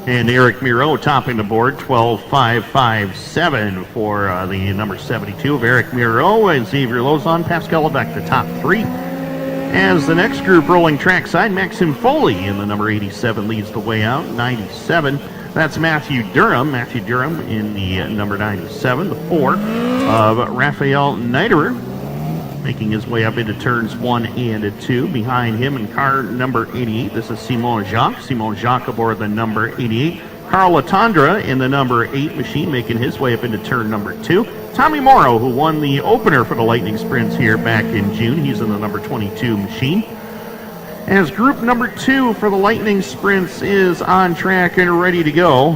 And Eric Miro topping the board, 12.557 for the number 72 of Eric Miro. And Xavier Lozon, Pascal Levesque, the top three. As the next group rolling trackside, Maxim Foley in the number 87 leads the way out, 97. That's Matthew Durham. Matthew Durham in the number 97, the 4 of Raphael Neiderer, making his way up into turns 1 and 2. Behind him in car number 88, this is Simon Jacques. Simon Jacques aboard the number 88. Carl Latondra in the number 8 machine, making his way up into turn number 2. Tommy Morrow, who won the opener for the Lightning Sprints here back in June. He's in the number 22 machine. As group number 2 for the Lightning Sprints is on track and ready to go.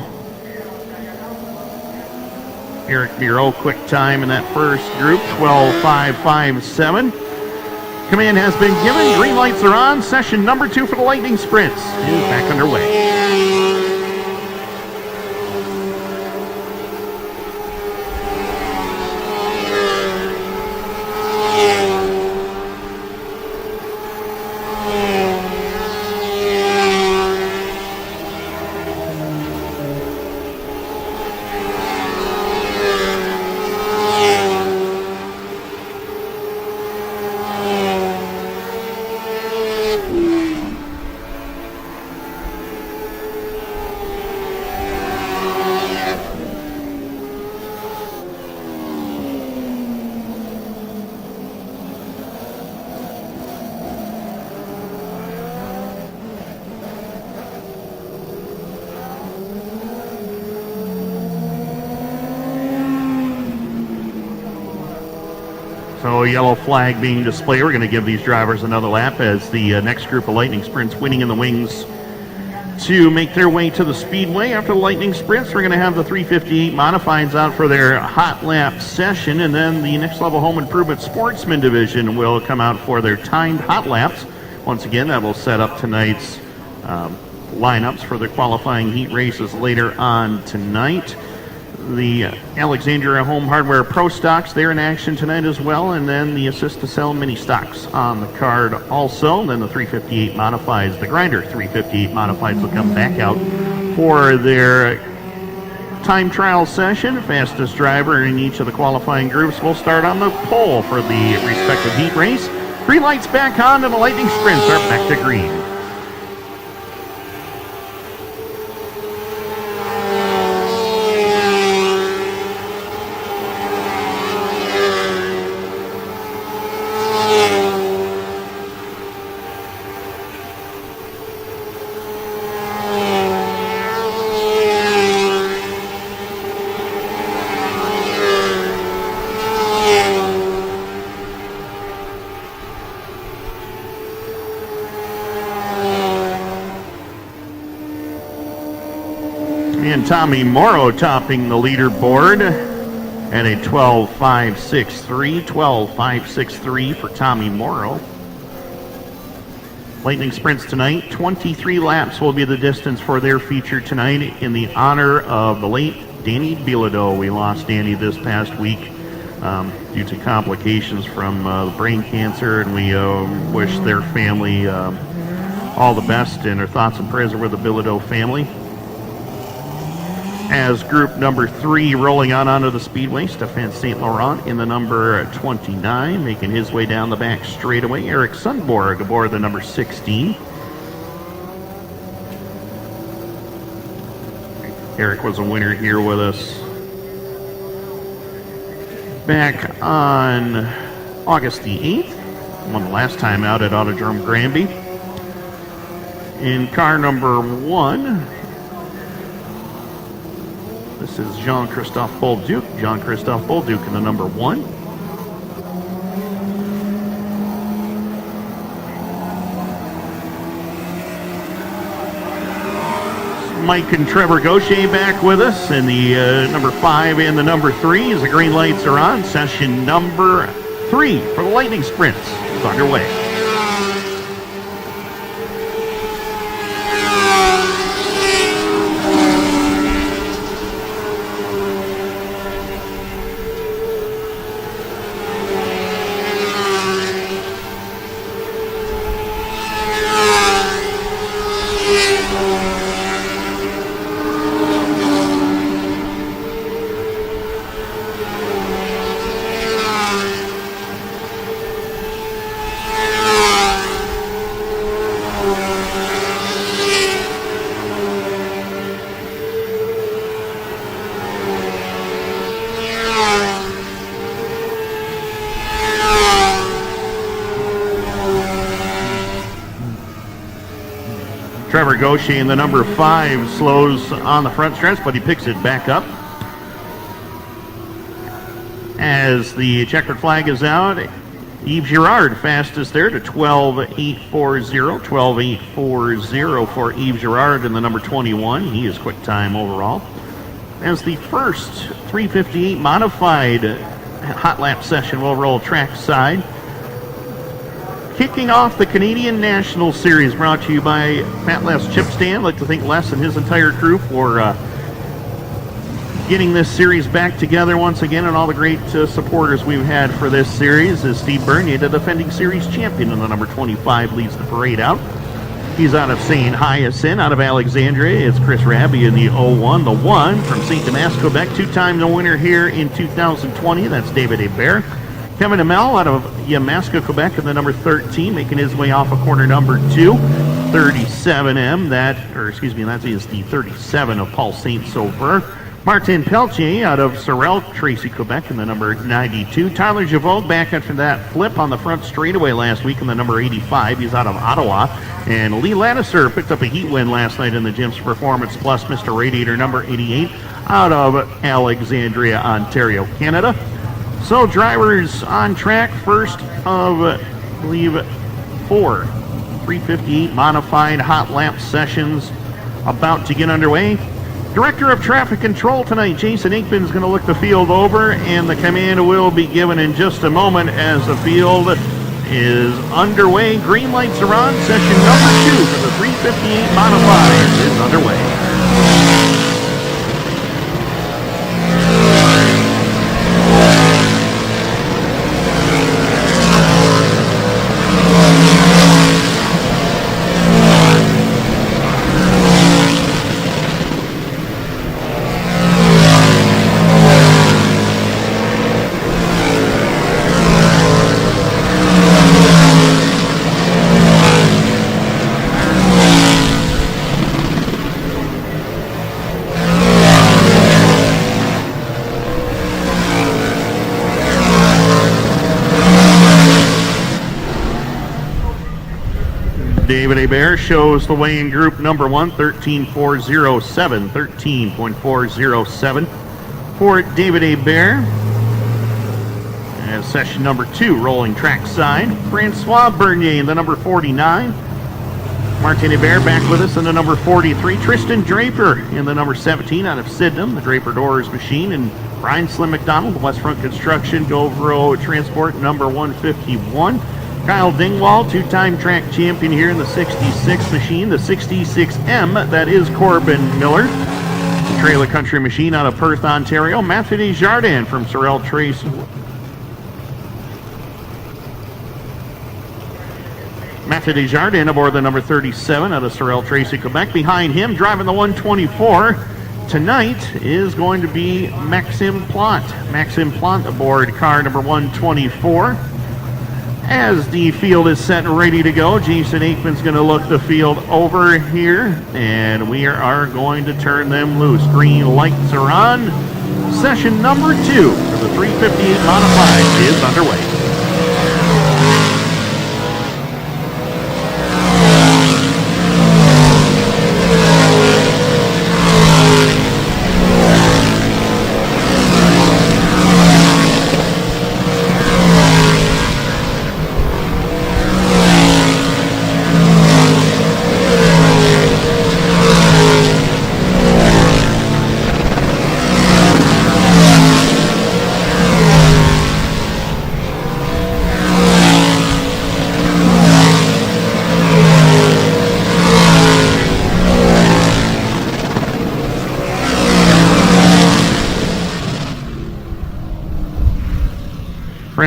Eric Miro, quick time in that first group, 12.557. Command has been given. Green lights are on. Session number 2 for the Lightning Sprints is back underway. So a yellow flag being displayed. We're going to give these drivers another lap as the next group of Lightning Sprints waiting in the wings to make their way to the Speedway. After the Lightning Sprints, we're going to have the 358 Modifieds out for their hot lap session, and then the Next Level Home Improvement Sportsman Division will come out for their timed hot laps. Once again, that will set up tonight's lineups for the qualifying heat races later on tonight. The Alexandria Home Hardware Pro Stocks, they're in action tonight as well, and then the Assist to Sell Mini Stocks on the card also. And then the 358 Modifieds, the Grinder 358 Modifieds will come back out for their time trial session. Fastest driver in each of the qualifying groups will start on the pole for the respective heat race. Green lights back on, and the Lightning Sprints are back to green. And Tommy Morrow topping the leaderboard at a 12.563. 12.563 for Tommy Morrow. Lightning Sprints tonight. 23 laps will be the distance for their feature tonight in the honor of the late Danny Bilodeau. We lost Danny this past week due to complications from brain cancer, and we wish their family all the best, and our thoughts and prayers are with the Bilodeau family. As group number 3 rolling on onto the Speedway, Stefan St. Laurent in the number 29, making his way down the back straightaway. Eric Sundborg aboard the number 16. Eric was a winner here with us back on August the 8th. Won the last time out at Autodrome Granby. In car number 1, this is Jean-Christophe Bolduc. Jean-Christophe Bolduc in the number 1. Mike and Trevor Gaucher back with us in the number 5 and the number 3 as the green lights are on. Session number 3 for the Lightning Sprints is underway. Oliver Gaucher in the number 5 slows on the front stretch, but he picks it back up. As the checkered flag is out, Yves Girard fastest there to 12.840. 12.840 for Yves Girard in the number 21. He is quick time overall. As the first 358 modified hot lap session will roll track side. Kicking off the Canadian National Series, brought to you by Pat Les Chip Stand. I'd like to thank Les and his entire crew for getting this series back together once again, and all the great supporters we've had for this series. Is Steve Bernier, the defending series champion in the number 25, leads the parade out. He's out of St. Hyacinthe. Out of Alexandria, it's Chris Raby in the 01. The 1 from St. Damas, Quebec, two-time the winner here in 2020. That's David Hebert. Kevin Amel out of Yamaska, Quebec in the number 13, making his way off of corner number 2. 37M, that is the 37 of Paul Saint-Sauveur. Martin Pelletier out of Sorel, Tracy, Quebec in the number 92. Tyler Javot back after that flip on the front straightaway last week in the number 85. He's out of Ottawa. And Lee Ladisser picked up a heat win last night in the Jim's Performance Plus, Mr. Radiator number 88 out of Alexandria, Ontario, Canada. So drivers on track, first of, I believe, 4 358 modified hot lap sessions about to get underway. Director of Traffic Control tonight, Jason Aikman, is going to look the field over, and the command will be given in just a moment as the field is underway. Green lights are on. Session number 2 for the 358 modified is underway. David Hebert shows the way in group number 1, 13.407. 13.407 for David Hebert. As session number 2 rolling track side. Francois Bernier in the number 49. Martin Hebert back with us in the number 43. Tristan Draper in the number 17 out of Sydenham, the Draper Doors Machine. And Brian Slim McDonald, the West Front Construction, Govro Transport number 151. Kyle Dingwall, two-time track champion here in the 66 machine. The 66M, that is Corbin Miller. The Trailer Country Machine out of Perth, Ontario. Matthew Desjardins from Sorel Trace. Matthew Desjardins aboard the number 37 out of Sorel Tracy, Quebec. Behind him, driving the 124 tonight, is going to be Maxime Plante. Maxime Plante aboard car number 124. As the field is set and ready to go, Jason Aikman's going to look the field over here, and we are going to turn them loose. Green lights are on. Session number 2 for the 358 modified is underway.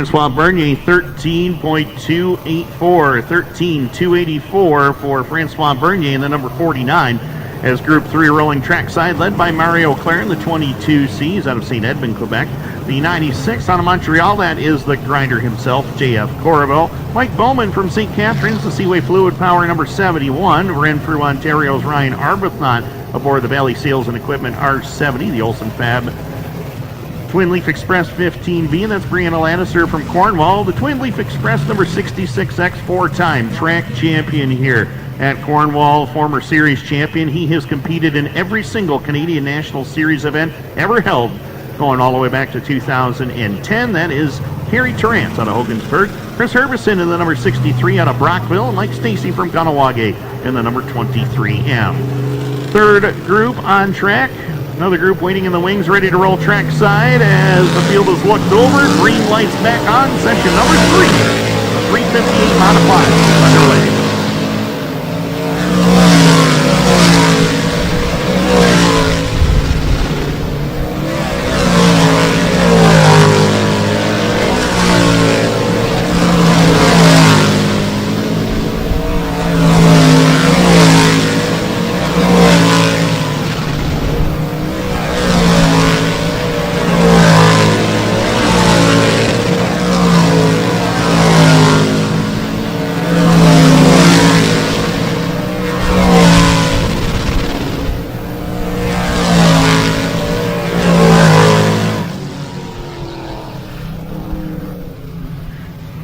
Francois Bernier, 13.284. 13.284 for Francois Bernier in the number 49. As Group 3 rolling trackside, led by Mario Claren, the 22Cs out of St. Edmund, Quebec. The 96 out of Montreal, that is the grinder himself, J.F. Corriveau. Mike Bowman from St. Catharines, the Seaway Fluid Power number 71. Renfrew, Ontario's Ryan Arbuthnot aboard the Valley Sales and Equipment R70, the Olsen Fab Twin Leaf Express 15B, and that's Brianna Ladisser from Cornwall. The Twin Leaf Express number 66X, 4-time track champion here at Cornwall, former series champion. He has competed in every single Canadian National Series event ever held, going all the way back to 2010. That is Harry Torrance out of Hogansburg, Chris Herbison in the number 63 out of Brockville, and Mike Stacy from Ganawage in the number 23M. Third group on track. Another group waiting in the wings, ready to roll trackside as the field is looked over. Green lights back on. Session number 3. 358 modified underway.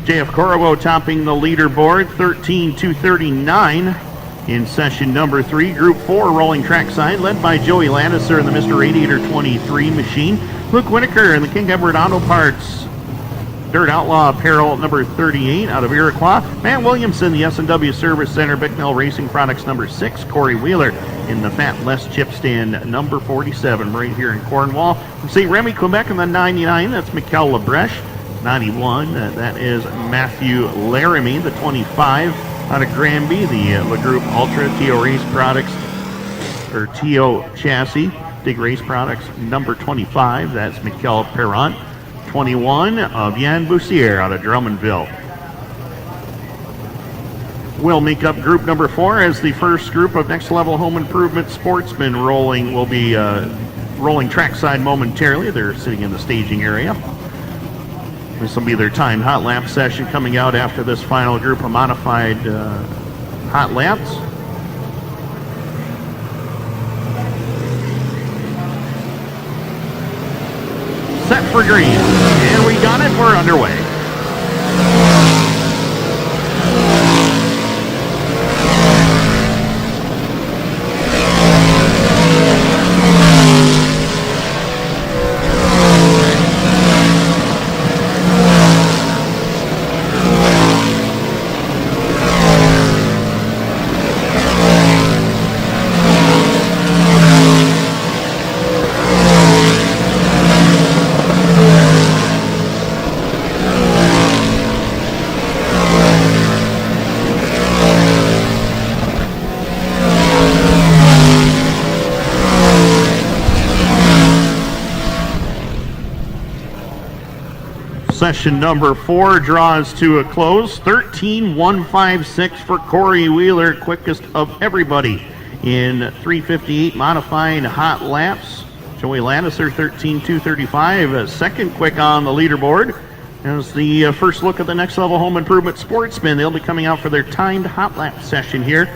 JF Corowo topping the leaderboard, 13,239 in session number 3. Group 4 rolling trackside, led by Joey Ladisser in the Mr. Radiator 23 machine. Luke Whitaker in the King Edward Auto Parts Dirt Outlaw Apparel number 38 out of Iroquois. Matt Williamson, the S&W Service Center Bicknell Racing Products number 6. Corey Wheeler in the Fat Les Chip Stand number 47 right here in Cornwall. From St. Remy, Quebec in the 99, that's Mikkel Lebreche. 91, that is Matthew Laramie, the 25 out of Granby, the Le Groupe Ultra TO Race Products, or TO Chassis, Big Race Products, number 25, that's Mikkel Perrant. 21 of Yann Boussier out of Drummondville. We'll make up group number 4 as the first group of Next Level Home Improvement Sportsmen will be rolling trackside momentarily. They're sitting in the staging area. This will be their timed hot lap session coming out after this final group of modified hot laps. Set for green. And we got it. We're underway. Session number 4 draws to a close. 13,156 for Corey Wheeler, quickest of everybody in 358 modified hot laps. Joey Ladisser, 13,235, second quick on the leaderboard. As the first look at the Next Level Home Improvement Sportsmen, they'll be coming out for their timed hot lap session here.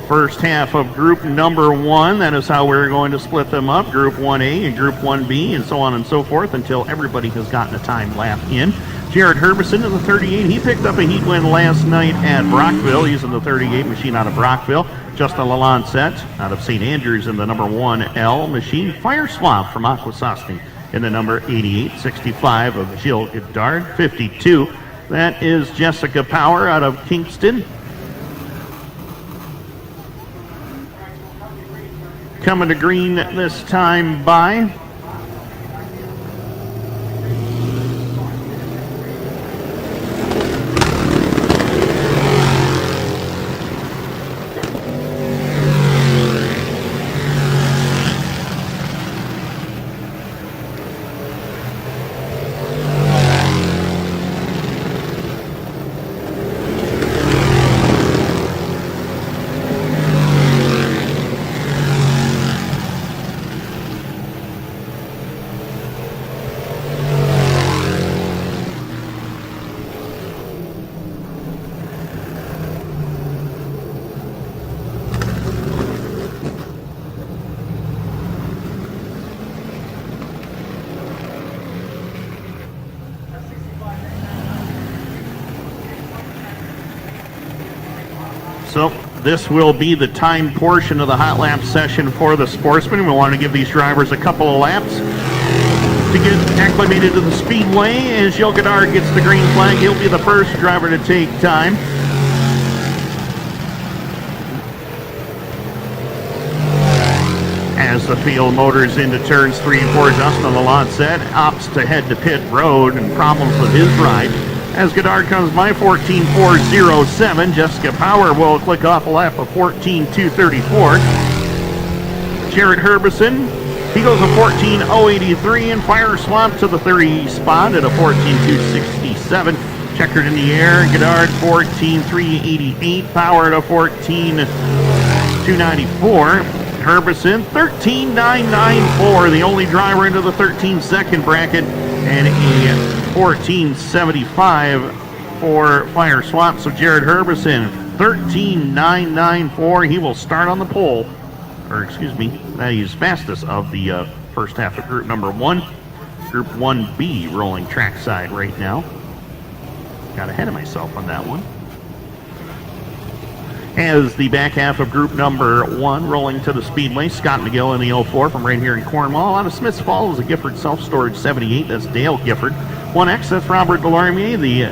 First half of group number 1, that is how we're going to split them up. Group 1A and Group 1B and so on and so forth until everybody has gotten a time lap in. Jared Herbison in the 38, he picked up a heat win last night at Brockville. He's in the 38 machine out of Brockville. Justin Lalancette out of St. Andrews in the number 1L machine. Fire Swap from Akwesasne in the number 8865 of Jill Goddard. 52, that is Jessica Power out of Kingston. Coming to green this time by This will be the time portion of the hot lap session for the Sportsman. We want to give these drivers a couple of laps to get acclimated to the speedway. As Joe Godard gets the green flag, he'll be the first driver to take time. As the field motors into turns 3 and 4, Justin on the launch set opts to head to pit road and problems with his ride. As Godard comes by 14.407, Jessica Power will click off a lap of 14.234. Jared Herbison, he goes a 14.083 and fire swap to the 30 spot at a 14.267. Checkered in the air, Godard 14.388, Power at a 14.294. Herbison 13.994, the only driver into the 13-second bracket, and a 14.75 for fire swap. So Jared Herbison 13.994. He will start on the pole, or excuse me, he's fastest of the first half of group number 1. Group 1B rolling trackside right now. Got ahead of myself on that one. As the back half of group number 1 rolling to the speedway, Scott McGill in the 04 from right here in Cornwall. Out of Smiths Falls, a Gifford Self-Storage 78. That's Dale Gifford. 1X, that's Robert Delormier. The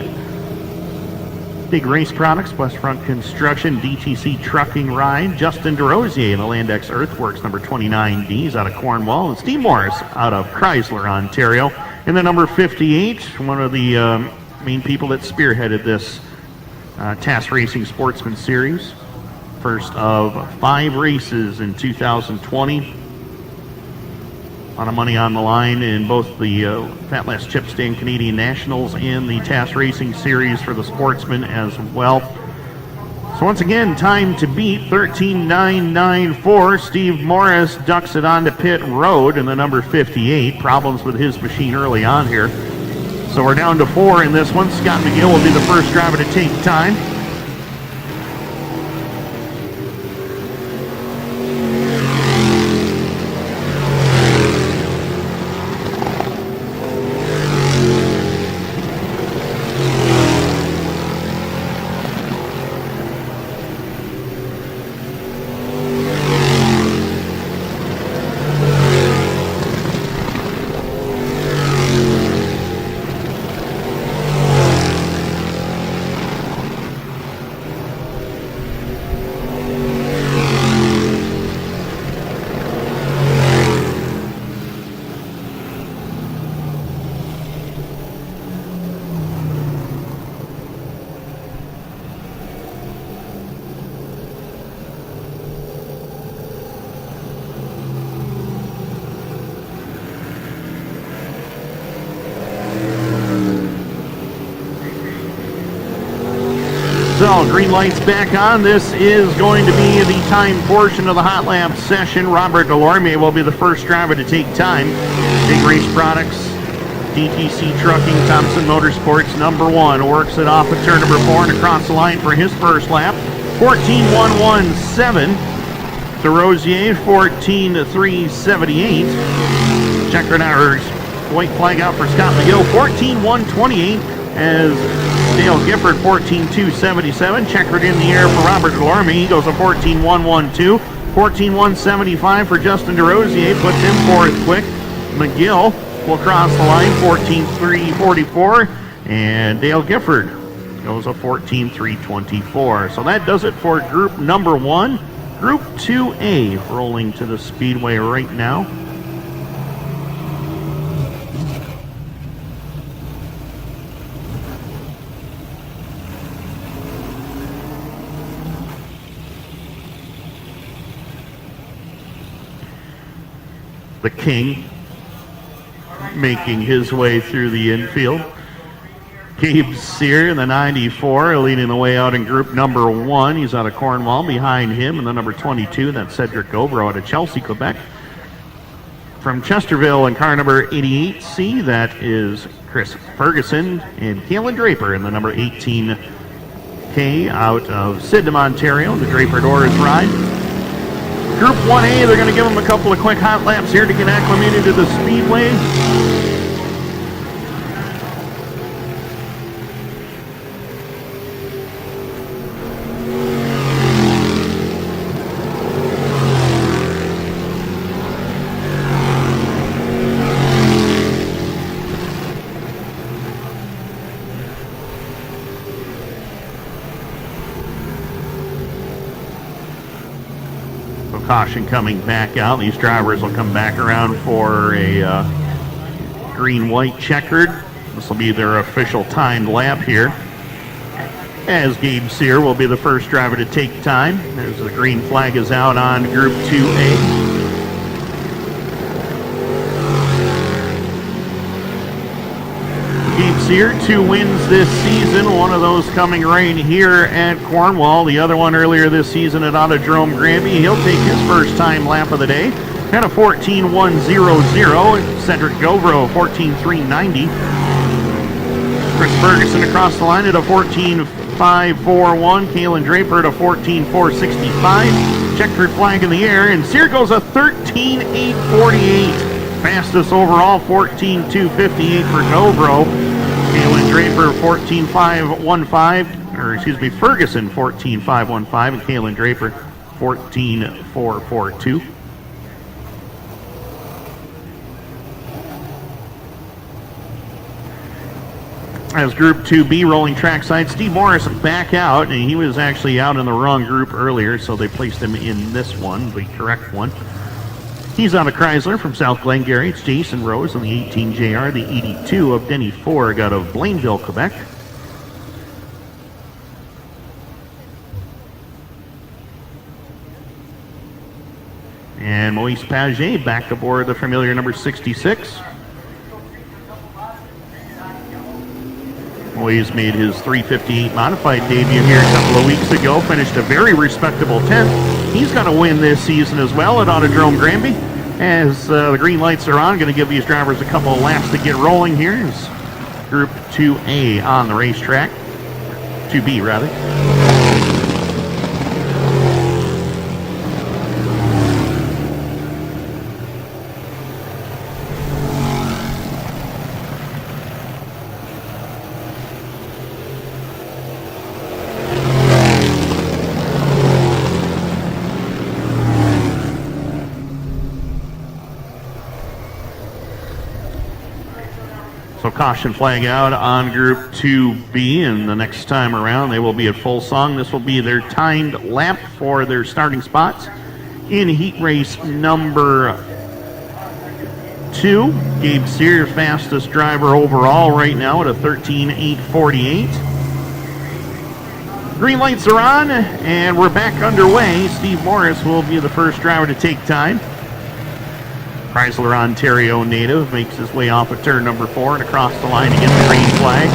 Big Race Products, West Front Construction, DTC Trucking Ride. Justin DeRosier in the Landex Earthworks, number 29D. He's out of Cornwall. And Steve Morris out of Chrysler, Ontario. In the number 58, one of the main people that spearheaded this TAS Racing Sportsman Series. First of 5 races in 2020. A lot of money on the line in both the Fat Lass Chip Stand Canadian Nationals and the TAS Racing Series for the Sportsman as well. So once again, time to beat 13.994. Steve Morris ducks it onto pit road in the number 58. Problems with his machine early on here. So we're down to 4 in this one. Scott McGill will be the first driver to take time. So, green lights back on. This is going to be the time portion of the hot lap session. Robert Delormier will be the first driver to take time. Big Race Products, DTC Trucking, Thompson Motorsports, number 1. Works it off at turn number 4 and across the line for his first lap. 14.117. DeRosier, 14.378. Checkered hours. White flag out for Scott McGill, 14.128. As Dale Gifford, 14.277. Checkered in the air for Robert Delorme. He goes a 14.112. 14.175 for Justin DeRosier. Puts him fourth quick. McGill will cross the line, 14.344. And Dale Gifford goes a 14.324. So that does it for group number 1. Group 2A rolling to the speedway right now. The King making his way through the infield. Gabe Sear in the 94 leading the way out in group number 1. He's out of Cornwall. Behind him in the number 22, that's Cedric Gobro out of Chelsea, Quebec. From Chesterville in car number 88C, that is Chris Ferguson and Kalen Draper in the number 18K out of Sydenham, Ontario, the Draper Doors ride. Group 1A, they're going to give them a couple of quick hot laps here to get acclimated to the speedway. Caution coming back out. These drivers will come back around for a green-white checkered. This will be their official timed lap here, as Gabe Sear will be the first driver to take time. There's the green flag is out on Group 2A. Gabe Sear, 2 wins this season, one of those coming right here at Cornwall, the other one earlier this season at Autodrome Granby. He'll take his first time lap of the day at a 14.100. Cedric Govro, 14.390. Chris Ferguson across the line at a 14.541. Kalen Draper at a 14.465. Checkered flag in the air, and Sear goes a 13.848. Fastest overall, 14.258 for Govro. Kalen Draper, 14.515, or excuse me, Ferguson, 14.515, and Kalen Draper, 14.442. As Group 2B rolling trackside, Steve Morris back out, and he was actually out in the wrong group earlier, so they placed him in this one, the correct one. He's on a Chrysler from South Glengarry. It's Jason Rose on the 18JR, the 82 of Denny Forg out of Blainville, Quebec. And Moise Paget back aboard the familiar number 66. Moise made his 358 modified debut here a couple of weeks ago, finished a very respectable 10th. He's got a win this season as well at Autodrome Granby. As the green lights are on, going to give these drivers a couple of laps to get rolling here. As Group 2A on the racetrack, 2B rather. So caution flag out on Group 2B, and the next time around they will be at full song. This will be their timed lap for their starting spots in heat race number 2. Gabe Sear, fastest driver overall right now at a 13.848. Green lights are on, and we're back underway. Steve Morris will be the first driver to take time. Chrysler, Ontario native, makes his way off of turn number 4 and across the line to get the green flag.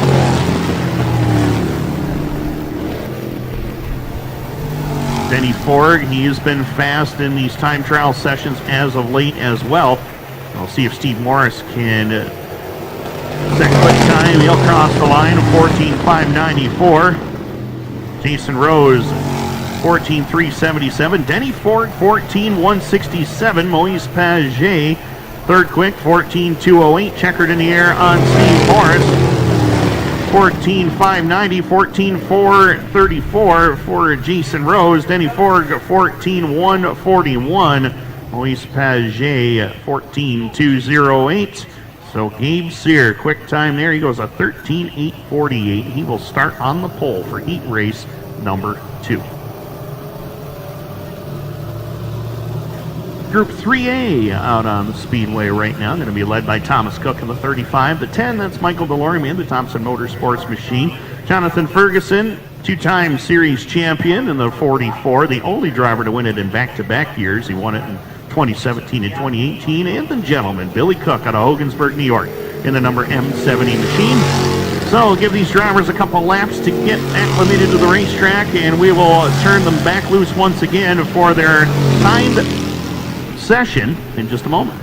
Denny Forg, he has been fast in these time trial sessions as of late as well. We'll see if Steve Morris can set quick time. He'll cross the line of 14.594. Jason Rose, 14.377. Denny Ford, 14.167. Moise Paget, third quick, 14.208. Checkered in the air on Steve Morris. 14.590, 14.434 for Jason Rose. Denny Ford, 14.141. Moise Paget, 14.208. So Gabe Sear, quick time there. He goes a 13.848. He will start on the pole for heat race number 2. Group 3A out on the Speedway right now. Going to be led by Thomas Cook in the 35. The 10, that's Michael Delorme, the Thompson Motorsports machine. Jonathan Ferguson, 2-time series champion in the 44, the only driver to win it in back-to-back years. He won it in 2017 and 2018. And the gentleman, Billy Cook out of Hogansburg, New York, in the number M70 machine. So we'll give these drivers a couple laps to get acclimated to the racetrack, and we will turn them back loose once again for their timed session in just a moment.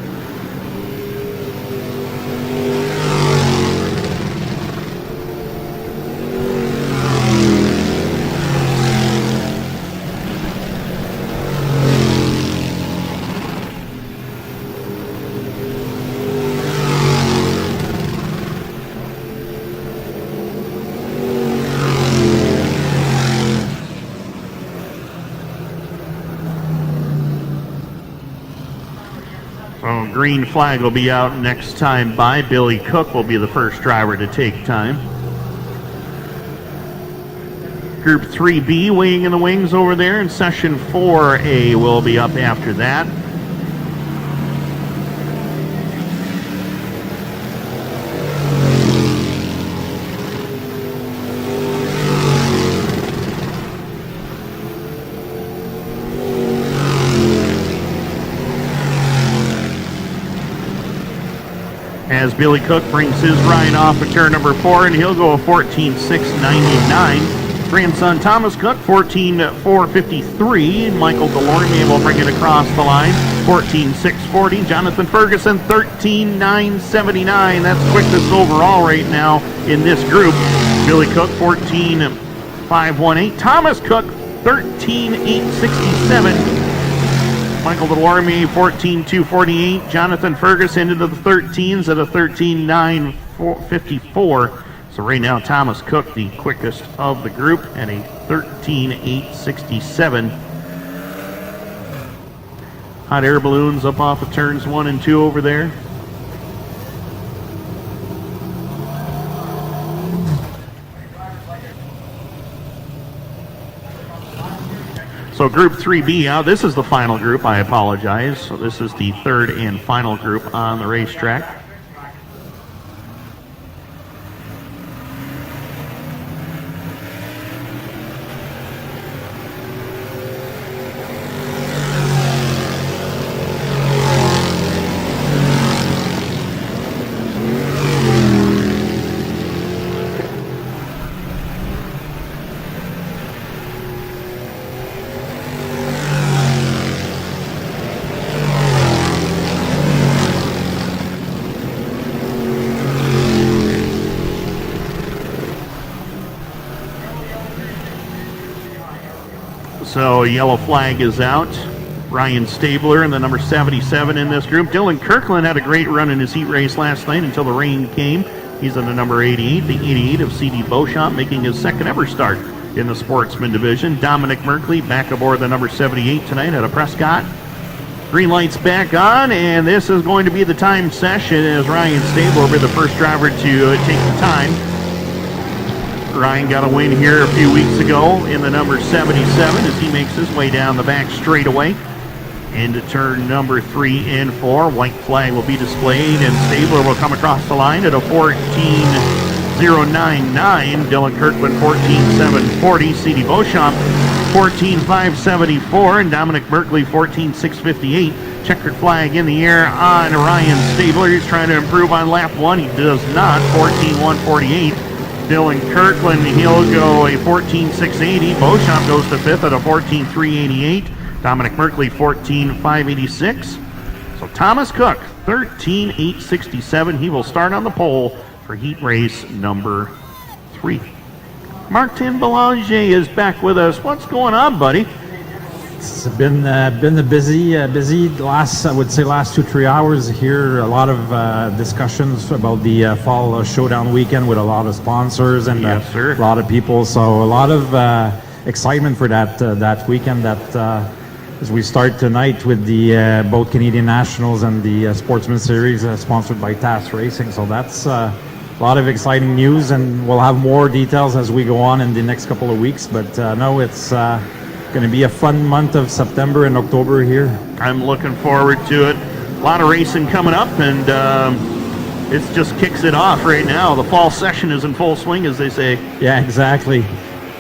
Green flag will be out next time by. Billy Cook will be the first driver to take time. Group 3B waiting in the wings over there, and Session 4A will be up after that. As Billy Cook brings his ride off of turn number 4, and he'll go a 14.699. Grandson Thomas Cook, 14.453. Michael Delorme will bring it across the line, 14.640. Jonathan Ferguson, 13.979. That's quickest overall right now in this group. Billy Cook, 14.518. Thomas Cook, 13.867. Michael Delorme, 14.248. Jonathan Ferguson into the 13s at a 13.954. So right now, Thomas Cook, the quickest of the group, at a 13.867. Hot air balloons up off of turns 1 and 2 over there. So Group 3B out. This is the final group. I apologize. So this is the third and final group on the racetrack. So yellow flag is out. Ryan Stabler in the number 77 in this group. Dylan Kirkland had a great run in his heat race last night until the rain came. He's in the number 88, the 88 of C.D. Beauchamp, making his second ever start in the Sportsman division. Dominic Merkley back aboard the number 78 tonight out of Prescott. Green light's back on, and this is going to be the time session as Ryan Stabler will be the first driver to take the time. Ryan got a win here a few weeks ago in the number 77 as he makes his way down the back straightaway into turn number 3 and 4. White flag will be displayed, and Stabler will come across the line at a 14.099. Dylan Kirkland 14.740. C.D. Beauchamp 14.574, and Dominic Merkley 14.658. Checkered flag in the air on Ryan Stabler. He's trying to improve on lap 1. He does not. 14.148. Dylan Kirkland, he'll go a 14.680. Beauchamp goes to 5th at a 14.388. Dominic Merkley, 14.586. So Thomas Cook, 13.867. He will start on the pole for heat race number 3. Martin Belanger is back with us. What's going on, buddy? It's been a busy last 2-3 hours here. A lot of discussions about the fall showdown weekend with a lot of sponsors and a lot of people. So a lot of excitement for that weekend. As we start tonight with the both Canadian Nationals and the Sportsman Series sponsored by TAS Racing. So that's a lot of exciting news, and we'll have more details as we go on in the next couple of weeks. But no, it's going to be a fun month of September and October here. I'm looking forward to it. A lot of racing coming up, and it just kicks it off right now. The fall session is in full swing, as they say. Yeah, exactly.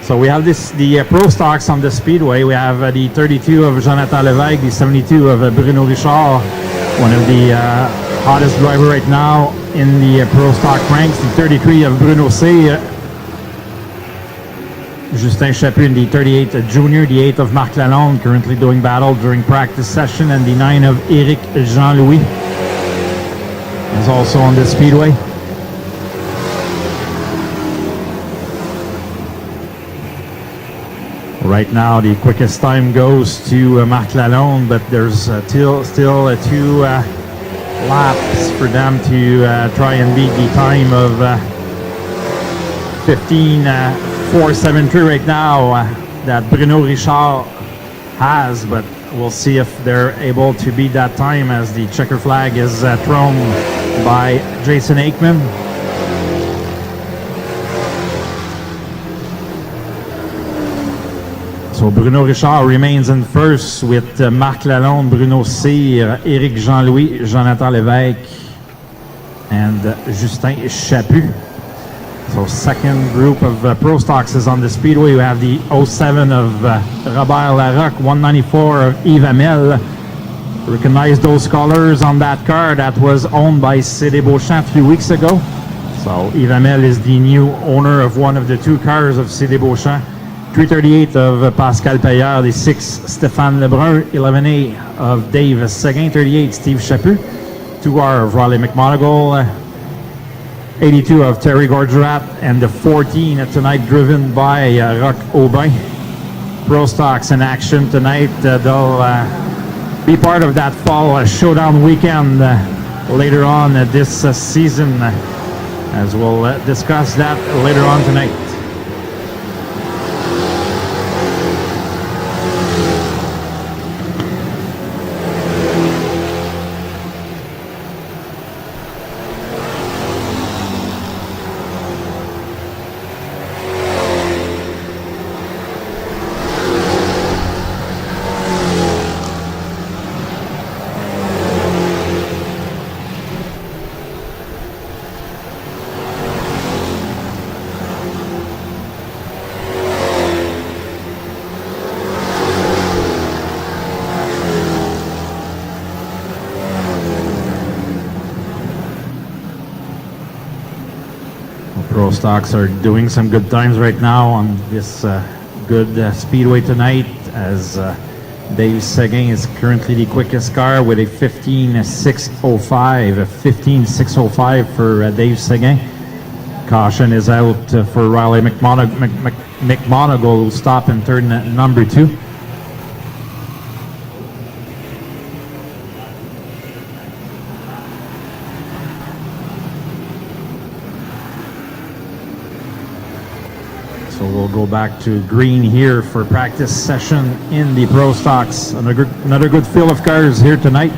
So we have the Pro Stocks on the Speedway. We have the 32 of Jonathan Levesque, the 72 of Bruno Richard, one of the hottest driver right now in the Pro Stock ranks. The 33 of Bruno C. Justin Chaput, the 38 junior, the 8 of Marc Lalonde, currently doing battle during practice session, and the 9 of Eric Jean-Louis is also on the Speedway. Right now, the quickest time goes to Marc Lalonde, but there's still 2 laps for them to try and beat the time of 15.473 right now that Bruno Richard has, but we'll see if they're able to beat that time as the checker flag is thrown by Jason Aikman. So Bruno Richard remains in first with Marc Lalonde, Bruno Cyr, Éric Jean-Louis, Jonathan Lévesque, and Justin Chaput. So second group of Pro Stocks is on the Speedway. You have the 07 of Robert Larocque, 194 of Yves Hamel. Recognize those colors on that car that was owned by C.D. Beauchamp a few weeks ago. So Yves Hamel is the new owner of one of the two cars of C.D. Beauchamp. 338 of Pascal Payeur, the 6 Stéphane Lebrun, 11A of Dave Seguin, 38 Steve Chaput, 2R of Riley McMonagle, 82 of Terry Gorgerat, and the 14 tonight driven by Roch Aubin. Pro Stocks in action tonight. They'll be part of that fall showdown weekend later on this season, as we'll discuss that later on tonight. Pro Stocks are doing some good times right now on this good speedway tonight, as Dave Seguin is currently the quickest car with a 15.605, a 15.605 for Dave Seguin. Caution is out for Riley McMonagle, who stop in turn number 2. So we'll go back to green here for practice session in the Pro Stocks. Another good field of cars here tonight.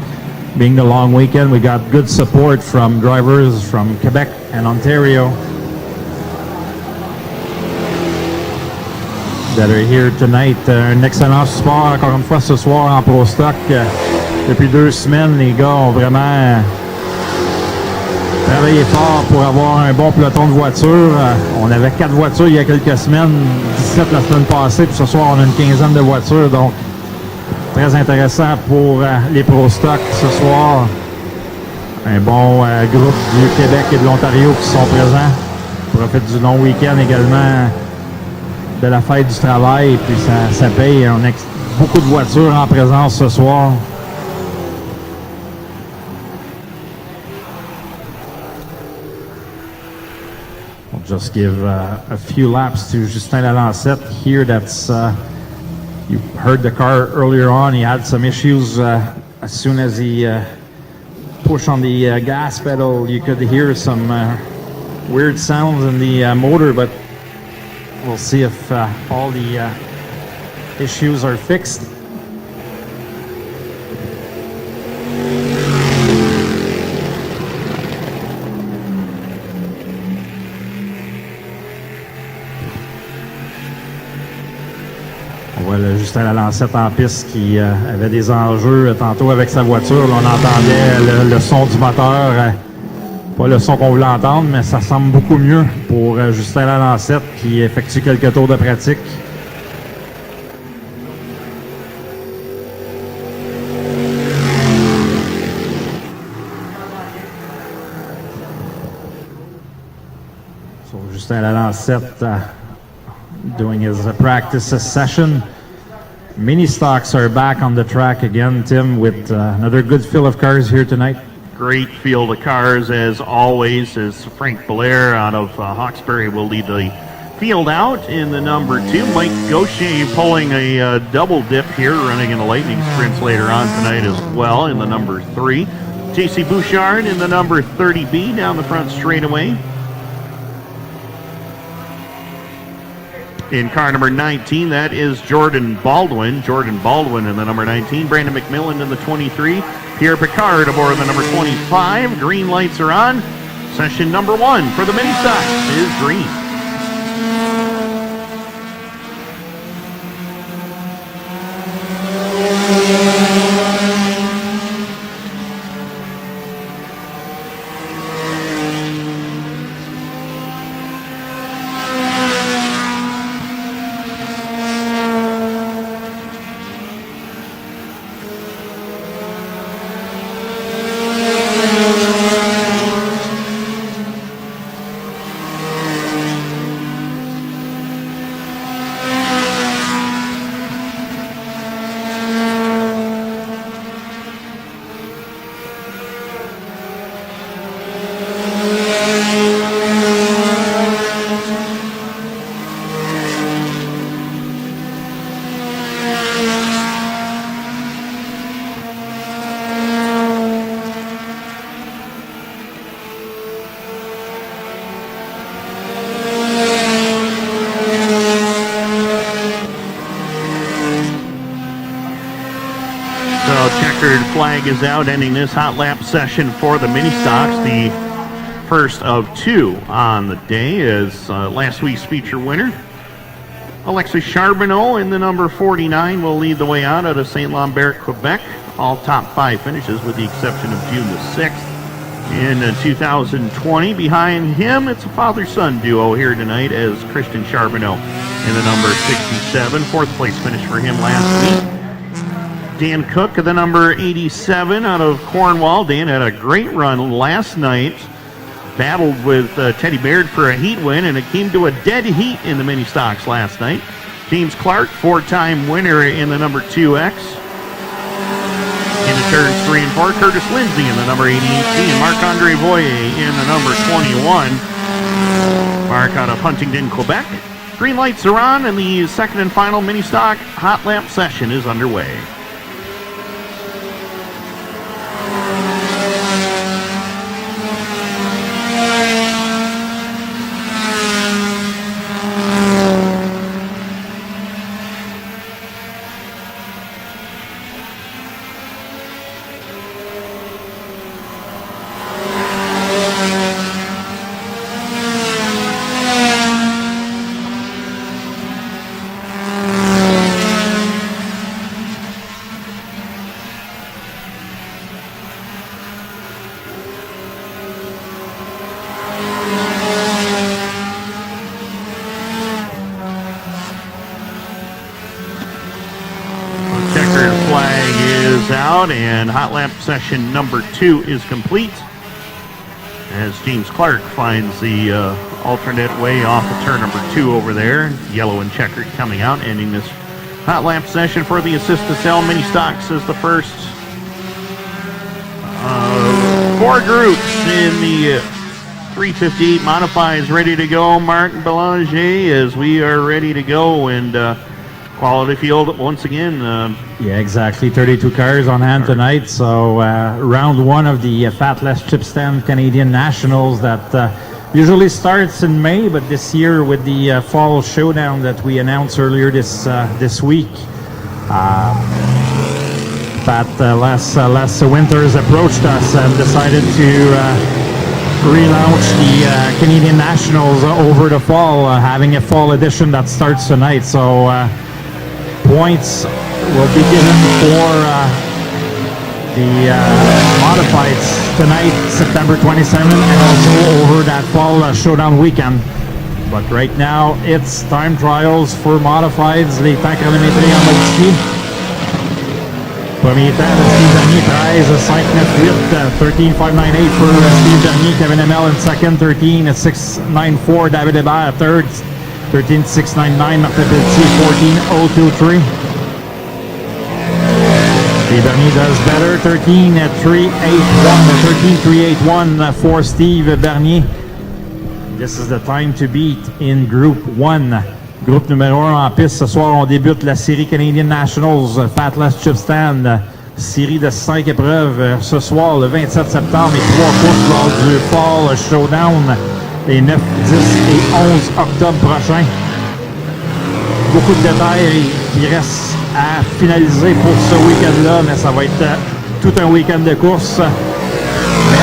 Being the long weekend, we got good support from drivers from Quebec and Ontario that are here tonight. Un excellent support encore une fois ce soir en Pro Stock. Depuis 2 semaines, les gars ont vraiment travaillé fort pour avoir un bon peloton de voitures. On avait 4 voitures il y a quelques semaines, 17 la semaine passée, puis ce soir on a une quinzaine de voitures, donc très intéressant pour les Pro Stock ce soir. Un bon groupe du Québec et de l'Ontario qui sont présents. On profite du long week-end également, de la fête du travail, puis ça paye. On a beaucoup de voitures en présence ce soir. Just give a few laps to Justin Lalancette here. That's you heard the car earlier on. He had some issues as soon as he pushed on the gas pedal. You could hear some weird sounds in the motor, but we'll see if all the issues are fixed. Justin Lalancette en piste qui avait des enjeux tantôt avec sa voiture. Là, on entendait le son du moteur, pas le son qu'on voulait entendre, mais ça semble beaucoup mieux pour Justin Lalancette qui effectue quelques tours de pratique. So Justin Lalancette doing his practice session. Mini stocks are back on the track again, Tim, with another good field of cars here tonight. Great field of cars as always, as Frank Belair out of Hawkesbury will lead the field out in the number 2. Mike Gaucher pulling a double dip here, running in the Lightning Sprints later on tonight as well in the number 3. JC Bouchard in the number 30B down the front straightaway. In car number 19, that is Jordan Baldwin. Jordan Baldwin in the number 19. Brandon McMillan in the 23. Pierre Picard aboard the number 25. Green lights are on. Session number 1 for the mini stocks is green. Checkered flag is out, ending this hot lap session for the mini stocks. The first of two on the day is last week's feature winner, Alexis Charbonneau, in the number 49, will lead the way out of St. Lambert, Quebec. All top five finishes with the exception of June the 6th in 2020. Behind him, it's a father-son duo here tonight as Christian Charbonneau in the number 67. Fourth place finish for him last week. Dan Cook, the number 87 out of Cornwall. Dan had a great run last night. Battled with Teddy Baird for a heat win, and it came to a dead heat in the mini stocks last night. James Clark, four-time winner in the number 2X. Into turns 3 and 4, Curtis Lindsay in the number 88, and Marc-Andre Voyer in the number 21. Mark out of Huntington, Quebec. Green lights are on, and the second and final mini stock hot lap session is underway. Out, and hot lap session number 2 is complete as James Clark finds the alternate way off of turn number 2 over there. Yellow and checkered coming out, ending this hot lap session for the assist to sell mini stocks as the first 4 groups in the 358 modifieds ready to go. Marc Belanger, as we are ready to go, and quality field once again. Yeah, exactly. 32 cars on hand tonight. So round 1 of the Fatless Chip Stand Canadian Nationals that usually starts in May, but this year with the fall showdown that we announced earlier this week, last winters approached us and decided to relaunch the Canadian Nationals over the fall, having a fall edition that starts tonight. So points will be given for the modifieds tonight, September 27, and also over that fall showdown weekend. But right now, it's time trials for modifieds, les temps chronométrés en modifié. Premier temps de Steve Bernier, 13.598, 13.598 for Steve Bernier. Kevin Hamel in second, 13.694. David Hébert third, 13.699. Martin Pelletier, 14.023. Steve Bernier does better, 13.381, 13.381 for Steve Bernier. This is the time to beat in Group 1. Groupe numéro 1 en piste. Ce soir, on débute la série Canadian Nationals Fatless Chip Stand. Série de 5 épreuves ce soir, le 27 septembre, et 3 courses lors du Fall Showdown les 9, 10 et 11 octobre prochains. Beaucoup de détails qui restent à finaliser pour ce week-end-là, mais ça va être tout un week-end de course. Mais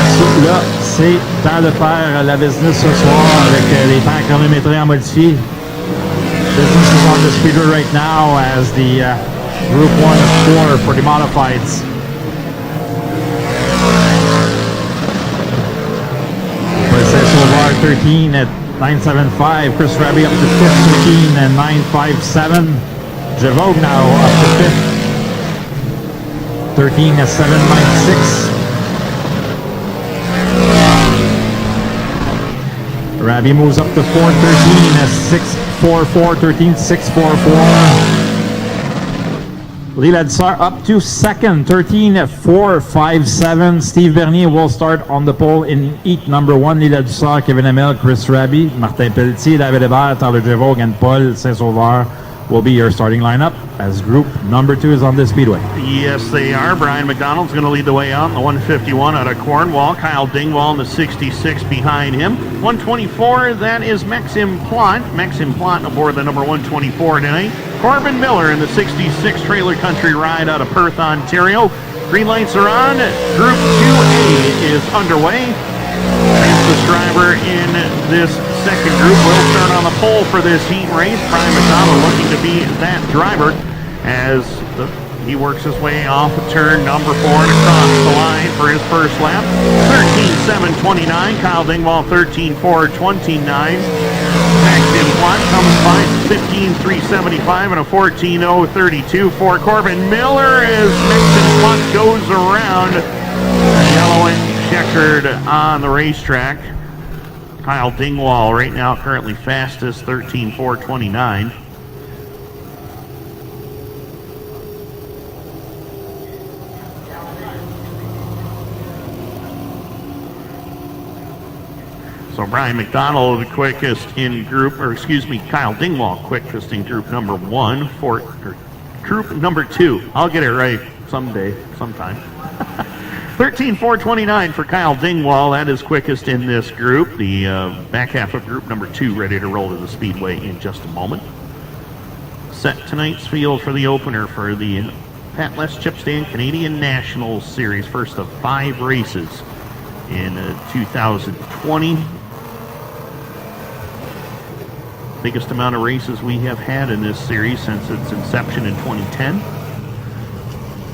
là, c'est temps de faire la business ce soir avec les temps chronométrés en modifié. Business is on the speeder right now as the Group 1 score for the modifieds. Solar 13 at 9.75. Chris Raby up to 5th, 13 and 9.57. Javogue now up to 5th, 13 at 7.96. Rabi moves up to 4-13, 6-4-4, 13-6-4-4. Lila Dussart up to second, 13-4-5-7. Steve Bernier will start on the pole in heat number 1. Lila Dussart, Kevin Hamel, Chris Rabi, Martin Pelletier, David Hébert, Tyler Jevogue, and Paul Saint-Sauveur will be your starting lineup as group number 2 is on the speedway. Yes, they are. Brian McDonald's going to lead the way out in the 151 out of Cornwall. Kyle Dingwall in the 66 behind him. 124, that is Maxim Plot. Maxim Plot aboard the number 124 tonight. Corbin Miller in the 66 trailer country ride out of Perth, Ontario. Green lights are on. Group 2A is underway. Fastest driver in this second group will start on the pole for this heat race. Brian McDonald looking to be that driver as he works his way off of turn number 4 and across the line for his first lap. 13-7-29. Kyle Dingwall 13-4-29. Maxim Plot comes by 15-3-75 and a 14-0-32 for Corbin Miller as Maxim Plot goes around yellow and checkered on the racetrack. Kyle Dingwall right now currently fastest, 13-4-29. So Brian McDonald the quickest in group, Kyle Dingwall quickest in group number 1 for group number 2. I'll get it right sometime. 13-4-29 for Kyle Dingwall. That is quickest in this group. The back half of group number 2 ready to roll to the speedway in just a moment. Set tonight's field for the opener for the Pat Les Chipstand Canadian Nationals Series. First of 5 races in 2020. Biggest amount of races we have had in this series since its inception in 2010.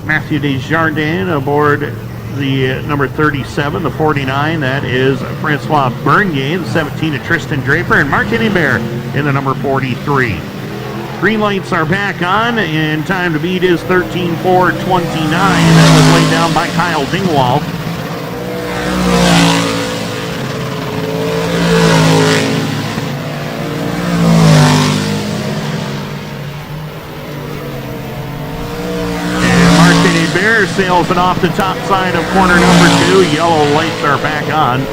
Matthew Desjardins aboard the number 37, the 49, that is Francois Bernier, the 17 of Tristan Draper, and Martin Hébert in the number 43. Green lights are back on, and time to beat is 13-4-29. That was laid down by Kyle Dingwall. Bear sails it off the top side of corner number 2. Yellow lights are back on.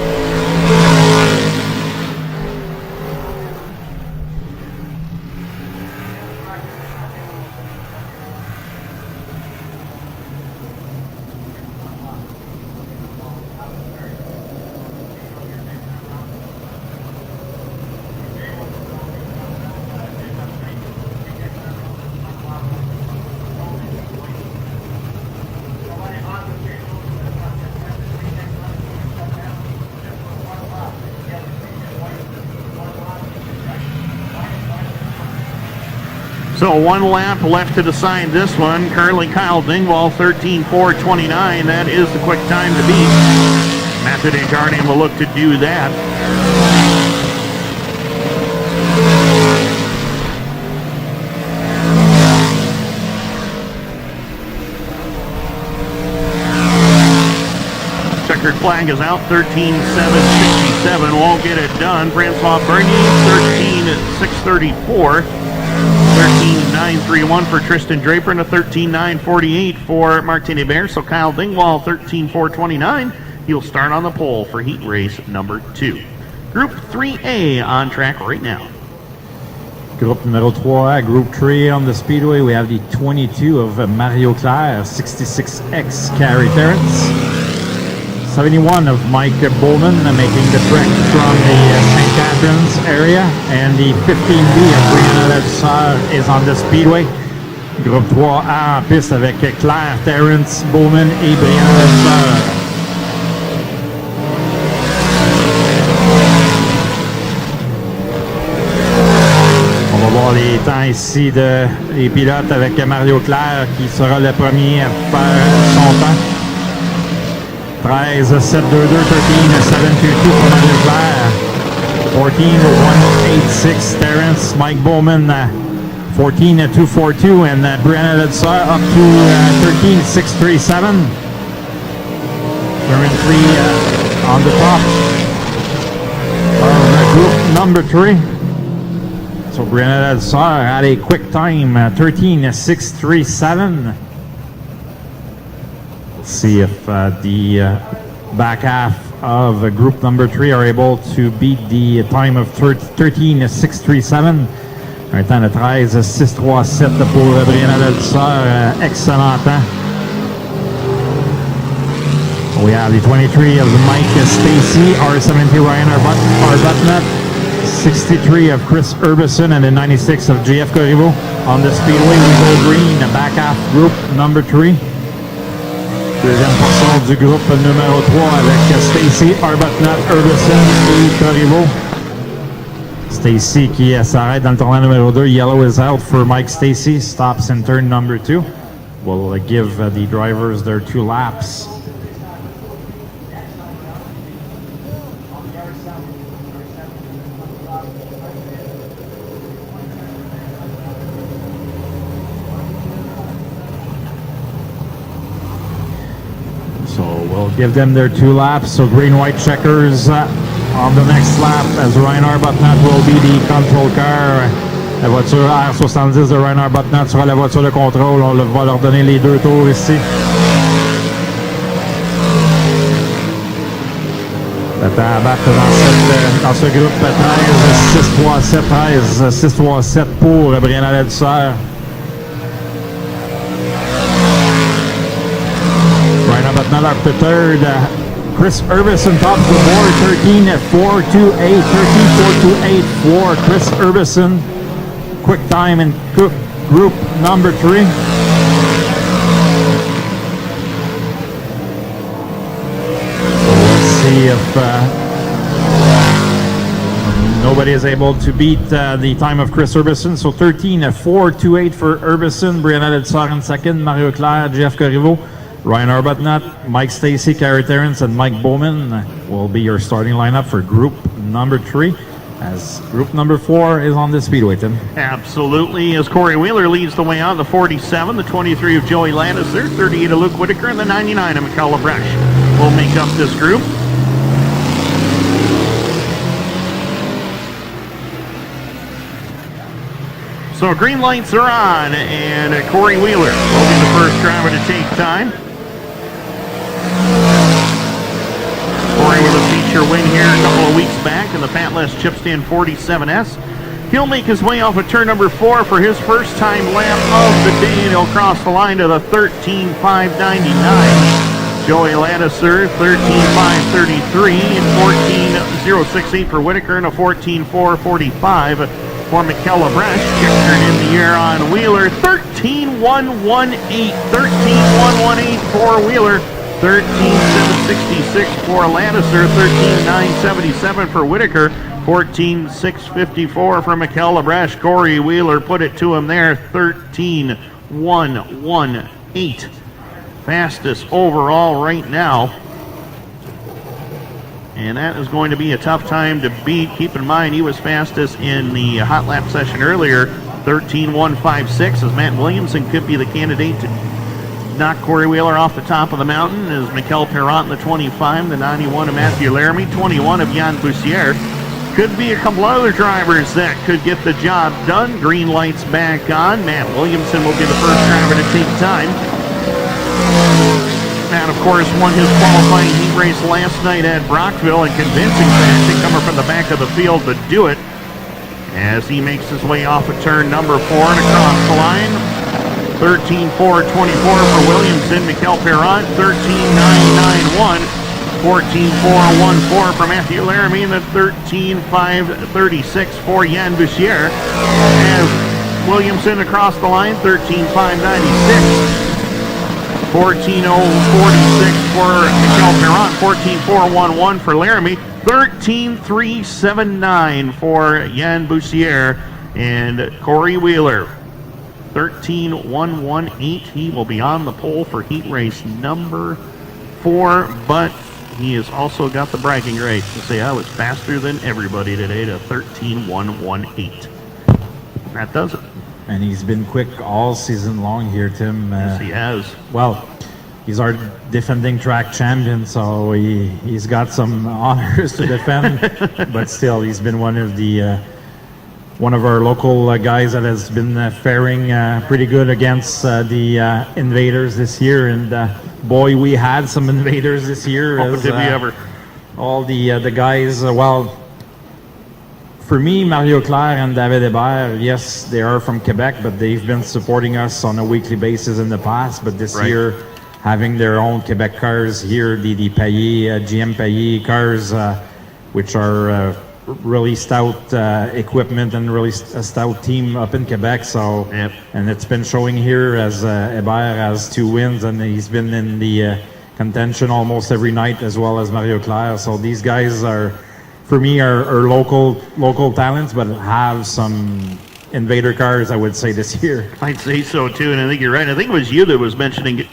So 1 lap left to decide this one. Currently Kyle Dingwall 13-4-29. That is the quick time to beat. Matthew Desjardins will look to do that. Checkered flag is out. 13-7-67. Won't get it done. Francois Bernier 13-6-34. 13-9-3-1 for Tristan Draper and a 13-9-48 for Martin Hébert. So Kyle Dingwall 13-4-29. He'll start on the pole for heat race number 2. Group 3A on track right now. Group numéro 3A, Group 3 on the speedway. We have the 22 of Mario Claire, 66X Carrie Terrence, 71 of Mike Bowman making the trek from the St. Catharines area, and the 15B of Brianna Dussart is on the speedway. Groupe 3A en piste avec Claire Terrence Bowman et Brianna Dussart. On va voir les temps ici des pilotes avec Mario Claire qui sera le premier à faire son temps. 13, 7, 2, 2, 13, 7, 2, 2 for Mario Claire. 14, 1, 8, 6, Terrence, Mike Bowman, 14, 2, 4, 2, and Brianna Dussart up to 13, 6, 3, 7. Currently on the top of group number 3. So Brianna Delsar had a quick time, 13:637. We'll see if the back half of group number 3 are able to beat the time of 13:637. Un temps de 13:637 pour Brianna Delsar. Excellent temps. We have the 23 of Mike Stacy, R70 Ryan Arbuthnot, 63 of Chris Urbison, and the 96 of JF Corriveau. On the speedway, we go green, back half group number 3. Deuxième portion du groupe numéro 3 avec Stacy, Arbuthnot, Urbison et Corriveau. Stacy qui s'arrête dans le tournant numéro 2. Yellow is out for Mike Stacy. Stops in turn number 2. We'll give the drivers their 2 laps. So we'll give them their 2 laps. So green-white checkers on the next lap as Ryan Arbuthnot will be the control car. La voiture R70 de Ryan Arbuthnot sera la voiture de contrôle. On va leur donner les 2 tours ici. Le temps à battre dans ce groupe 13, 6-3-7 pour Brianna Delsar. Arbuthnot up to third. Chris Urbison top of the board, 13:428. 13:428 for Chris Urbison. Quick time in group number 3. We'll see if nobody is able to beat the time of Chris Urbison. So 13:428 for Urbison. Brianna Delsar in second. Mario Claire, Jeff Corriveau. Ryan Arbuthnot, Mike Stacy, Carrie Terrence, and Mike Bowman will be your starting lineup for group number 3, as group number 4 is on the speedway, Tim. Absolutely, as Corey Wheeler leads the way on the 47, the 23 of Joey Lannister, 38 of Luke Whitaker, and the 99 of Michaela Bresch will make up this group. So green lights are on, and Corey Wheeler will be the first driver to take time. Corey with a feature win here a couple of weeks back in the Patless Chipstand 47S. He'll make his way off of turn number 4 for his first time lap of the day, and he'll cross the line to the 13.599. Joey Lannister, 13.533, and 14.068 for Whitaker, and a 14.445 for Michaela Bresch. Checkered in the air on Wheeler, 13.118. 13.118 for Wheeler. 13.766 for Lannister, 13.977 for Whitaker, 14.654 for Michaela Bresch. Corey Wheeler put it to him there, 13.118. Fastest overall right now. And that is going to be a tough time to beat. Keep in mind, he was fastest in the hot lap session earlier, 13.156, as Matt Williamson could be the candidate to knock Corey Wheeler off the top of the mountain, as Mikel Perrant in the 25, the 91 of Matthew Laramie, 21 of Jan Bussière. Could be a couple other drivers that could get the job done. Green lights back on. Matt Williamson will be the first driver to take time. Matt, of course, won his qualifying heat race last night at Brockville in convincing fashion, coming from the back of the field to do it, as he makes his way off of turn number 4 and across the line. 13.424 for Williamson. Mikel Perrant, 13.991. 14.414 for Matthew Laramie, and the 13.536 for Jan Bussière. As Williamson across the line, 13.596. 14.046 for Mikel Perrant. 14.411 for Laramie. 13.379 for Jan Bussière and Corey Wheeler. 13.118. He will be on the pole for heat race number 4, but he has also got the bragging rights to say I was faster than everybody today to 13.118. That does it. And he's been quick all season long here, Tim. Yes, he has. Well, he's our defending track champion, so he's got some honors to defend. But still, he's been one of our local guys that has been faring pretty good against the invaders this year. And boy, we had some invaders this year. Oh, did we ever? All the guys, well, for me, Mario Claire and David Hébert, yes, they are from Quebec, but they've been supporting us on a weekly basis in the past. But this year, having their own Quebec cars here, the Payet, GM Payet cars, which are really stout equipment and really a stout team up in Quebec. So, and it's been showing here as Hébert has 2 wins, and he's been in the contention almost every night, as well as Mario Claire. So these guys are, for me, are local talents, but have some invader cars, I would say, this year. I'd say so too, and I think you're right. I think it was you that was mentioning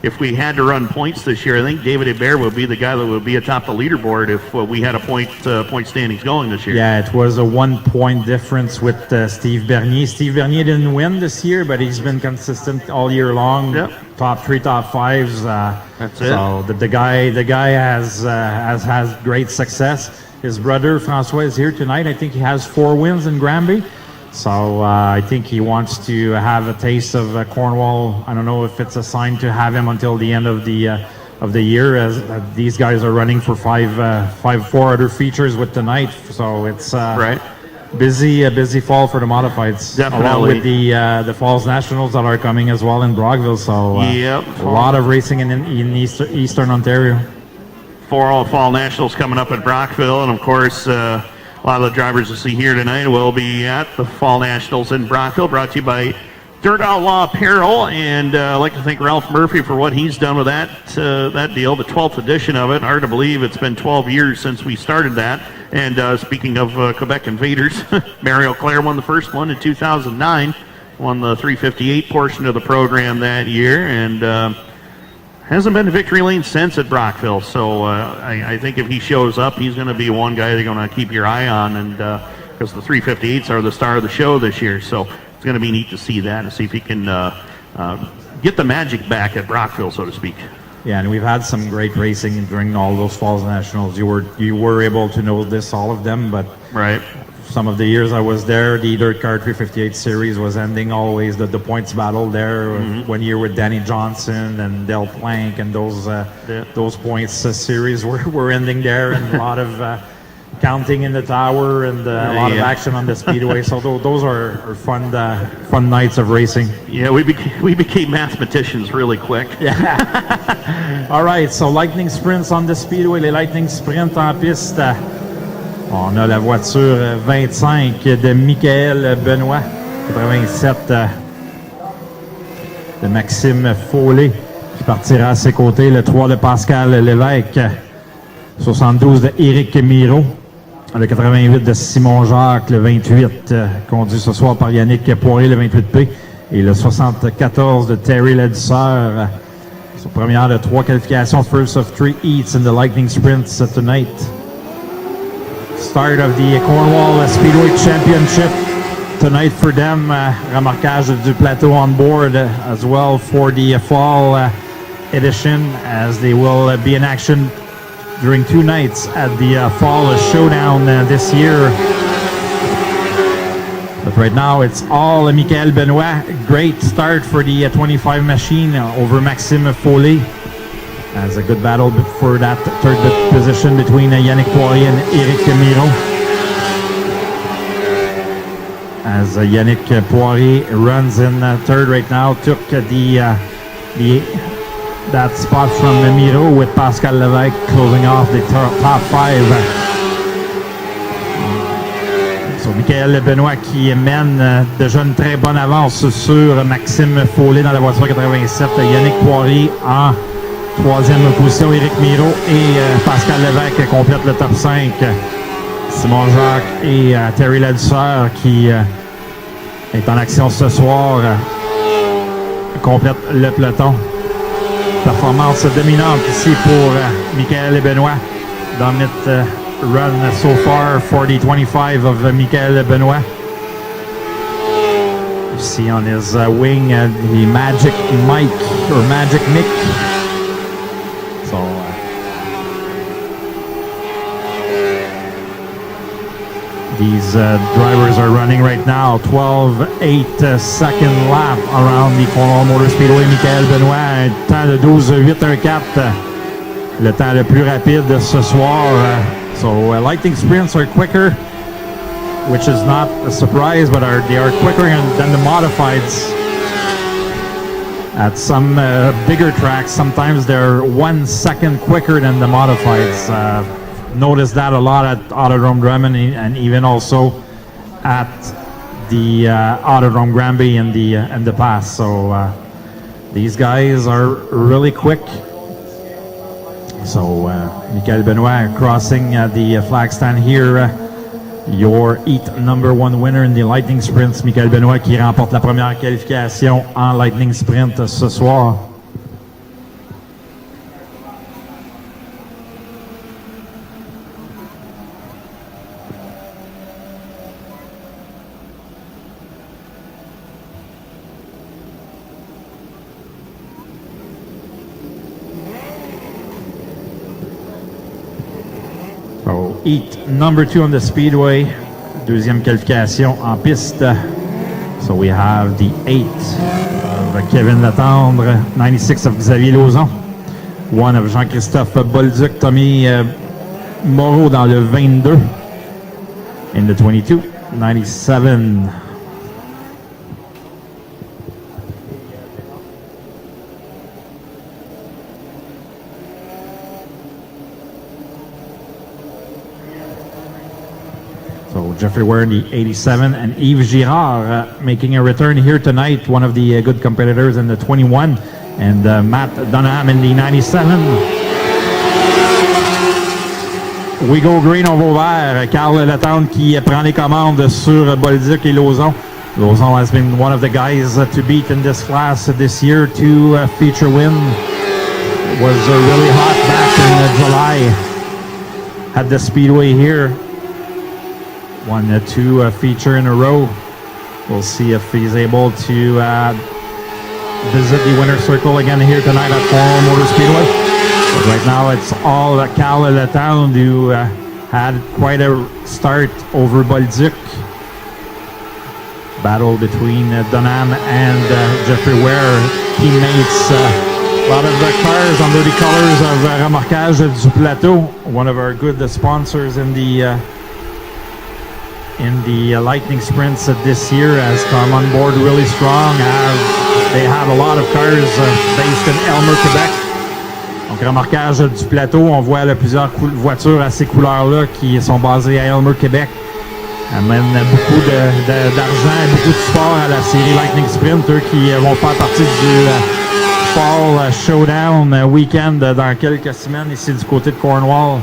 if we had to run points this year, I think David Hébert would be the guy that would be atop the leaderboard if we had a point standings going this year. Yeah, it was a 1 point difference with Steve Bernier. Steve Bernier didn't win this year, but he's been consistent all year long. Yep. Top 3, top 5s. That's it. So the guy has great success. His brother François is here tonight. I think he has 4 wins in Granby. So I think he wants to have a taste of Cornwall. I don't know if it's a sign to have him until the end of the year, as these guys are running for 4 other features with tonight. So it's a busy fall for the modifieds. Definitely. Along with the Falls Nationals that are coming as well in Brockville. So a lot of racing in Eastern Ontario. 4 Fall Nationals coming up at Brockville, and of course a lot of the drivers you see here tonight will be at the Fall Nationals in Brockville, brought to you by Dirt Outlaw Apparel, and I'd like to thank Ralph Murphy for what he's done with that deal, the 12th edition of it. Hard to believe it's been 12 years since we started that. And speaking of Quebec Invaders, Mario Claire won the first one in 2009, won the 358 portion of the program that year, and hasn't been to victory lane since at Brockville. So I think if he shows up, he's going to be one guy they're going to keep your eye on, and because the 358s are the star of the show this year. So it's going to be neat to see that and see if he can get the magic back at Brockville, so to speak. Yeah, and we've had some great racing during all those Falls Nationals. You were able to notice all of them, but some of the years I was there, the Dirt Car 358 series was ending always the points battle there. Mm-hmm. 1 year with Danny Johnson and Del Plank, and those points series were ending there, and a lot of counting in the tower and a lot of action on the speedway. So those are fun nights of racing. Yeah, we became mathematicians really quick. Yeah. All right, so Lightning Sprints on the speedway, les Lightning Sprints en piste. On a la voiture 25 de Michael Benoît, 87 de Maxime Follet, qui partira à ses côtés, le 3 de Pascal Lévesque, 72 de Éric Miro, le 88 de Simon Jacques, le 28 conduit ce soir par Yannick Poirier, le 28P, et le 74 de Terry Ledusser. Son première de 3 qualifications, first of 3 heats in the Lightning Sprints tonight. Start of the Cornwall Speedway Championship tonight for them. Remorquage du plateau on board as well for the fall edition, as they will be in action during 2 nights at the fall showdown this year. But right now it's all Michael Benoît. Great start for the 25 machine over Maxime Follet. As a good battle for that third position between Yannick Poirier and Éric Miro. As Yannick Poirier runs in third right now, took that spot from Miro, with Pascal Lévesque closing off the top 5. So Michael Benoît qui mène déjà une très bonne avance sur Maxime Follet dans la voiture 87. Yannick Poirier en 3e position, Éric Miro et Pascal Lévesque complètent le top 5. Simon Jacques et Terry Ledusser, qui est en action ce soir, complètent le peloton. Performance dominante ici pour Michael Benoît. Dominant run so far for the 25 of Michael Benoît. You see on his wing the Magic Mike. or Magic Mick. So these drivers are running right now 12.8 second lap around the Cornwall Motor Speedway. Michael Benoit, un temps de 12.814, le temps le plus rapide ce soir. So Lightning Sprints are quicker, which is not a surprise, but they are quicker than the modifieds. At some bigger tracks, sometimes they're 1 second quicker than the modifieds. Noticed that a lot at Autodrome Drummond and even also at the Autodrome Granby in the past. So these guys are really quick. So Michael Benoit crossing the flag stand here. Your heat number 1 winner in the Lightning Sprints, Michael Benoit, qui remporte la première qualification en Lightning Sprint ce soir. So, heat number 2 on the Speedway. Deuxième qualification en piste. So we have the 8 of Kevin Latendre, 96 of Xavier Lauzon, 1 of Jean-Christophe Bolduc, Tommy Moreau dans le 22. In the 22, 97. So Jeffrey Ware in the 87 and Yves Girard making a return here tonight, one of the good competitors in the 21, and Matt Dunham in the 97. We go green, on va vert. Carl Latendre qui prend les commandes sur Bolduc et Lauzon. Lauzon has been one of the guys to beat in this class this year. 2 feature win. Was really hot back in July at the Speedway here. 1-2 feature in a row. We'll see if he's able to visit the winner's circle again here tonight at Cornwall Motor Speedway. But right now it's all Carl Latendre who had quite a start over Bolduc. Battle between Dunham and Jeffrey Ware, teammates. A lot of cars under the colors of Remorquage du Plateau, one of our good sponsors in the Lightning Sprints this year, has come on board really strong. They have a lot of cars based in Elmer, Québec. Donc, Remorquage du Plateau, on voit là, plusieurs voitures à ces couleurs-là qui sont basées à Elmer, Québec. Amènent beaucoup d'argent et beaucoup de support à la série Lightning Sprint, eux qui vont faire partie du Fall Showdown Weekend dans quelques semaines ici du côté de Cornwall.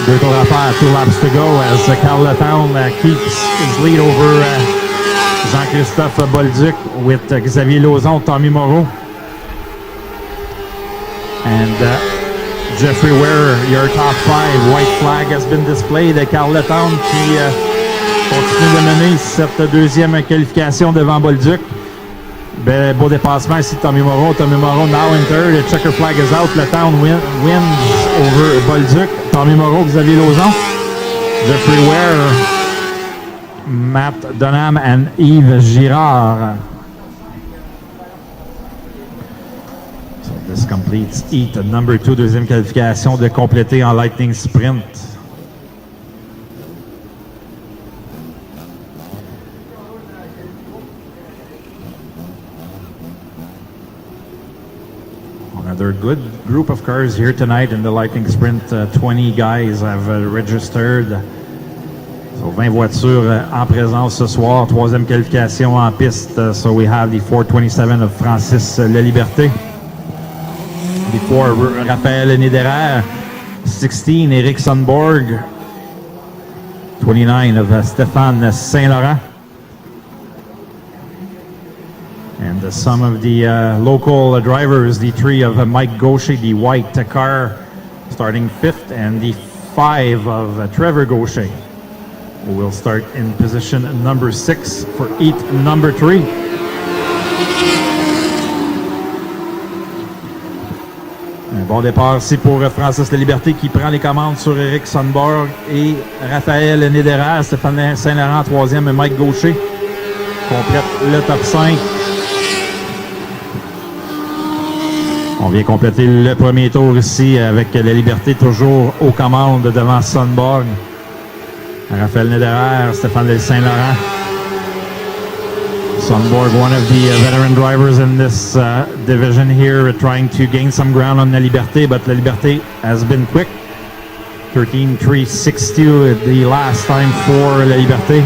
2 tours à faire, 2 laps to go as Carl Latendre keeps his lead over Jean-Christophe Bolduc with Xavier Lauzon, Tommy Moreau. And Jeffrey Ware, your top 5. White flag has been displayed. Carl Latendre qui continue de mener cette deuxième qualification devant Bolduc. Beau dépassement ici de Tommy Moreau. Tommy Moreau now in third. The checker flag is out. Latendre wins over Bolduc. Tommy Moreau, Xavier Lauzon. Jeffrey Ware, Matt Dunham and Yves Girard. So this completes heat number 2, deuxième qualification de compléter en Lightning Sprint. Another good group of cars here tonight in the Lightning Sprint. 20 guys have registered. So 20 voitures en présence ce soir. Troisième qualification en piste. So we have the 427 of Francis Laliberté. The 4 Raphaël Niederer. 16 Eric Sundborg. 29 of Stéphane Saint-Laurent. And some of the local drivers, the 3 of Mike Gaucher, the white car starting 5th, and the 5 of Trevor Gaucher. We'll start in position number 6 for heat number 3. Un bon départ ici pour Francis Laliberté qui prend les commandes sur Eric Sundborg et Raphaël Nédéra, Stéphane Saint-Laurent 3e et Mike Gaucher complète le top 5. On vient compléter le premier tour ici avec Laliberté toujours aux commandes devant Sundborg. Raphaël Nédéra, Stéphane Saint-Laurent. Sundborg, one of the veteran drivers in this division here, trying to gain some ground on La Liberté, but La Liberté has been quick. 13.362 the last time for La Liberté.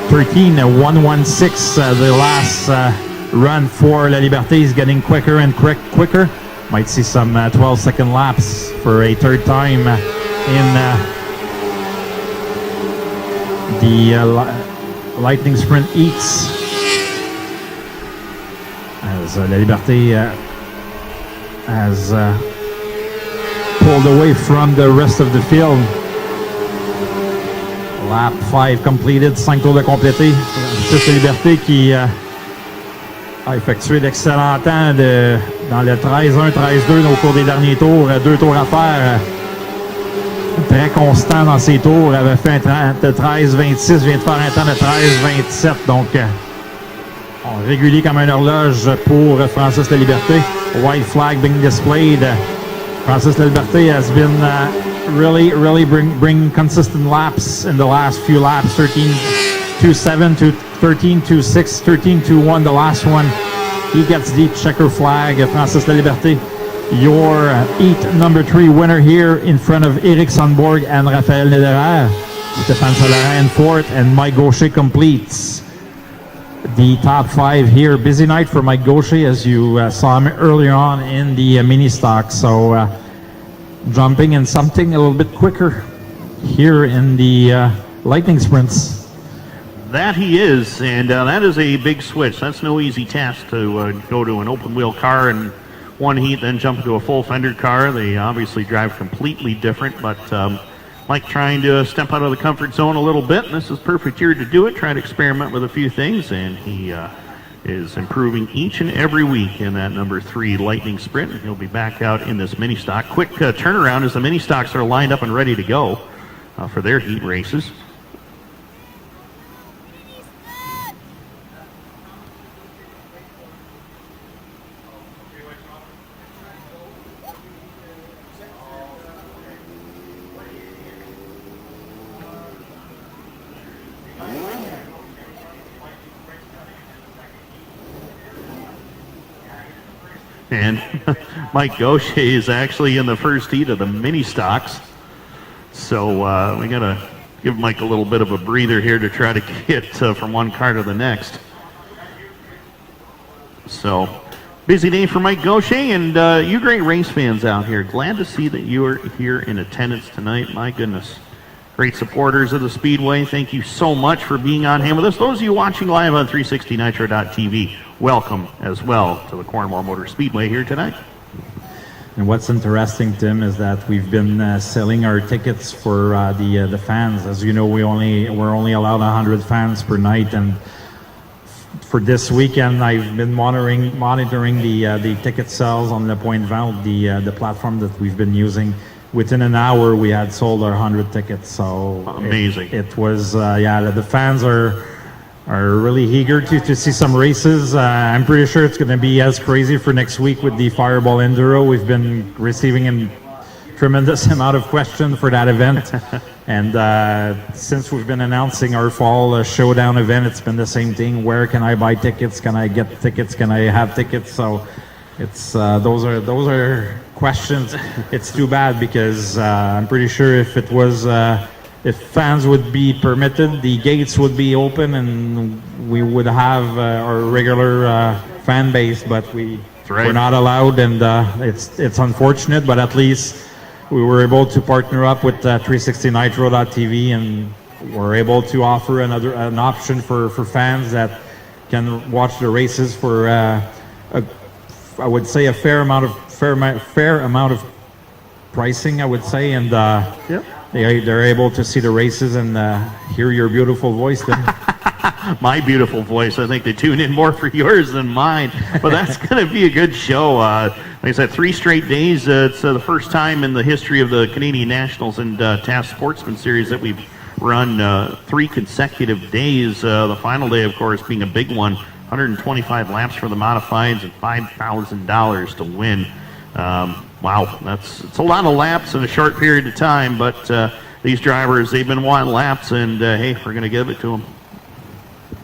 13.116 the last run for La Liberté. Is getting quicker and quicker. Might see some 12-second laps for a third time in the Lightning Sprint Heats, as La Liberté has pulled away from the rest of the field. Lap 5 completed, 5 tours de complété. C'est La Liberté qui a effectué d'excellents temps dans le 13-1, 13-2 au cours des derniers tours. 2 tours à faire. Très constant dans ses tours, avait fait un temps de 13-26, vient de faire un temps de 13-27, donc régulier comme une horloge pour Francis Laliberté. White flag being displayed. Francis Laliberté has been really bring consistent laps in the last few laps. 13-2-7 to 13-2-6, 13-2-1 the last one. He gets the checker flag. Francis Laliberté, your heat number 3 winner here in front of Eric Sundborg and Raphaël Nédéra. Stéphane Saint-Laurent in 4th, and Mike Gaucher completes the top 5 here. Busy night for Mike Gaucher, as you saw him earlier on in the mini stock. So jumping in something a little bit quicker here in the Lightning Sprints. That he is, and that is a big switch. That's no easy task to go to an open wheel car and one heat, then jump into a full fender car. They obviously drive completely different, but Mike trying to step out of the comfort zone a little bit, and this is perfect here to do it. Try to experiment with a few things, and he is improving each and every week in that number 3 Lightning Sprint. And he'll be back out in this mini stock. Quick turnaround as the mini stocks are lined up and ready to go for their heat races. And Mike Gaucher is actually in the first heat of the mini stocks. So we got to give Mike a little bit of a breather here to try to get from one car to the next. So busy day for Mike Gaucher, and you great race fans out here. Glad to see that you are here in attendance tonight. My goodness. Great supporters of the Speedway. Thank you so much for being on hand with us. Those of you watching live on 360nitro.tv, welcome as well to the Cornwall Motor Speedway here tonight. And what's interesting, Tim, is that we've been selling our tickets for the fans. As you know, we're only allowed 100 fans per night, and for this weekend, I've been monitoring the ticket sales on Le Point Vente, the platform that we've been using. Within an hour, we had sold our 100 tickets. So amazing! It was the fans are really eager to see some races. I'm pretty sure it's going to be as crazy for next week with the Fireball Enduro. We've been receiving a tremendous amount of questions for that event. And since we've been announcing our fall showdown event, it's been the same thing. Where can I buy tickets? Can I get tickets? Can I have tickets? So it's those are questions. It's too bad because I'm pretty sure if it was if fans would be permitted, the gates would be open and we would have our regular fan base, but we're not allowed, and it's unfortunate, but at least we were able to partner up with 360nitro.tv, and we're able to offer an option for fans that can watch the races for I would say a fair amount of pricing, I would say, and they're able to see the races and hear your beautiful voice then. My beautiful voice. I think they tune in more for yours than mine. But that's going to be a good show. Like I said, 3 straight days. It's the first time in the history of the Canadian Nationals and TAS Sportsman Series that we've run 3 consecutive days. The final day, of course, being a big one. 125 laps for the modifieds and $5,000 to win. Wow, it's a lot of laps in a short period of time. But these drivers, they've been wanting laps, and hey, we're going to give it to them.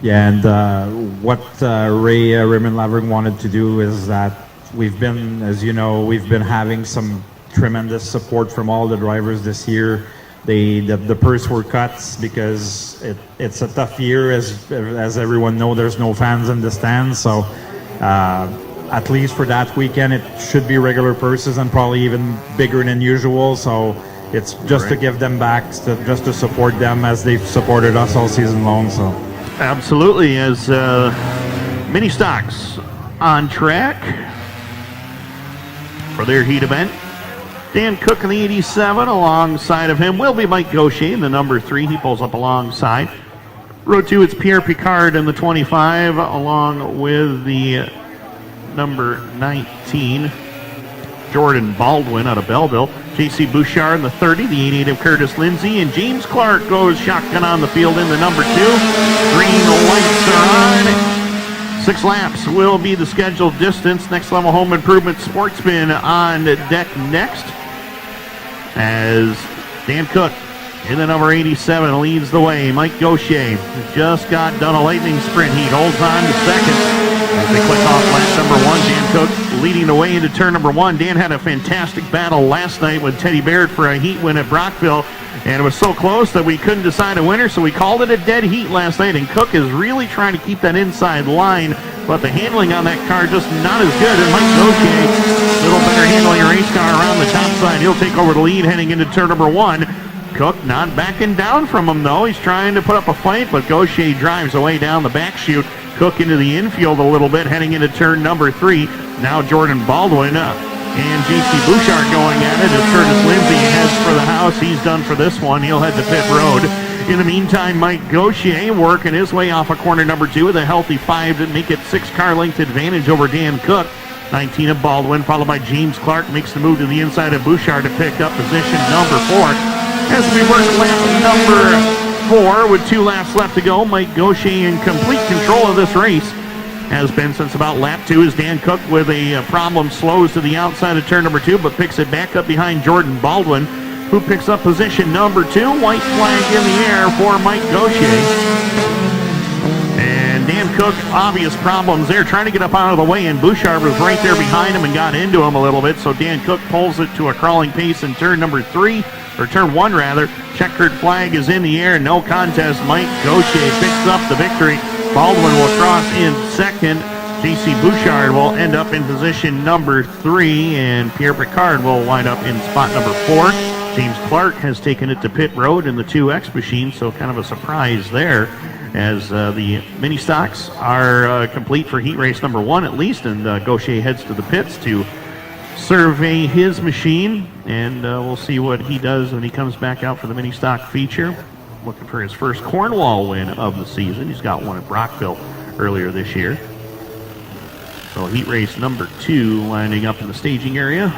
Yeah, and what Raymond Laverne wanted to do is that we've been, as you know, we've been having some tremendous support from all the drivers this year. The purse were cut because it's a tough year, as everyone knows. There's no fans in the stands, so at least for that weekend, it should be regular purses and probably even bigger than usual. So it's just to give them back, just to support them as they've supported us all season long. So. Absolutely, as mini stocks on track for their heat event. Dan Cook in the 87, alongside of him will be Mike Gaucher in the number 3. He pulls up alongside. Row 2, it's Pierre Picard in the 25, along with the number 19, Jordan Baldwin out of Belleville. J.C. Bouchard in the 30, the 88 of Curtis Lindsay, and James Clark goes shotgun on the field in the number 2. Green lights are on. 6 laps will be the scheduled distance. Next Level Home Improvement Sportsman on deck next, as Dan Cook in the number 87 leads the way. Mike Gaucher just got done a lightning sprint. He holds on to second. As they click off lap number 1, Dan Cook leading the way into turn number 1. Dan had a fantastic battle last night with Teddy Baird for a heat win at Brockville, and it was so close that we couldn't decide a winner, so we called it a dead heat last night, and Cook is really trying to keep that inside line, but the handling on that car just not as good, and Mike Gaucher, a little better handling a race car around the top side. He'll take over the lead heading into turn number 1. Cook not backing down from him, though. He's trying to put up a fight, but Gaucher drives away down the back chute. Cook into the infield a little bit, heading into turn number 3. Now Jordan Baldwin and J.C. Bouchard going at it as Curtis Lindsay heads for the house. He's done for this one. He'll head to pit road. In the meantime, Mike Gaucher working his way off of corner number 2 with a healthy 5 to make it 6-car length advantage over Dan Cook. 19 of Baldwin, followed by James Clark, makes the move to the inside of Bouchard to pick up position number 4. As we work lap number 4 with 2 laps left to go, Mike Gaucher in complete control of this race. Has been since about lap 2 as Dan Cook with a problem slows to the outside of turn number 2, but picks it back up behind Jordan Baldwin, who picks up position number 2. White flag in the air for Mike Gaucher. And Dan Cook, obvious problems there, trying to get up out of the way, and Bouchard was right there behind him and got into him a little bit, so Dan Cook pulls it to a crawling pace in turn number 3, or turn 1 rather. Checkered flag is in the air, no contest. Mike Gaucher picks up the victory. Baldwin will cross in second. J.C. Bouchard will end up in position number 3, and Pierre Picard will wind up in spot number 4. James Clark has taken it to pit road in the 2X machine, so kind of a surprise there, as the mini stocks are complete for heat race number 1 at least, and Gaucher heads to the pits to survey his machine, and we'll see what he does when he comes back out for the mini stock feature. Looking for his first Cornwall win of the season. He's got one at Brockville earlier this year. So heat race number 2 lining up in the staging area.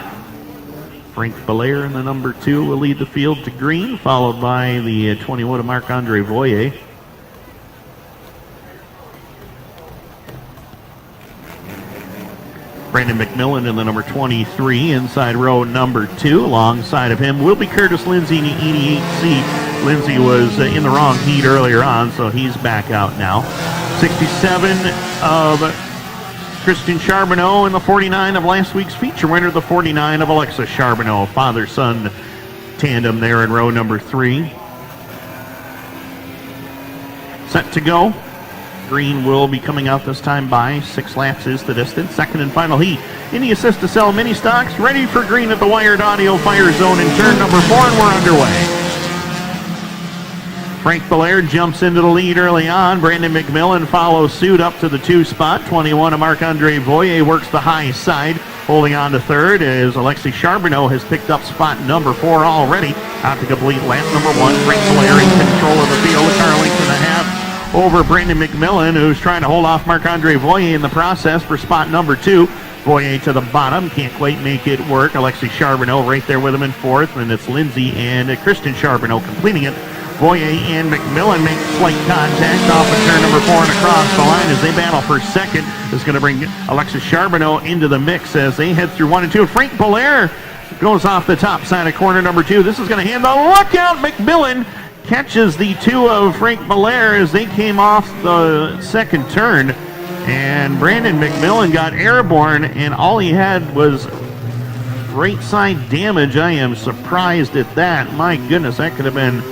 Frank Belair in the number 2 will lead the field to green, followed by the 21 of Marc-Andre Voyer. Brandon McMillan in the number 23, inside row number 2. Alongside of him will be Curtis Lindsay in the 88C. Lindsay was in the wrong heat earlier on, so he's back out now. 67 of Christian Charbonneau in the 49 of last week's feature winner, the 49 of Alexa Charbonneau. Father-son tandem there in row number 3. Set to go. Green will be coming out this time by 6 laps is the distance. Second and final heat in the Assist to Sell mini stocks. Ready for green at the Wired Audio Fire Zone in turn number 4, and we're underway. Frank Belair jumps into the lead early on. Brandon McMillan follows suit up to the 2 spot. 21 of Marc-Andre Voyer works the high side. Holding on to third is Alexis Charbonneau, has picked up spot number 4 already. Out to complete lap number 1. Frank Blair in control of the field. A car length and a half over Brandon McMillan, who's trying to hold off Marc-Andre Voyer in the process for spot number 2. Voyer to the bottom, can't quite make it work. Alexis Charbonneau right there with him in 4th, and it's Lindsay and Christian Charbonneau completing it. Voyer and McMillan make slight contact off of turn number 4 and across the line as they battle for second. Is going to bring Alexis Charbonneau into the mix as they head through 1 and 2. Frank Belair goes off the top side of corner number 2. This is going to hand the look out. McMillan catches the 2 of Frank Belair as they came off the second turn. And Brandon McMillan got airborne, and all he had was right side damage. I am surprised at that. My goodness, that could have been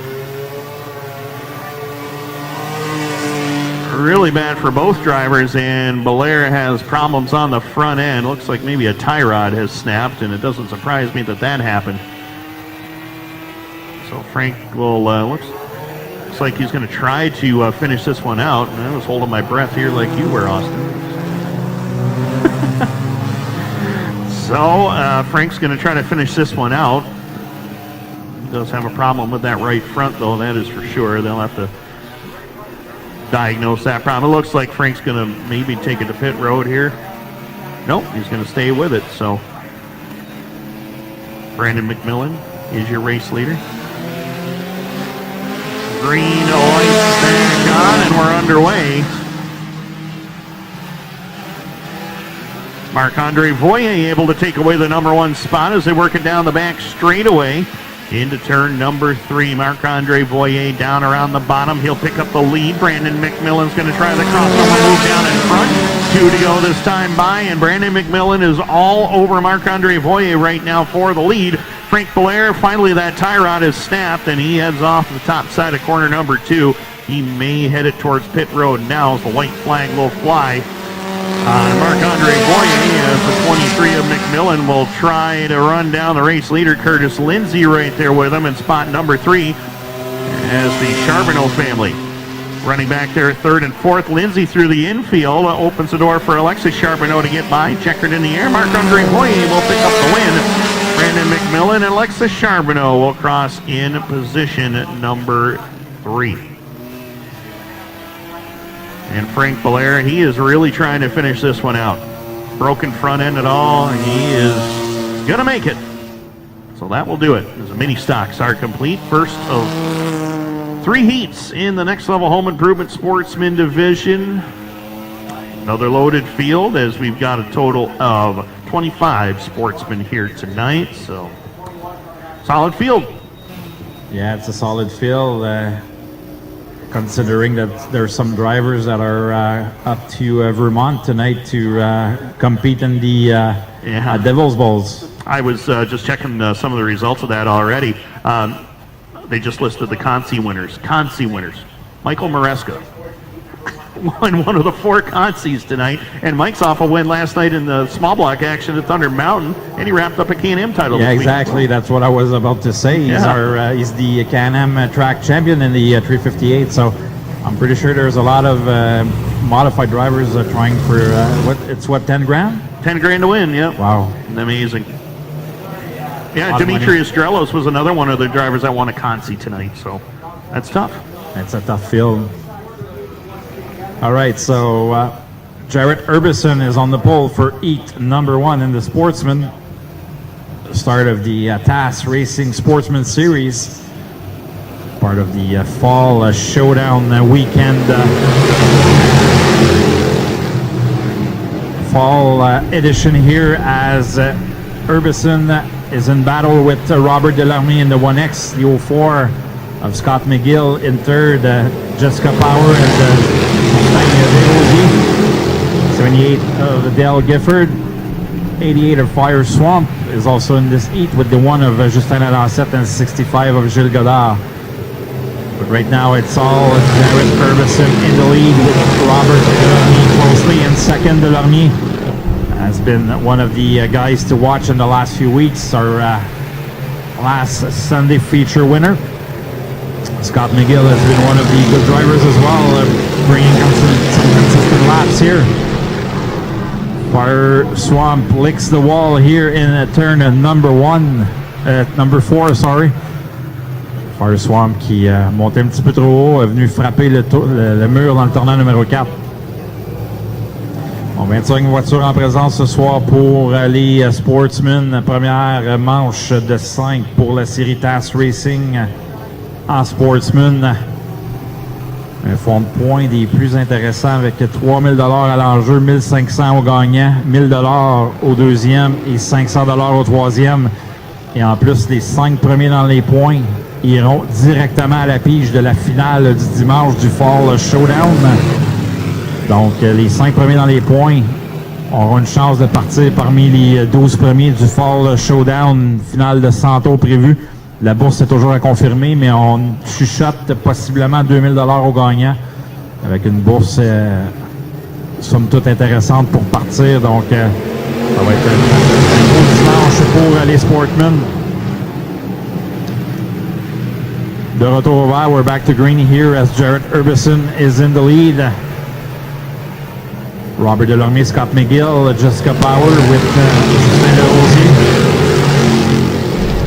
really bad for both drivers, and Belair has problems on the front end. Looks like maybe a tie rod has snapped, and it doesn't surprise me that that happened. So Frank will, looks like he's going to try to finish this one out. And I was holding my breath here like you were, Austin. So Frank's going to try to finish this one out. He does have a problem with that right front, though, that is for sure. They'll have to diagnose that problem. It looks like Frank's going to maybe take it to pit road here. Nope, he's going to stay with it. So Brandon McMillan is your race leader. Green lights back on, and we're underway. Marc-Andre Voyer able to take away the number 1 spot as they work it down the back straightaway into turn number 3. Marc-Andre Voyer down around the bottom. He'll pick up the lead. Brandon McMillan's going to try the crossover move down in front. 2 to go this time by, and Brandon McMillan is all over Marc-Andre Voyer right now for the lead. Frank Belair, finally that tie rod is snapped, and he heads off the top side of corner number 2. He may head it towards pit road now as the white flag will fly. Marc-Andre Voyer, as the 23 of McMillan, will try to run down the race leader, Curtis Lindsay, right there with him in spot number 3 as the Charbonneau family. Running back there, 3rd and 4th. Lindsay through the infield opens the door for Alexis Charbonneau to get by. Checkered in the air. Marc-Andre Voyer will pick up the win. Brandon McMillan and Alexis Charbonneau will cross in position number 3. And Frank Belair, he is really trying to finish this one out. Broken front end at all, and he is going to make it. So that will do it. As the mini stocks are complete. First of 3 heats in the Next Level Home Improvement Sportsman division. Another loaded field as we've got a total of 25 sportsmen here tonight. So solid field. Yeah, it's a solid field. Considering that there's some drivers that are up to Vermont tonight to compete in the Devil's Bowls. I was just checking some of the results of that already. They just listed the Consi winners. Michael Maresca won one of the 4 Consis tonight, and Mike's off a win last night in the small block action at Thunder Mountain, and he wrapped up a Can-Am title. Yeah, this exactly. week. That's what I was about to say. He's the Can-Am track champion in the 358. So I'm pretty sure there's a lot of modified drivers trying for 10 grand? 10 grand to win. Yep. Wow, amazing. Yeah, Demetrius Drelos was another one of the drivers that won a Consi tonight. So that's tough. It's a tough field. All right, so Jarrett Urbison is on the pole for heat number 1 in the Sportsman. The start of the TAS Racing Sportsman Series. Part of the fall showdown weekend. Fall edition here as Urbison is in battle with Robert Delarmy in the 1X, the 04 of Scott McGill in 3rd, Jessica Power and 78 of Dale Gifford, 88 of Fire Swamp is also in this heat with the 1 of Justin Alancette and 65 of Gilles Godard. But right now it's all Jarrett Urbison in the lead with Robert Delarmy closely in 2nd. Delarmy has been one of the guys to watch in the last few weeks, our last Sunday feature winner. Scott McGill has been one of the good drivers as well, bringing some consistent laps here. Fire Swamp licks the wall here in turn number 4, sorry. Fire Swamp qui montait un petit peu trop haut, est venu frapper le mur dans le tournant numéro 4. On 25 voitures en présence ce soir pour les Sportsman. Première manche de 5 pour la série TAS Racing en Sportsman. Un fonds de points des plus intéressants avec 3 000 $ à l'enjeu, 1 500 au gagnant, 1 000 $ au deuxième et 500 $ au troisième. Et en plus, les 5 premiers dans les points iront directement à la pige de la finale du dimanche du Fall Showdown. Donc, les 5 premiers dans les points auront une chance de partir parmi les 12 premiers du Fall Showdown, finale de 100 tours prévue. La bourse est toujours à confirmer, mais on chuchote possiblement 2 000 $ au gagnant, avec une bourse somme toute intéressante pour partir. Donc, ça va être un beau dimanche pour les Sportmen. De retour au vert, we're back to green here as Jared Urbison is in the lead. Robert Delorme, Scott McGill, Jessica Bauer with Justin Rosier.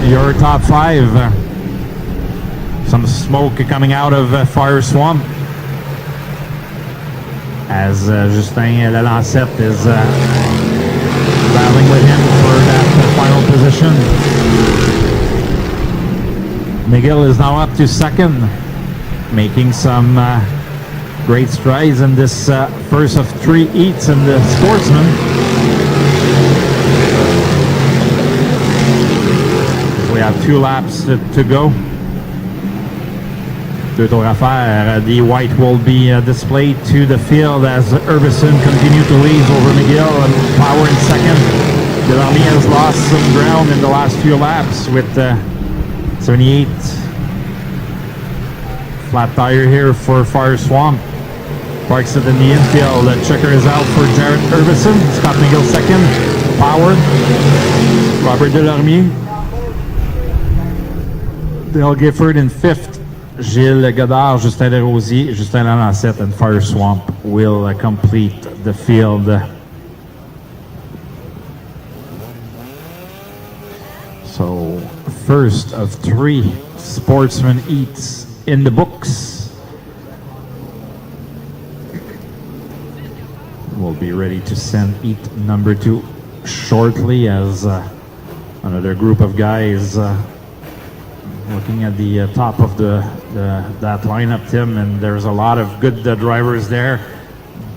Your top 5. Some smoke coming out of Fire Swamp as Justin Lalancette is battling with him for that final position. McGill is now up to second, making some great strides in this first of 3 heats in the Sportsman. We have 2 laps to go. 2 tours à faire. The white will be displayed to the field as Urbison continues to lead over McGill and Power in second. Delorme has lost some ground in the last few laps with 78. Flat tire here for Fire Swamp. Parks it in the infield. The checker is out for Jared Urbison. Scott McGill second. Power. Robert Delorme. Dale Gifford in 5th. Gilles Godard, Justin Desrosiers, Justin Lalancette, and Fire Swamp will complete the field. So, first of 3 Sportsman heats in the books. We'll be ready to send heat number 2 shortly as another group of guys looking at the top of that lineup, Tim, and there's a lot of good drivers there.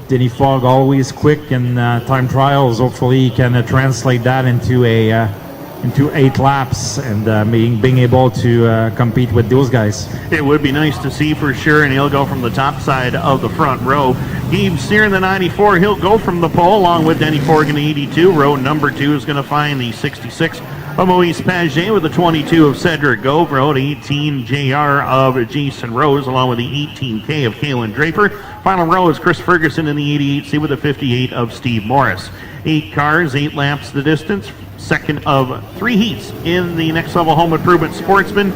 Denny Fogg always quick in time trials. Hopefully he can translate that into 8 laps and being able to compete with those guys. It would be nice to see for sure, and he'll go from the top side of the front row. Gabe Sear in the 94, he'll go from the pole along with Denny Fogg in the 82. Row number 2 is going to find the 66 of Moise Paget with the 22 of Cedric Gove. Row 18 JR of Jason Rose along with the 18K of Kalen Draper. Final row is Chris Ferguson in the 88C with the 58 of Steve Morris. 8 cars, 8 laps the distance. Second of 3 heats in the Next Level Home Improvement Sportsman.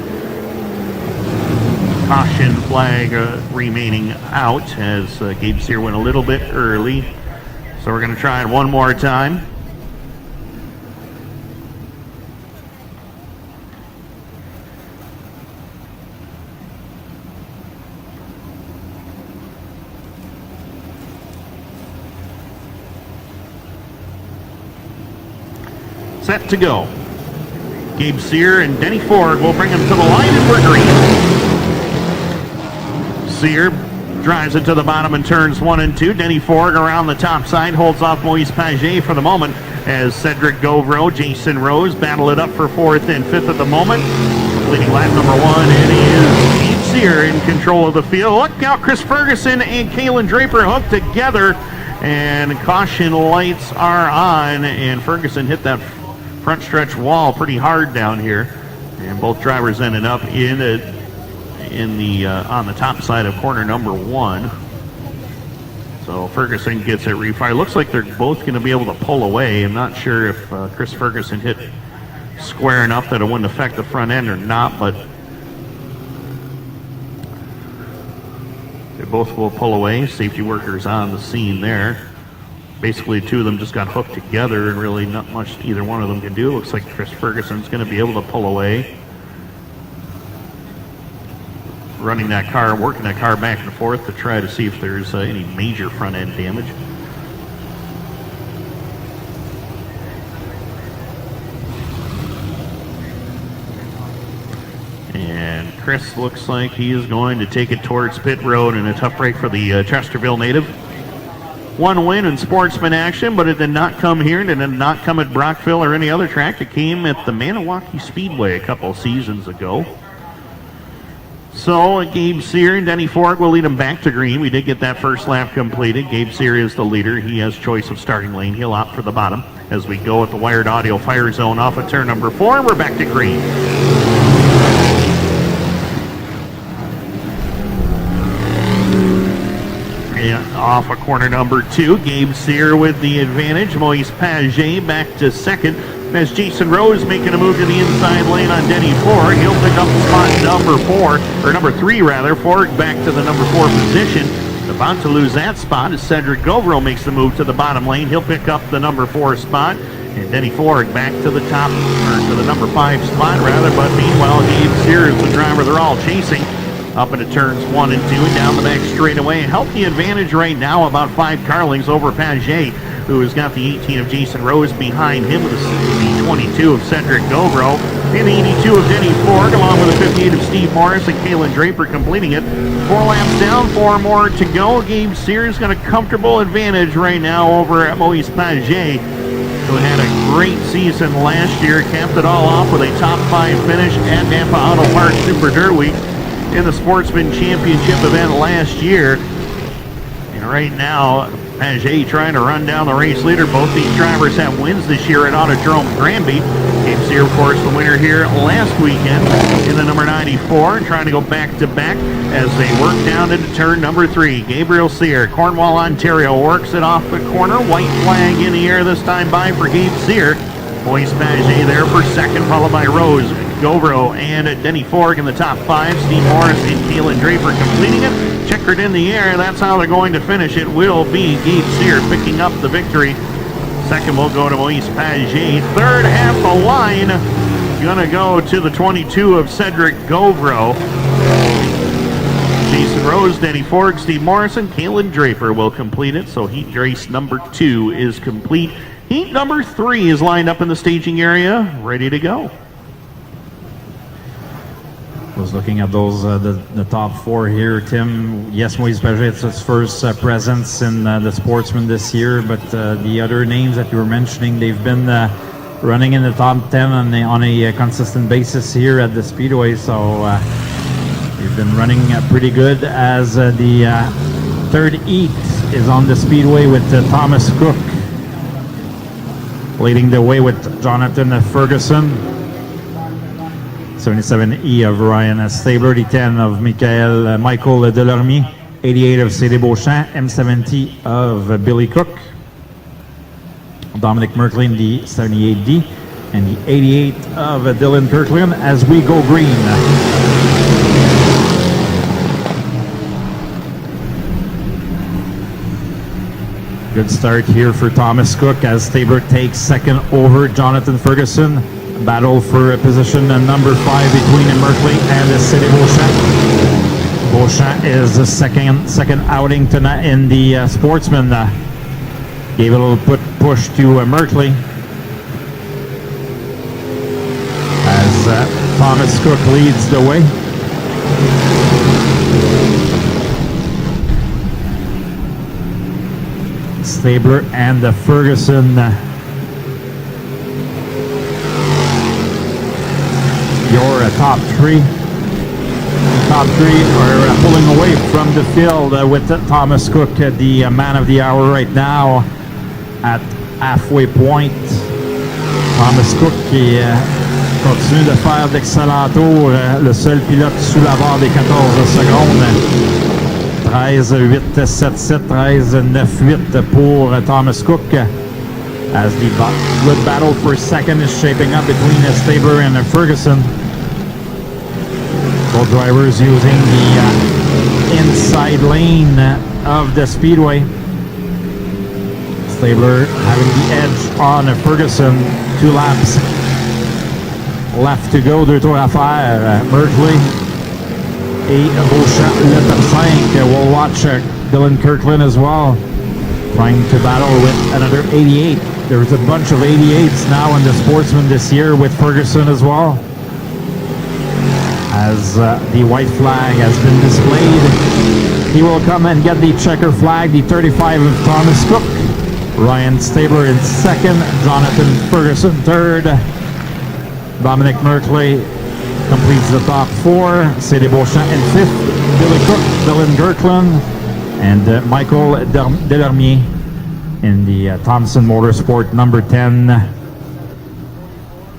Caution flag remaining out as Gabe Sear went a little bit early. So we're going to try it one more time. Set to go. Gabe Sear and Denny Ford will bring him to the line and we're green. Sear drives it to the bottom in turns 1 and 2. Denny Ford around the top side holds off Moise Paget for the moment as Cedric Govro, Jason Rose battle it up for 4th and 5th at the moment. Leading lap number 1 and is Gabe Sear in control of the field. Look out, Chris Ferguson and Kalen Draper hooked together and caution lights are on and Ferguson hit that front stretch wall pretty hard down here, and both drivers ended up in the on the top side of corner number 1. So Ferguson gets it refired. Looks like they're both going to be able to pull away. I'm not sure if Chris Ferguson hit square enough that it wouldn't affect the front end or not, but they both will pull away. Safety workers on the scene there. basically the two of them just got hooked together and really not much either one of them can do. Looks like Chris Ferguson's going to be able to pull away. Running that car, working that car back and forth to try to see if there's any major front end damage. And Chris looks like he is going to take it towards pit road in a tough break for the Chesterville native. One win in Sportsman action, but it did not come here. It did not come at Brockville or any other track. It came at the Maniwaki Speedway a couple seasons ago. So Gabe Sear and Denny Ford will lead him back to green. We did get that first lap completed. Gabe Sear is the leader. He has choice of starting lane. He'll opt for the bottom as we go at the wired audio fire zone off of turn number 4. We're back to green. And off of corner number 2, Gabe Sear with the advantage. Moise Paget back to second. As Jason Rose making a move to the inside lane on Denny Ford. He'll pick up spot number 3 rather. Ford back to the number 4 position. About to lose that spot as Cedric Goverill makes the move to the bottom lane. He'll pick up the number 4 spot. And Denny Ford back to the top, or to the number 5 spot rather. But meanwhile, Gabe Sear is the driver they're all chasing. Up into turns 1 and 2 and down the back straightaway. Healthy advantage right now, about 5 car lengths over Paget, who has got the 18 of Jason Rose behind him with the 22 of Cedric Goverill, and the 82 of Denny Ford, along with the 58 of Steve Morris and Kalen Draper completing it. 4 laps down, 4 more to go. Gabe Sears got a comfortable advantage right now over at Moise Paget, who had a great season last year, capped it all off with a top 5 finish at Napa Auto Parts Super Dirt Week in the Sportsman Championship event last year. And right now, Paget trying to run down the race leader. Both these drivers have wins this year at Autodrome Granby. Gabe Sear, of course, the winner here last weekend in the number 94, trying to go back-to-back as they work down into turn number 3. Gabriel Sear, Cornwall, Ontario, works it off the corner. White flag in the air this time by for Gabe Sear. Moise Paget there for second, followed by Rose, Goverill, and Denny Ford in the top 5. Steve Morris and Kalen Draper completing it. Checkered in the air, that's how they're going to finish. It will be Gabe Sear picking up the victory. Second will go to Moise Paget. Third, half the line, gonna go to the 22 of Cedric Goverill. Jason Rose, Denny Ford, Steve Morrison, Kalen Draper will complete it. So heat race number 2 is complete. Heat number 3 is lined up in the staging area, ready to go. Was looking at those the top 4 here, Tim. Yes, Moise Paget, it's his first presence in the Sportsman this year, but the other names that you were mentioning, they've been running in the top 10 on a consistent basis here at the Speedway, so they've been running pretty good as the third heat is on the Speedway with Thomas Cook leading the way with Jonathan Ferguson. 77E of Ryan Stabler, the 10 of Michael Delormier, 88 of C.D. Beauchamp, M70 of Billy Cook, Dominic Merklin, the 78D, and the 88 of Dylan Kirkland as we go green. Good start here for Thomas Cook as Stabler takes second over Jonathan Ferguson. Battle for position number 5 between Merkley and C.D. Beauchamp. Beauchamp is the second outing tonight in the Sportsman. Gave a little push to Merkley as Thomas Cook leads the way. Stabler and Ferguson your top 3. Top 3 are pulling away from the field with Thomas Cook, the man of the hour right now at halfway point. Thomas Cook qui continue de faire d'excellents tours, le seul pilote sous la barre des 14 secondes. 13-8-7-7, 13-9-8 pour Thomas Cook. As the good battle for second is shaping up between Stabler and Ferguson. Both drivers using the inside lane of the Speedway. Stabler having the edge on Ferguson. 2 laps left to go, 2 tours à faire. Merkley et Beauchamp, le top 5. We'll watch Dylan Kirkland as well, trying to battle with another 88. There's a bunch of 88s now in the Sportsman this year with Ferguson as well. As the white flag has been displayed, he will come and get the checker flag, the 35 of Thomas Cook. Ryan Stabler in second, Jonathan Ferguson third. Dominic Merkley completes the top 4. C.D. Beauchamp in fifth. Billy Cook, Dylan Kirkland, and Michael Delarmier in the Thompson Motorsport number 10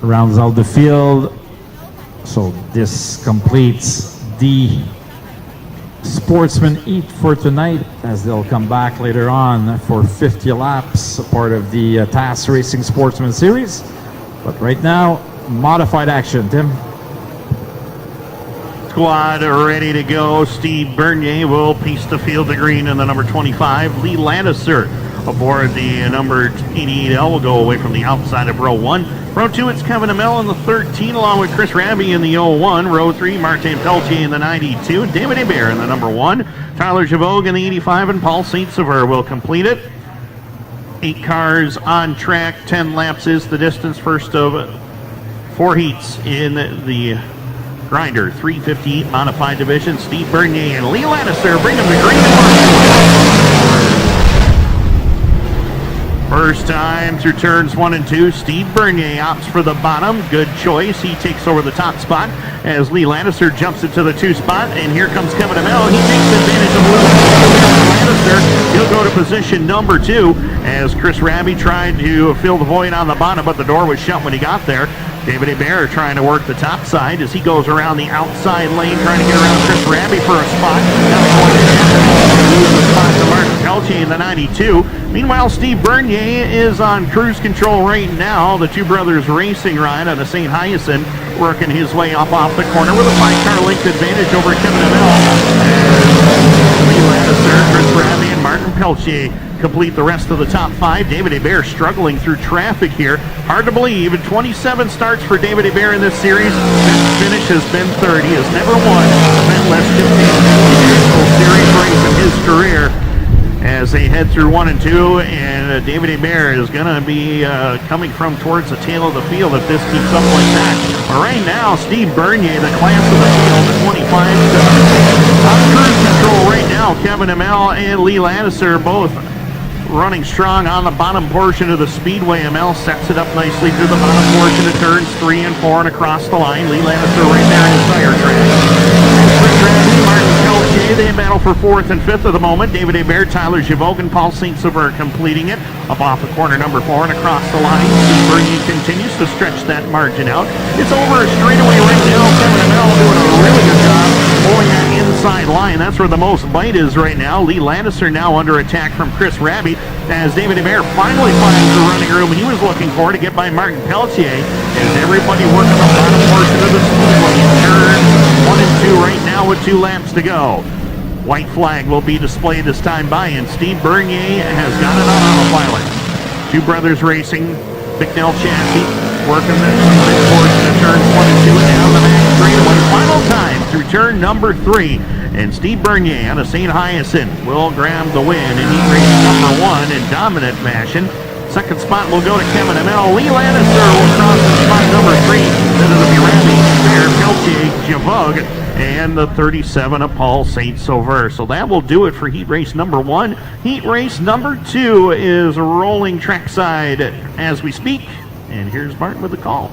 rounds out the field. So this completes the Sportsman Heat for tonight, as they'll come back later on for 50 laps, part of the TAS Racing Sportsman Series. But right now, modified action, Tim. Squad ready to go. Steve Bernier will piece the field to green in the number 25. Lee Lannister aboard the number 88L will go away from the outside of row 1. Row 2, it's Kevin Amell in the 13, along with Chris Raby in the 01. Row 3, Martin Pelletier in the 92. David Hebert in the number 1. Tyler Javogue in the 85, and Paul Saint-Sever will complete it. 8 cars on track, 10 laps is the distance. First of 4 heats in the Grinder 358 modified division. Steve Bernier and Lee Lannister bring them to green and mark. First time through turns 1 and 2, Steve Bernier opts for the bottom. Good choice. He takes over the top spot as Lee Lannister jumps into the 2 spot. And here comes Kevin Amell. He takes advantage of Lannister. He'll go to position number 2 as Chris Raby tried to fill the void on the bottom, but the door was shut when he got there. David Hebert trying to work the top side as he goes around the outside lane, trying to get around Chris Raby for a spot. Now going to lose the spot to Martin Pelletier in the 92. Meanwhile, Steve Bernier is on cruise control right now. The 2 brothers racing ride on the St. Hyacinth, working his way up off the corner with a 5-car length advantage over Kevin Amell. Lee Lannister, Chris Raby, and Martin Pelletier complete the rest of the top 5. David Hebert struggling through traffic here. Hard to believe. 27 starts for David Hebert in this series. Best finish has been 30. Has never won event less series race in his career. As they head through 1 and 2, and David Hebert is going to be coming from towards the tail of the field if this keeps up like that. But right now, Steve Bernier, the class of the field, the 25, on cruise control right now. Kevin Amell and Lee Lannister both running strong on the bottom portion of the speedway. Amell sets it up nicely through the bottom portion of turns 3 and 4 and across the line. Lee Lannister right there in his tire track. Martin Pelletier, they battle for 4th and 5th at the moment. David Hebert, Tyler Javogue, and Paul Saint-Sever completing it. Up off the corner number 4 and across the line. Steve Bernier continues to stretch that margin out. It's over a straightaway right now. Kevin Amell doing a really good job pulling that inside line. That's where the most bite is right now. Lee Lannister now under attack from Chris Raby as David Hebert finally finds the running room he was looking for to get by Martin Pelletier. As everybody working the bottom portion of the speedway. Turn 1 and 2 right now with 2 laps to go. White flag will be displayed this time by, and Steve Bernier has got it on autopilot. 2 brothers racing, Bicknell chassis, working the portion of turns 1 and 2 and down the back straightaway. Final time through turn number 3. And Steve Bernier on a St. Hyacinth will grab the win in heat race number 1 in dominant fashion. Second spot will go to Kevin Amell. Lee Lannister will cross the spot number 3. Then it'll be Raby, Bear, Pelletier, Javogue, and the 37 of Paul Saint-Sever. So that will do it for heat race number 1. Heat race number 2 is rolling trackside as we speak. And here's Martin with the call.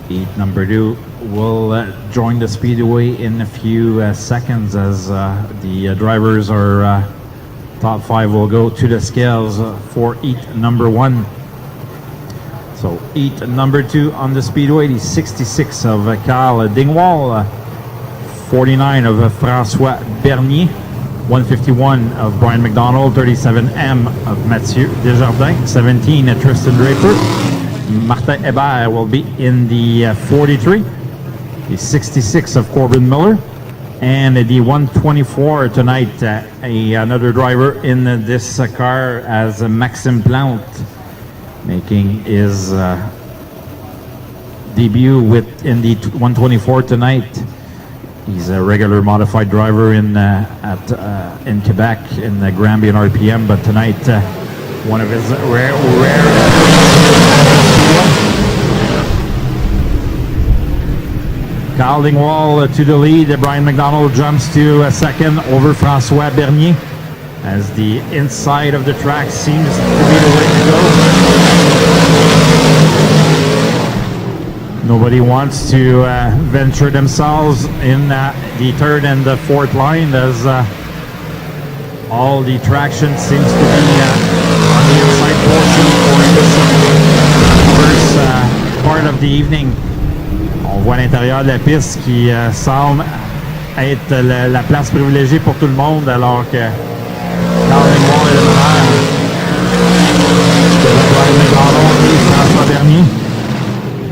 Heat number 2 will join the speedway in a few seconds as the drivers are top 5 will go to the scales for heat number 1. So heat number 2 on the speedway, the 66 of Carl Dingwall, 49 of François Bernier, 151 of Brian McDonald, 37M of Mathieu Desjardins, 17 Tristan Draper. Martin Hebert will be in the 43, the 66 of Corbin Miller, And the 124 tonight, another driver in this car as Maxime Plante, making his debut in the 124 tonight. He's a regular modified driver in Quebec in the Granby and RPM, but tonight one of his rare. Carl Dingwall to the lead. Brian McDonald jumps to a second over François Bernier as the inside of the track seems to be the way to go. Nobody wants to venture themselves in the third and the fourth line as all the traction seems to be on the inside portion for this first part of the evening. On voit l'intérieur de la piste qui semble être la place privilégiée pour tout le monde alors que Carl Dingwall est le meneur. Brian McDonald et François Bernier.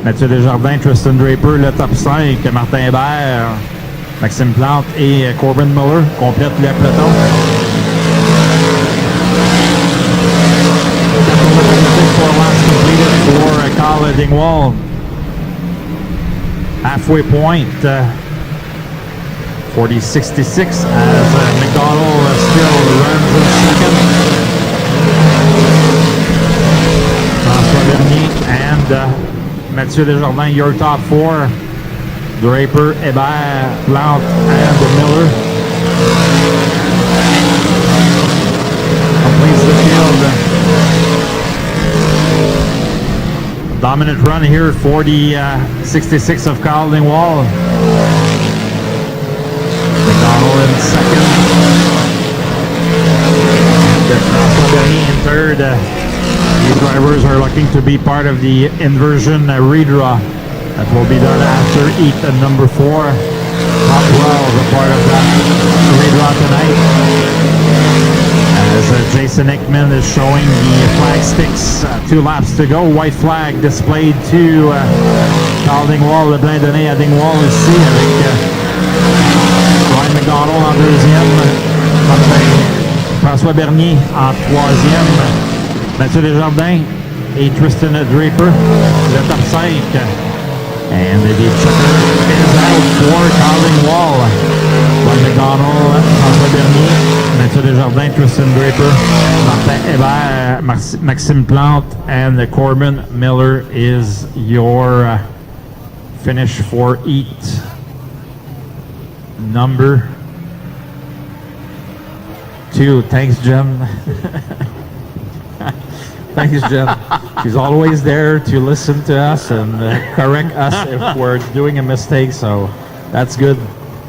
Mathieu Desjardins, Tristan Draper, le top 5, Martin Hébert, Maxime Plante et Corbin Miller complètent le peloton. For laps completed for Carl Dingwall. Halfway point, 40-66 as McDonald still runs in second. François Bernier and Mathieu Desjardins, your top four. Draper, Hébert, Plante, and Miller. Completes the field. Dominant run here for the 66 of Carl Dingwall. McDonald in second. And François Bernier in third. These drivers are looking to be part of the inversion redraw that will be done after heat number 4. Top 12 a part of that redraw tonight. As Jason Hickman is showing the flag sticks, 2 laps to go. White flag displayed to Carl Dingwall, le plein donné à Dingwall ici avec Brian McDonald en deuxième, François Bernier en troisième, Mathieu Desjardins et Tristan Draper, le top 5. And the checker is out for Carl Dingwall. Brian McDonald, François Bernier, Mathieu Desjardins, Tristan Draper, Martin Hébert, Maxime Plante, and the Corbin Miller is your finish for heat number 2. Thanks, Jen. Thanks, Jen. She's always there to listen to us and correct us if we're doing a mistake, so that's good.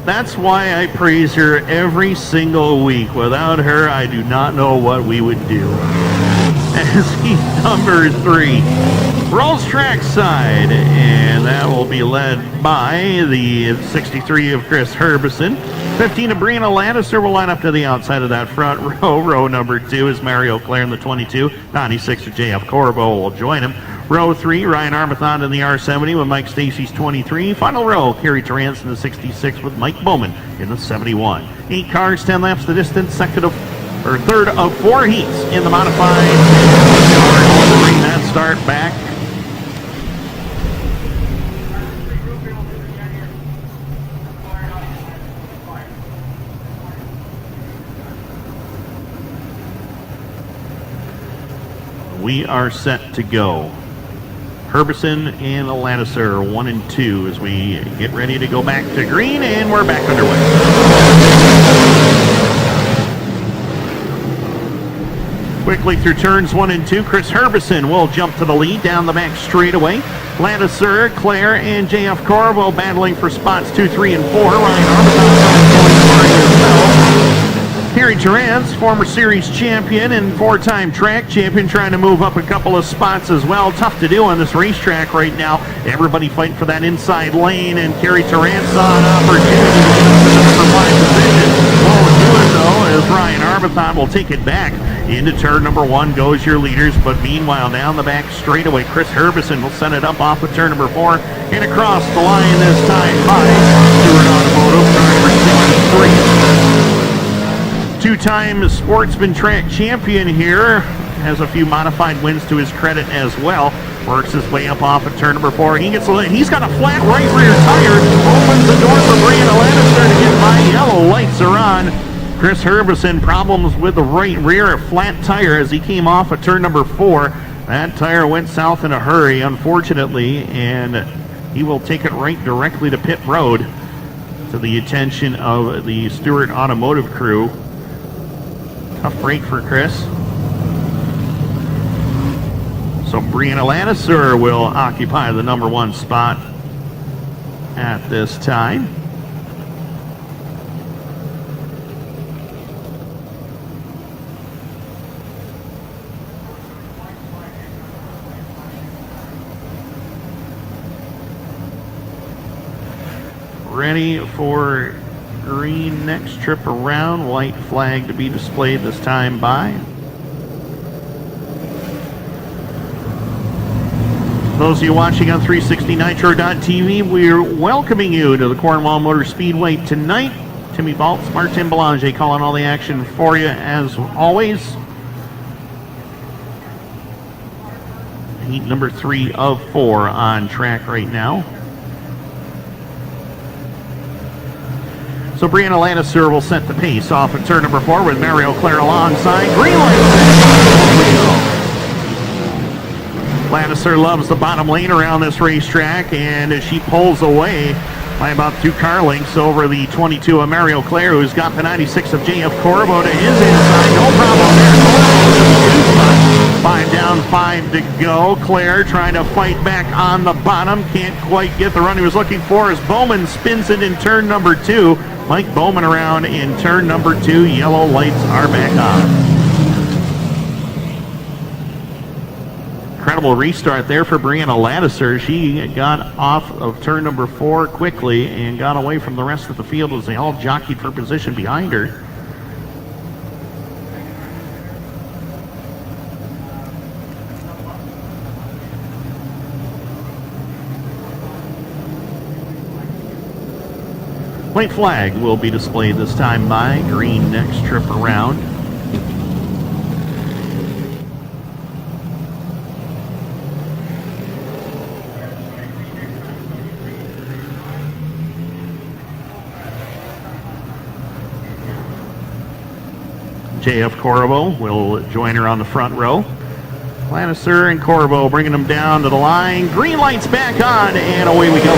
That's why I praise her every single week. Without her, I do not know what we would do. As he's number 3, rolls trackside, and that will be led by the 63 of Chris Herbison. 15 of Brianna Lattiser will line up to the outside of that front row. Row number 2 is Mario Clare in the 22. 96 of JF Corbo will join him. Row 3, Ryan Armathon in the R70 with Mike Stacey's 23. Final row, Kerry Terrance in the 66 with Mike Bowman in the 71. 8 cars, 10 laps the distance, third of 4 heats in the modified. Bring that start back. We are set to go. Herbison and Lattiser 1 and 2 as we get ready to go back to green, and we're back underway. Quickly through turns 1 and 2, Chris Herbison will jump to the lead down the back straightaway. Lattiser, Clare, and JF Corvo battling for spots 2, 3, and 4. Ryan Armathon Kerry Terrance, former series champion and 4-time track champion, trying to move up a couple of spots as well. Tough to do on this racetrack right now. Everybody fighting for that inside lane, and Kerry Terrance on opportunity to get into the number 5 position. Won't do it though, as Ryan Armathon will take it back. Into turn number 1 goes your leaders, but meanwhile down the back straightaway, Chris Herbison will send it up off of turn number 4 and across the line this time by Stewart Automotive, car number Two-time Sportsman track champion here. Has a few modified wins to his credit as well. Works his way up off of turn number 4. He's got a flat right rear tire. Opens the door for Brianna Lannister to get by. Yellow lights are on. Chris Herbison, problems with the right rear, a flat tire as he came off of turn number 4. That tire went south in a hurry, unfortunately, and he will take it right directly to pit road, to the attention of the Stewart Automotive crew. Tough break for Chris. So Brianna Lannister will occupy the number 1 spot at this time. Ready for green next trip around. White flag to be displayed this time by. Those of you watching on 360nitro.tv, we're welcoming you to the Cornwall Motor Speedway tonight. Timmy Baltz, Martin Belanger calling all the action for you as always. Heat number 3 of 4 on track right now. So Brianna Lannister will set the pace off at turn number 4 with Mario Claire alongside. Green light. Lannister loves the bottom lane around this racetrack, and as she pulls away by about 2 car lengths over the 22 of Mario Claire, who's got the 96 of JF Corbo to his inside. No problem there. 5 down, 5 to go. Claire trying to fight back on the bottom. Can't quite get the run he was looking for as Bowman spins it in turn number 2. Mike Bowman around in turn number 2. Yellow lights are back on. Incredible restart there for Brianna Lannister. She got off of turn number 4 quickly and got away from the rest of the field as they all jockeyed for position behind her. White flag will be displayed this time by. Green next trip around. JF Corbo will join her on the front row. Lannister and Corbo bringing them down to the line. Green lights back on, and away we go.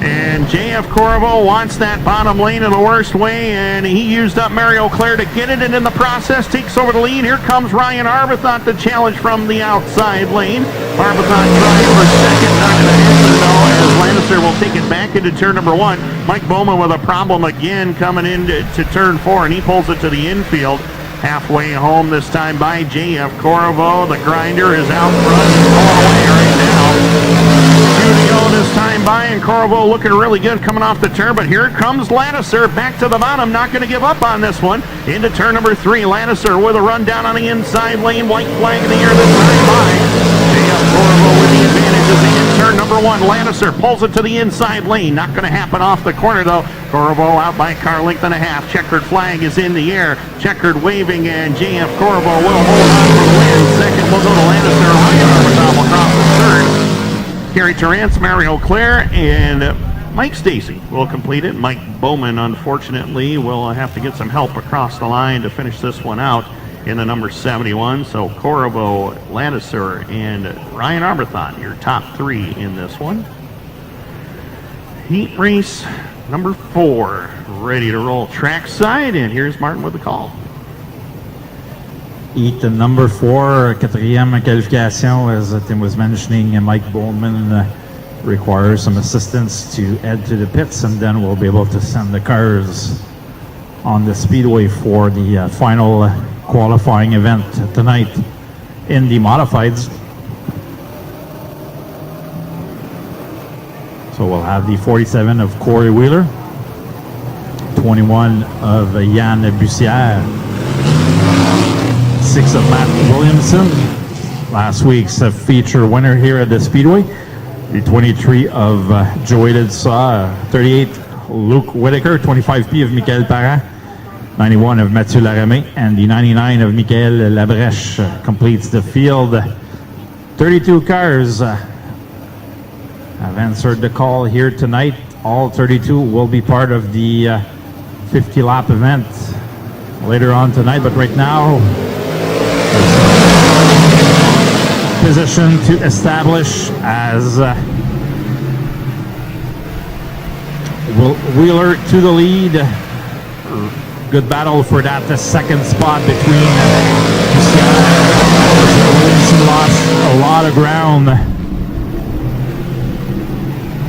And JF Corbo wants that bottom lane in the worst way, and he used up Mario Claire to get it, and in the process takes over the lead. Here comes Ryan Arbuthnot to challenge from the outside lane. Arbuthnot trying for second, not going to answer though, as Lannister will take it back into turn number 1. Mike Bowman with a problem again coming into turn 4, and he pulls it to the infield. Halfway home this time by JF Corvo. The grinder is out front, all the way right now. 2 to go this time by, and Corvo looking really good coming off the turn, but here comes Lannister back to the bottom, not going to give up on this one. Into turn number 3, Lannister with a run down on the inside lane. White flag in the air this time by. JF Corvo with the advantages in turn number 1. Lannister pulls it to the inside lane. Not going to happen off the corner though. Corvo out by a car length and a half. Checkered flag is in the air. Checkered waving, and JF Corvo will hold on for the win. Second will go to Lannister. Ryan Arbuthnot will cross the third. Kerry Torrance, Mario Claire, and Mike Stacy will complete it. Mike Bowman, unfortunately, will have to get some help across the line to finish this one out in the number 71. So Corvo, Lannister, and Ryan Arbuthnot, your top 3 in this one. Heat race number 4, ready to roll trackside, and here's Martin with the call. Heat number 4, quatrième qualification, as Tim was mentioning, Mike Bowman requires some assistance to head to the pits, and then we'll be able to send the cars on the speedway for the final qualifying event tonight in the modifieds. So we'll have the 47 of Corey Wheeler, 21 of Yann Bussière, 6 of Matt Williamson, last week's feature winner here at the Speedway, The 23 of Joey Ledsa, 38 Luke Whitaker, 25P of Michael Parent, 91 of Mathieu Laramé, and the 99 of Michael Labrèche completes the field. 32 cars have answered the call here tonight. All 32 will be part of the 50-lap event later on tonight, but right now, position to establish as Wheeler to the lead. Good battle for that second spot between Williamson lost a lot of ground.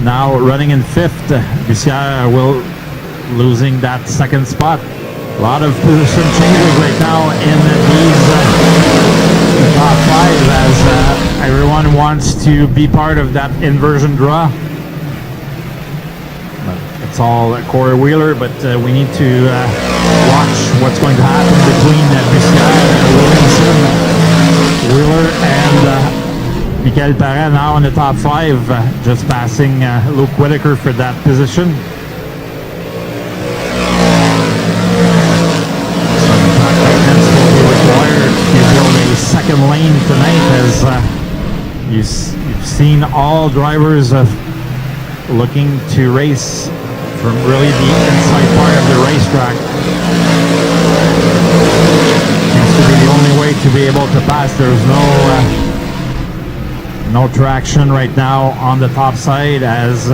Now running in fifth, Bussière will losing that second spot. A lot of position changes right now in these top five as everyone wants to be part of that inversion draw. It's all Corey Wheeler, but we need to watch what's going to happen between Bussière, Williamson, Wheeler, and Michael Parent now in the top five, just passing Luke Whitaker for that position. Some track maintenance will be required to build a second lane tonight, as you've seen all drivers looking to race from really the inside part of the racetrack. Seems to be the only way to be able to pass. There's no traction right now on the top side, as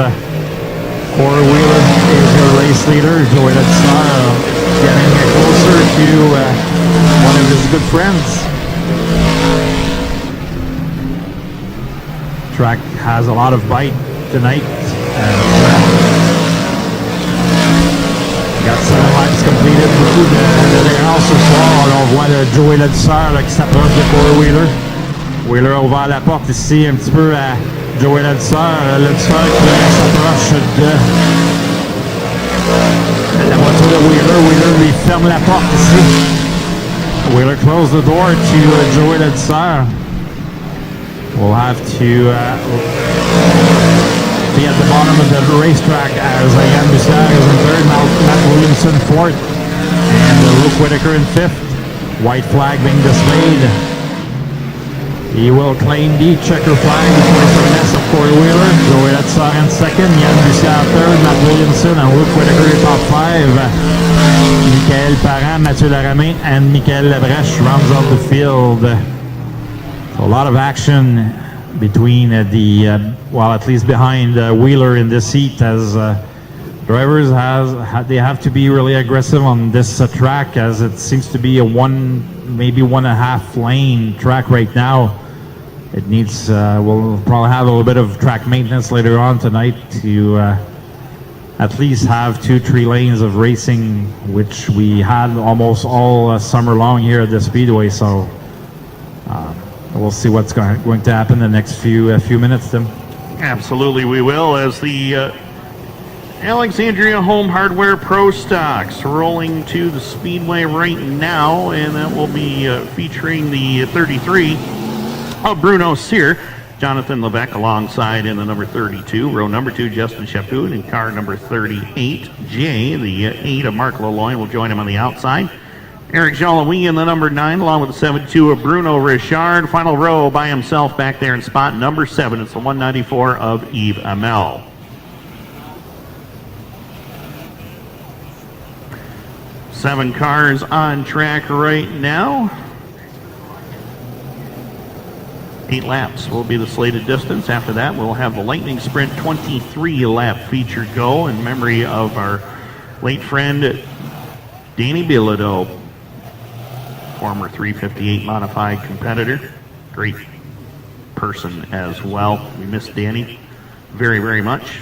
Corey Wheeler is your race leader. Joey Ledsa getting closer to one of his good friends. Track has a lot of bite tonight. Got 7 laps completed. Beaucoup d'adhérence ce soir. Alors on voit le Joey Ledsa qui s'approche de Corey Wheeler. Wheeler a ouvert la porte ici un petit peu à Joey Ledsa. Ledsa qui s'approche de la voiture de Wheeler. Wheeler lui ferme la porte ici. Wheeler close the door to Joey Ledsa. We'll have to be at the bottom of the racetrack as Yann Bussière is in third, Matt Williamson fourth, and Luke Whitaker in fifth. White flag being displayed. He will claim the checker flag before the finesse of Corey Wheeler. Joey Ledsa in second, Yann Bussière third, Matt Williamson and Luke Whitaker top five. Michael Parent, Mathieu Laramé, and Michael Labrèche rounds out the field. So a lot of action between well, at least behind Wheeler in this heat, as drivers they have to be really aggressive on this track, as it seems to be a maybe 1.5 lane track right now. It needs we'll probably have a little bit of track maintenance later on tonight to at least have 2-3 lanes of racing, which we had almost all summer long here at the Speedway. So we'll see what's going to happen in the next few minutes, Tim. Absolutely, we will, as the Alexandria Home Hardware Pro Stocks rolling to the Speedway right now, and that will be featuring the 33 of Bruno Cyr, Jonathan Levesque alongside in the number 32, row number 2, Justin Chaput, and car number 38, Jay. The 8 of Mark Leloin will join him on the outside. Eric Jean-Louis in the number 9, along with the 7-2 of Bruno Richard. Final row by himself back there in spot number 7. It's the 194 of Yves Amel. Seven cars on track right now. 8 laps will be the slated distance. After that, we'll have the Lightning Sprint 23-lap feature go in memory of our late friend Danny Bilodeau, former 358 modified competitor. Great person as well. We miss Danny very, very much.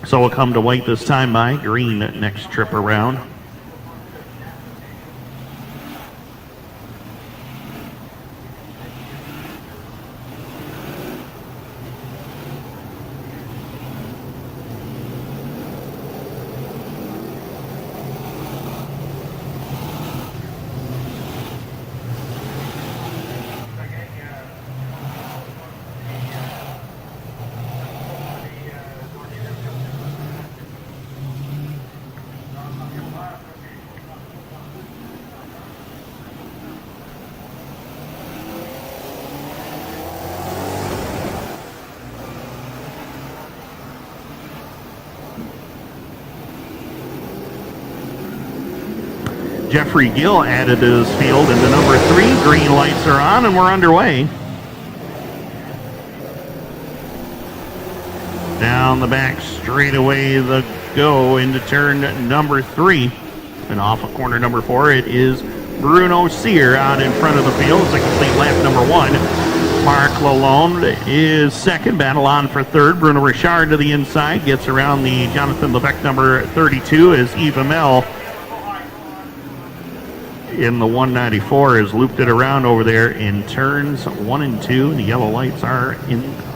So we'll come to white this time by green next trip around. Jeffrey Gill added to his field into number 3. Green lights are on and we're underway. Down the back straightaway the go into turn number 3. And off of corner number 4, it is Bruno Sear out in front of the field. It's a complete lap number 1. Mark Lalonde is second. Battle on for third. Bruno Richard to the inside. Gets around the Jonathan Levesque number 32 as Eva Mel in the 194 has looped it around over there in turns 1 and 2. The yellow lights are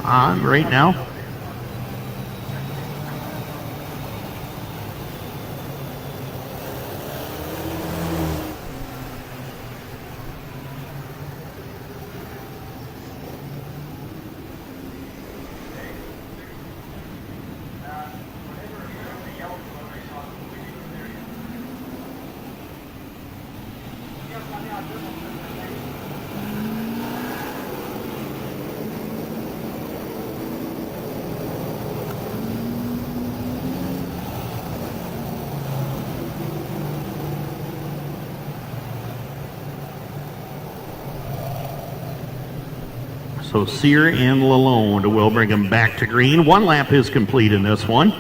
on right now. So Sear and Lalonde will bring him back to green. 1 lap is complete in this one.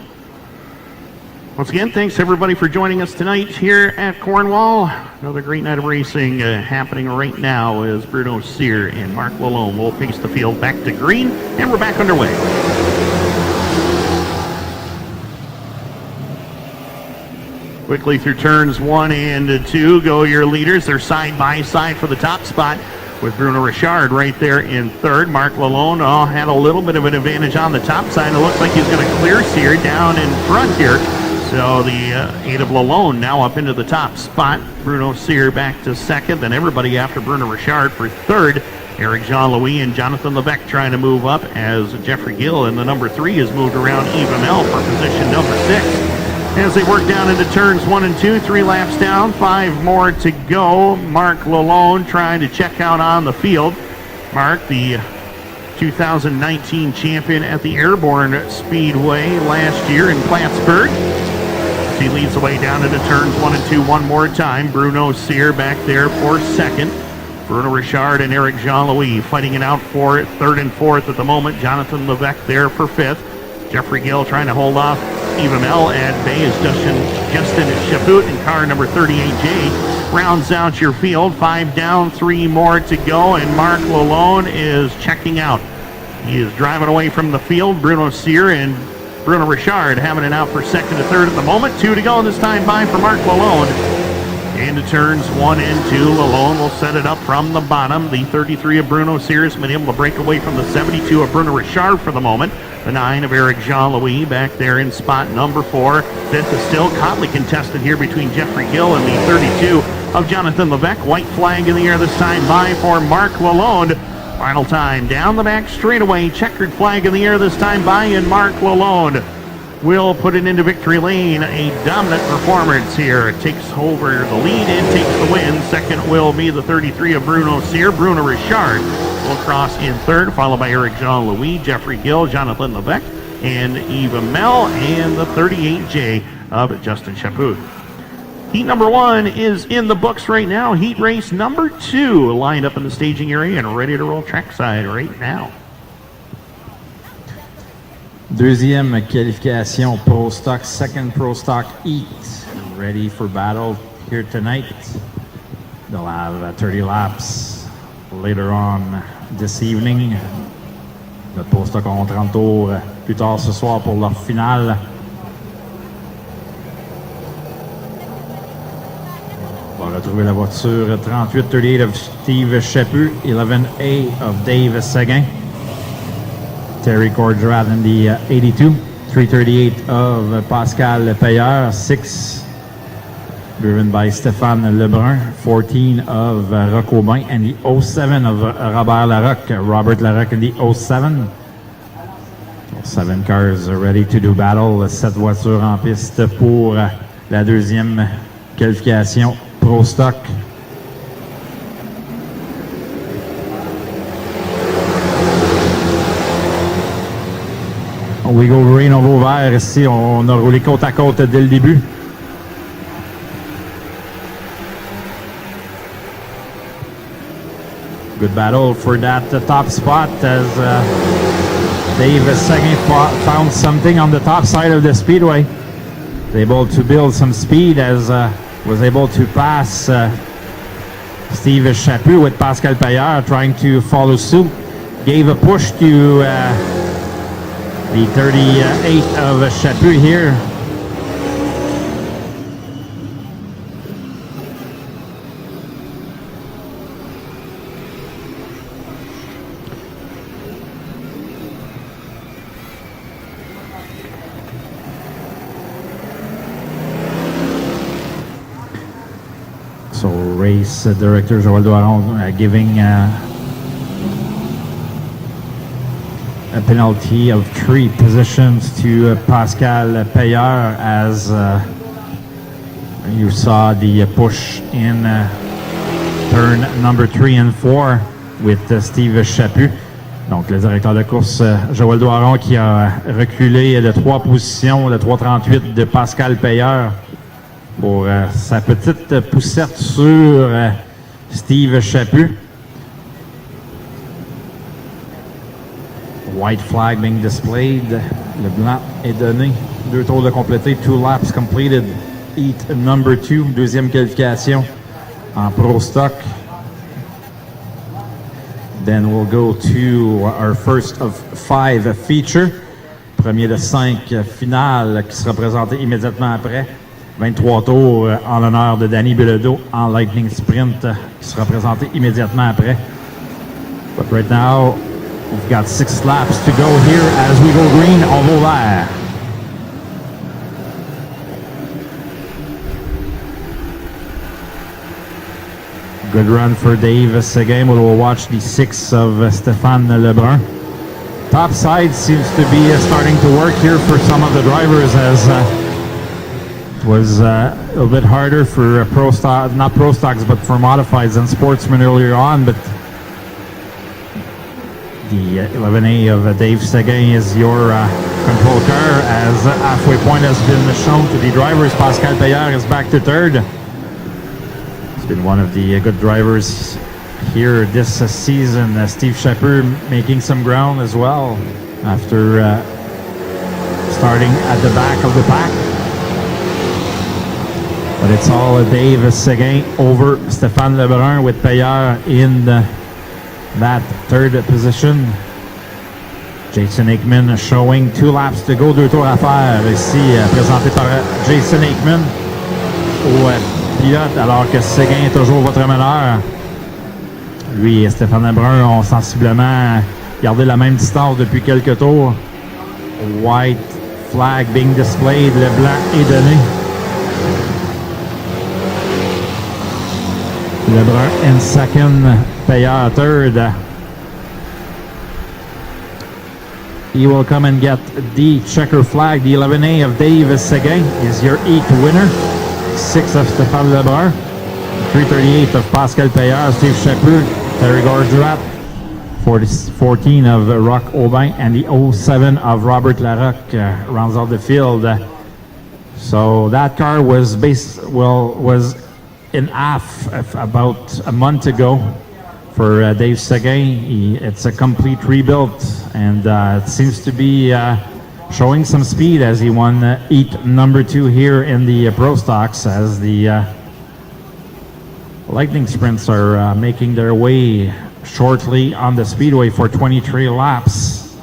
Once again, thanks everybody for joining us tonight here at Cornwall. Another great night of racing happening right now as Bruno Sear and Mark Lalonde will face the field back to green, and we're back underway. Quickly through turns 1 and 2 go your leaders. They're side by side for the top spot, with Bruno Richard right there in third. Mark Lalonde had a little bit of an advantage on the top side. It looks like he's going to clear Sear down in front here. So the aid of Lalonde now up into the top spot. Bruno Sear back to second. Then everybody after Bruno Richard for third. Eric Jean-Louis and Jonathan Levesque trying to move up as Jeffrey Gill in the number 3 has moved around Eva Mel for position number 6. As they work down into turns 1 and 2, 3 laps down, 5 more to go. Mark Lalonde trying to check out on the field. Mark, the 2019 champion at the Airborne Speedway last year in Plattsburgh. As he leads the way down into turns 1 and 2 one more time. Bruno Sear back there for second. Bruno Richard and Eric Jean-Louis fighting it out for third and fourth at the moment. Jonathan Levesque there for fifth. Jeffrey Gill trying to hold off Eva Mel at bay as Justin Chaput in car number 38J rounds out your field. 5 down, 3 more to go, and Mark Lalonde is checking out. He is driving away from the field. Bruno Sear and Bruno Richard having it out for second to third at the moment. 2 to go this time by for Mark Lalonde. Into turns 1 and 2, Lalonde will set it up from the bottom. The 33 of Bruno Sear has been able to break away from the 72 of Bruno Richard for the moment. The 9 of Eric Jean-Louis back there in spot number 4. Fifth is still hotly contested here between Jeffrey Gill and the 32 of Jonathan Levesque. White flag in the air this time by for Mark Lalonde. Final time down the back straightaway. Checkered flag in the air this time by, and Mark Lalonde will put it into victory lane. A dominant performance here. It takes over the lead and takes the win. Second will be the 33 of Bruno Sear. Bruno Richard will cross in third, followed by Eric Jean-Louis, Jeffrey Gill, Jonathan Levesque, and Eva Mel, and the 38J of Justin Chaput. Heat number 1 is in the books right now. Heat race number 2 lined up in the staging area and ready to roll trackside right now. Deuxième qualification Pro Stock, second Pro Stock Heat. Ready for battle here tonight. They'll have 30 laps later on this evening. Notre Pro Stock auront 30 tours plus tard ce soir pour leur finale. On va retrouver la voiture 3838 of Steve Chaput, 11A of Dave Seguin. Terry Cordrat in the 82, 338 of Pascal Payeur, 6 driven by Stéphane Lebrun, 14 of Roch Aubin, and the 07 of Robert Larocque in the 07. 7 cars are ready to do battle. 7 voitures en piste pour la deuxième qualification Pro Stock. We go green, on va au vert ici. On a roulé côte à côte dès le début. Good battle for that top spot as Dave Seguin found something on the top side of the speedway. Was able to build some speed as was able to pass Steve Chaput with Pascal Payeur trying to follow suit. Gave a push to the 38 of Chaput here. So race director Joël Doiron giving a penalty of 3 positions to Pascal Payeur as you saw the push in turn number 3 and 4 with Steve Chaput. Donc le directeur de course Joël Doiron qui a reculé de 3 positions, le 3,38 de Pascal Payeur pour sa petite poussette sur Steve Chaput. White flag being displayed. Le blanc est donné. 2 tours de complété. 2 laps completed. Heat number 2. Deuxième qualification en Pro Stock. Then we'll go to our first of 5 feature. Premier de 5 finale qui sera présenté immédiatement après. 23 tours en l'honneur de Danny Bilodeau en Lightning Sprint qui sera présenté immédiatement après. But right now, we've got 6 laps to go here as we go green en vert. Good run for Dave Seguin. We'll watch the 6 of Stéphane Lebrun. Top side seems to be starting to work here for some of the drivers as it was a little bit harder for not pro stocks, but for modifieds and Sportsman earlier on. But the 11A of Dave Seguin is your control car as halfway point has been shown to the drivers. Pascal Payeur is back to 3rd. He's been one of the good drivers here this season. Steve Chaput making some ground as well after starting at the back of the pack. But it's all Dave Seguin over Stéphane Lebrun with Payeur in that 3rd position. Jason Aikman showing 2 laps to go, 2 tours à faire ici, présenté par Jason Aikman au pilote, alors que Seguin est toujours votre meneur. Lui et Stéphane Lebrun ont sensiblement gardé la même distance depuis quelques tours. White flag being displayed, le blanc est donné. Lebrun in 2nd, Payeur 3rd. He will come and get the checker flag. The 11A of Dave Seguin is your 8th winner. 6 of Stéphane Lebrun. 338 of Pascal Payeur, Steve Chaput, Terry Gordrat. 14 of Roch Aubin, and the 07 of Robert Larocque rounds out the field. So that car was in half about a month ago for Dave Seguin. It's a complete rebuild, and it seems to be showing some speed as he won heat number 2 here in the Pro Stocks as the Lightning Sprints are making their way shortly on the speedway for 23 laps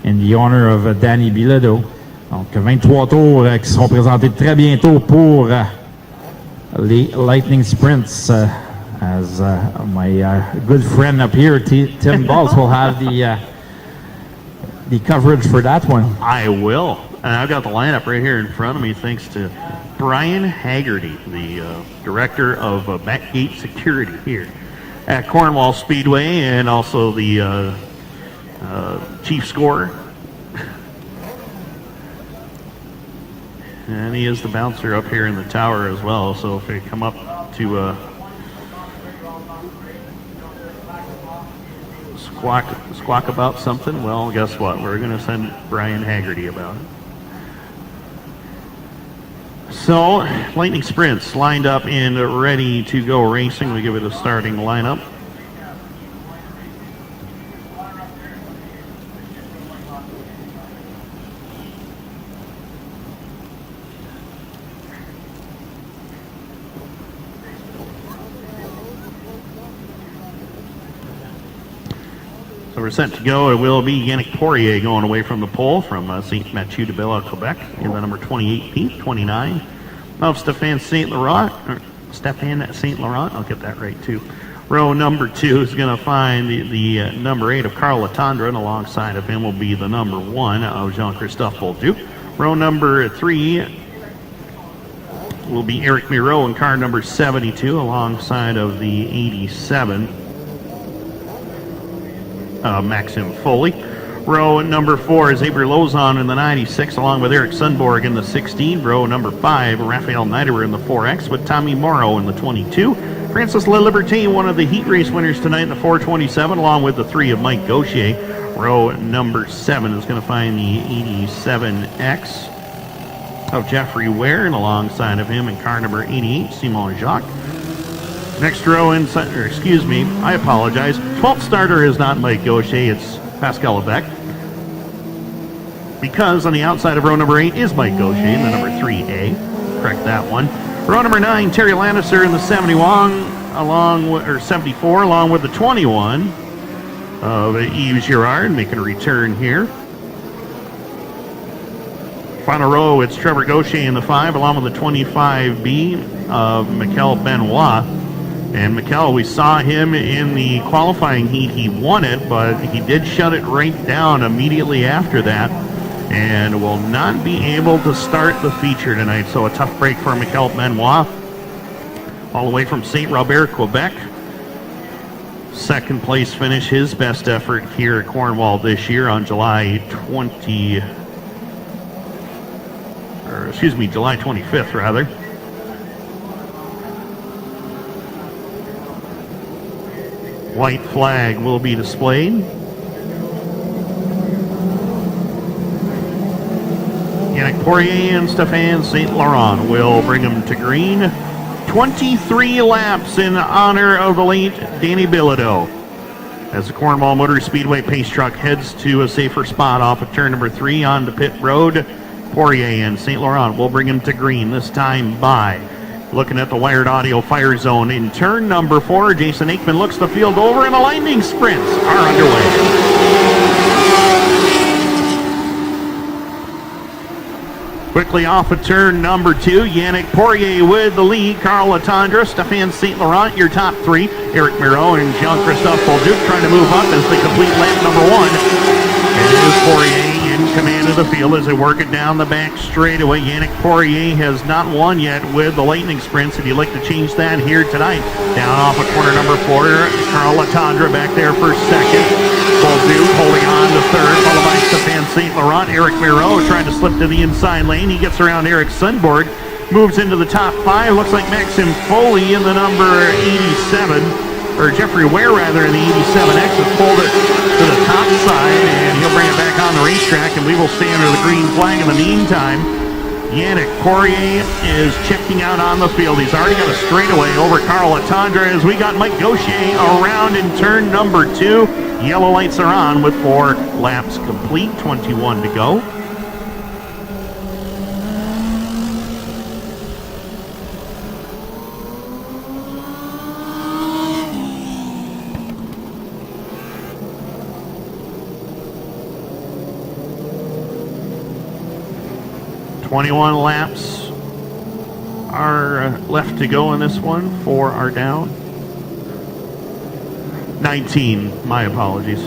in the honor of Danny Bilodeau. Donc 23 tours qui seront présentés très bientôt pour les Lightning Sprints, as my good friend up here, Tim Balls, will have the coverage for that one. I will. And I've got the lineup right here in front of me, thanks to Brian Haggerty, the director of Backgate Security here at Cornwall Speedway, and also the chief scorer. And he is the bouncer up here in the tower as well, so if they come up to squawk about something, well, guess what? We're going to send Brian Haggerty about it. So, Lightning Sprints lined up and ready to go racing. We give it a starting lineup. So we're set to go. It will be Yannick Poirier going away from the pole from St. Mathieu de Bella, Quebec, in the number 28 29 of Stéphane St. Laurent. I'll get that right too. Row number 2 is going to find the number 8 of Carl Latendre, and alongside of him will be the number 1 of Jean-Christophe Bolduc. Row number 3 will be Eric Miro in car number 72, alongside of the 87, Maxim Foley. Row number 4 is Avery Lozon in the 96, along with Eric Sundborg in the 16. Row number 5, Raphael Niederer in the 4X, with Tommy Morrow in the 22. Francis LeLiberté, one of the heat race winners tonight in the 427, along with the 3 of Mike Gaucher. Row number 7 is going to find the 87X of Jeffrey Ware, and alongside of him in car number 88, Simon Jacques. Next row inside, or excuse me, I apologize. 12th starter is not Mike Gaucher, it's Pascal Levesque. Because on the outside of row number 8 is Mike Gaucher in the number 3A. Correct that one. Row number 9, Terry Lannister in the 71, along with, or 74, along with the 21 of Yves Girard, making a return here. Final row, it's Trevor Gaucher in the 5, along with the 25B of Mikel Benoit. And Mikel, we saw him in the qualifying heat. He won it, but he did shut it right down immediately after that, and will not be able to start the feature tonight. So a tough break for Mikel Benoit, all the way from St. Robert, Quebec. Second place finish, his best effort here at Cornwall this year on July 25th rather. White flag will be displayed. Yannick Poirier and Stéphane St. Laurent will bring him to green. 23 laps in honor of the late Danny Bilodeau, as the Cornwall Motor Speedway pace truck heads to a safer spot off of turn number 3 onto pit road. Poirier and St. Laurent will bring him to green, this time by looking at the wired audio fire zone in turn number 4. Jason Aikman looks the field over, and the lightning sprints are underway. Quickly off of turn number 2, Yannick Poirier with the lead. Carl Latendre, Stéphane St. Laurent, your top 3. Eric Miro and Jean-Christophe Bolduc trying to move up as they complete lap number 1. And it is Poirier in command of the field as they work it down the back straightaway. Yannick Poirier has not won yet with the lightning sprints, and he'd like to change that here tonight. Down off of corner number 4, Carl Latendre back there for second. Bolduc holding on to third, followed by Stéphane St. Laurent. Eric Miro trying to slip to the inside lane. He gets around Eric Sundborg, moves into the top 5. Looks like Maxim Foley in the number 87, or Jeffrey Ware rather, in the 87X has pulled it to the top side, and he'll bring it back on the racetrack, and we will stay under the green flag in the meantime. Yannick Poirier is checking out on the field. He's already got a straightaway over Carl Latendre as we got Mike Gaucher around in turn number 2. Yellow lights are on with 4 laps complete, 21 to go. .21 laps are left to go in this one. 4 are down. 19, my apologies.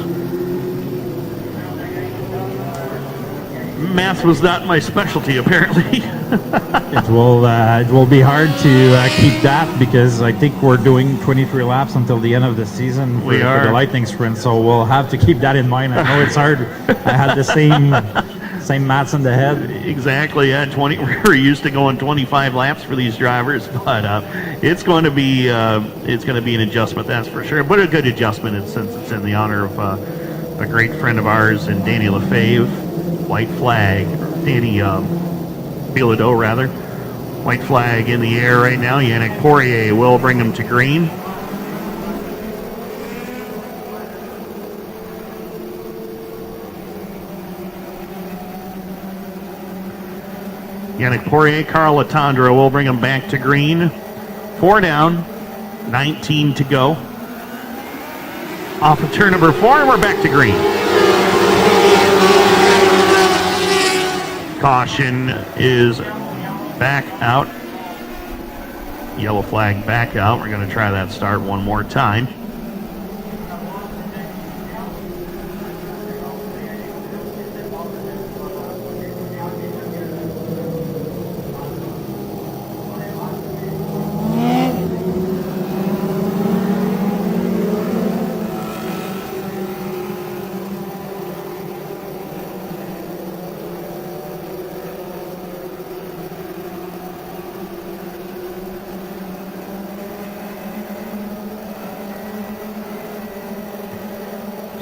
Math was not my specialty, apparently. It will be hard to keep that, because I think we're doing 23 laps until the end of the season for the lightning sprint, so we'll have to keep that in mind. I know it's hard. I had the same maths in the head. Exactly. Yeah, we're used to going 25 laps for these drivers, but it's going to be an adjustment, that's for sure. But a good adjustment, since it's in the honor of a great friend of ours, and Danny Lefebvre. White flag, Danny Bilodeau rather. White flag in the air right now. Yannick Poirier will bring him to green. Yannick Poirier, Carl Latendre will bring him back to green. 4 down, 19 to go. off of turn number 4, and we're back to green. Caution is back out. Yellow flag back out. We're going to try that start one more time.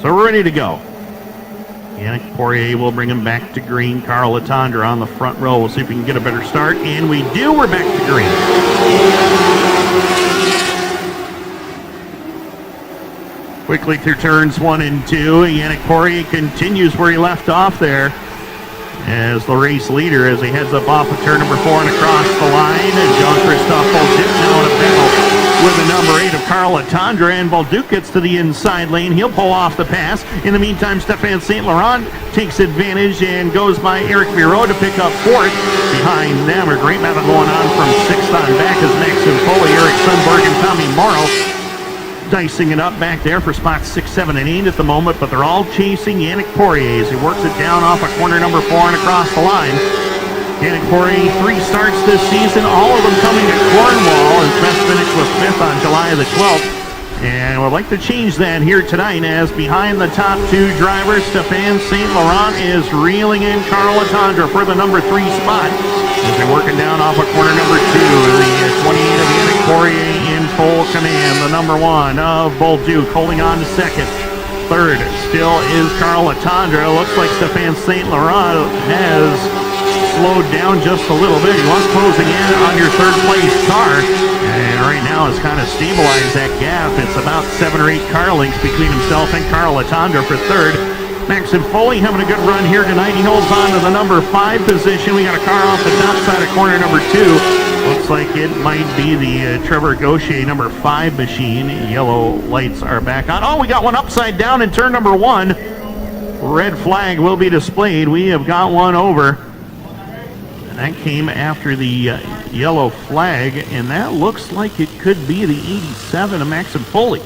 So we're ready to go. Yannick Poirier will bring him back to green. Carl Latondra on the front row. We'll see if we can get a better start. And we do. We're back to green. Quickly through turns 1 and 2. Yannick Poirier continues where he left off there as the race leader as he heads up off of turn number 4 and across the line. And Jean-Christophe Bolduc now in a battle with the number 8 of Carl Latondra, and Bolduc gets to the inside lane. He'll pull off the pass. In the meantime, Stéphane St. Laurent takes advantage and goes by Eric Bureau to pick up 4th. Behind them, a great battle going on from 6th on back as Maxim Foley, Eric Sundberg, and Tommy Morrow dicing it up back there for spots 6, 7, and 8 at the moment, but they're all chasing Yannick Poirier as he works it down off of corner number 4 and across the line. Yannick Poirier, 3 starts this season, all of them coming to Cornwall. His best finish was 5th on July the 12th. And we'd like to change that here tonight as behind the top 2 drivers, Stéphane St. Laurent is reeling in Carl Latondra for the number 3 spot. As they're working down off of corner number 2, the 28 of Yannick Poirier in full command. The number 1 of Bolduc holding on to 2nd. 3rd still is Carl Latondra. Looks like Stéphane St. Laurent has slowed down just a little bit. He was closing in on your 3rd place car, and right now has kind of stabilized that gap. It's about 7 or 8 car lengths between himself and Carl Latondra for 3rd. Maxim Foley having a good run here tonight. He holds on to the number 5 position. We got a car off the top side of corner number 2. Looks like it might be the Trevor Gaucher number 5 machine. Yellow lights are back on. Oh, we got one upside down in turn number 1. Red flag will be displayed. We have got one over. That came after the yellow flag, and that looks like it could be the 87 of Maxim Foley.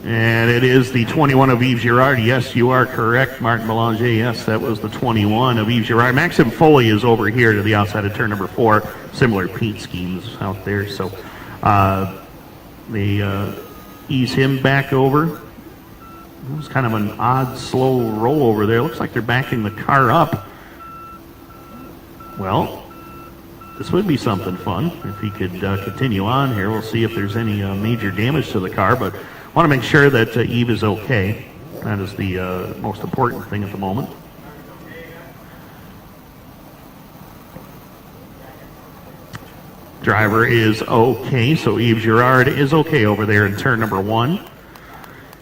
And it is the 21 of Yves Girard. Yes, you are correct, Martin Belanger. Yes, that was the 21 of Yves Girard. Maxim Foley is over here to the outside of turn number 4. Similar paint schemes out there. So they ease him back over. It was kind of an odd, slow roll over there. Looks like they're backing the car up. Well, this would be something fun if he could continue on here. We'll see if there's any major damage to the car, but I want to make sure that Yves is okay. That is the most important thing at the moment. Driver is okay, so Yves Girard is okay over there in turn number 1.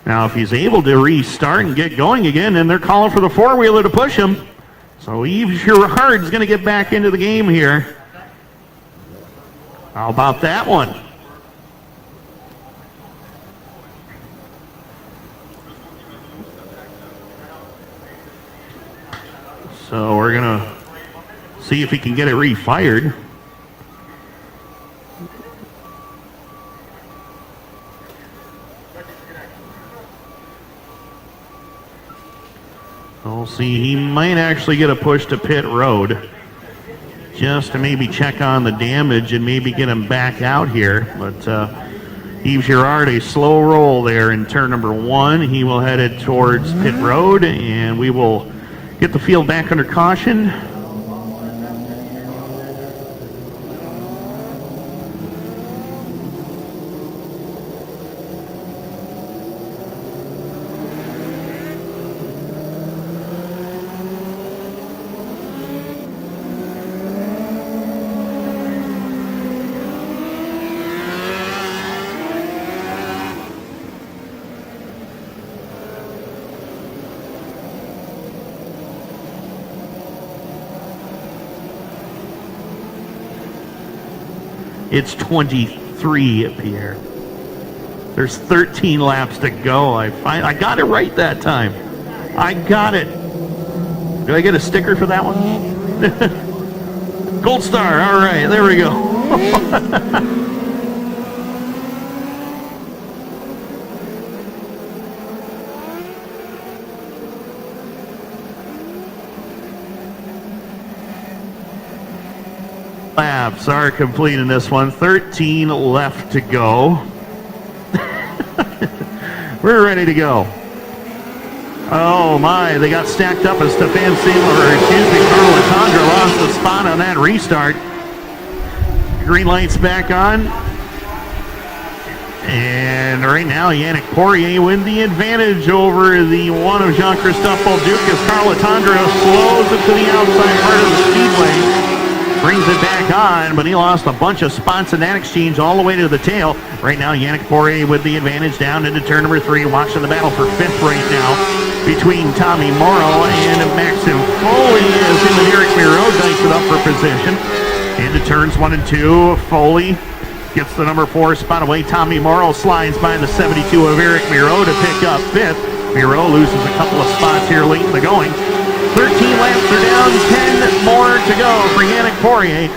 Now, if he's able to restart and get going again, then they're calling for the four-wheeler to push him. So Yves Girard is going to get back into the game here. How about that one? So we're going to see if he can get it refired. We'll see. He might actually get a push to pit road just to maybe check on the damage and maybe get him back out here. But Yves Girard, a slow roll there in turn number 1. He will head it towards pit road, and we will get the field back under caution. It's 23, Pierre. There's 13 laps to go. I got it right that time. I got it. Do I get a sticker for that one? Gold star. All right, there we go. Laps are complete in this one. 13 left to go. We're ready to go. Oh my, they got stacked up as Stefan Carl Latondra lost the spot on that restart. Green light's back on. And right now, Yannick Poirier with the advantage over the one of Jean-Christophe Bolduc as Carl Latondra slows it to the outside part of the speedway. Brings it back on, but he lost a bunch of spots in that exchange all the way to the tail. Right now, Yannick Poirier with the advantage down into turn number 3, watching the battle for 5th right now between Tommy Morrow and Maxim Foley as him and Eric Miro dice it up for position. Into turns 1 and 2, Foley gets the number 4 spot away. Tommy Morrow slides by the 72 of Eric Miro to pick up 5th. Miro loses a couple of spots here late in the going. 13 laps are down, 10 more to go for Yannick Poirier.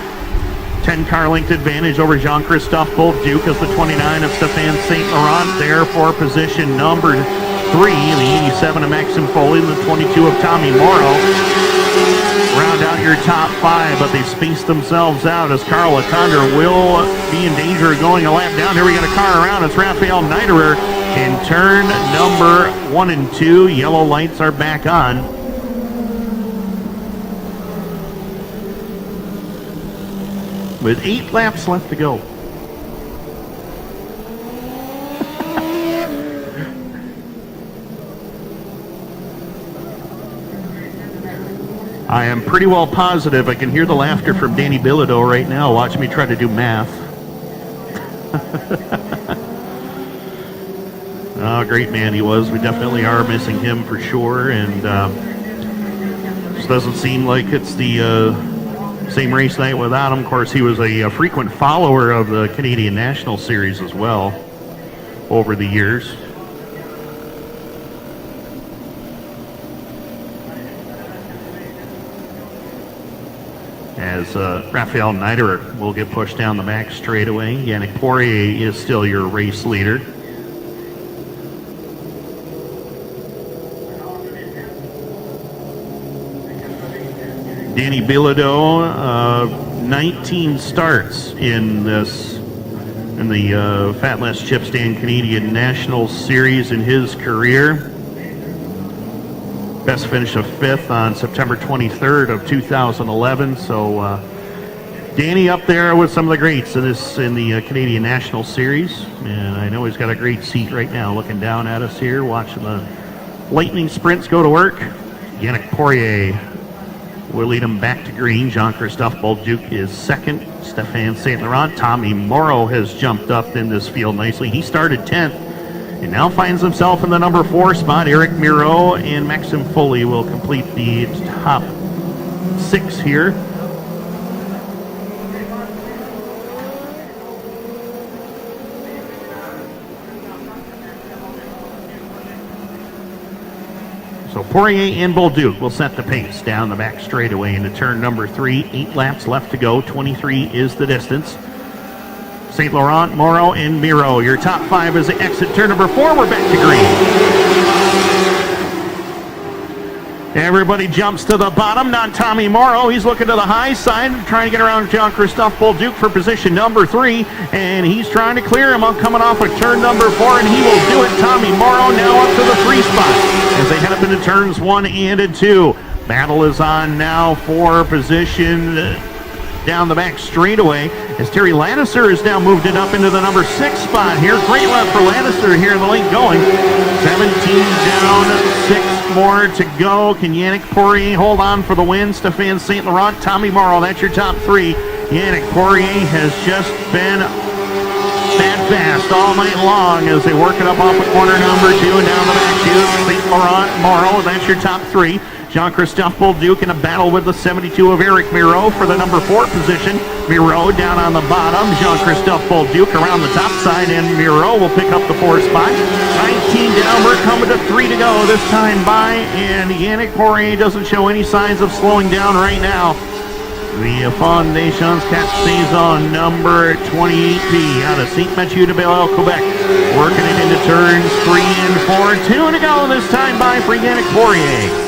10-car length advantage over Jean-Christophe Bolduc as the 29 of Stéphane St. Laurent there for position number 3. The 87 of Maxime Foley and the 22 of Tommy Morrow. Round out your top 5, but they spaced themselves out as Carl Latondra will be in danger of going a lap down. Here we got a car around. It's Raphael Neiderer in turn number 1 and 2. Yellow lights are back on. With 8 laps left to go. I am pretty well positive I can hear the laughter from Danny Bilodeau right now. Watch me try to do math. Oh, great man he was. We definitely are missing him for sure. And just doesn't seem like it's the same race night without him. Of course, he was a frequent follower of the Canadian National Series as well over the years. As Raphael Neiderer will get pushed down the back straightaway. Yannick Poirier is still your race leader. Danny Bilodeau, 19 starts in the Fat Les Chip Stand Canadian National Series in his career. Best finish of 5th on September 23rd of 2011. So Danny up there with some of the greats in the Canadian National Series, and I know he's got a great seat right now, looking down at us here, watching the lightning sprints go to work. Yannick Poirier will lead him back to green. Jean-Christophe Bolduc is 2nd. Stéphane St. Laurent. Tommy Morrow has jumped up in this field nicely. He started 10th and now finds himself in the number 4 spot. Eric Miro and Maxime Foley will complete the top 6 here. So Poirier and Bolduc will set the pace down the back straightaway into turn number 3. 8 laps left to go. 23 is the distance. St. Laurent, Morrow, and Miro. Your top 5 as they exit turn number 4. We're back to green. Everybody jumps to the bottom. Not Tommy Morrow. He's looking to the high side, trying to get around Jean-Christophe Bolduc for position number 3. And he's trying to clear him on coming off of turn number 4, and he will do it. Tommy Morrow now up to the 3 spot as they head up into turns 1 and 2. Battle is on now for position down the back straightaway as Terry Lannister has now moved it up into the number 6 spot here. Great lap for Lannister here in the late going. 17 down, 6 more to go. Can Yannick Poirier hold on for the win? Stéphane St. Laurent, Tommy Morrow, that's your top 3. Yannick Poirier has just been that fast all night long as they work it up off of corner number 2 and down the back chute. St. Laurent, Morrow, that's your top 3. Jean-Christophe Bolduc in a battle with the 72 of Eric Miro for the number 4 position. Miro down on the bottom. Jean-Christophe Bolduc around the top side, and Miro will pick up the 4 spot. 19 down, we're coming to 3 to go this time by, and Yannick Poirier doesn't show any signs of slowing down right now. The Fondations 4 Saison number 28P out of St. Mathieu de Belle, Quebec. Working it into turns 3 and 4. 2 to go this time by for Yannick Poirier.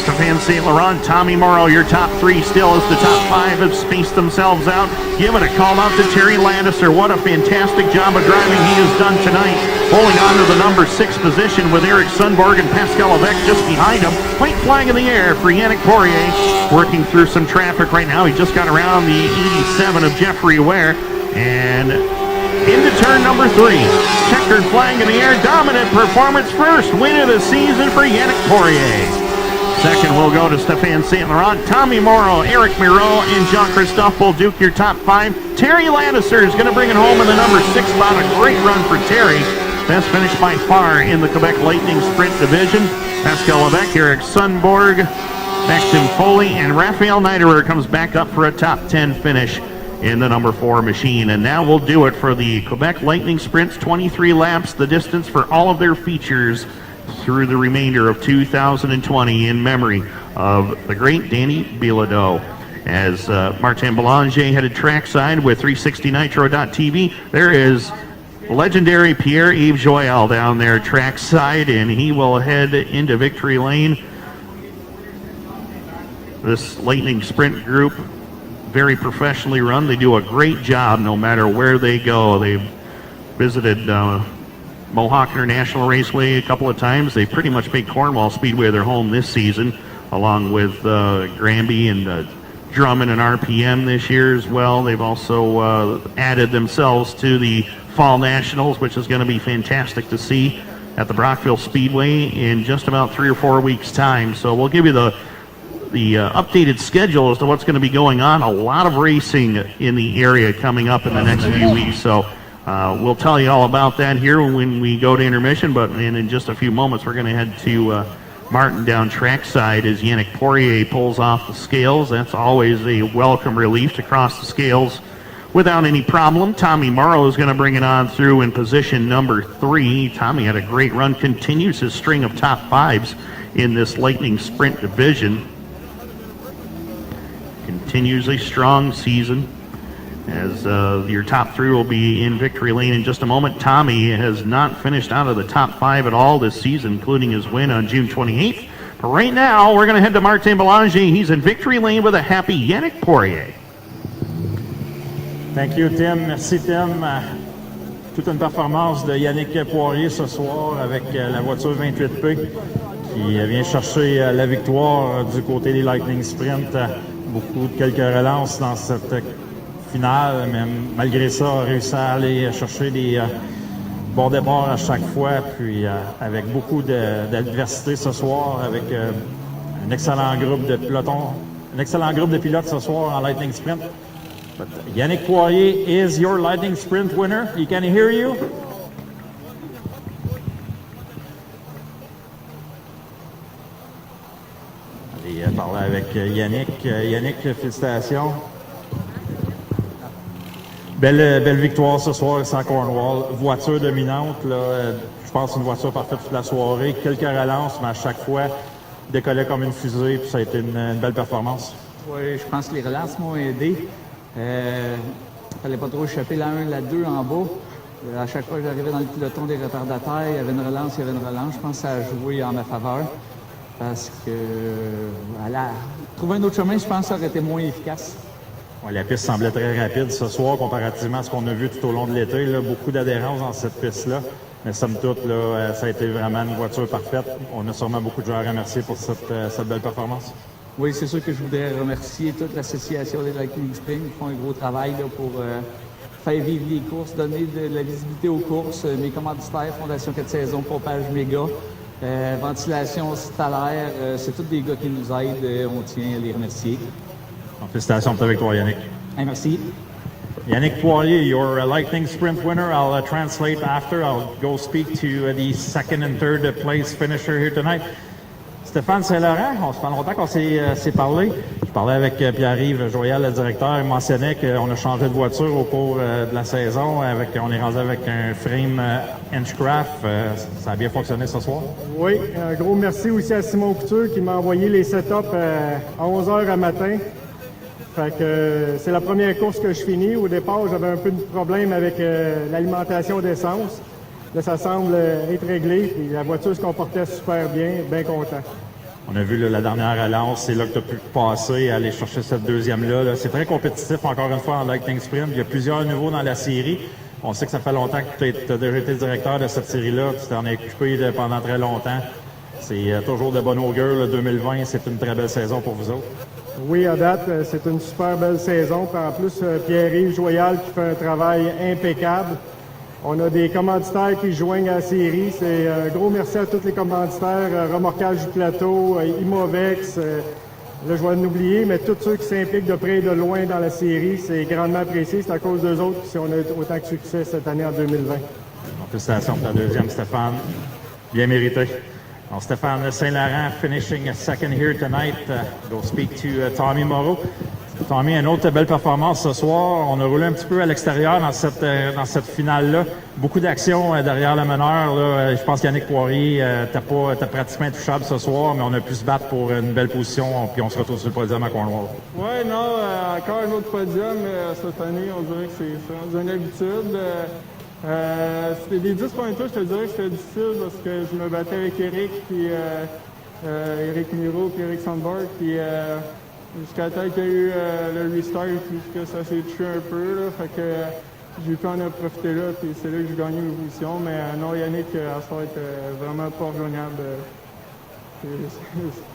Stefan St. Laurent, Tommy Morrow, your top 3 still as the top 5 have spaced themselves out. Give it a call out to Terry Lannister. What a fantastic job of driving he has done tonight. Holding on to the number 6 position with Eric Sundborg and Pascal Levesque just behind him. White flag in the air for Yannick Poirier. Working through some traffic right now. He just got around the 87 of Jeffrey Ware. And into turn number 3. Checkered flag in the air. Dominant performance. First win of the season for Yannick Poirier. Second will go to Stefan St. Laurent, Tommy Morrow, Eric Miro, and Jean-Christophe Bolduc, your top 5. Terry Lannister is going to bring it home in the number 6 spot. A great run for Terry. Best finish by far in the Quebec Lightning Sprint Division. Pascal Levesque, Eric Sundborg, Maxim Foley, and Raphael Niederer comes back up for a top 10 finish in the number 4 machine. And now we'll do it for the Quebec Lightning Sprints, 23 laps, the distance for all of their features through the remainder of 2020 in memory of the great Danny Bilodeau. As Martin Belanger headed trackside with 360nitro.tv, there is legendary Pierre-Yves Joyal down there trackside, and he will head into victory lane. This Lightning Sprint group, very professionally run. They do a great job no matter where they go. They've visited Mohawk International Raceway a couple of times. They pretty much made Cornwall Speedway their home this season, along with Granby and Drummond and RPM this year as well. They've also added themselves to the Fall Nationals, which is going to be fantastic to see at the Brockville Speedway in just about 3 or 4 weeks' time. So we'll give you the updated schedule as to what's going to be going on. A lot of racing in the area coming up in the next few weeks. So we'll tell you all about that here when we go to intermission, but in just a few moments we're going to head to Martindown trackside as Yannick Poirier pulls off the scales. That's always a welcome relief to cross the scales without any problem. Tommy Morrow is going to bring it on through in position number 3. Tommy had a great run, continues his string of top 5s in this Lightning Sprint division. Continues a strong season. As your top 3 will be in victory lane in just a moment. Tommy has not finished out of the top 5 at all this season, including his win on June 28th. But right now, we're going to head to Martin Belanger. He's in victory lane with a happy Yannick Poirier. Thank you, Tim. Merci, Tim. Toute une performance de Yannick Poirier ce soir avec la voiture 28P qui vient chercher la victoire du côté des Lightning Sprint. Quelques relances dans cette finale, mais malgré ça, a réussi à aller chercher des bons départs à chaque fois, puis avec beaucoup d'adversité ce soir, avec un excellent groupe de pelotons, un excellent groupe de pilotes ce soir en Lightning Sprint. But Yannick Poirier is your Lightning Sprint winner. He can hear you. Allez parler avec Yannick. Yannick, félicitations. Belle victoire ce soir sans Cornwall. Voiture dominante, là, je pense une voiture parfaite toute la soirée. Quelques relances, mais à chaque fois, décollait comme une fusée, puis ça a été une belle performance. Oui, je pense que les relances m'ont aidé. Fallait pas trop échapper la 1, la 2 en bas. À chaque fois que j'arrivais dans le peloton des retardataires, il y avait une relance. Je pense que ça a joué en ma faveur. Parce que trouver un autre chemin, je pense que ça aurait été moins efficace. Ouais, la piste semblait très rapide ce soir comparativement à ce qu'on a vu tout au long de l'été. Beaucoup d'adhérence dans cette piste-là. Mais somme toute, là, ça a été vraiment une voiture parfaite. On a sûrement beaucoup de gens à remercier pour cette belle performance. Oui, c'est sûr que je voudrais remercier toute l'association des Lightning Sprint qui font un gros travail là, pour faire vivre les courses, donner de la visibilité aux courses. Mes commanditaires, Fondation 4 Saisons, Pompage Méga, Ventilation Hospitalaire, c'est tous des gars qui nous aident. On tient à les remercier. Félicitations pour ta victoire, Yannick. Hey, merci. Yannick Poirier, your Lightning Sprint winner. I'll translate after. I'll go speak to the second and third place finisher here tonight. Stéphane Saint-Laurent, on se fait longtemps qu'on s'est parlé. Je parlais avec Pierre-Yves Joyal, le directeur, il mentionnait qu'on a changé de voiture au cours de la saison. On est rendu avec un frame Inchcraft. Ça a bien fonctionné ce soir? Oui, un gros merci aussi à Simon Couture qui m'a envoyé les setups à 11h à matin. Fait que c'est la première course que je finis. Au départ, j'avais un peu de problème avec l'alimentation d'essence. Là, ça semble être réglé. Puis la voiture se comportait super bien content. On a vu la dernière relance, c'est là que tu as pu passer, aller chercher cette deuxième-là. C'est très compétitif, encore une fois, en Lightning Sprint. Il y a plusieurs niveaux dans la série. On sait que ça fait longtemps que tu as déjà été directeur de cette série-là. Tu t'en es occupé pendant très longtemps. C'est toujours de bon augure. Le 2020, c'est une très belle saison pour vous autres. Oui, à date, c'est une super belle saison. Puis en plus, Pierre-Yves Joyal qui fait un travail impeccable. On a des commanditaires qui joignent à la série. C'est un gros merci à tous les commanditaires, Remorquage du Plateau, Imovex. Là, je vais en oublier, mais tous ceux qui s'impliquent de près et de loin dans la série, c'est grandement apprécié. C'est à cause d'eux autres si on a autant de succès cette année en 2020. Félicitations pour la deuxième, Stéphane. Bien mérité. Alors, Stéphane Saint-Laurent finishing second here tonight. We'll speak to Tommy Moreau. Tommy, une autre belle performance ce soir. On a roulé un petit peu à l'extérieur dans cette finale-là. Beaucoup d'action derrière le meneur. Là. Je pense qu'Yannick Poirier, t'as pratiquement intouchable ce soir, mais on a pu se battre pour une belle position, puis on se retrouve sur le podium à Cornwall. Oui, non, encore un autre podium cette année. On dirait que c'est rendu une habitude. C'était des 10 points de touche, je te dirais que c'était difficile parce que je me battais avec Eric, puis Eric Miro, puis Eric Sandberg, puis jusqu'à temps qu'il y a eu le restart, que ça s'est touché un peu, là, fait que j'ai pu en profiter là, puis c'est là que j'ai gagné mes positions, mais non, Yannick, à ça être vraiment pas rejoignable.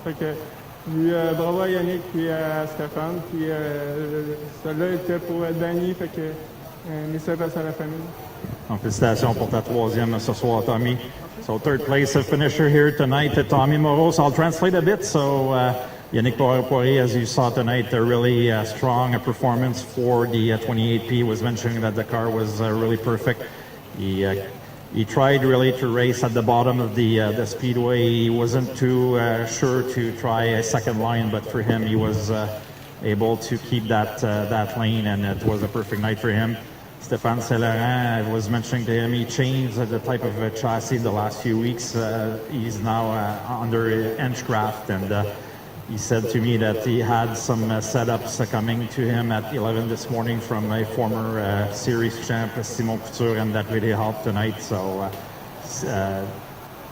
Fait que bravo à Yannick puis à Stéphane, puis celle-là était pour Danny, fait que mes services à la famille. Donc, félicitations pour ta troisième ce soir, Tommy. So, third place finisher here tonight, Tommy Moreau. So, I'll translate a bit. So, Yannick Poirier, as you saw tonight, a really strong performance for the 28P. Was mentioning that the car was really perfect. He tried really to race at the bottom of the speedway. He wasn't too sure to try a second line, but for him, he was able to keep that lane, and it was a perfect night for him. Stéphane Saint-Laurent, I was mentioning to him, he changed the type of chassis the last few weeks. He's now under Inchcraft, and he said to me that he had some setups coming to him at 11 this morning from a former series champ, Simon Couture, and that really helped tonight. So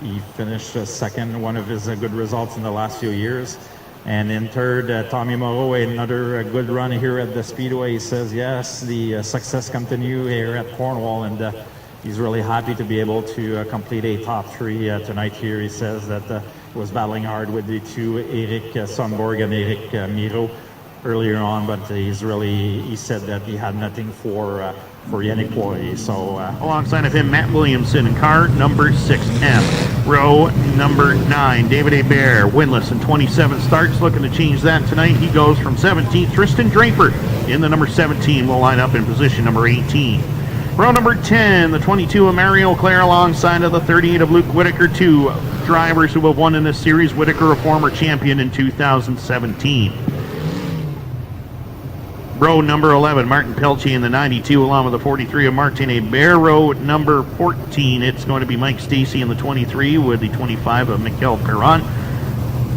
he finished second, one of his good results in the last few years. And in third, Tommy Moreau, another good run here at the Speedway. He says, yes, the success continue here at Cornwall, and he's really happy to be able to complete a top three tonight here. He says that he was battling hard with the two, Eric Sundborg and Eric Miro, earlier on, but he said that he had nothing for Yannick Poirier. So alongside of him, Matt Williamson in car number 6M. Row number 9, David Hebert, winless in 27 starts, looking to change that tonight. He goes from 17th. Tristan Draper in the number 17 will line up in position number 18. Row number 10, the 22 of Mario Claire alongside of the 38 of Luke Whitaker, two drivers who have won in this series. Whitaker, a former champion in 2017. Row number 11, Martin Pelche in the 92, along with the 43 of Martin Hebert. Row number 14, it's going to be Mike Stacy in the 23 with the 25 of Mikel Perron.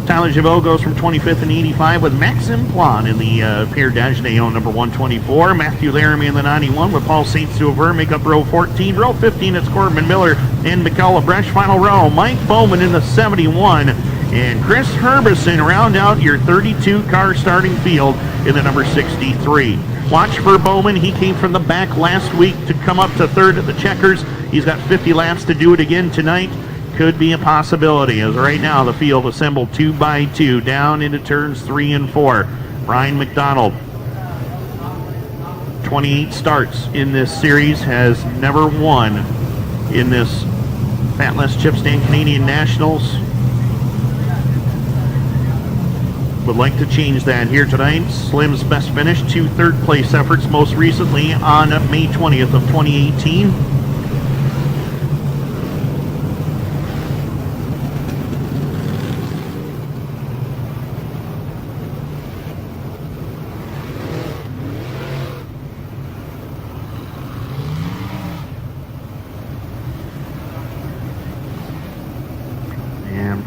Tyler Giveau goes from 25th and 85 with Maxime Plan in the Pierre Dagenet number 124. Matthew Laramie in the 91 with Paul Saint-Sauveur make up row 14. Row 15, it's Corbin Miller and Mikel Lebrecht. Final row, Mike Bowman in the 71. And Chris Herbison round out your 32-car starting field in the number 63. Watch for Bowman. He came from the back last week to come up to third at the Checkers. He's got 50 laps to do it again tonight. Could be a possibility, as right now the field assembled 2 by 2 down into turns 3 and 4. Ryan McDonald, 28 starts in this series, has never won in this Fatless Chip Stand Canadian Nationals. Would like to change that here tonight. Slim's best finish, 2 third-place efforts, most recently on May 20th of 2018.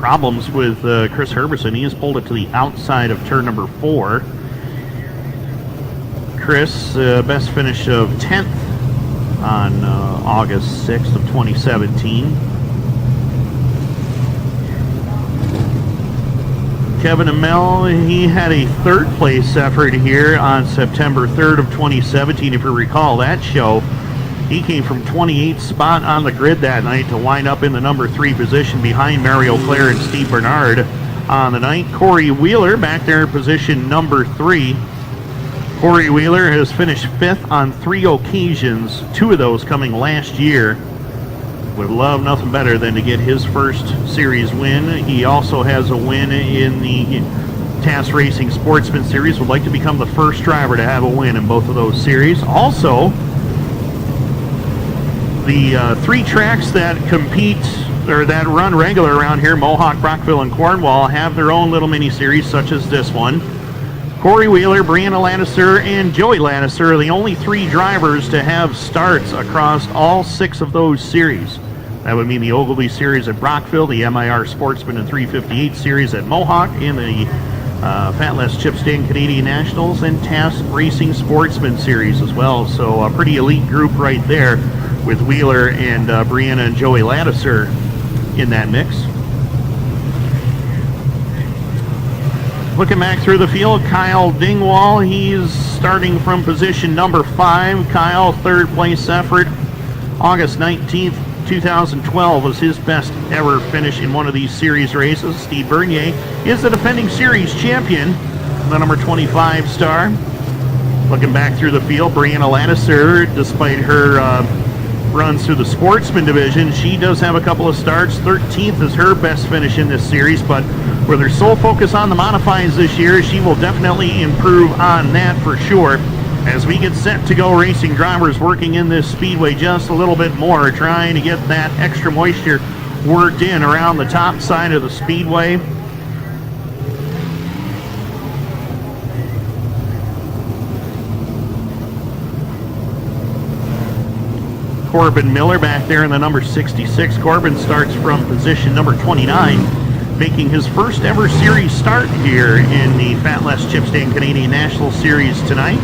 problems with Chris Herberson. He has pulled it to the outside of turn number 4. Chris, best finish of 10th on August 6th of 2017. Kevin Amell, he had a 3rd place effort here on September 3rd of 2017. If you recall that show, he came from 28th spot on the grid that night to wind up in the number 3 position behind Mario Claire and Steve Bernard on the night. Corey Wheeler back there in position number 3. Corey Wheeler has finished 5th on 3 occasions, 2 of those coming last year. Would love nothing better than to get his first series win. He also has a win in the TAS Racing Sportsman Series. Would like to become the first driver to have a win in both of those series. Also, the 3 tracks that compete or that run regular around here, Mohawk, Brockville, and Cornwall, have their own little mini series such as this one. Corey Wheeler, Brianna Lattiser, and Joey Lattiser are the only 3 drivers to have starts across all 6 of those series. That would mean the Ogilvy Series at Brockville, the MIR Sportsman and 358 Series at Mohawk, and the Fat Les Chip Stand Canadian Nationals and TAS Racing Sportsman Series as well. So a pretty elite group right there with Wheeler and Brianna and Joey Lattiser in that mix. Looking back through the field, Kyle Dingwall, he's starting from position number 5. Kyle, 3rd place effort. August 19th, 2012 was his best ever finish in one of these series races. Steve Bernier is the defending series champion, the number 25 star. Looking back through the field, Brianna Lattiser, despite her runs through the Sportsman division, she does have a couple of starts. 13th is her best finish in this series, but with her sole focus on the modifieds this year, she will definitely improve on that for sure. As we get set to go, racing drivers working in this speedway just a little bit more, trying to get that extra moisture worked in around the top side of the speedway. Corbin Miller back there in the number 66. Corbin starts from position number 29, making his first ever series start here in the Fat Les Chip Stand Canadian National Series tonight.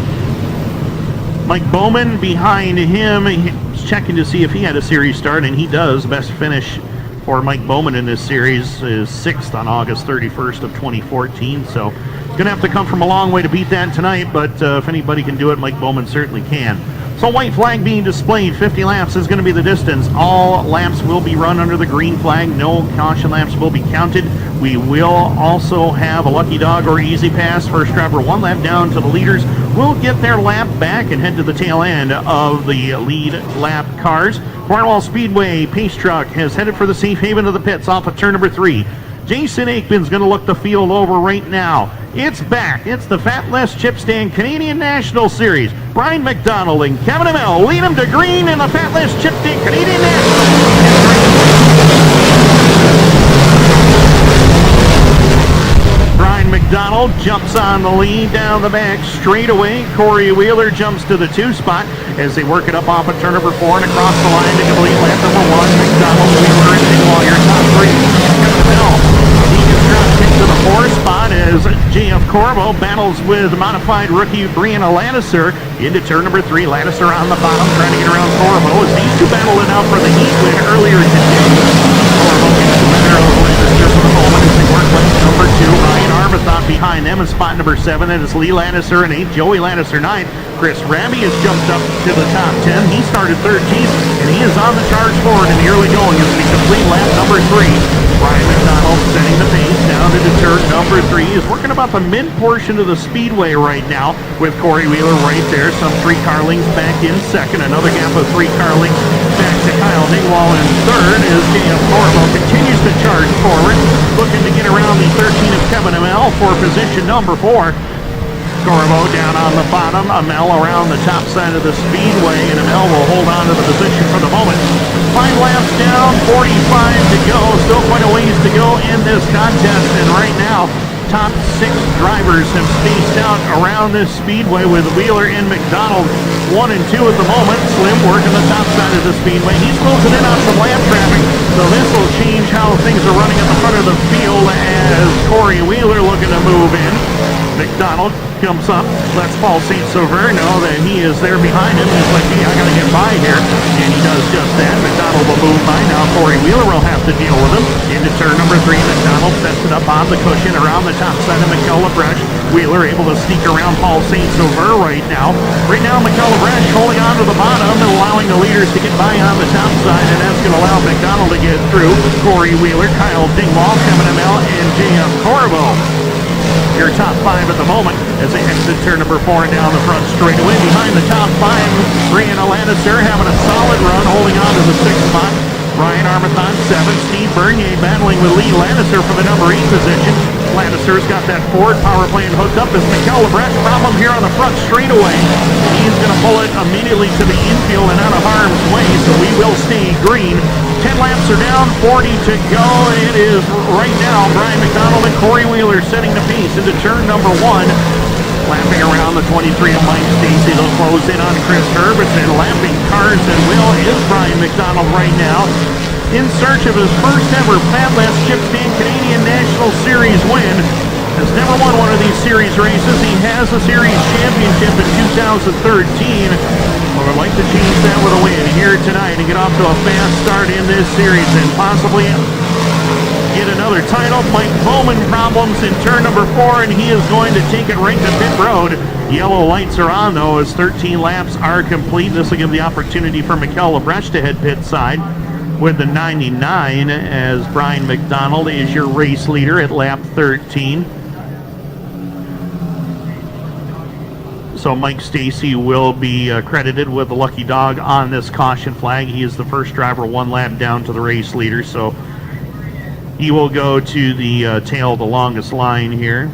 Mike Bowman behind him, he's checking to see if he had a series start, and he does. Best finish for Mike Bowman in this series is 6th on August 31st of 2014, so he's going to have to come from a long way to beat that tonight, but if anybody can do it, Mike Bowman certainly can. So white flag being displayed, 50 laps is going to be the distance. All laps will be run under the green flag. No caution laps will be counted. We will also have a lucky dog or easy pass. First driver 1 lap down to the leaders will get their lap back and head to the tail end of the lead lap cars. Cornwall Speedway Pace Truck has headed for the safe haven of the pits off of turn number 3. Jason Aikman's going to look the field over right now. It's back. It's the Fat Les Chip Stand Canadian National Series. Brian McDonald and Kevin Amell lead them to green in the Fat Les Chip Stand Canadian National. Brian McDonald jumps on the lead down the back straightaway. Corey Wheeler jumps to the 2 spot as they work it up off of turn number 4 and across the line to complete lap number 1. McDonald, Wheeler, and Dingwall, your top 3. Kevin Amell, he gets dropped into the 4 spot as JF Corvo battles with modified rookie Brianna Lattiser into turn number 3. Lattiser on the bottom trying to get around Corvo as these two battled it out for the heat win earlier today. Corvo gets the winner of Lattiser for the moment as they work with number 2. Ryan Armathon behind them in spot number 7. That is Lee Lattiser and 8. Joey Lattiser 9. Chris Raby has jumped up to the top 10. He started 13th and he is on the charge forward in the early going as we complete lap number 3. Brian McDonald setting the pace down into turn number 3. Is working about the mid portion of the speedway right now with Corey Wheeler right there. Some 3 Carlings back in second. Another gap of 3 Carlings back to Kyle Dingwall in third as JF Corvo continues to charge forward, looking to get around the 13 of Kevin Amell for position number 4. Corvo down on the bottom, Amell around the top side of the speedway, and Amell will hold on to the position for the moment. 5 laps down, 45 to go, still quite a ways to go in this contest, and right now, top 6 drivers have spaced out around this speedway with Wheeler and McDonald 1 and 2 at the moment. Slim working the top side of the speedway. He's closing in on some lap traffic, so this will change how things are running at the front of the field as Corey Wheeler looking to move in. McDonald comes up, lets Paul St. Sauveur know that he is there behind him. He's like, hey, I gotta get by here. And he does just that. McDonald will move by. Now Corey Wheeler will have to deal with him. Into turn number 3, McDonald sets it up on the cushion around the top side of Mikel Lebrecht. Wheeler able to sneak around Paul St. Sauveur right now. Right now, Mikel Lebrecht holding on to the bottom and allowing the leaders to get by on the top side, and that's going to allow McDonald to get through. Corey Wheeler, Kyle Dingwall, Kevin Amell, and J.F. Corbo. Your top 5 at the moment as they exit turn number 4 and down the front straightaway. Behind the top 5, Brianna Lannister having a solid run, holding on to the 6th spot. Ryan Armathon, 7. Steve Bernier battling with Lee Lannister for the number 8 position. Lannister's got that Ford power plant hooked up as Mikel Lebrecht problem here on the front straightaway. He's going to pull it immediately to the infield and out of harm's way, so we will stay green. 10 laps are down, 40 to go. It is right now Brian McDonald and Corey Wheeler setting the pace into turn number 1. Lapping around the 23 of Mike Stacey. They'll close in on Chris Herbison. Lapping cars and will is Brian McDonald right now, in search of his first ever Patless Chip Stand Canadian National Series win. Has never won one of these series races. He has a series championship in 2013. But would like to change that with a win here tonight and get off to a fast start in this series and possibly get another title. Mike Bowman problems in turn number 4, and he is going to take it right to pit road. Yellow lights are on though as 13 laps are complete. This will give the opportunity for Mikel Lebrecht to head pit side with the 99 as Brian McDonald is your race leader at lap 13. So Mike Stacey will be credited with the lucky dog on this caution flag. He is the first driver 1 lap down to the race leader, so he will go to the tail of the longest line here.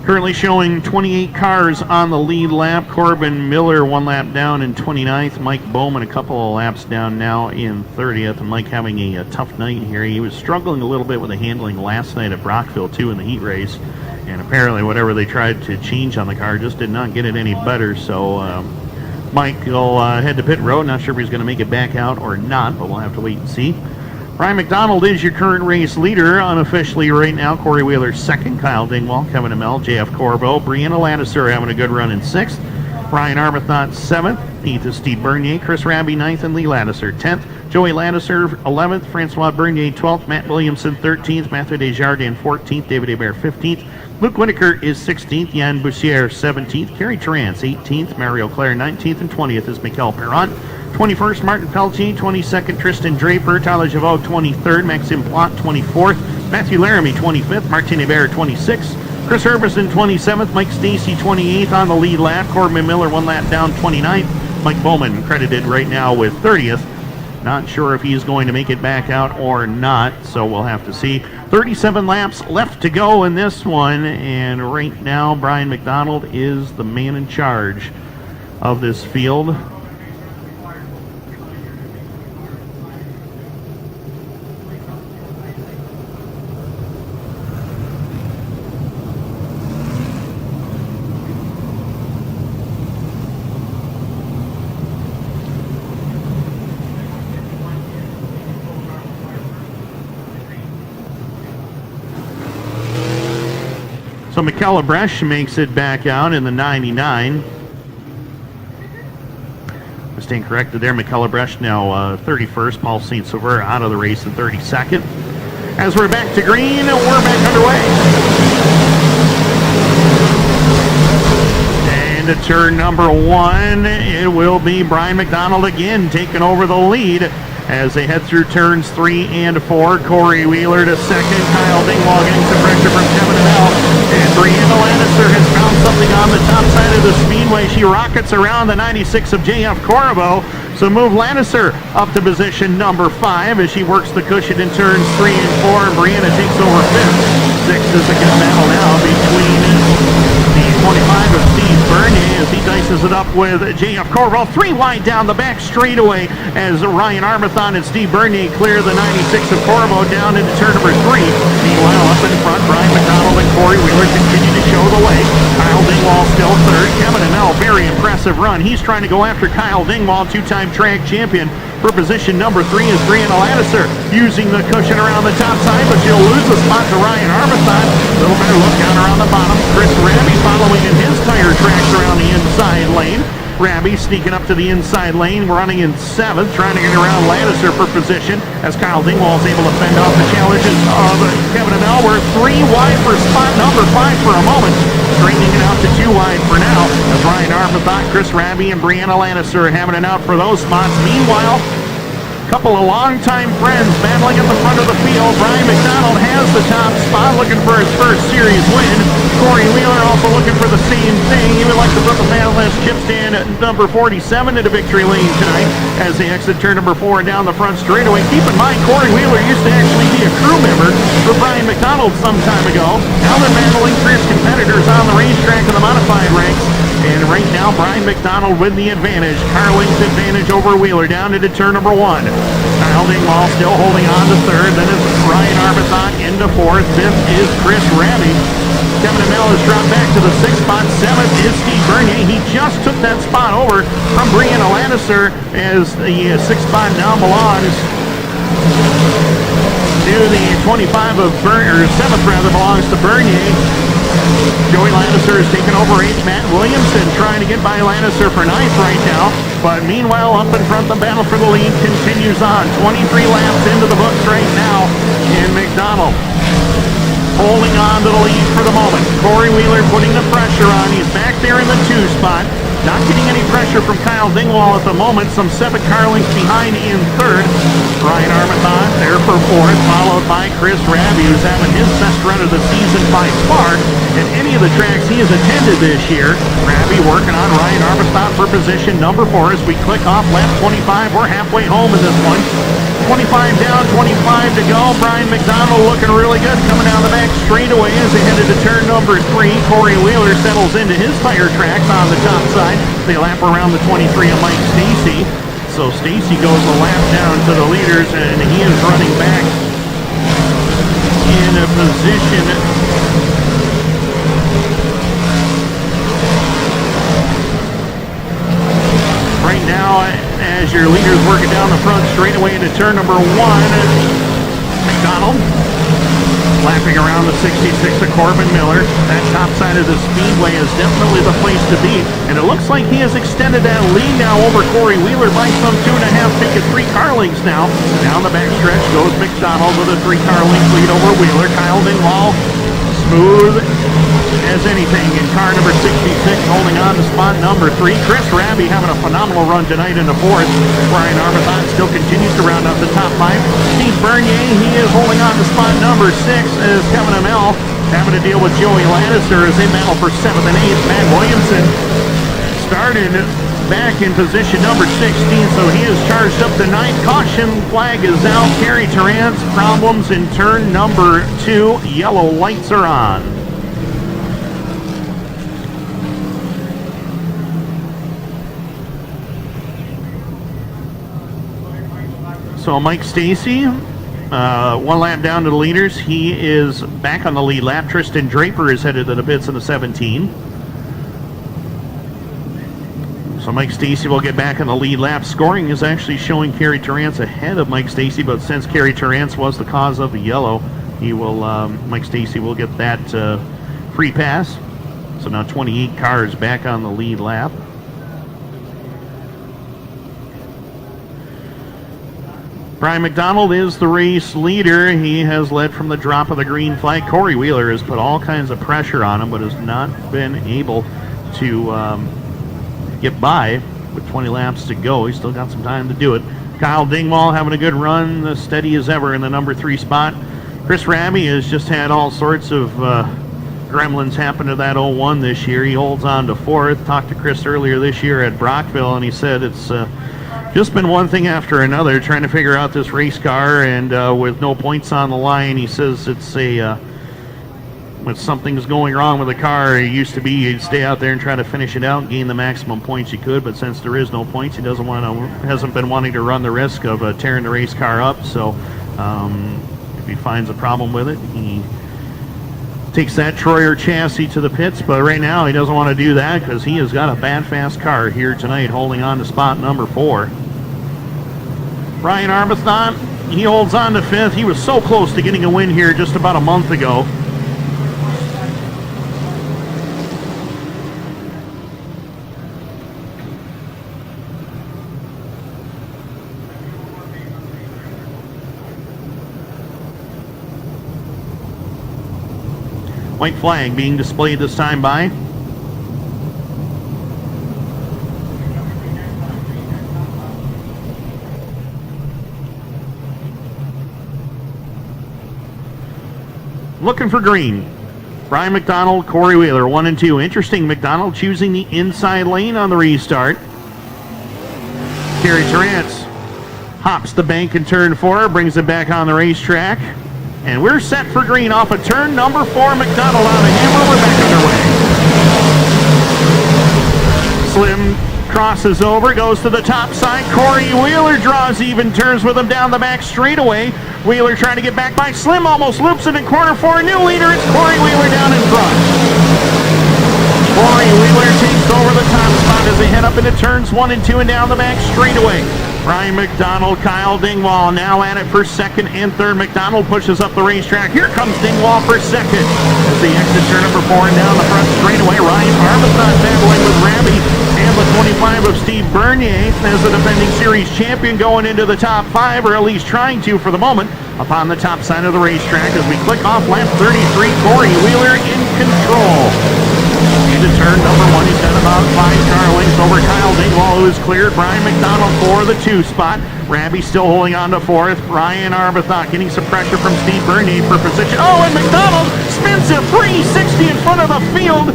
Currently showing 28 cars on the lead lap. Corbin Miller 1 lap down in 29th. Mike Bowman a couple of laps down now in 30th. And Mike having a tough night here. He was struggling a little bit with the handling last night at Brockville too in the heat race. And apparently whatever they tried to change on the car just did not get it any better. So Mike will head to pit road. Not sure if he's going to make it back out or not, but we'll have to wait and see. Brian McDonald is your current race leader unofficially right now. Corey Wheeler 2nd, Kyle Dingwall, Kevin Amell, J.F. Corbo, Brianna Lannister having a good run in 6th. Ryan Armathon 7th, 8th is Steve Bernier, Chris Raby 9th, and Lee Lannister 10th. Joey Lannister 11th, Francois Bernier 12th, Matt Williamson 13th, Mathieu Desjardins 14th, David Hebert 15th. Luke Whitaker is 16th, Yann Boussière 17th, Kerry Terrance 18th, Mario Claire 19th, and 20th is Mikel Perron. 21st, Martin Pelletier, 22nd, Tristan Draper, Tyler Javot, 23rd, Maxime Plot, 24th, Matthew Laramie, 25th, Martin Hebert, 26th, Chris Herbison, 27th, Mike Stacey, 28th on the lead lap, Corbin Miller, 1 lap down, 29th, Mike Bowman credited right now with 30th. Not sure if he's going to make it back out or not, so we'll have to see. 37 laps left to go in this one, and right now, Brian McDonald is the man in charge of this field. So Mikel Lebrecht makes it back out in the 99. I stand corrected there. Mikel Lebrecht now 31st. Paul St. Sauveur out of the race in 32nd. As we're back to green, we're back underway. And to turn number 1, it will be Brian McDonald again taking over the lead as they head through turns 3 and 4. Corey Wheeler to 2nd. Kyle Dingwall getting some pressure from Kevin Amell. And Brianna Lannister has found something on the top side of the speedway. She rockets around the 96 of J.F. Corbo. So move Lannister up to position number 5 as she works the cushion in turns 3 and 4. And Brianna takes over 5th. 6th is a good battle now between the 25 of Steve Bernier as he dices it up with J.F. Cornwall. 3 wide down the back straightaway as Ryan Armathon and Steve Bernier clear the 96 of Corvo down into turn number 3. Meanwhile, up in front, Brian McDonald and Corey Wheeler continue to show the way. Kyle Dingwall still third. Kevin Amell, very impressive run. He's trying to go after Kyle Dingwall, 2-time track champion. For position number 3 is Brianna Lattiser using the cushion around the top side, but she'll lose the spot to Ryan Armathon. A little better look down around the bottom. Chris Rabby following in his tire tracks around the inside lane. Rabby sneaking up to the inside lane, running in 7th, trying to get around Lattiser for position as Kyle Dingwall is able to fend off the challenges of Kevin Amell. We're 3 wide for spot number 5 for a moment, straightening it out to 2 wide for now as Ryan Armathon, Chris Rabby, and Brianna Lattiser are having it out for those spots. Meanwhile, couple of longtime friends battling at the front of the field. Brian McDonald has the top spot, looking for his first series win. Corey Wheeler also looking for the same thing. He would like to put the Panelist chip stand at number 47 into victory lane tonight as they exit turn number 4 down the front straightaway. Keep in mind, Corey Wheeler used to actually be a crew member for Brian McDonald some time ago. Now they're battling fierce competitors on the racetrack in the modified ranks. And right now, Brian McDonald with the advantage. Carling's advantage over Wheeler down into turn number 1. Kyle Dingwall still holding on to 3rd. Then it's Ryan Armathon into 4th. 5th is Chris Rabby. Kevin Amell has dropped back to the 6th spot. 7th is Steve Bernier. He just took that spot over from Brianna Lattiser as the 6th spot now belongs to the 25 of Bernier, or 7th rather, belongs to Bernier. Joey Lattiser is taking over 8th. Matt Williamson trying to get by Lattiser for 9th right now. But meanwhile, up in front, the battle for the lead continues on. 23 laps into the books right now in McDonald. Holding on to the lead for the moment. Corey Wheeler putting the pressure on. He's back there in the 2 spot. Not getting any pressure from Kyle Dingwall at the moment. Some 7 car lengths behind in 3rd. Ryan Armathon there for 4th, followed by Chris Rabby, who's having his best run of the season by far at any of the tracks he has attended this year. Rabby working on Ryan Armathon for position number 4 as we click off lap 25. We're halfway home in this one. 25 down, 25 to go. Brian McDonald looking really good coming down the back straightaway as they headed to turn number 3. Corey Wheeler settles into his tire tracks on the top side. They lap around the 23 of Mike Stacy. So Stacy goes a lap down to the leaders, and he is running back in a position right now as your leaders working down the front straightaway into turn number 1. McDonald lapping around the 66 of Corbin Miller. That top side of the speedway is definitely the place to be. And it looks like he has extended that lead now over Corey Wheeler by some 2.5, taking 3 car lengths now. Down the back stretch goes McDonald with a 3 car length lead over Wheeler. Kyle Dingwall, smooth as anything in car number 66, holding on to spot number 3. Chris Rabby having a phenomenal run tonight in the 4th. Ryan Armathon still continues to round out the top 5. Steve Bernier, he is holding on to spot number 6 as Kevin Amell having to deal with Joey Lattiser as they battle for 7th and 8th. Matt Williamson started back in position number 16, so he is charged up to 9th. Caution flag is out. Kerry Terrance, problems in turn number 2. Yellow lights are on. So Mike Stacy, 1 lap down to the leaders. He is back on the lead lap. Tristan Draper is headed to the pits in the 17. So Mike Stacy will get back on the lead lap. Scoring is actually showing Kerry Terrance ahead of Mike Stacy, but since Kerry Terrance was the cause of the yellow, he will Mike Stacy will get that free pass. So now 28 cars back on the lead lap. Brian McDonald is the race leader. He has led from the drop of the green flag. Corey Wheeler has put all kinds of pressure on him, but has not been able to get by with 20 laps to go. He's still got some time to do it. Kyle Dingwall having a good run, as steady as ever in the number 3 spot. Chris Rabby has just had all sorts of gremlins happen to that 01 this year. He holds on to 4th. Talked to Chris earlier this year at Brockville, and he said it's just been one thing after another trying to figure out this race car, and with no points on the line, he says it's when something's going wrong with the car, it used to be you'd stay out there and try to finish it out, gain the maximum points you could. But since there is no points, he hasn't been wanting to run the risk of tearing the race car up. So if he finds a problem with it, he takes that Troyer chassis to the pits. But right now, he doesn't want to do that because he has got a bad, fast car here tonight, holding on to spot number 4. Brian Arbuthnot, he holds on to 5th. He was so close to getting a win here just about a month ago. White flag being displayed this time by looking for green. Brian McDonald, Corey Wheeler, 1 and 2. Interesting, McDonald choosing the inside lane on the restart. Kerry Tarantz hops the bank in turn 4, brings it back on the racetrack. And we're set for green off of turn number 4. McDonald on the hammer. We're back underway. Slim crosses over, goes to the top side. Corey Wheeler draws even turns with him down the back straightaway. Wheeler trying to get back by Slim, almost loops it in corner 4. New leader, it's Corey Wheeler down in front. Corey Wheeler takes over the top spot as they head up into turns 1 and 2 and down the back straightaway. Brian McDonald, Kyle Dingwall now at it for 2nd and 3rd. McDonald pushes up the racetrack. Here comes Dingwall for 2nd. As they exit turn number 4 and down the front straightaway. Ryan Arbuthnot battling with Rabi and the 25 of Steve Bernier as the defending series champion going into the top 5, or at least trying to for the moment, upon the top side of the racetrack as we click off lap 33. Corey Wheeler in control. Into turn number 1, he's got about 5 car lengths over Kyle Dingwall, who is cleared. Brian McDonald for the 2 spot. Rabi still holding on to 4th. Ryan Arbuthnot getting some pressure from Steve Bernier for position. Oh, and McDonald spins it 360 in front of the field.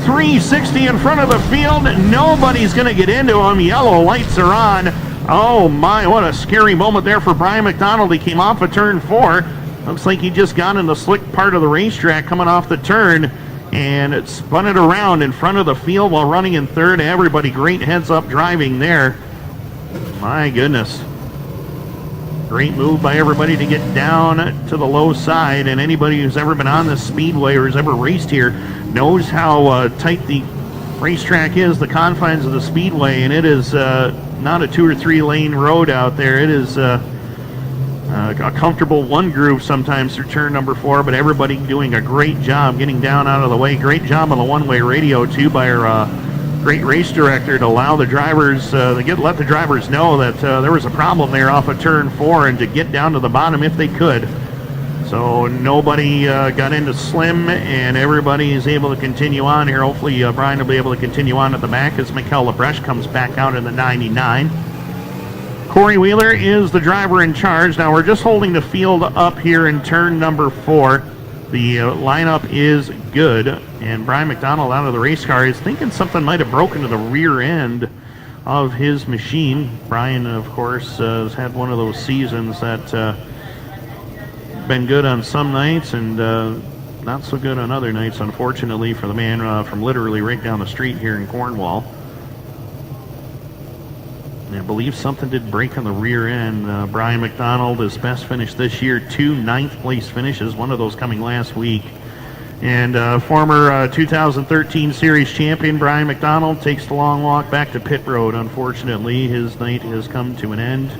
360 in front of the field. Nobody's going to get into him. Yellow lights are on. Oh my, what a scary moment there for Brian McDonald. He came off of turn 4. Looks like he just got in the slick part of the racetrack coming off the turn. And it spun it around in front of the field while running in 3rd. Everybody great heads-up driving there. My goodness. Great move by everybody to get down to the low side. And anybody who's ever been on this speedway or has ever raced here knows how tight the racetrack is, the confines of the speedway. And it is not a 2 or 3 lane road out there. It is a comfortable 1 groove sometimes through turn number 4, but everybody doing a great job getting down out of the way. Great job on the one-way radio too by our great race director to allow the drivers let the drivers know that there was a problem there off of turn 4 and to get down to the bottom if they could. So nobody got into Slim, and everybody is able to continue on here. Hopefully Brian will be able to continue on at the back as Mikael Lebrecht comes back out in the 99. Corey Wheeler is the driver in charge. Now we're just holding the field up here in turn number 4. The lineup is good, and Brian McDonald out of the race car is thinking something might have broken to the rear end of his machine. Brian, of course, has had one of those seasons that been good on some nights and not so good on other nights, unfortunately, for the man from literally right down the street here in Cornwall. I believe something did break on the rear end. Brian McDonald, his best finish this year, 2 9th-place finishes, one of those coming last week. And former 2013 series champion Brian McDonald takes the long walk back to pit road. Unfortunately, his night has come to an end.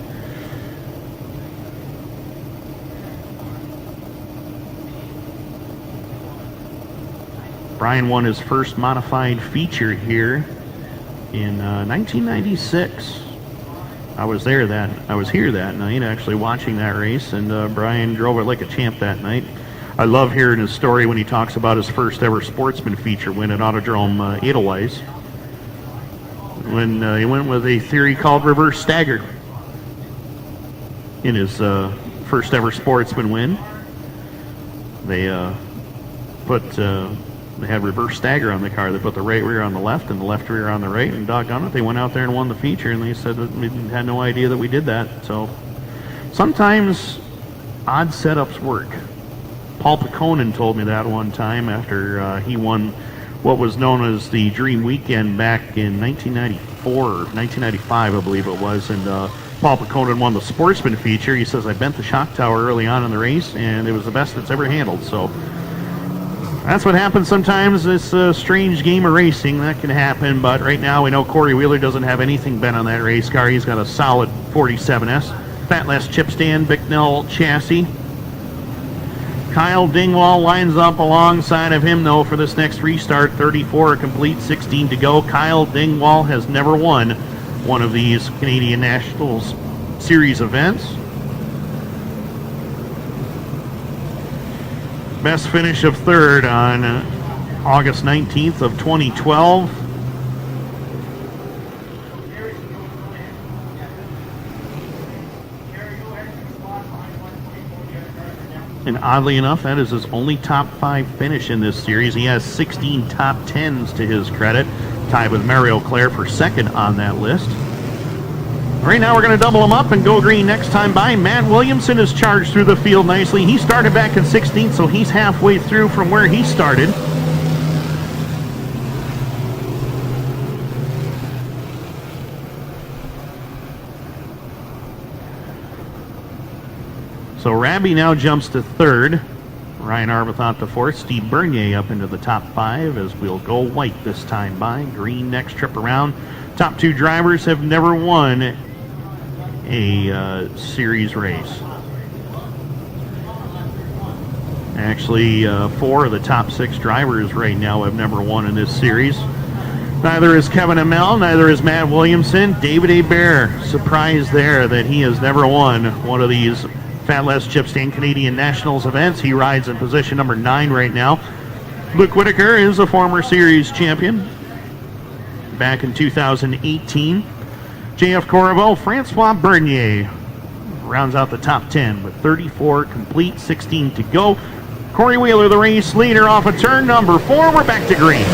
Brian won his first modified feature here in 1996. I was here that night, actually watching that race, and Brian drove it like a champ that night. I love hearing his story when he talks about his first ever Sportsman feature win at Autodrome Edelweiss, when he went with a theory called reverse stagger in his first ever Sportsman win. They they had reverse stagger on the car. They put the right rear on the left and the left rear on the right, and doggone it, they went out there and won the feature, and they said that we had no idea that we did that. So sometimes odd setups work. Paul Piconin told me that one time after he won what was known as the Dream Weekend back in 1994 or 1995, I believe it was, and Paul Piconin won the Sportsman feature. He says, I bent the shock tower early on in the race, and it was the best it's ever handled. So that's what happens sometimes. This strange game of racing, that can happen. But right now we know Corey Wheeler doesn't have anything bent on that race car. He's got a solid 47S. Fatless chip stand, Bicknell chassis. Kyle Dingwall lines up alongside of him, though, for this next restart. 34 complete, 16 to go. Kyle Dingwall has never won one of these Canadian Nationals Series events. Best finish of third on August 19th of 2012. And oddly enough, that is his only top 5 finish in this series. He has 16 top 10s to his credit, tied with Mario Claire for second on that list. Right now we're going to double him up and go green next time by. Matt Williamson has charged through the field nicely. He started back in 16th, so he's halfway through from where he started. So Raby now jumps to third. Ryan Arbuthnot to fourth. Steve Bernier up into the top 5 as we'll go white this time by. Green next trip around. Top 2 drivers have never won a series race. Actually, 4 of the top 6 drivers right now have never won in this series. Neither is Kevin Amell, neither is Matt Williamson. David Hebert, surprised there that he has never won one of these Fatless Chip Stand Canadian Nationals events. He rides in position number 9 right now. Luke Whitaker is a former series champion back in 2018. JF Corriveau, Francois Bernier rounds out the top 10 with 34 complete, 16 to go. Corey Wheeler, the race leader, off of turn number 4. We're back to green.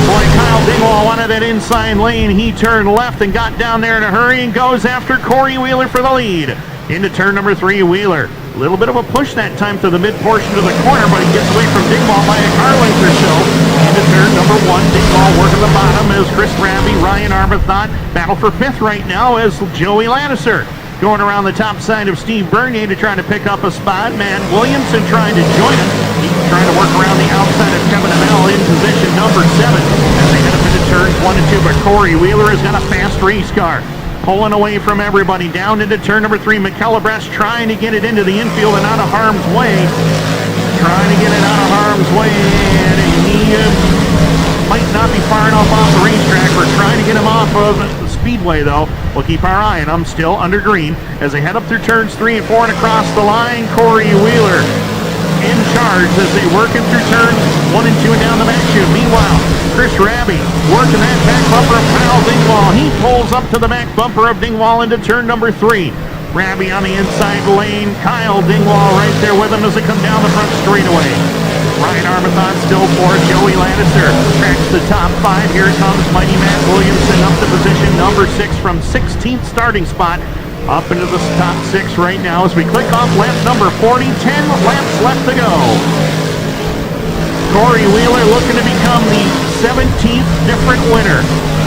Boy, Kyle Dingwall wanted that inside lane. He turned left and got down there in a hurry and goes after Corey Wheeler for the lead. Into turn number 3, Wheeler. A little bit of a push that time to the mid portion of the corner, but he gets away from Dingwall by a car length or so. Into turn number 1, Dingwall working the bottom as Chris Raby, Ryan Arbuthnot battle for 5th right now as Joey Lannister going around the top side of Steve Bernier to try to pick up a spot. Matt Williamson trying to join him. He's trying to work around the outside of Kevin Amell in position number 7 as they head up into turns 1 and 2. But Corey Wheeler has got a fast race car, pulling away from everybody. Down into turn number 3, McKellebrest trying to get it into the infield and out of harm's way. Trying to get it out of harm's way, and he might not be far enough off the racetrack. We're trying to get him off of the speedway, though. We'll keep our eye on him, still under green, as they head up through turns 3 and 4 and across the line. Corey Wheeler in charge as they working through turns 1 and 2 and down the back chute. Meanwhile, Chris Raby working that back bumper of Kyle Dingwall. He pulls up to the back bumper of Dingwall into turn number 3. Raby on the inside lane. Kyle Dingwall right there with him as they come down the front straightaway. Ryan Arbuthnot still fourth. Joey Lannister tracks the top 5. Here comes mighty Matt Williamson up to position number 6 from 16th starting spot. Up into the top 6 right now as we click off lap number 40. 10 laps left to go. Corey Wheeler looking to become the 17th different winner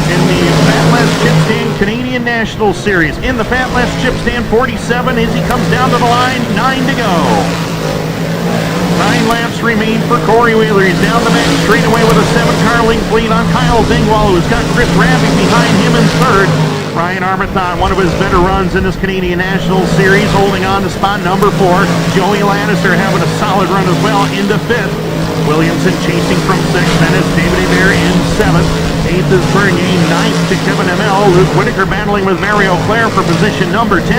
in the Fatless Chip Stand Canadian National Series. In the Fatless Chip Stand 47 as he comes down to the line. 9 to go. 9 laps remain for Corey Wheeler. He's down the back straightaway with a 7-car length lead on Kyle Dingwall, who's got Chris Raby behind him in third. Ryan Arbuthnot, one of his better runs in this Canadian National Series, holding on to spot number 4. Joey Lannister having a solid run as well into 5th. Williamson chasing from 6th, then it's David Hebert in 7th. 8th is Bernier, 9th to Kevin Amell. Luke Whitaker battling with Mario Claire for position number 10.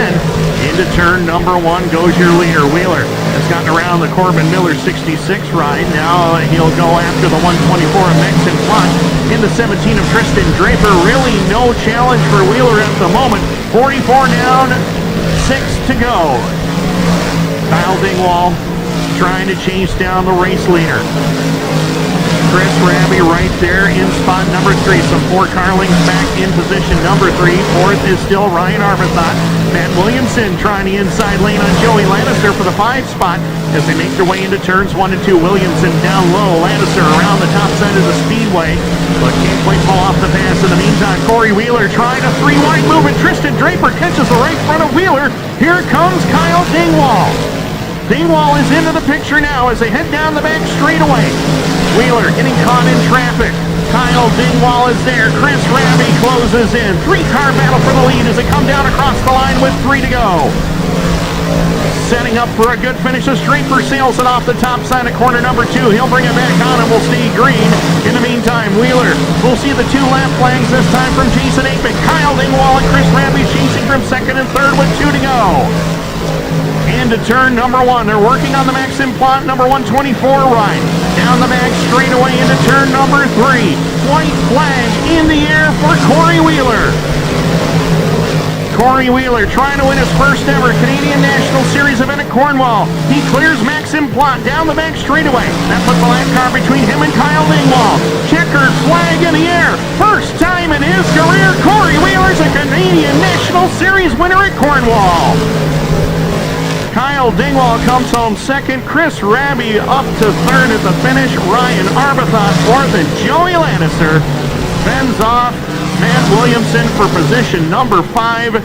Into turn number 1 goes your leader. Wheeler has gotten around the Corbin Miller 66 ride. Now he'll go after the 124 of Mex in front. In the 17 of Tristan Draper. Really no challenge for Wheeler at the moment. 44 down, 6 to go. Kyle Dingwall trying to chase down the race leader. Chris Raby right there in spot number 3. Some 4 Carlings back in position number 3. 4th is still Ryan Arbuthnot. Matt Williamson trying the inside lane on Joey Lannister for the 5 spot as they make their way into turns 1 and 2. Williamson down low. Lannister around the top side of the speedway, but can't quite pull off the pass. In the meantime, Corey Wheeler trying a 3-wide move, and Tristan Draper catches the right front of Wheeler. Here comes Kyle Dingwall. Dingwall is into the picture now as they head down the back straightaway. Wheeler getting caught in traffic. Kyle Dingwall is there. Chris Raby closes in. 3-car battle for the lead as they come down across the line with 3 to go. Setting up for a good finish as Draper sails it off the top side of corner number 2. He'll bring it back on and will stay green. In the meantime, Wheeler will see the 2 lap flags this time from Jason Apick. Kyle Dingwall and Chris Raby chasing from 2nd and 3rd with 2 to go. Into turn number 1. They're working on the Max Implant number 124 ride. Down the back straightaway into turn number 3. White flag in the air for Corey Wheeler. Corey Wheeler trying to win his first ever Canadian National Series event at Cornwall. He clears Max Implant down the back straightaway. That puts the lap car between him and Kyle Dingwall. Checkered flag in the air. First time in his career, Corey Wheeler's a Canadian National Series winner at Cornwall. Kyle Dingwall comes home 2nd. Chris Raby up to 3rd at the finish. Ryan Arbuthnot 4th, and Joey Lannister fends off Matt Williamson for position number 5.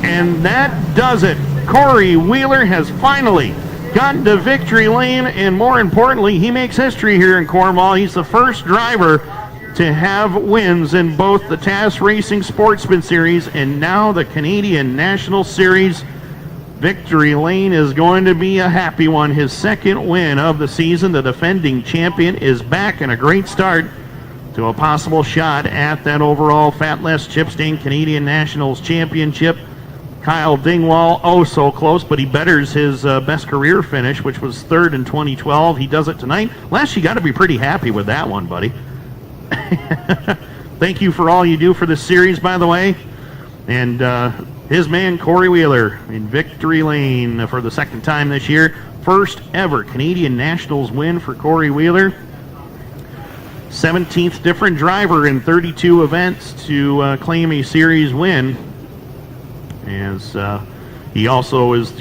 And that does it. Corey Wheeler has finally gotten to victory lane, and more importantly, he makes history here in Cornwall. He's the first driver to have wins in both the TAS Racing Sportsman Series and now the Canadian National Series. Victory lane is going to be a happy one. His 2nd win of the season. The defending champion is back, and a great start to a possible shot at that overall Fat Less Chip Stain Canadian Nationals Championship. Kyle Dingwall, oh so close, but he betters his best career finish, which was 3rd in 2012. He does it tonight. Les, you got to be pretty happy with that one, buddy. Thank you for all you do for this series, by the way. And his man, Corey Wheeler, in victory lane for the 2nd time this year. First ever Canadian Nationals win for Corey Wheeler. 17th different driver in 32 events to claim a series win. As he also is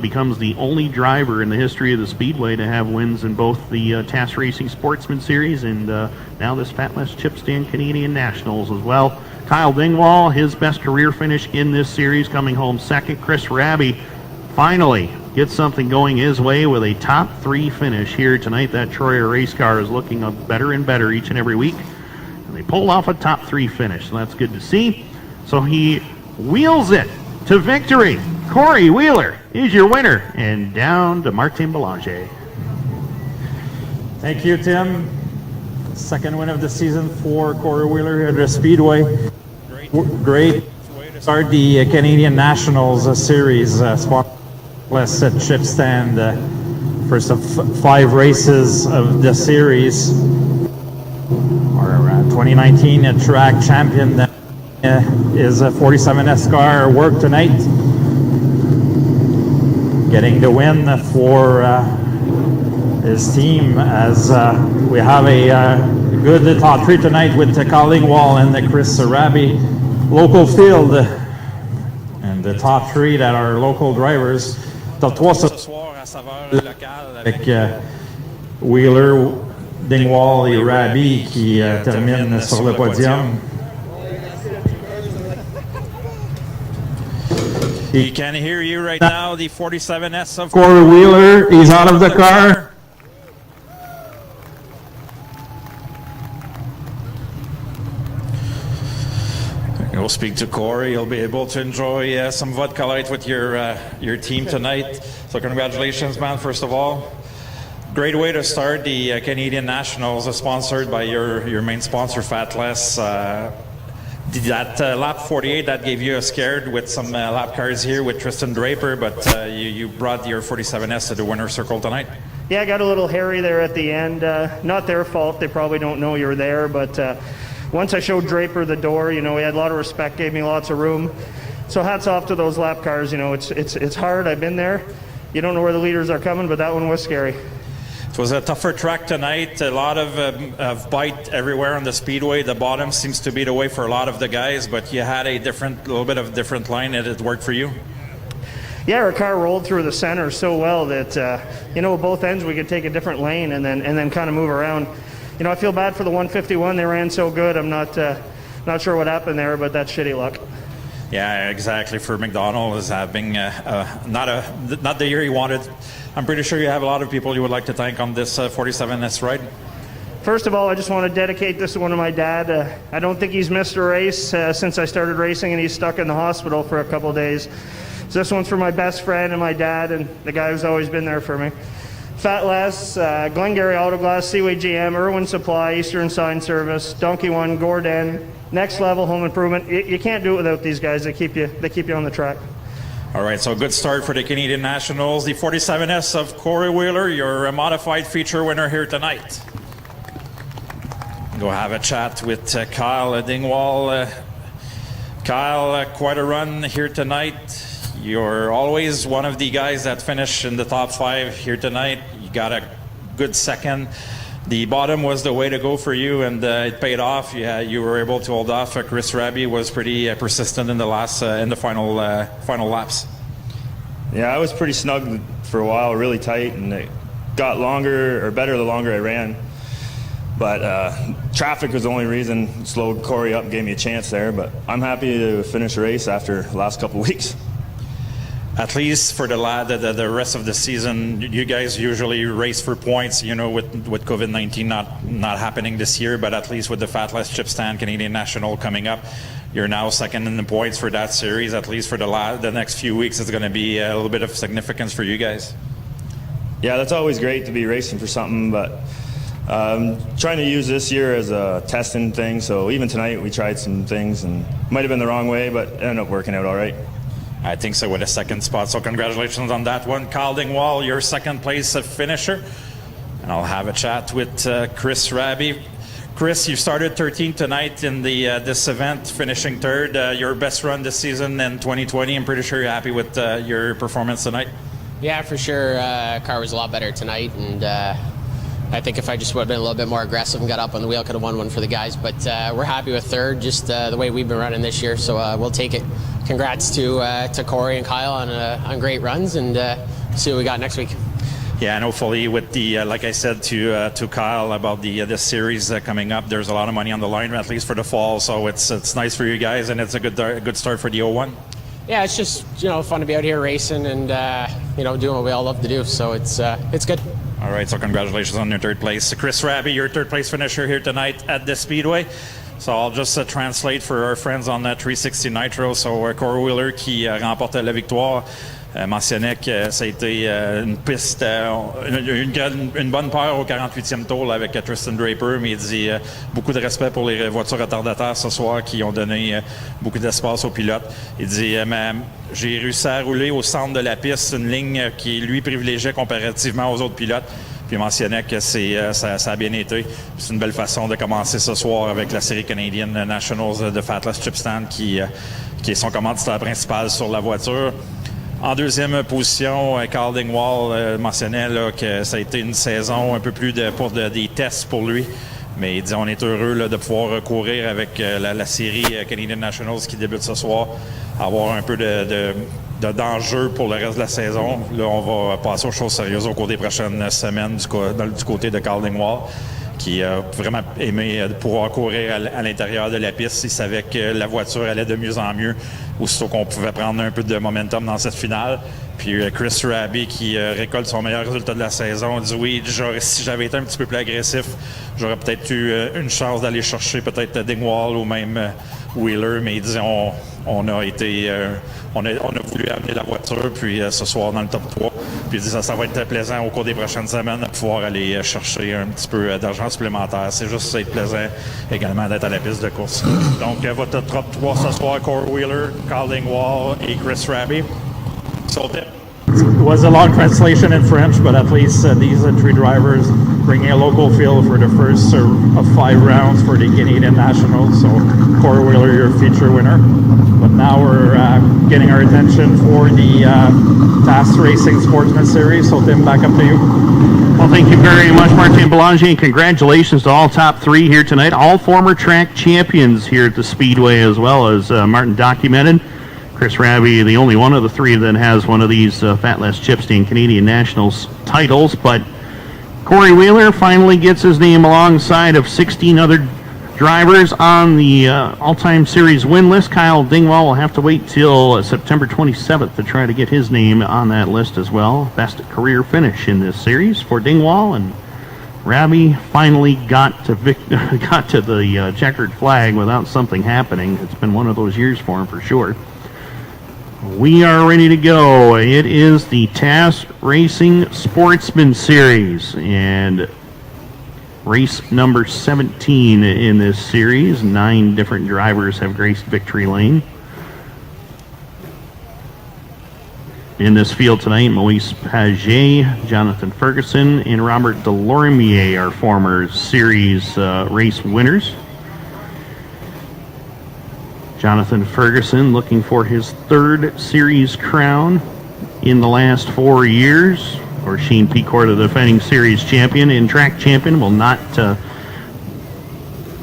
becomes the only driver in the history of the Speedway to have wins in both the TAS Racing Sportsman Series and now this Fat Less Chip Stand Canadian Nationals as well. Kyle Dingwall, his best career finish in this series, coming home 2nd. Chris Raby finally gets something going his way with a top 3 finish here tonight. That Troyer race car is looking better and better each and every week. And they pulled off a top 3 finish, so that's good to see. So he wheels it to victory. Corey Wheeler is your winner, and down to Martin Belanger. Thank you, Tim. 2nd win of the season for Corey Wheeler here at the Speedway. Great start the Canadian Nationals series. Spotless at Chip Stand. First of 5 races of the series. Our 2019 track champion is a 47S car work tonight. Getting the win for his team as we have a good top 3 tonight with Kyle Dingwall and Chris Raby. Local field and the top 3 that are local drivers. Top 3 ce soir à saveur locale avec Wheeler, Dingwall et Raby qui terminent sur le podium. He can hear you right now, the 47S of Corey Wheeler. He's out of the car. We'll speak to Corey. You'll be able to enjoy some vodka light with your team tonight. So congratulations, man, first of all. Great way to start the Canadian Nationals, sponsored by your main sponsor, Fat Less. That lap 48, that gave you a scared with some lap cars here with Tristan Draper, but you brought your 47S to the winner's circle tonight. Yeah, I got a little hairy there at the end. Not their fault. They probably don't know you're there, but once I showed Draper the door, he had a lot of respect, gave me lots of room. So hats off to those lap cars. It's hard. I've been there. You don't know where the leaders are coming, but that one was scary. It was a tougher track tonight, a lot of bite everywhere on the speedway. The bottom seems to be the way for a lot of the guys, but you had a little bit of different line and it worked for you. Yeah, our car rolled through the center so well that, both ends we could take a different lane and then kind of move around. I feel bad for the 151. They ran so good. I'm not sure what happened there, but that's shitty luck. Yeah, exactly. For McDonald is having not the year he wanted. I'm pretty sure you have a lot of people you would like to thank on this 47S ride. First of all, I just want to dedicate this to one of my dad. I don't think he's missed a race since I started racing, and he's stuck in the hospital for a couple of days. So this one's for my best friend and my dad and the guy who's always been there for me. Fat Les, Glengarry Autoglass, Seaway GM, Irwin Supply, Eastern Sign Service, Donkey One, Gordon, Next Level Home Improvement. You can't do it without these guys. They keep you on the track. All right, so a good start for the Canadian Nationals. The 47S of Corey Wheeler, your modified feature winner here tonight. Go have a chat with Kyle Dingwall. Kyle, quite a run here tonight. You're always one of the guys that finish in the top 5 here tonight. You got a good second. The bottom was the way to go for you, and it paid off. You were able to hold off. Chris Raby was pretty persistent in the final laps. Yeah, I was pretty snug for a while, really tight, and it got longer or better the longer I ran. But traffic was the only reason slowed Corey up and gave me a chance there. But I'm happy to finish the race after the last couple of weeks. At least for the rest of the season, you guys usually race for points, with COVID-19 not happening this year, but at least with the Fatless Chip Stand Canadian National coming up, you're now second in the points for that series. At least for the next few weeks, it's going to be a little bit of significance for you guys. Yeah, that's always great to be racing for something, but trying to use this year as a testing thing. So even tonight we tried some things and might have been the wrong way, but it ended up working out all right. I think so, with a second spot. So congratulations on that one. Kyle Dingwall, your second place finisher. And I'll have a chat with Chris Raby. Chris, you started 13th tonight in this event, finishing third. Your best run this season in 2020. I'm pretty sure you're happy with your performance tonight. Yeah, for sure. Car was a lot better tonight, and I think if I just would have been a little bit more aggressive and got up on the wheel, could have won one for the guys. But we're happy with third, just the way we've been running this year. So we'll take it. Congrats to Corey and Kyle on great runs, and see what we got next week. Yeah, and hopefully with the like I said to Kyle about the series coming up, there's a lot of money on the line, at least for the fall. So it's nice for you guys, and it's a good start for the 01. Yeah, it's just fun to be out here racing and doing what we all love to do. So it's good. All right, so congratulations on your third place. Chris Raby, your third place finisher here tonight at the Speedway. So I'll just translate for our friends on 360 Nitro. So Corey Wheeler qui remporte la victoire mentionnait que ça a été une piste, une bonne paire au 48e tour là, avec Tristan Draper, mais il dit beaucoup de respect pour les voitures retardataires ce soir qui ont donné beaucoup d'espace aux pilotes. Il dit j'ai réussi à rouler au centre de la piste, une ligne qui lui privilégiait comparativement aux autres pilotes. Puis il mentionnait que ça a bien été. C'est une belle façon de commencer ce soir avec la série canadienne Nationals de Fatless Chip Stand qui est son commanditaire principal sur la voiture. En deuxième position, Kyle Dingwall mentionnait que ça a été une saison un peu plus pour des tests pour lui. Mais il dit on est heureux de pouvoir courir avec la série Canadian Nationals qui débute ce soir, avoir un peu d'enjeu pour le reste de la saison. Là, on va passer aux choses sérieuses au cours des prochaines semaines du côté de Kyle Dingwall, qui a vraiment aimé pouvoir courir à l'intérieur de la piste. Il savait que la voiture allait de mieux en mieux, aussitôt qu'on pouvait prendre un peu de momentum dans cette finale. Puis Chris Raby, qui récolte son meilleur résultat de la saison, dit oui, si j'avais été un petit peu plus agressif, j'aurais peut-être eu une chance d'aller chercher peut-être Dingwall ou même Wheeler, mais il dit on a voulu amener la voiture, puis ce soir dans le top 3. Puis il dit ça va être plaisant au cours des prochaines semaines de pouvoir aller chercher un petit peu d'argent supplémentaire. C'est juste être plaisant également d'être à la piste de course. Donc votre top 3 ce soir, Corey Wheeler, Kyle Dingwall et Chris Raby. It was a long translation in French, but at least these 3 drivers bringing a local feel for the first of 5 rounds for the Canadian Nationals. So Corey Wheeler, your feature winner. But now we're getting our attention for the TAS Racing Sportsman Series. So Tim, back up to you. Well, thank you very much, Martin Belanger, and congratulations to all top three here tonight. All former track champions here at the Speedway, as well as Martin documented. Chris Raby, the only one of the three that has one of these Fat Less Chipstein Canadian Nationals titles, but Corey Wheeler finally gets his name alongside of 16 other drivers on the all-time series win list. Kyle Dingwall will have to wait till September 27th to try to get his name on that list as well. Best career finish in this series for Dingwall, and Raby finally got to the checkered flag without something happening. It's been one of those years for him for sure. We are ready to go. It is the TAS Racing Sportsman Series, and race number 17 in this series. 9 different drivers have graced victory lane. In this field tonight, Moise Paget, Jonathan Ferguson, and Robert Delormier are former series race winners. Jonathan Ferguson looking for his 3rd series crown in the last 4 years. Or Shane Pecourt, the defending series champion and track champion, will not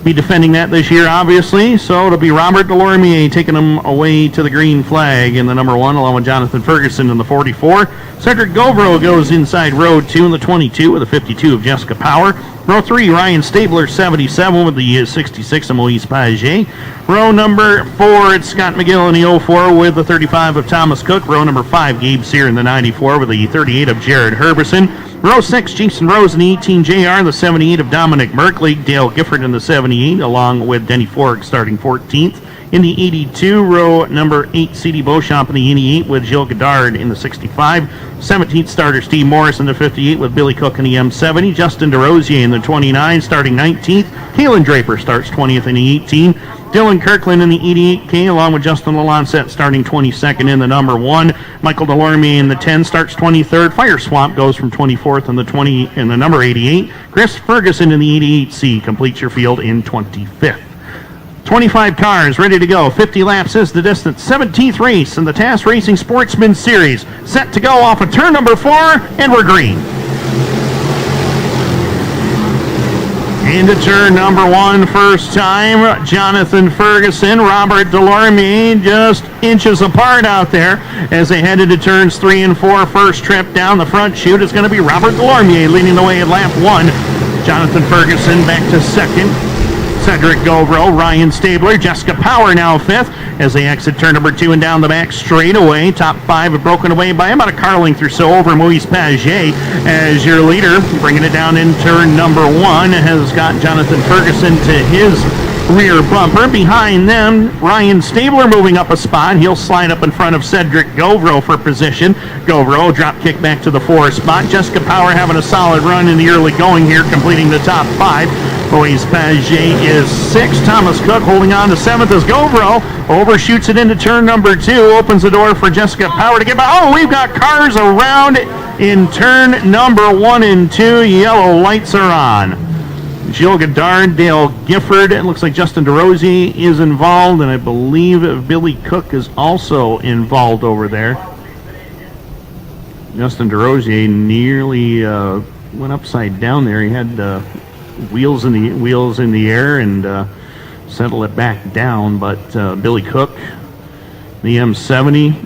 be defending that this year, obviously. So it'll be Robert Delormier taking him away to the green flag in the number 1, along with Jonathan Ferguson in the 44. Cedric Govro goes inside row 2 in the 22 with a 52 of Jessica Power. Row 3, Ryan Stabler, 77 with the 66 of Moise Paget. Row number 4, it's Scott McGill in the 04 with the 35 of Thomas Cook. Row number 5, Gabe Sear in the 94 with the 38 of Jared Herberson. Row 6, Jason Rose in the 18 JR, the 78 of Dominic Merkley. Dale Gifford in the 78, along with Denny Forg starting 14th. In the 82, row number 8, C.D. Beauchamp in the 88 with Gilles Godard in the 65. 17th starter Steve Morris in the 58 with Billy Cook in the M70. Justin DeRosier in the 29 starting 19th. Kalen Draper starts 20th in the 18. Dylan Kirkland in the 88K along with Justin Lalancette starting 22nd in the number 1. Michael Delormier in the 10 starts 23rd. Fire Swamp goes from 24th in the 20 in the number 88. Chris Ferguson in the 88C completes your field in 25th. 25 cars ready to go. 50 laps is the distance. 17th race in the TAS Racing Sportsman Series. Set to go off of turn number 4, and we're green. Into turn number 1, first time. Jonathan Ferguson, Robert Delormier just inches apart out there as they head into turns 3 and 4. First trip down the front chute is going to be Robert Delormier leading the way at lap 1. Jonathan Ferguson back to 2nd. Cedric Govro, Ryan Stabler, Jessica Power now 5th as they exit turn number 2 and down the back straightaway. Top 5 have broken away by about a car length or so over Moise Paget as your leader. Bringing it down in turn number 1 has got Jonathan Ferguson to his rear bumper. Behind them, Ryan Stabler moving up a spot. He'll slide up in front of Cedric Govro for position. Govro drop kick back to the 4 spot. Jessica Power having a solid run in the early going here, completing the top 5. Moise Paget is 6th. Thomas Cook holding on to 7th as Govro overshoots it into turn number 2. Opens the door for Jessica Power to get by. Oh, we've got cars around in turn number 1 and 2. Yellow lights are on. Gilles Godard, Dale Gifford, it looks like Justin DeRosier is involved, and I believe Billy Cook is also involved over there. Justin DeRosier nearly went upside down there. He had wheels in the air and settled it back down, but Billy Cook, the M70,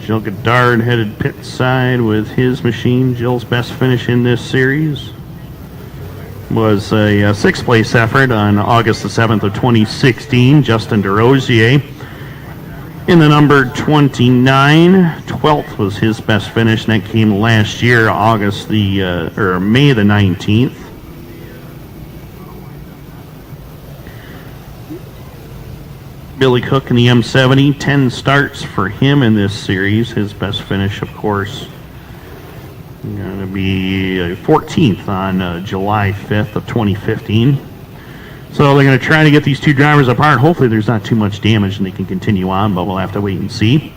Gilles Godard headed pit side with his machine. Gilles' best finish in this series was a 6th place effort on August the 7th of 2016. Justin DeRosier in the number 29. 12th was his best finish, and that came last year, May the 19th. Billy Cook in the M70, 10 starts for him in this series. His best finish, of course, going to be 14th on July 5th of 2015. So they're going to try to get these two drivers apart. Hopefully there's not too much damage and they can continue on, but we'll have to wait and see.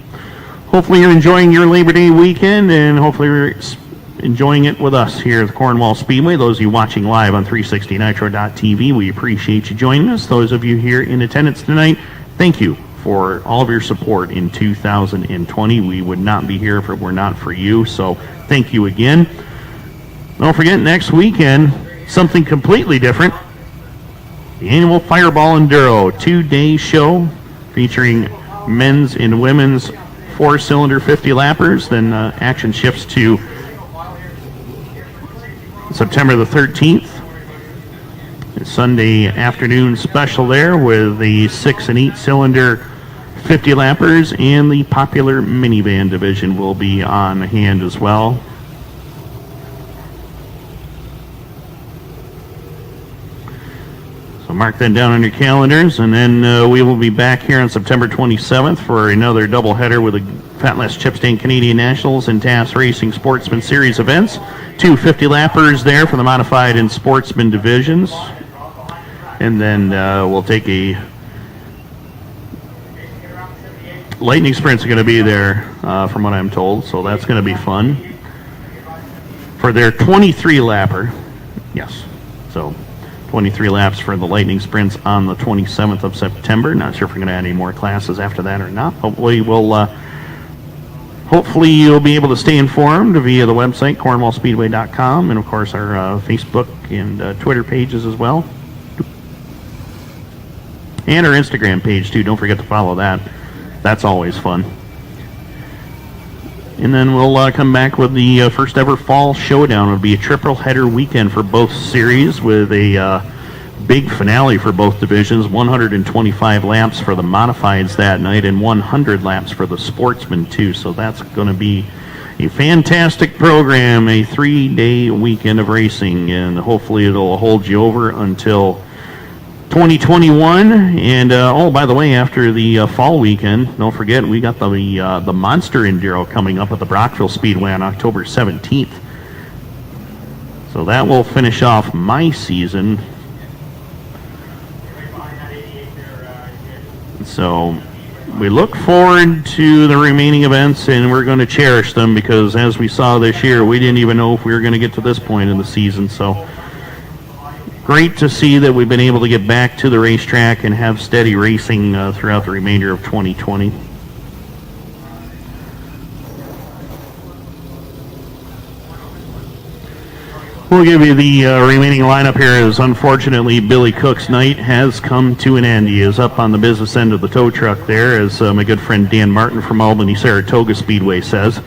hopefully you're enjoying your Labor Day weekend, and hopefully you're enjoying it with us here at the Cornwall Speedway. Those of you watching live on 360nitro.tv, we appreciate you joining us. Those of you here in attendance tonight, thank you for all of your support in 2020. We would not be here if it were not for you, so thank you again. Don't forget, next weekend, something completely different. The annual Fireball Enduro 2-day show featuring men's and women's 4-cylinder 50 lappers. Then action shifts to September the 13th. Sunday afternoon special there with the 6 and 8-cylinder 50 lappers, and the popular minivan division will be on hand as well. So mark that down on your calendars, and then we will be back here on September 27th for another doubleheader with the Fatless Chipstain Canadian Nationals and TAS Racing Sportsman Series events. 2 50 lappers there for the modified and sportsman divisions. And then we'll take a lightning sprints are going to be there from what I'm told, so that's going to be fun for their 23 lapper. Yes, so 23 laps for the lightning sprints on the 27th of September. Not sure if we're going to add any more classes after that or not. Hopefully you'll be able to stay informed via the website cornwallspeedway.com, and of course our Facebook and Twitter pages as well, and our Instagram page too. Don't forget to follow that. That's always fun. And then we'll come back with the first ever fall showdown. It'll be a triple header weekend for both series with a big finale for both divisions. 125 laps for the modifieds that night and 100 laps for the sportsmen too. So that's going to be a fantastic program, a 3-day weekend of racing, and hopefully it'll hold you over until 2021. And oh, by the way, after the fall weekend, don't forget we got the Monster Enduro coming up at the Brockville Speedway on October 17th. So that will finish off my season. So we look forward to the remaining events, and we're going to cherish them, because as we saw this year, we didn't even know if we were going to get to this point in the season. So great to see that we've been able to get back to the racetrack and have steady racing throughout the remainder of 2020. We'll give you the remaining lineup here, as unfortunately Billy Cook's night has come to an end. He is up on the business end of the tow truck there, as my good friend Dan Martin from Albany Saratoga Speedway says.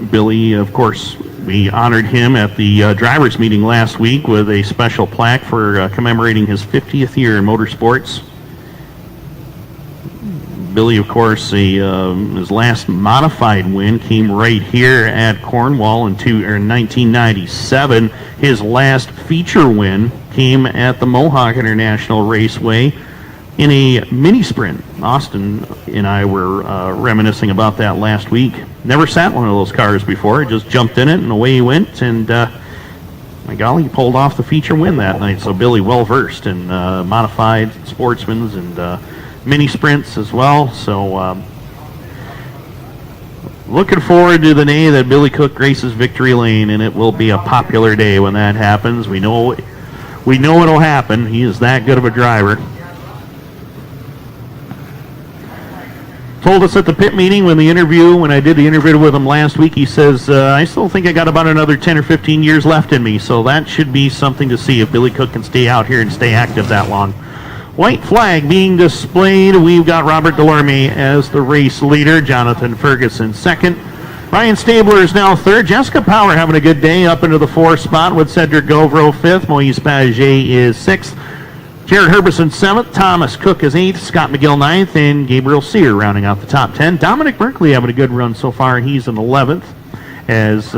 Billy, of course, we honored him at the drivers meeting last week with a special plaque for commemorating his 50th year in motorsports. Billy, of course, his last modified win came right here at Cornwall in 1997. His last feature win came at the Mohawk International Raceway in a mini sprint. Austin and I were reminiscing about that last week. Never sat one of those cars before. Just jumped in it and away he went. And my golly, he pulled off the feature win that night. So Billy, well versed in modified sportsmen's and mini sprints as well. So looking forward to the day that Billy Cook races Victory Lane, and it will be a popular day when that happens. We know it'll happen. He is that good of a driver. Told us at the pit meeting when I did the interview with him last week, he says, I still think I got about another 10 or 15 years left in me, so that should be something to see if Billy Cook can stay out here and stay active that long. White flag being displayed. We've got Robert Delorme as the race leader, Jonathan Ferguson second. Ryan Stabler is now third. Jessica Power having a good day up into the fourth spot with Cedric Govro fifth. Moise Paget is sixth. Jared Herbison seventh. Thomas Cook is eighth. Scott McGill ninth. And Gabriel Sear rounding out the top 10. Dominic Berkeley having a good run so far. He's in 11th as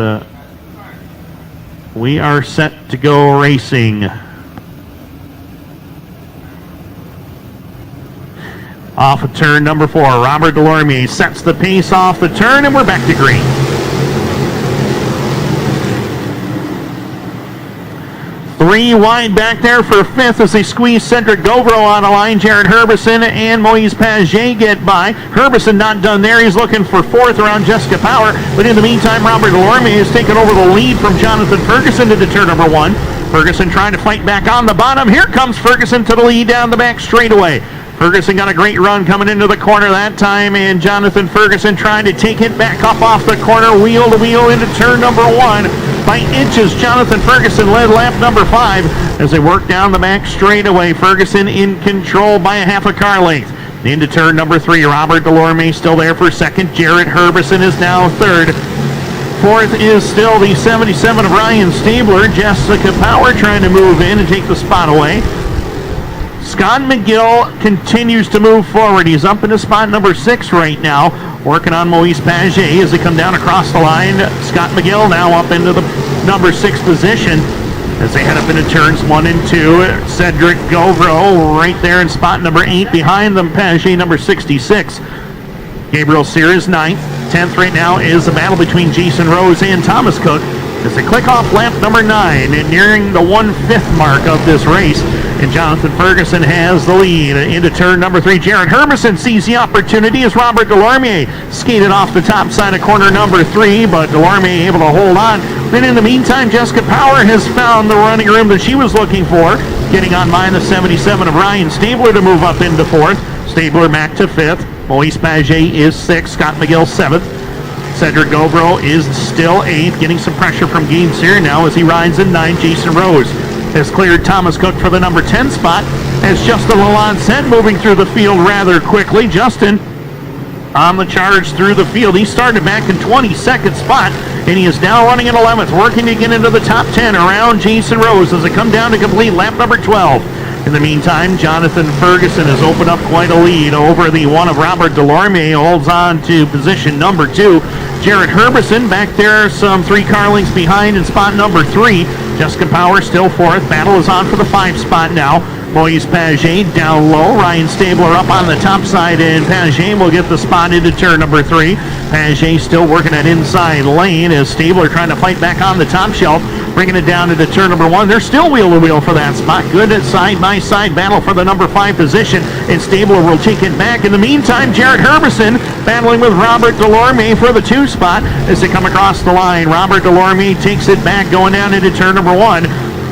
we are set to go racing. Off of turn number 4, Robert Delorme sets the pace off the turn, and we're back to green. 3 wide back there for 5th as they squeeze Cedric Govro on the line. Jared Herbison and Moise Paget get by. Herbison not done there. He's looking for 4th around Jessica Power. But in the meantime, Robert Delorme has taken over the lead from Jonathan Ferguson into turn number 1. Ferguson trying to fight back on the bottom. Here comes Ferguson to the lead down the back straightaway. Ferguson got a great run coming into the corner that time, and Jonathan Ferguson trying to take it back up off the corner, wheel to wheel into turn number 1. By inches, Jonathan Ferguson led lap number 5 as they work down the back straightaway. Ferguson in control by a half a car length. Into turn number 3, Robert Delorme still there for 2nd. Jared Herbison is now 3rd. 4th is still the 77 of Ryan Stabler. Jessica Power trying to move in and take the spot away. Scott McGill continues to move forward. He's up into spot number 6 right now, working on Moise Paget as they come down across the line. Scott McGill now up into the number 6 position as they head up into turns 1 and 2. Cedric Govro right there in spot number 8. Behind them, Paget number 66. Gabriel Sears 9th. 10th right now is the battle between Jason Rose and Thomas Cook as they click off lap number 9 and nearing the 1/5 mark of this race. And Jonathan Ferguson has the lead into turn number 3. Jared Herbison sees the opportunity as Robert Delorme skated off the top side of corner number 3, but Delorme able to hold on. Then in the meantime, Jessica Power has found the running room that she was looking for, getting on by the 77 of Ryan Stabler to move up into 4th. Stabler back to 5th. Moise Paget is 6th. Scott McGill 7th. Cedric Govro is still 8th, getting some pressure from Gabe Sear now as he rides in 9. Jason Rose has cleared Thomas Cook for the number 10 spot as Justin Lalonde moving through the field rather quickly. Justin on the charge through the field. He started back in 22nd spot, and he is now running in 11th, working to get into the top 10 around Jason Rose as they come down to complete lap number 12. In the meantime, Jonathan Ferguson has opened up quite a lead over the one of Robert Delorme, holds on to position number 2. Jared Herbison back there some 3 car lengths behind in spot number 3. Jessica Power still 4th. Battle is on for the 5 spot now. Moise Paget down low. Ryan Stabler up on the top side, and Paget will get the spot into turn number 3. Paget still working that inside lane as Stabler trying to fight back on the top shelf, bringing it down into turn number 1. They're still wheel to wheel for that spot. Good side-by-side battle for the number 5 position, and Stabler will take it back. In the meantime, Jared Herbison battling with Robert Delorme for the 2 spot as they come across the line. Robert Delorme takes it back going down into turn number 1.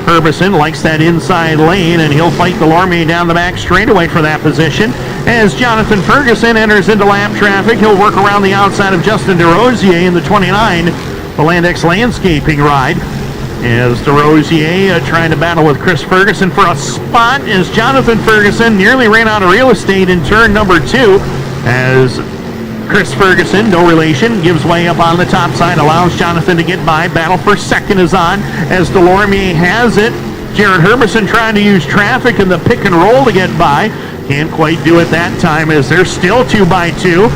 Herbison likes that inside lane, and he'll fight Delorme down the back straightaway for that position. As Jonathan Ferguson enters into lap traffic, he'll work around the outside of Justin DeRosier in the 29, the Landex Landscaping ride. As DeRosier trying to battle with Chris Ferguson for a spot as Jonathan Ferguson nearly ran out of real estate in turn number 2 as Chris Ferguson, no relation, gives way up on the top side, allows Jonathan to get by. Battle for 2nd is on as Delorme has it. Jared Herbison trying to use traffic in the pick and roll to get by. Can't quite do it that time as they're still 2 by 2.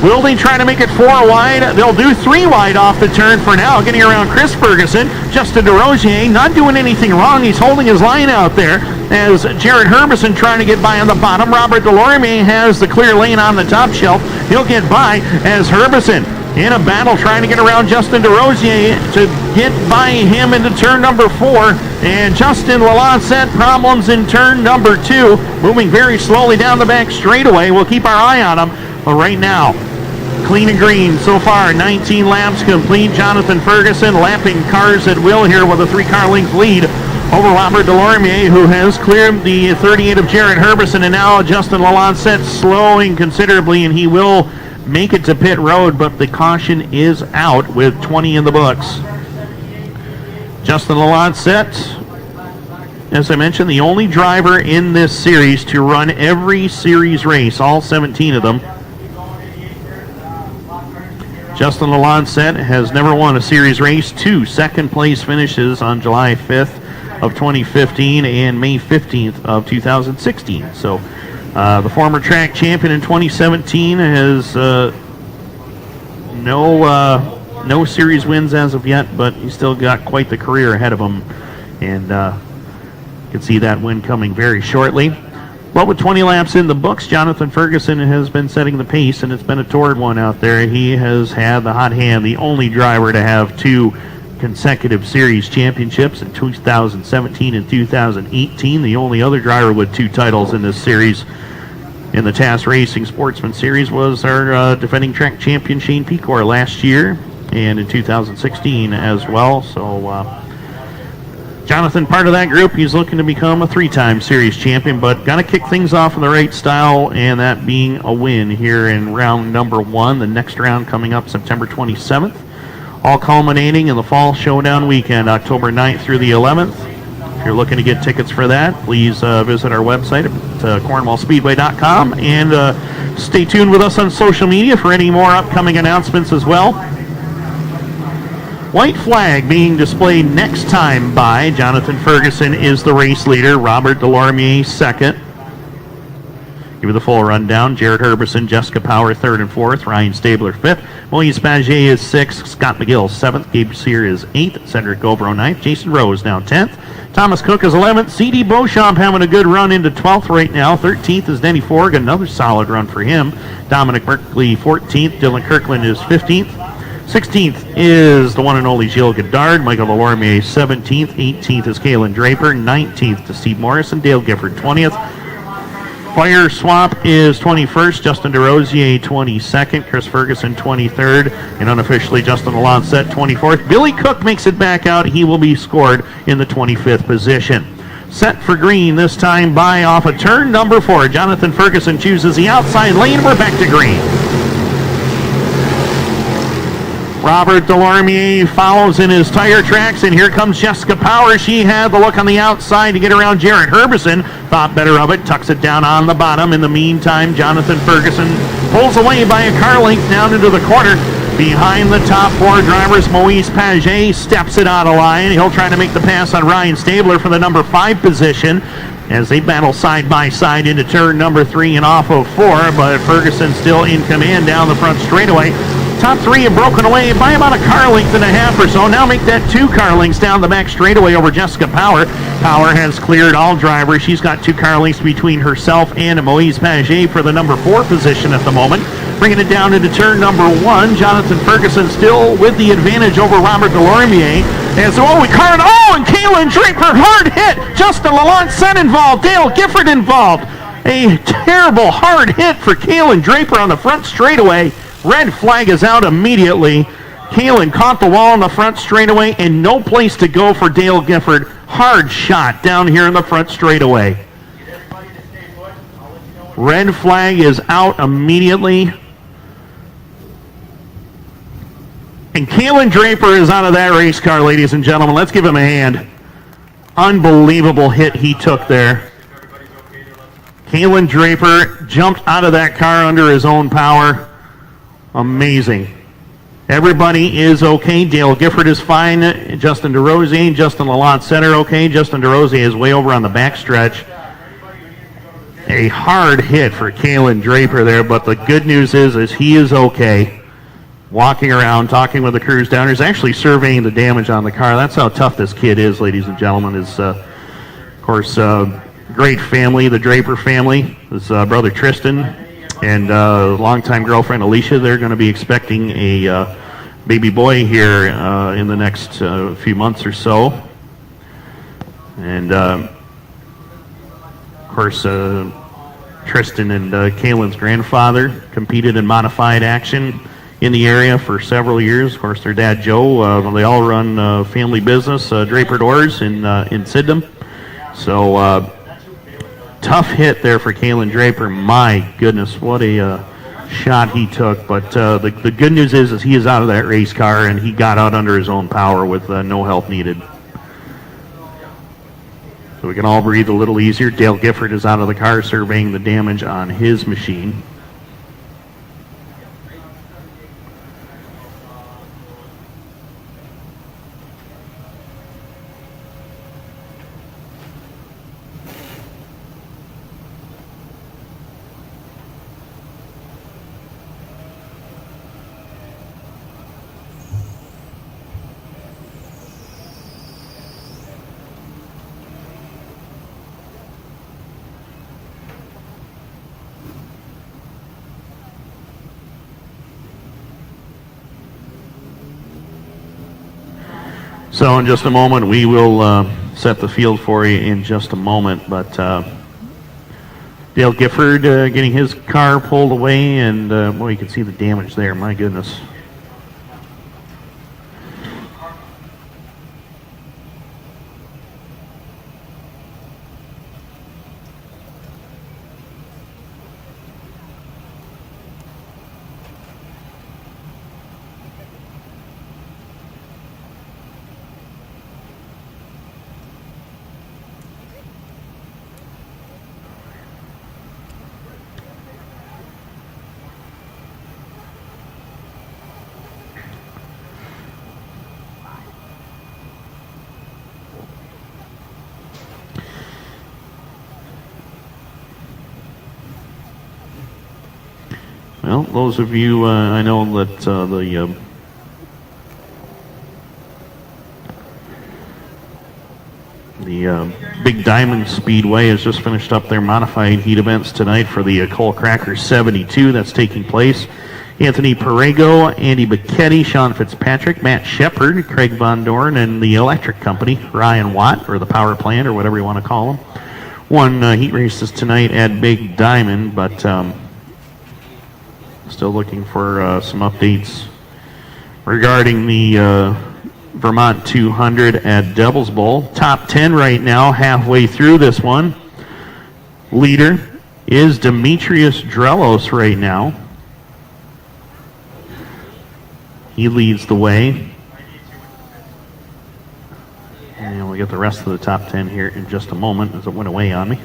Will they try to make it 4 wide? They'll do 3 wide off the turn for now, getting around Chris Ferguson. Justin DeRosier not doing anything wrong. He's holding his line out there as Jared Herbison trying to get by on the bottom. Robert Delorme has the clear lane on the top shelf. He'll get by as Herbison in a battle trying to get around Justin DeRosier to get by him into turn number 4. And Justin Lalonde problems in turn number 2, moving very slowly down the back straightaway. We'll keep our eye on him. But right now, clean and green so far, 19 laps complete. Jonathan Ferguson lapping cars at will here with a 3-car length lead over Robert Delorme, who has cleared the 38 of Jared Herbison, and now Justin Lalonde slowing considerably, and he will make it to pit road, but the caution is out with 20 in the books. Justin Lalonde, as I mentioned, the only driver in this series to run every series race, all 17 of them. Justin Lalonde has never won a series race. 2 second-place finishes on July 5th of 2015 and May 15th of 2016. So the former track champion in 2017 has no series wins as of yet, but he's still got quite the career ahead of him, and you can see that win coming very shortly. But with 20 laps in the books, Jonathan Ferguson has been setting the pace, and it's been a torrid one out there. He has had the hot hand, the only driver to have 2 consecutive series championships in 2017 and 2018. The only other driver with 2 titles in this series in the TAS Racing Sportsman Series was our defending track champion Shane Pecor last year, and in 2016 as well. So Jonathan, part of that group, he's looking to become a 3-time series champion, but got to kick things off in the right style, and that being a win here in round number 1. The next round coming up September 27th, all culminating in the Fall Showdown weekend, October 9th through the 11th. If you're looking to get tickets for that, please visit our website at cornwallspeedway.com, and stay tuned with us on social media for any more upcoming announcements as well. White flag being displayed next time by Jonathan Ferguson is the race leader. Robert Delormier second. Give you the full rundown. Jared Herbison, Jessica Power third and fourth. Ryan Stabler fifth. Moise Paget is sixth. Scott McGill seventh. Gabe Sear is eighth. Cedric Gobro ninth. Jason Rose now 10th. Thomas Cook is 11th. C.D. Beauchamp having a good run into 12th right now. 13th is Denny Forg. Another solid run for him. Dominic Berkeley 14th. Dylan Kirkland is 15th. 16th is the one and only Gilles Goddard. Michael Delormier 17th. 18th is Kalen Draper. 19th to Steve Morrison. Dale Gifford 20th. Fire Swap is 21st. Justin DeRosier 22nd. Chris Ferguson 23rd. And unofficially Justin Alancet 24th. Billy Cook makes it back out. He will be scored in the 25th position. Set for green this time by off of turn number 4. Jonathan Ferguson chooses the outside lane. We're back to green. Robert Delormier follows in his tire tracks, and here comes Jessica Power. She had the look on the outside to get around Jared Herbison. Thought better of it, tucks it down on the bottom. In the meantime, Jonathan Ferguson pulls away by a car length down into the corner. Behind the top 4 drivers, Moise Paget steps it out of line. He'll try to make the pass on Ryan Stabler for the number 5 position as they battle side by side into turn number 3 and off of 4, but Ferguson still in command down the front straightaway. Top 3 have broken away by about a car length and a half or so. Now make that 2 car lengths down the back straightaway over Jessica Power. Power has cleared all drivers. She's got 2 car lengths between herself and Moise Paget for the number 4 position at the moment. Bringing it down into turn number 1. Jonathan Ferguson still with the advantage over Robert Delormier. And so, and Kalen Draper, hard hit. Justin Lalonde involved. Dale Gifford involved. A terrible hard hit for Kalen Draper on the front straightaway. Red flag is out immediately. Kalen caught the wall in the front straightaway and no place to go for Dale Gifford. Hard shot down here in the front straightaway. Red flag is out immediately. And Kalen Draper is out of that race car, ladies and gentlemen. Let's give him a hand. Unbelievable hit he took there. Kalen Draper jumped out of that car under his own power. Amazing. Everybody is okay. Dale Gifford is fine. Justin DeRosier and Justin Lalonde are okay. Justin DeRosier is way over on the backstretch. A hard hit for Kalen Draper there, but the good news is he is okay. Walking around, talking with the crews down. He's actually surveying the damage on the car. That's how tough this kid is, ladies and gentlemen. His, of course, great family, the Draper family. His brother Tristan and longtime girlfriend Alicia. They're going to be expecting a baby boy here in the next few months or so. And of course, Tristan and Kalen's grandfather competed in modified action in the area for several years. Of course, their dad Joe, they all run family business, Draper Doors in Sydenham. So tough hit there for Kalen Draper. My goodness, what a shot he took. But the good news is he is out of that race car, and he got out under his own power with no help needed. So we can all breathe a little easier. Dale Gifford is out of the car surveying the damage on his machine. So in just a moment, we will set the field for you in just a moment. But Dale Gifford getting his car pulled away, and boy, you can see the damage there. My goodness. Well, those of you, I know that the Big Diamond Speedway has just finished up their modified heat events tonight for the Cole Cracker 72 that's taking place. Anthony Perego, Andy Bicchetti, Sean Fitzpatrick, Matt Shepard, Craig Von Dorn, and the electric company, Ryan Watt, or the power plant, or whatever you want to call them. One heat races tonight at Big Diamond, but still looking for some updates regarding the Vermont 200 at Devil's Bowl. Top 10 right now, halfway through this one. Leader is Demetrius Drelos right now. He leads the way. And we'll get the rest of the top 10 here in just a moment as it went away on me.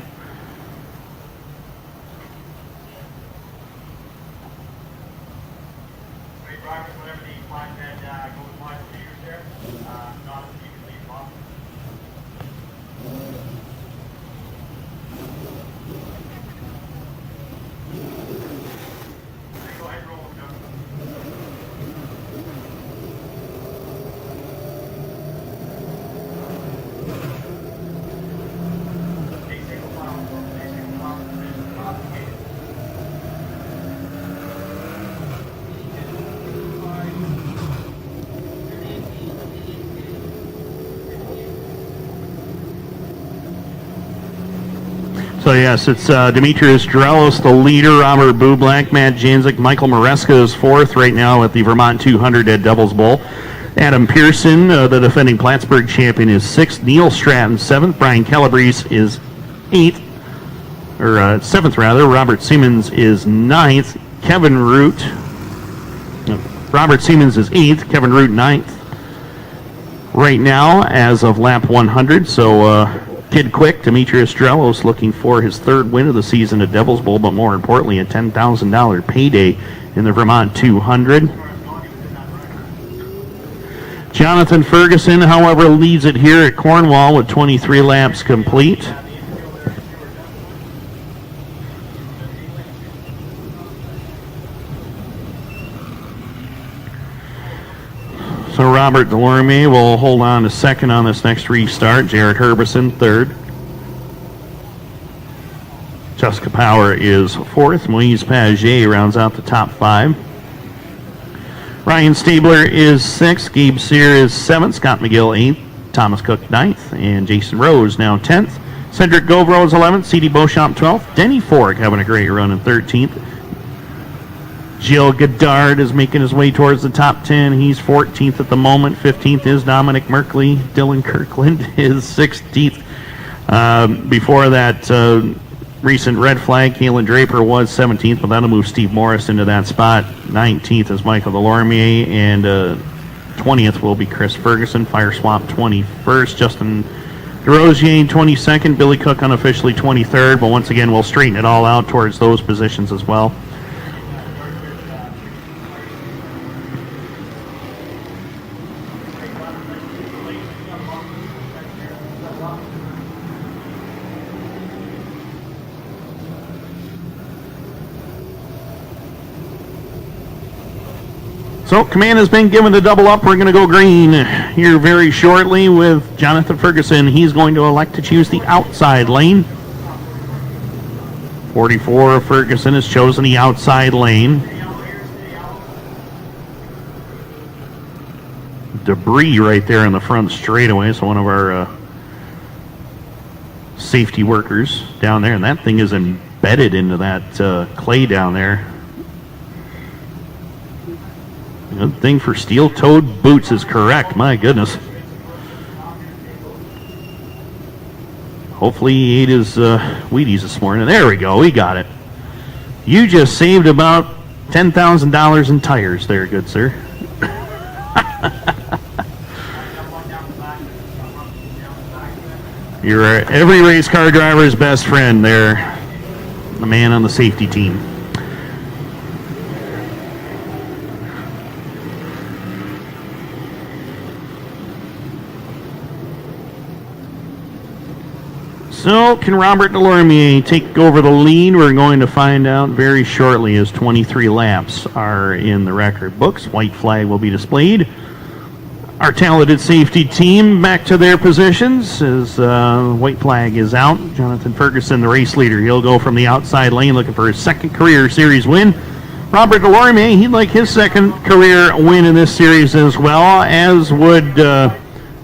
So yes, it's Demetrius Drelos, the leader, Robert Bublak, Matt Janzik, Michael Maresca is fourth right now at the Vermont 200 at Devil's Bowl. Adam Pearson, the defending Plattsburgh champion, is sixth. Neil Stratton, seventh. Brian Calabrese is seventh rather. Robert Siemens is ninth. Kevin Root, Robert Siemens is eighth. Kevin Root ninth. Right now, as of lap 100, so Kid Quick, Demetrius Drelos, looking for his third win of the season at Devil's Bowl, but more importantly, a $10,000 payday in the Vermont 200. Jonathan Ferguson, however, leads it here at Cornwall with 23 laps complete. So Robert Delorme will hold on to second on this next restart. Jared Herbison third. Jessica Power is fourth. Moise Paget rounds out the top five. Ryan Stabler is sixth. Gabe Sear is seventh. Scott McGill eighth. Thomas Cook ninth. And Jason Rose now 10th. Cedric Govro is 11th. C.D. Beauchamp 12th. Denny Fork having a great run in 13th. Jill Goddard is making his way towards the top 10. He's 14th at the moment. 15th is Dominic Merkley. Dylan Kirkland is 16th. Before that recent red flag, Kalen Draper was 17th, but that'll move Steve Morris into that spot. 19th is Michael Delorme, and 20th will be Chris Ferguson. Fire Swamp 21st. Justin DeRosier 22nd. Billy Cook unofficially 23rd, but once again, we'll straighten it all out towards those positions as well. So command has been given to double up. We're going to go green here very shortly with Jonathan Ferguson. He's going to elect to choose the outside lane. 44 Ferguson has chosen the outside lane. debris right there in the front straightaway. So one of our safety workers down there, and that thing is embedded into that clay down there. Good thing for steel-toed boots is correct. My goodness. Hopefully he ate his Wheaties this morning. There we go. We got it. You just saved about $10,000 in tires there, good sir. You're every race car driver's best friend there, the man on the safety team. So, can Robert Delormier take over the lead? We're going to find out very shortly as 23 laps are in the record books. White flag will be displayed. Our talented safety team back to their positions as white flag is out. Jonathan Ferguson, the race leader. He'll go from the outside lane looking for his second career series win. Robert Delormier, he'd like his second career win in this series as well, as would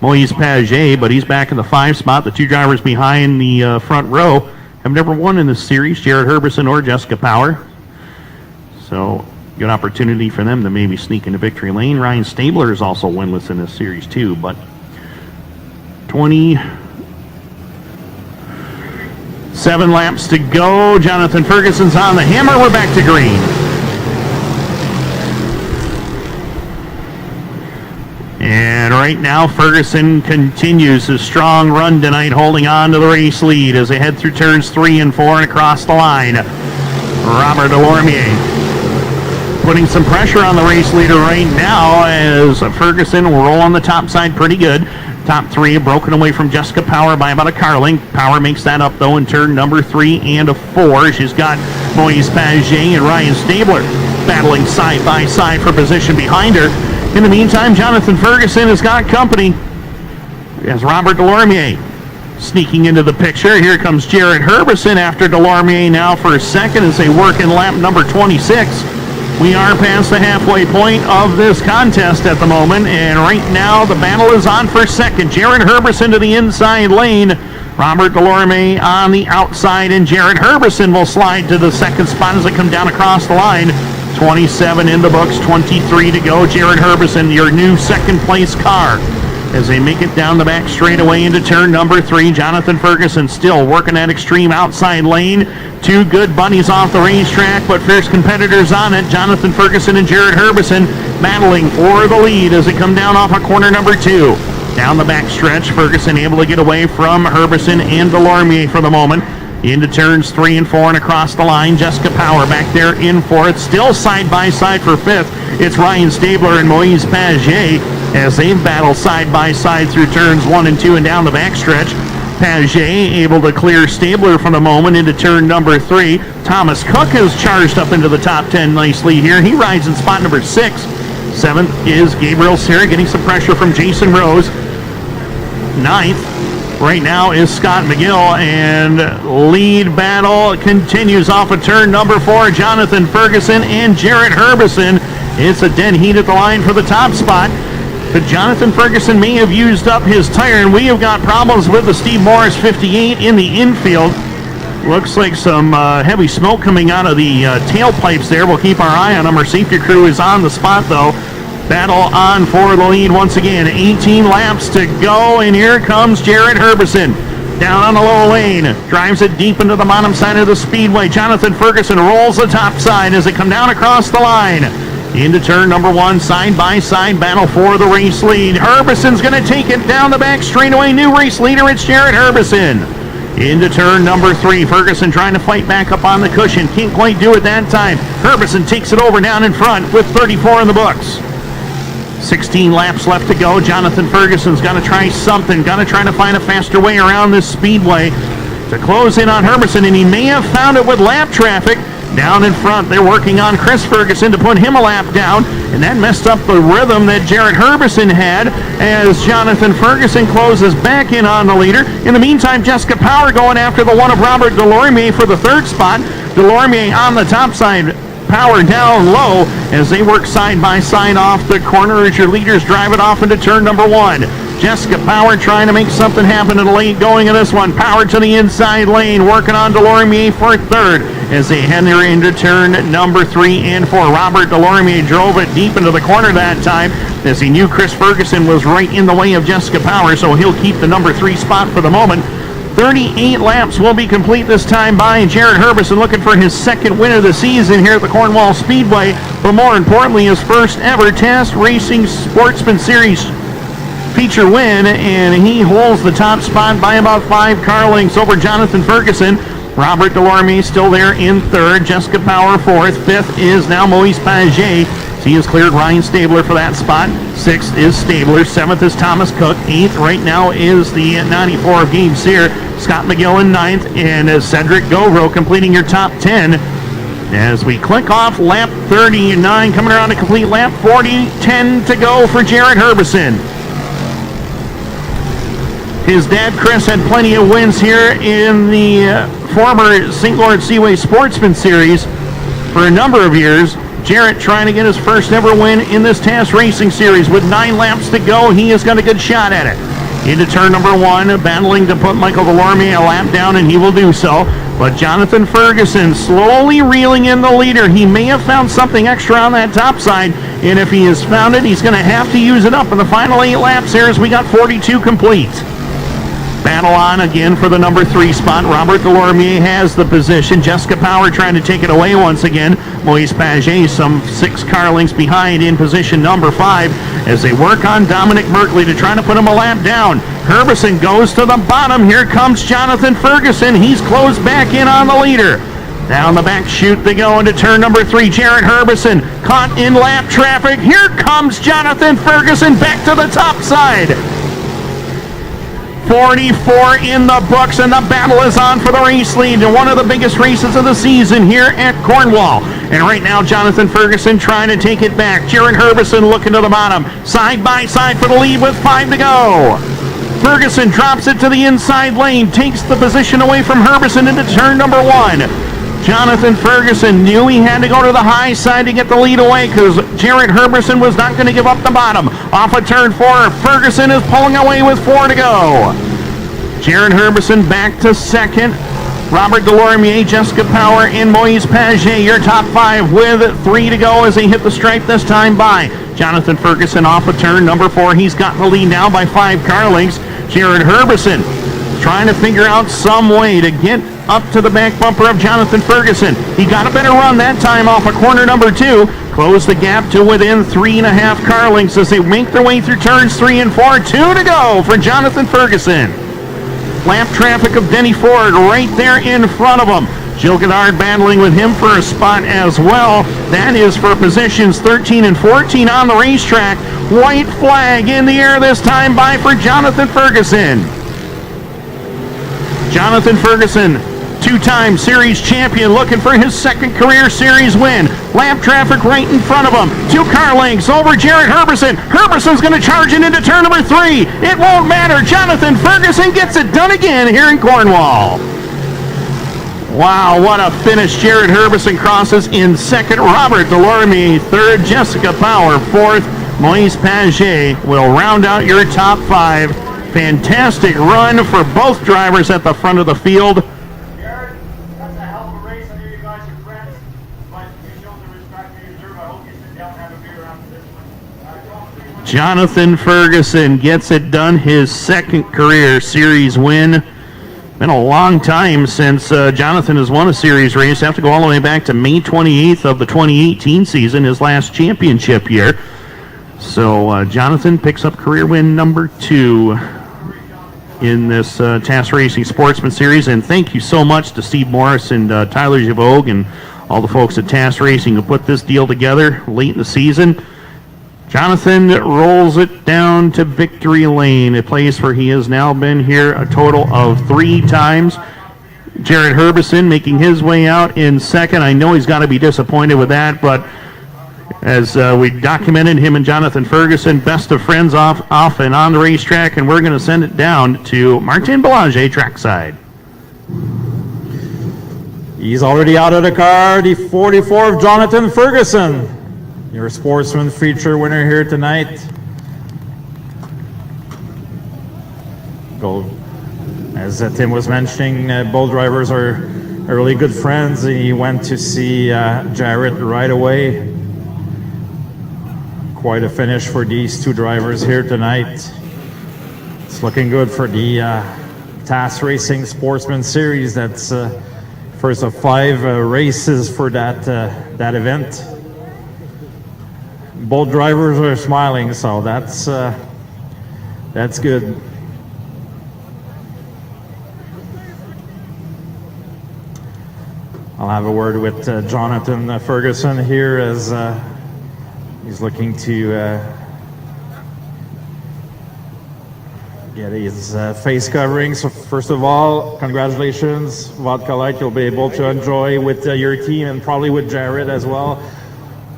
Moise Paget, but he's back in the 5 spot. The 2 drivers behind the front row have never won in this series, Jared Herbison or Jessica Power. So, good opportunity for them to maybe sneak into victory lane. Ryan Stabler is also winless in this series too, but 27 laps to go. Jonathan Ferguson's on the hammer. We're back to green. And right now, Ferguson continues his strong run tonight, holding on to the race lead as they head through turns 3 and 4 and across the line. Robert Delormier putting some pressure on the race leader right now as Ferguson will roll on the top side pretty good. Top 3 broken away from Jessica Power by about a car length. Power makes that up, though, in turn number 3 and 4. She's got Moise Paget and Ryan Stabler battling side by side for position behind her. In the meantime, Jonathan Ferguson has got company as Robert Delormier sneaking into the picture. Here comes Jared Herbison after Delormier now for a second as they work in lap number 26. We are past the halfway point of this contest at the moment, and right now the battle is on for second. Jared Herbison to the inside lane. Robert Delormier on the outside, and Jared Herbison will slide to the second spot as they come down across the line. 27 in the books, 23 to go. Jared Herbison, your new second place car. As they make it down the back straightaway into turn number 3, Jonathan Ferguson still working that extreme outside lane. 2 good buddies off the racetrack, but fierce competitors on it. Jonathan Ferguson and Jared Herbison battling for the lead as they come down off of corner number 2. Down the back stretch, Ferguson able to get away from Herbison and Delormier for the moment. Into turns 3 and 4 and across the line. Jessica Power back there in 4th. Still side by side for 5th. It's Ryan Stabler and Moise Paget as they battle side by side through turns 1 and 2 and down the backstretch. Paget able to clear Stabler for the moment into turn number 3. Thomas Cook has charged up into the top 10 nicely here. He rides in spot number 6. 7th is Gabriel Serra getting some pressure from Jason Rose. 9th right now is Scott McGill, and lead battle continues off of turn number 4. Jonathan Ferguson and Jared Herbison. It's a dead heat at the line for the top spot. But Jonathan Ferguson may have used up his tire, and we have got problems with the Steve Morris 58 in the infield. Looks like some heavy smoke coming out of the tailpipes there. We'll keep our eye on them. Our safety crew is on the spot, though. Battle on for the lead once again. 18 laps to go, and here comes Jared Herbison. Down on the low lane, drives it deep into the bottom side of the speedway. Jonathan Ferguson rolls the top side as they come down across the line. Into turn number 1, side by side battle for the race lead. Herbison's going to take it down the back straightaway. New race leader, it's Jared Herbison. Into turn number 3, Ferguson trying to fight back up on the cushion. Can't quite do it that time. Herbison takes it over down in front with 34 in the books. 16 laps left to go. Jonathan Ferguson's got to try something. Got to try to find a faster way around this speedway to close in on Herbison, and he may have found it with lap traffic. Down in front, they're working on Chris Ferguson to put him a lap down, and that messed up the rhythm that Jared Herbison had as Jonathan Ferguson closes back in on the leader. In the meantime, Jessica Power going after the one of Robert Delormier for the 3rd spot. Delormier on the top side Power down low as they work side by side off the corner as your leaders drive it off into turn number 1. Jessica Power trying to make something happen in the late going in this one. Power to the inside lane, working on Delormier for third as they head there into turn number 3 and 4. Robert Delormier drove it deep into the corner that time as he knew Chris Ferguson was right in the way of Jessica Power, so he'll keep the number 3 spot for the moment. 38 laps will be complete this time by Jared Herbison, looking for his second win of the season here at the Cornwall Speedway, but more importantly, his first ever TAS Racing Sportsman Series feature win, and he holds the top spot by about 5 car lengths over Jonathan Ferguson. Robert Delorme still there in third, Jessica Power fourth, fifth is now Moise Paget. He has cleared Ryan Stabler for that spot. Sixth is Stabler, seventh is Thomas Cook, eighth right now is the 94 of Gabe Sear, Scott McGill in ninth, and Cedric Govro completing your top 10. As we click off lap 39, coming around to complete lap 40, 10 to go for Jared Herbison. His dad, Chris, had plenty of wins here in the former St. Lawrence Seaway Sportsman Series for a number of years. Jarrett trying to get his first ever win in this TAS Racing Series. With 9 laps to go, he has got a good shot at it. Into turn number 1, battling to put Michael Delorme a lap down, and he will do so. But Jonathan Ferguson slowly reeling in the leader. He may have found something extra on that top side, and if he has found it, he's going to have to use it up in the final 8 laps here as we got 42 complete. Battle on again for the number 3 spot. Robert Delorme has the position. Jessica Power trying to take it away once again. Moise Paget some 6 car lengths behind in position number 5 as they work on Dominic Merkley to try to put him a lap down. Herbison goes to the bottom. Here comes Jonathan Ferguson. He's closed back in on the leader. Down the back chute they go into turn number 3. Jared Herbison caught in lap traffic. Here comes Jonathan Ferguson back to the top side. 44 in the books, and the battle is on for the race lead in one of the biggest races of the season here at Cornwall. And right now, Jonathan Ferguson trying to take it back. Jared Herbison looking to the bottom, side by side for the lead with 5 to go. Ferguson drops it to the inside lane, takes the position away from Herbison into turn number 1. Jonathan Ferguson knew he had to go to the high side to get the lead away because Jared Herbison was not going to give up the bottom. Off of turn 4, Ferguson is pulling away with 4 to go. Jared Herbison back to second. Robert Delorme, Jessica Power, and Moise Paget, your top 5 with 3 to go as they hit the stripe this time by Jonathan Ferguson off of turn number 4. He's got the lead now by 5 car lengths. Jared Herbison trying to figure out some way to get up to the back bumper of Jonathan Ferguson. He got a better run that time off of corner number 2. Close the gap to within 3.5 car lengths as they make their way through turns 3 and 4. 2 to go for Jonathan Ferguson. Lap traffic of Denny Ford right there in front of him. Jill Goddard battling with him for a spot as well. That is for positions 13 and 14 on the racetrack. White flag in the air this time by for Jonathan Ferguson. Jonathan Ferguson, 2-time series champion, looking for his second career series win. Lap traffic right in front of him. 2 car lengths over Jared Herbison. Herbison's going to charge it into turn number 3. It won't matter. Jonathan Ferguson gets it done again here in Cornwall. Wow, what a finish. Jared Herbison crosses in second. Robert Delorme third. Jessica Power fourth. Moise Paget will round out your top 5. Fantastic run for both drivers at the front of the field. Jared, that's a hell of a race. I know you guys are friends, but you showed the respect you deserve. I hope you sit down and have a beer after this one. Jonathan Ferguson gets it done, his second career series win. Been a long time since Jonathan has won a series race. Have to go all the way back to May 28th of the 2018 season, his last championship year. So Jonathan picks up career win number 2 in this TAS Racing Sportsman Series. And thank you so much to Steve Morris and Tyler Javogue and all the folks at TAS Racing who put this deal together late in the season. Jonathan rolls it down to victory lane, a place where he has now been here a total of 3 times. Jared Herbison making his way out in second. I know he's got to be disappointed with that, but as we documented, him and Jonathan Ferguson, best of friends off and on the racetrack, and we're going to send it down to Martin Belanger trackside. He's already out of the car, the 44 of Jonathan Ferguson, your Sportsman feature winner here tonight. Go, as Tim was mentioning, both drivers are really good friends. He went to see Jarrett right away. Quite a finish for these two drivers here tonight. It's looking good for the TAS Racing Sportsman Series. That's first of 5 races for that event. Both drivers are smiling, so that's good. I'll have a word with Jonathan Ferguson here as he's looking to get his face covering. So first of all, congratulations, Vodka Light. You'll be able to enjoy with your team and probably with Jared as well.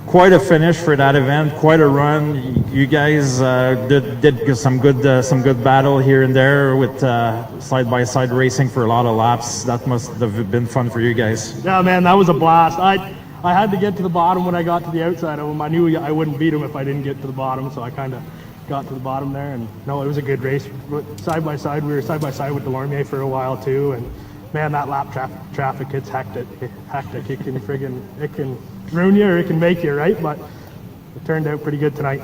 Quite a finish for that event, quite a run. You guys did some good battle here and there with side-by-side racing for a lot of laps. That must have been fun for you guys. Yeah, man, that was a blast. I had to get to the bottom when I got to the outside of him. I knew I wouldn't beat him if I didn't get to the bottom, so I kind of got to the bottom there. And no, it was a good race. Side by side, we were side by side with Delormier for a while too. And man, that lap traffic gets hectic. It can ruin you or it can make you, right? But it turned out pretty good tonight.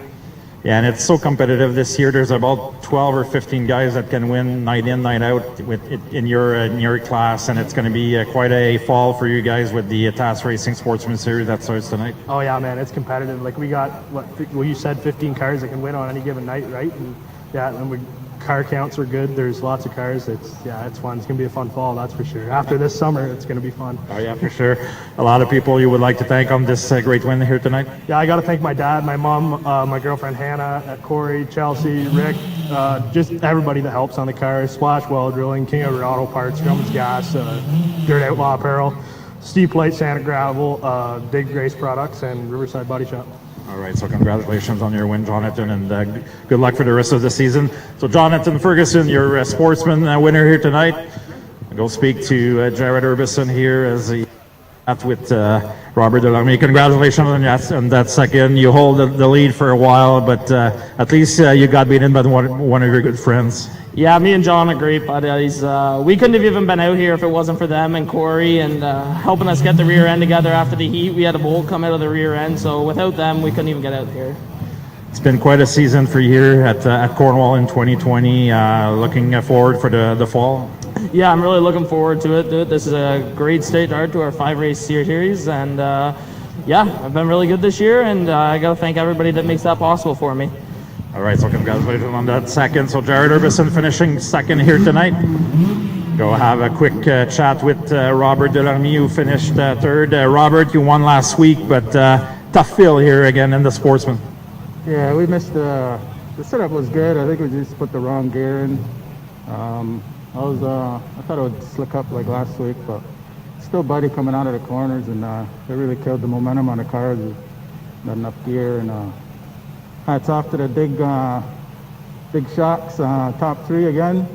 Yeah, and it's so competitive this year. There's about 12 or 15 guys that can win night in, night out with it in your class, and it's going to be quite a fall for you guys with the TAS Racing Sportsman Series that starts tonight. Oh yeah, man, it's competitive. Like we got you said 15 cars that can win on any given night, right? And yeah, and car counts are good. There's lots of cars. It's fun. It's gonna be a fun fall, that's for sure. After this summer, it's gonna be fun. Oh yeah, for sure. A lot of people you would like to thank on this great win here tonight. Yeah, I got to thank my dad, my mom, my girlfriend Hannah, Corey, Chelsea, Rick, just everybody that helps on the cars. Splash Well Drilling, King of Auto Parts, Grumman's Gas, Dirt Outlaw Apparel, Steep Light Santa Gravel, Big Grace Products, and Riverside Body Shop. All right, so congratulations on your win, Jonathan, and good luck for the rest of the season. So Jonathan Ferguson, your Sportsman winner here tonight. Go speak to Jared Urbison here as he met with Robert Delormier. Congratulations on that second. You hold the lead for a while, but at least you got beaten by one of your good friends. Yeah, me and John are great buddies. We couldn't have even been out here if it wasn't for them and Corey and helping us get the rear end together after the heat. We had a bolt come out of the rear end, so without them, we couldn't even get out here. It's been quite a season for you here at Cornwall in 2020. Looking forward for the fall. Yeah, I'm really looking forward to it, dude. This is a great start to our 5-race series, and yeah, I've been really good this year, and I got to thank everybody that makes that possible for me. All right, so congratulations on that second. So Jared Urbison finishing second here tonight. Go have a quick chat with Robert Delormier, who finished third. Robert, you won last week, but tough field here again in the Sportsman. Yeah, we missed the setup was good. I think we just put the wrong gear in. I thought it would slick up like last week, but still Buddy coming out of the corners, and they really killed the momentum on the cars. Not enough gear, and hats off to the big shocks, top 3 again.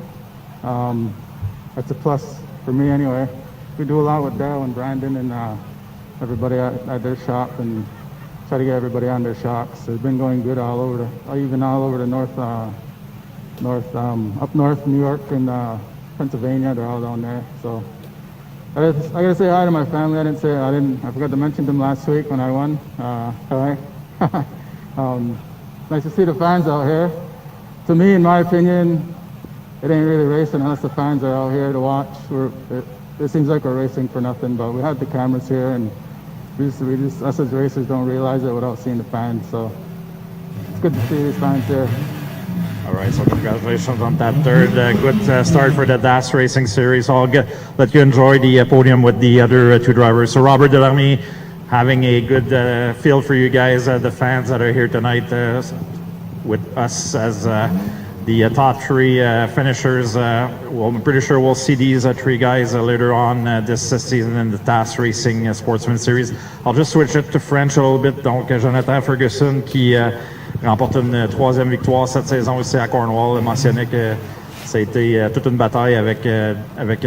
That's a plus for me anyway. We do a lot with Dale and Brandon and everybody at their shop, and try to get everybody on their shocks. It's been going good all over the north, up north, New York and Pennsylvania. They're all down there. So I gotta say hi to my family. I forgot to mention them last week when I won. Hi. Nice to see the fans out here. To me, in my opinion, it ain't really racing unless the fans are out here to watch. It seems like we're racing for nothing, but we have the cameras here, and we just us as racers don't realize it without seeing the fans. So it's good to see these fans here. All right, so congratulations on that third. Good start for the TAS Racing Series. I'll let you enjoy the podium with the other 2 drivers. So Robert Delormier, having a good feel for you guys, the fans that are here tonight with us as the top 3 finishers. Well, I'm pretty sure we'll see these 3 guys later on this season in the TAS Racing Sportsman Series. I'll just switch it to French a little bit. Donc, Jonathan Ferguson qui remporte une 3e victoire cette saison aussi à Cornwall. Il mentionnait que Ça a été toute une bataille avec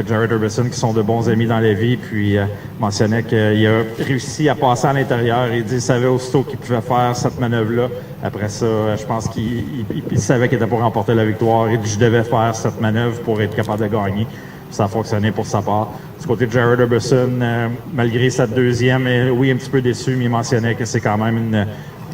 Jared Herbison, qui sont de bons amis dans la vie. Puis mentionnait qu'il a réussi à passer à l'intérieur. Il dit qu'il savait aussitôt qu'il pouvait faire cette manœuvre-là. Après ça, je pense qu'il savait qu'il était pour remporter la victoire. Il dit, je devais faire cette manœuvre pour être capable de gagner. Puis ça a fonctionné pour sa part. Du côté de Jared Herbison, malgré cette deuxième, oui, un petit peu déçu, mais il mentionnait que c'est quand même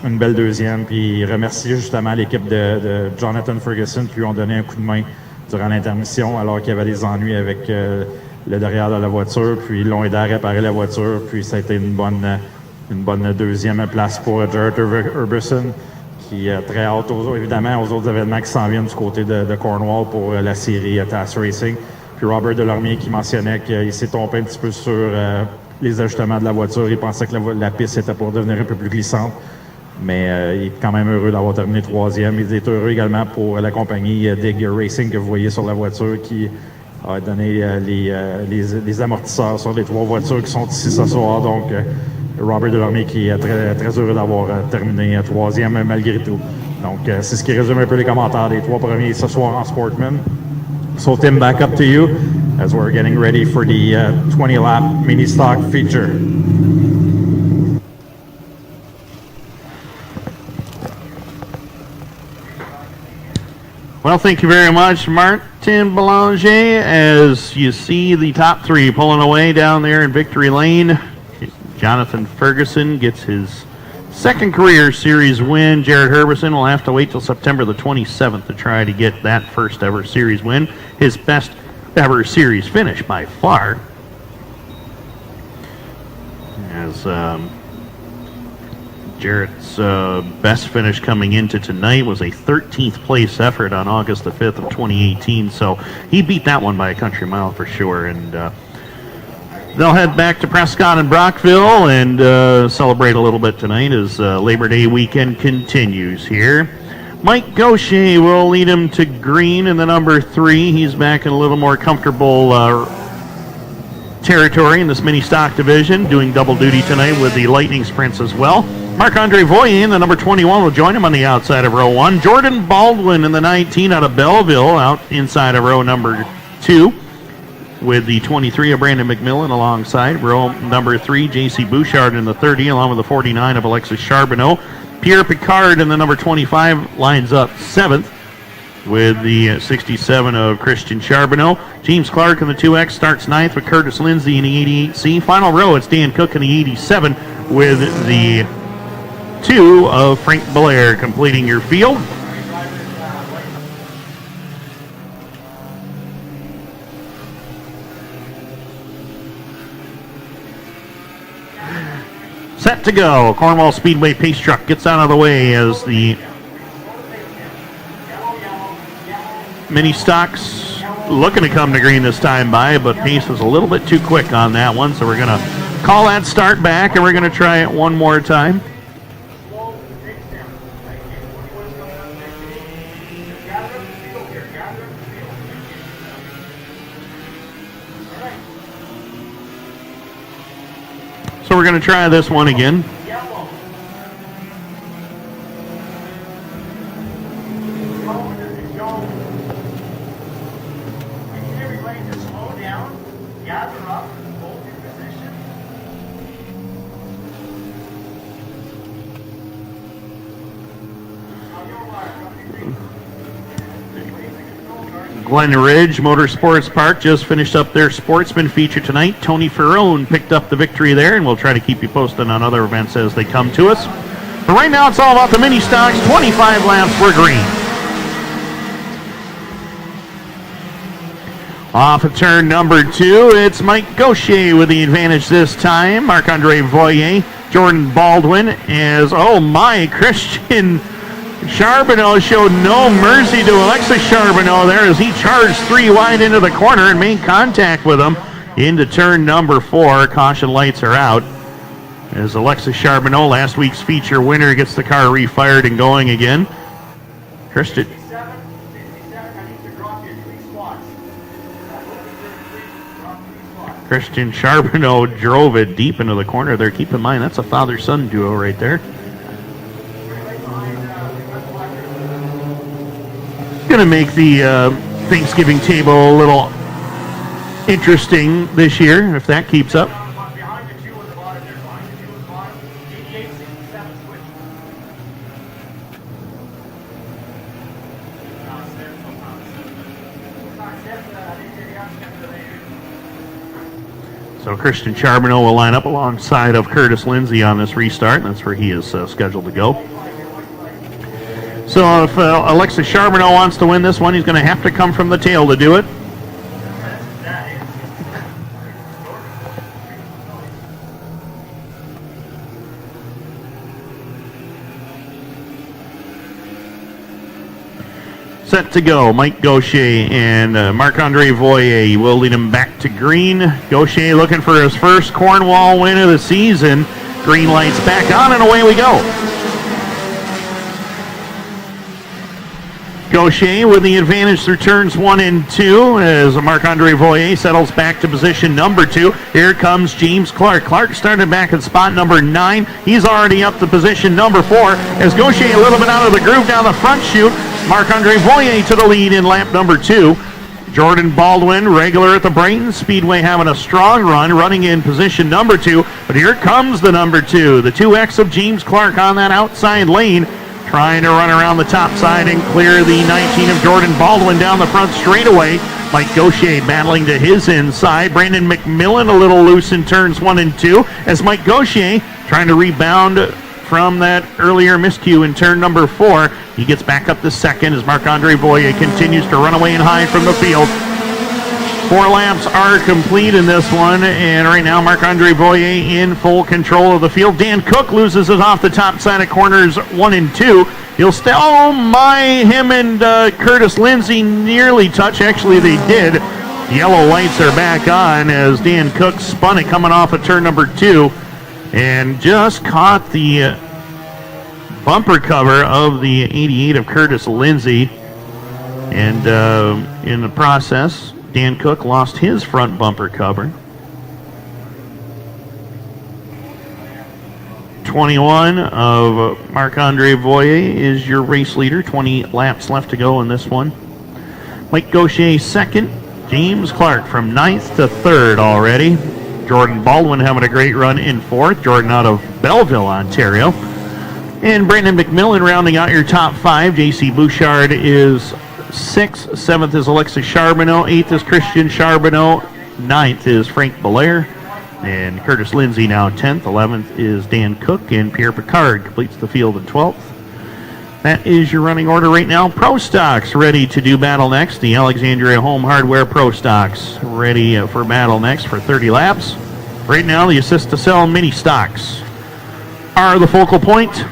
une belle deuxième. Puis il remercie justement l'équipe de Jonathan Ferguson qui lui ont donné un coup de main durant l'intermission, alors qu'il y avait des ennuis avec le derrière de la voiture. Puis ils l'ont aidé à réparer la voiture. Puis ça a été une bonne deuxième place pour Jared Herbison, qui a très hâte, évidemment, aux autres événements qui s'en viennent du côté de Cornwall pour la série TAS Racing. Puis Robert Delormier qui mentionnait qu'il s'est trompé un petit peu sur les ajustements de la voiture. Il pensait que la piste était pour devenir un peu plus glissante. Mais il est quand même heureux d'avoir terminé troisième. Il est heureux également pour la compagnie Dig Racing que vous voyez sur la voiture, qui a donné les amortisseurs sur les 3 voitures qui sont ici ce soir. Donc, Robert Delormier qui est très, très heureux d'avoir terminé troisième malgré tout. Donc, c'est ce qui résume un peu les commentaires des 3 premiers ce soir en Sportsman. So, Tim, back up to you as we're getting ready for the 20-lap mini stock feature. Well, thank you very much, Martin Belanger. As you see the top 3 pulling away down there in victory lane, Jonathan Ferguson gets his second career series win. Jared Herbison will have to wait till September the 27th to try to get that first ever series win. His best ever series finish by far. As Jarrett's best finish coming into tonight was a 13th place effort on August the 5th of 2018. So he beat that one by a country mile for sure. And they'll head back to Prescott and Brockville and celebrate a little bit tonight as Labor Day weekend continues here. Mike Gaucher will lead him to green in the number 3. He's back in a little more comfortable territory in this mini stock division, doing double duty tonight with the Lightning Sprints as well. Marc-Andre Voyer in the number 21 will join him on the outside of row 1. Jordan Baldwin in the 19 out of Belleville out inside of row number 2. With the 23 of Brandon McMillan alongside. Row number 3, J.C. Bouchard in the 30, along with the 49 of Alexis Charbonneau. Pierre Picard in the number 25 lines up 7th with the 67 of Christian Charbonneau. James Clark in the 2X starts 9th with Curtis Lindsay in the 88C. Final row, it's Dan Cook in the 87 with the 2 of Frank Blair completing your field. Set to go. Cornwall Speedway pace truck gets out of the way as the mini stocks looking to come to green this time by, but pace is a little bit too quick on that one, so we're going to call that start back and we're going to try it one more time. So we're going to try this one again. Glen Ridge Motorsports Park just finished up their Sportsman feature tonight. Tony Ferrone picked up the victory there, and we'll try to keep you posted on other events as they come to us. But right now it's all about the mini stocks. 25 laps for green. Off of turn number 2, it's Mike Gaucher with the advantage this time. Marc-Andre Voyer, Jordan Baldwin as, oh my, Christian Charbonneau showed no mercy to Alexis Charbonneau there as he charged 3 wide into the corner and made contact with him into turn number 4. Caution lights are out as Alexis Charbonneau, last week's feature winner, gets the car refired and going again. Christian Charbonneau drove it deep into the corner there. Keep in mind, that's a father-son duo right there. Going to make the Thanksgiving table a little interesting this year, if that keeps up. So Christian Charbonneau will line up alongside of Curtis Lindsay on this restart. That's where he is scheduled to go. So if Alexis Charbonneau wants to win this one, he's going to have to come from the tail to do it. Set to go, Mike Gaucher and Marc-Andre Voyer will lead him back to green. Gaucher looking for his first Cornwall win of the season. Green lights back on and away we go. Gaucher with the advantage through turns 1 and 2 as Marc-Andre Voyer settles back to position number 2. Here comes James Clark. Clark started back at spot number 9. He's already up to position number 4 as Gaucher a little bit out of the groove down the front chute. Marc-Andre Voyer to the lead in lap number 2. Jordan Baldwin, regular at the Brighton Speedway, having a strong run, running in position number 2. But here comes the number 2, the 2X of James Clark on that outside lane, trying to run around the top side and clear the 19 of Jordan Baldwin down the front straightaway. Mike Gaucher battling to his inside. Brandon McMillan a little loose in turns 1 and 2 as Mike Gaucher trying to rebound from that earlier miscue in turn number 4. He gets back up to second as Marc-Andre Voyer continues to run away and hide from the field. 4 laps are complete in this one, and right now Marc-Andre Voyer in full control of the field. Dan Cook loses it off the top side of corners 1 and 2. He'll stay. Oh my, him and Curtis Lindsay nearly touch. Actually, they did. Yellow lights are back on as Dan Cook spun it coming off of turn number 2 and just caught the bumper cover of the 88 of Curtis Lindsay. And in the process, Dan Cook lost his front bumper cover. 21 of Marc-Andre Voyer is your race leader. 20 laps left to go in this one. Mike Gaucher second. James Clark from 9th to 3rd already. Jordan Baldwin having a great run in 4th. Jordan out of Belleville, Ontario. And Brandon McMillan rounding out your top 5. JC Bouchard is 6th. 7th is Alexis Charbonneau. 8th is Christian Charbonneau. 9th is Frank Belair. And Curtis Lindsay now 10th. 11th is Dan Cook. And Pierre Picard completes the field in 12th. That is your running order right now. Pro Stocks ready to do battle next. The Alexandria Home Hardware Pro Stocks ready for battle next for 30 laps. Right now, the Assist to Sell Mini Stocks are the focal point.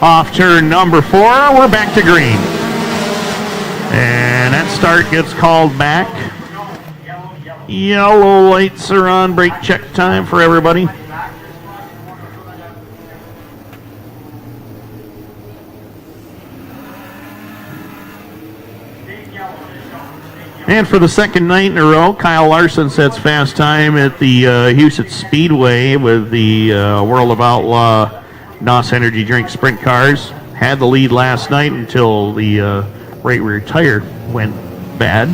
Off turn number 4, we're back to green. And that start gets called back. Yellow lights are on, brake check time for everybody. And for the second night in a row, Kyle Larson sets fast time at the Houston Speedway with the World of Outlaw NOS Energy Drink Sprint Cars. Had the lead last night until the right rear tire went bad.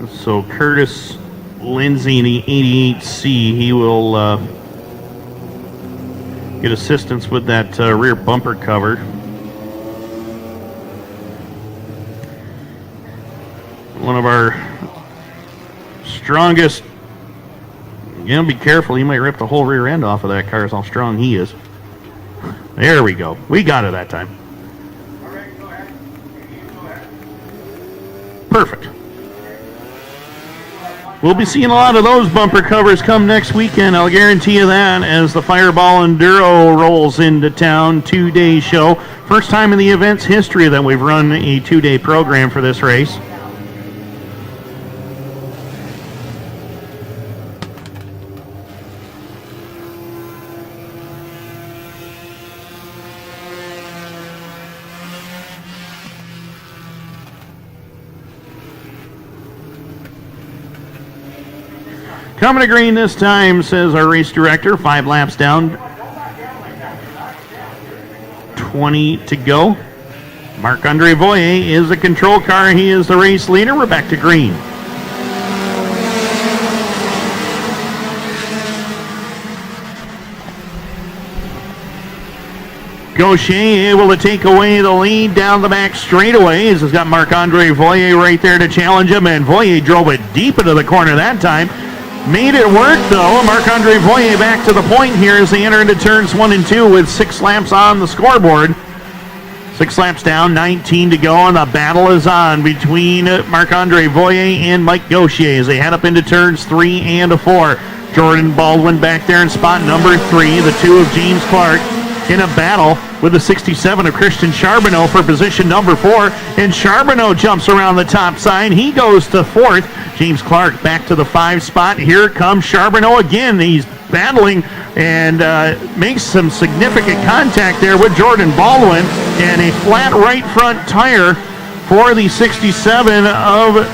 So Curtis Lindsay in the 88C, he will get assistance with that rear bumper cover. One of our strongest, be careful, he might rip the whole rear end off of that car, is how strong he is. There we go. We got it that time. Perfect. We'll be seeing a lot of those bumper covers come next weekend. I'll guarantee you that as the Fireball Enduro rolls into town. 2-day show. First time in the event's history that we've run a 2-day program for this race. Coming to green this time, says our race director. 5 laps down. 20 to go. Marc-Andre Voyer is the control car. He is the race leader. We're back to green. Gaucher able to take away the lead down the back straightaways. Has got Marc-Andre Voyer right there to challenge him, and Voyer drove it deep into the corner that time. Made it work, though. Marc-Andre Voyer back to the point here as they enter into turns 1 and 2 with 6 laps on the scoreboard. 6 laps down, 19 to go, and the battle is on between Marc-Andre Voyer and Mike Gaucher as they head up into turns 3 and 4. Jordan Baldwin back there in spot number 3. The 2 of James Clark in a battle with the 67 of Christian Charbonneau for position number 4. And Charbonneau jumps around the top side. He goes to 4th. James Clark back to the 5 spot. Here comes Charbonneau again. He's battling and makes some significant contact there with Jordan Baldwin. And a flat right front tire for the 67 of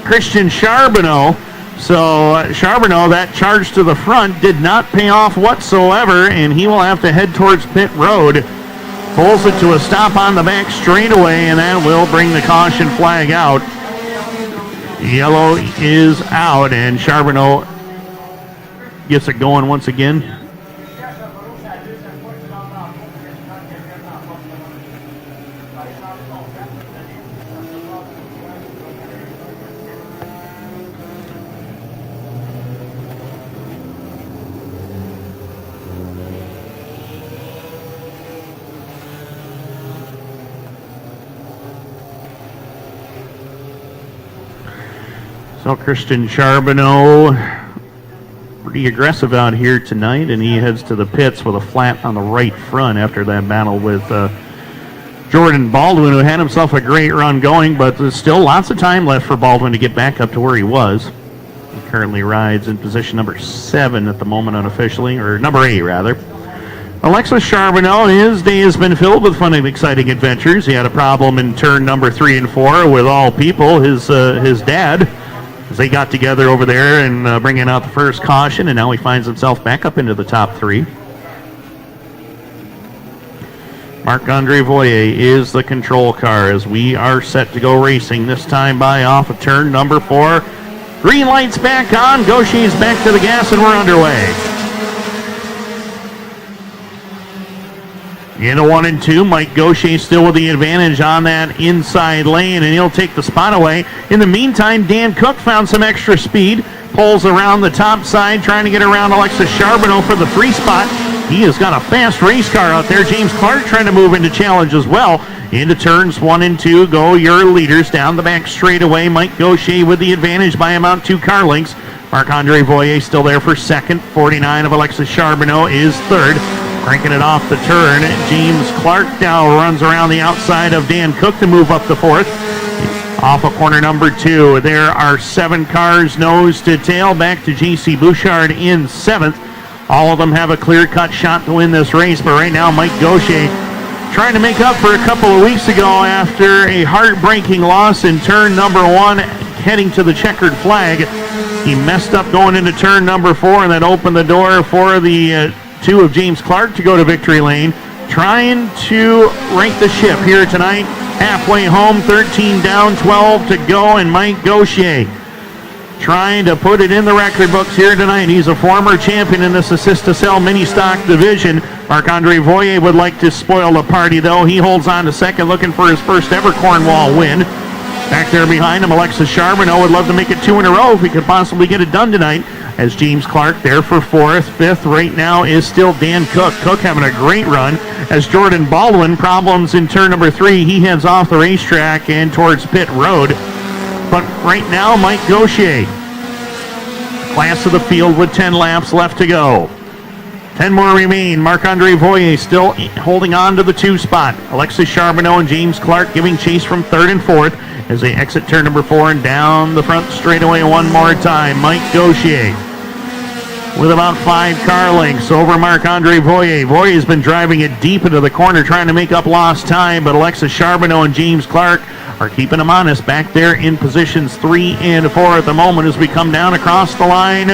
Christian Charbonneau. So Charbonneau, that charge to the front did not pay off whatsoever, and he will have to head towards pit road. Pulls it to a stop on the back straightaway, and that will bring the caution flag out. Yellow is out, and Charbonneau gets it going once again. So Christian Charbonneau, pretty aggressive out here tonight, and he heads to the pits with a flat on the right front after that battle with Jordan Baldwin, who had himself a great run going, but there's still lots of time left for Baldwin to get back up to where he was. He currently rides in position number 7 at the moment unofficially, or number 8 rather. Alexis Charbonneau, his day has been filled with fun and exciting adventures. He had a problem in turn number 3 and 4 with all people, his dad, as they got together over there and bringing out the first caution, and now he finds himself back up into the top 3. Marc-Andre Voyer is the control car as we are set to go racing, this time by off of turn number 4. Green lights back on, Gaucher's back to the gas, and we're underway. In a 1 and 2, Mike Gaucher still with the advantage on that inside lane, and he'll take the spot away. In the meantime, Dan Cook found some extra speed, pulls around the top side, trying to get around Alexis Charbonneau for the 3 spot. He has got a fast race car out there. James Clark trying to move into challenge as well. Into turns 1 and 2 go your leaders down the back straightaway. Mike Gaucher with the advantage by about 2 car lengths. Marc-Andre Voyer still there for second. 49 of Alexis Charbonneau is third. Cranking it off the turn. James Clark now runs around the outside of Dan Cook to move up the 4th. Off of corner number 2, there are 7 cars nose to tail. Back to J.C. Bouchard in 7th. All of them have a clear-cut shot to win this race, but right now Mike Gaucher trying to make up for a couple of weeks ago after a heartbreaking loss in turn number 1, heading to the checkered flag. He messed up going into turn number 4, and that opened the door for the 2 of James Clark to go to victory lane. Trying to right the ship here tonight. Halfway home, 13 down, 12 to go, and Mike Gaucher trying to put it in the record books here tonight. He's a former champion in this assist-to-sell mini-stock division. Marc-Andre Voyer would like to spoil the party, though. He holds on to second, looking for his first ever Cornwall win. Back there behind him, Alexis Charbonneau would love to make it 2 in a row if he could possibly get it done tonight. As James Clark there for 4th. 5th right now is still Dan Cook. Cook having a great run. As Jordan Baldwin, problems in turn number 3. He heads off the racetrack and towards pit road. but right now, Mike Gaucher. Class of the field with 10 laps left to go. 10 more remain. Marc-Andre Voyer still holding on to the 2 spot. Alexis Charbonneau and James Clark giving chase from 3rd and 4th as they exit turn number 4 and down the front straightaway one more time. Mike Gaucher with about 5 car lengths over Marc-Andre Voyer. Voyer's been driving it deep into the corner trying to make up lost time, but Alexis Charbonneau and James Clark are keeping him honest back there in positions 3 and 4 at the moment as we come down across the line